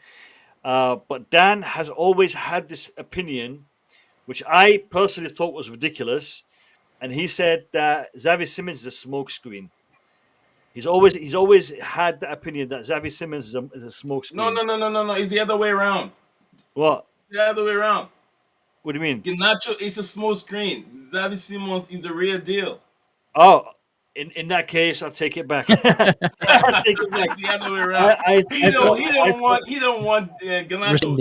but Dan has always had this opinion, which I personally thought was ridiculous, and he said that Xavi Simons is a smokescreen. He's always had the opinion that Xavi Simons is a smokescreen. No. It's the other way around. What? The other way around. What do you mean? Garnacho is a small screen. Xavi Simons is the real deal. Oh, in that case, I'll take it back. I'll take it back. The other way around. He don't want Garnacho.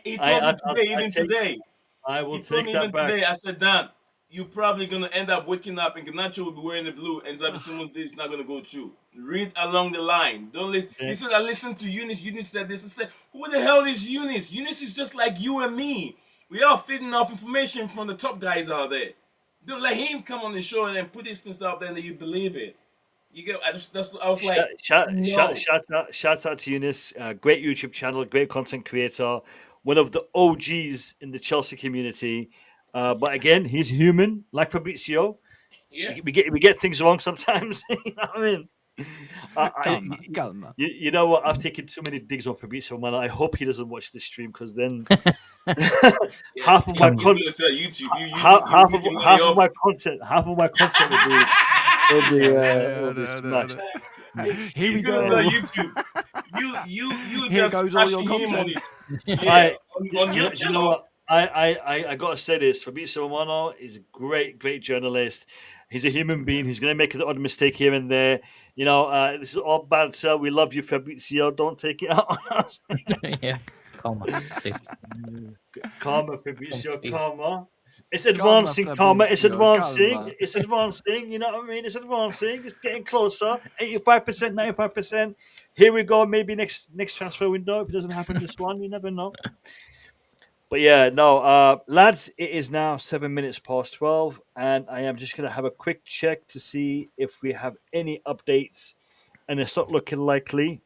He told me today. I will take that back. Today, I said, Dan, you're probably gonna end up waking up and Garnacho will be wearing the blue, and Xavi Simons is not gonna go through. Read along the line. Don't listen. He said, I listened to Younes. Younes said this. I said, who the hell is Younes? Younes is just like you and me. We are feeding off information from the top guys out there. Don't let him come on the show and then put these things out there and then you believe it. You get? I was like, shout out to Younes. Great YouTube channel, great content creator, one of the OGs in the Chelsea community. But again, he's human, like Fabrizio. Yeah, we get things wrong sometimes. You know what I mean? You know what? I've taken too many digs on Fabrizio, man. I hope he doesn't watch this stream because then half of my content will be smashed. Here we go. YouTube. You Here just goes all your content. On your you know what? I gotta say this. Fabrizio Romano is a great journalist. He's a human being. He's gonna make an odd mistake here and there. You know, this is all bad, sir. We love you, Fabrizio. Don't take it out on us. Yeah, calma, Fabrizio, calma. It's advancing, karma. It's advancing. It's advancing. You know what I mean? It's advancing. It's getting closer. 85%, 95%. Here we go. Maybe next transfer window. If it doesn't happen this one, you never know. But yeah, no, lads, it is now 7 minutes past 12, and I am just going to have a quick check to see if we have any updates, and it's not looking likely.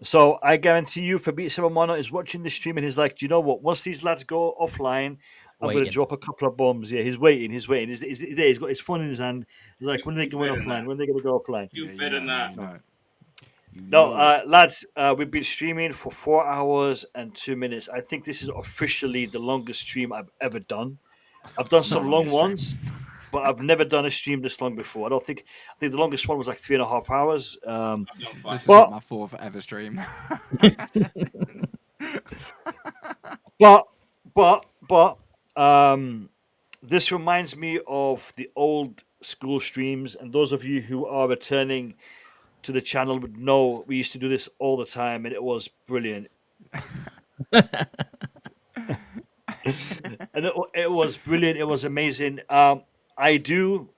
So I guarantee you, Fabrizio Romano is watching the stream, and he's like, do you know what? Once these lads go offline, I'm going to drop a couple of bombs. Yeah, he's waiting. He's there. He's got his phone in his hand. He's like, when are they going offline? When are they going to go offline? You better not. No, lads, we've been streaming for 4 hours and 2 minutes. I think this is officially the longest stream I've ever done. I've done some long ones, but I've never done a stream this long before. I think the longest one was like 3.5 hours. This is not my fourth ever stream. but this reminds me of the old school streams, and those of you who are returning to the channel would know we used to do this all the time, and it was brilliant. And it was brilliant. It was amazing. I do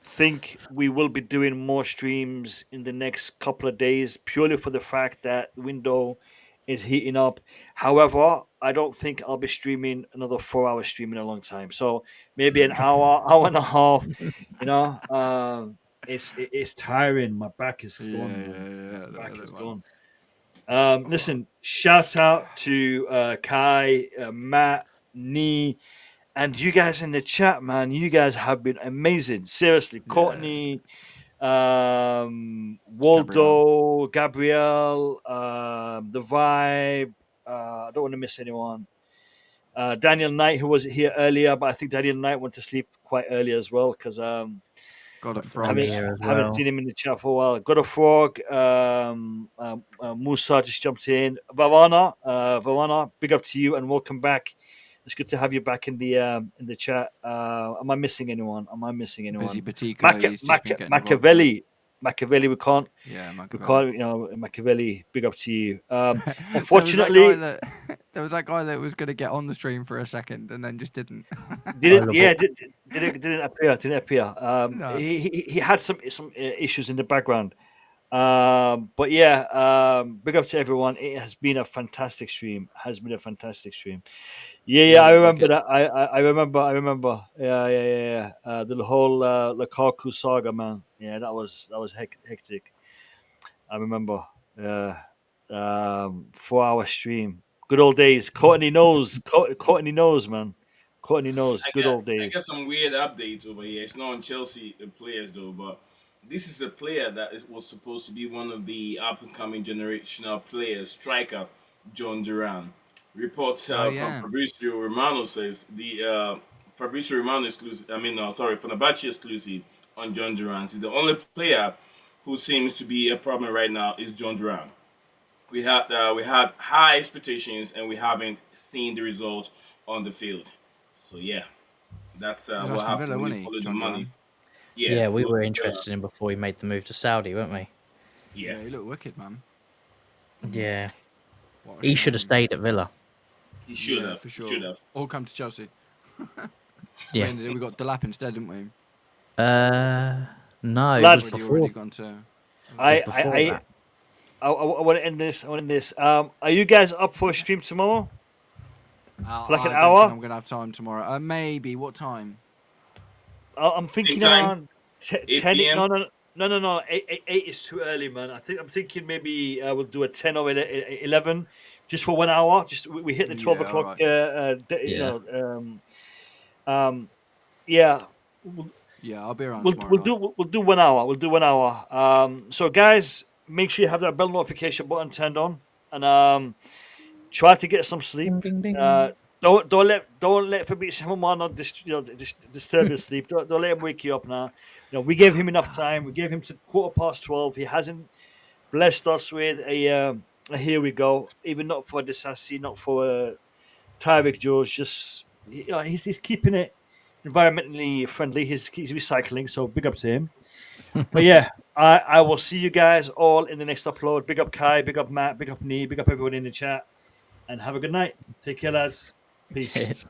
think we will be doing more streams in the next couple of days, purely for the fact that the window is heating up. However, I don't think I'll be streaming another 4 hour stream in a long time. So maybe an hour, hour and a half. You know, it's tiring. My back is gone. Man. My back is gone. Listen, shout out to Kai, Matt, Nee, and you guys in the chat, man. You guys have been amazing. Seriously, Courtney, Waldo, Gabrielle, The Vibe. I don't want to miss anyone. Daniel Knight, who was here earlier, but I think Daniel Knight went to sleep quite early as well because Got a frog. haven't seen him in the chat for a while. Got a frog. Musa just jumped in. Varana, big up to you and welcome back. It's good to have you back in the chat. Am I missing anyone? Busy Batico. Machiavelli, we can't. Yeah, We can't. You know, Machiavelli. Big up to you. Unfortunately, there was that guy that was going to get on the stream for a second and then just didn't. didn't appear. No. He had some issues in the background. But yeah, big up to everyone. It has been a fantastic stream. Yeah, I remember that. I remember. Yeah. The whole Lukaku saga, man. Yeah, that was hectic. I remember. 4 hour stream. Good old days. Courtney knows, man. Courtney knows. Good old days. I got some weird updates over here. It's not on Chelsea players though, but this is a player that was supposed to be one of the up and coming generational players, striker John Duran. Reports from Fabrizio Romano says the Fabrizio Romano exclusive. Fenerbahce exclusive on John Duran. He's the only player who seems to be a problem right now is John Duran. We had high expectations and we haven't seen the results on the field. So yeah, that's what happened when you follow the money. Yeah, we were interested in him before he made the move to Saudi, weren't we? Yeah, he looked wicked, man. Yeah, he should have stayed at Villa. He should have, for sure. Should have. Or come to Chelsea. Yeah, we got Delap instead, didn't we? No, Lads, it was Already before. gone to. I want to end this. Are you guys up for a stream tomorrow? Like an I don't hour? think I'm gonna have time tomorrow. Maybe. What time? I'm thinking Same time? around 10. 8 No. 8 is too early, man. I'm thinking maybe we'll do a 10 or 11, just for 1 hour. Just we hit the 12 o'clock. Right. Yeah. Yeah, I'll be around We'll tomorrow. do 1 hour. We'll do 1 hour. So guys, make sure you have that bell notification button turned on, and try to get some sleep. Ding, ding, ding. Don't let Fabrizio Romano disturb your sleep. Don't let him wake you up now. You know, we gave him enough time. We gave him to 12:15. He hasn't blessed us with a here we go. Even not for Disassi, not for Tyrick George. Just he's keeping it environmentally friendly. He's recycling. So big up to him. But yeah, I will see you guys all in the next upload. Big up Kai, big up Matt, big up Nee, big up everyone in the chat, and have a good night. Take care, lads. Peace. Cheers.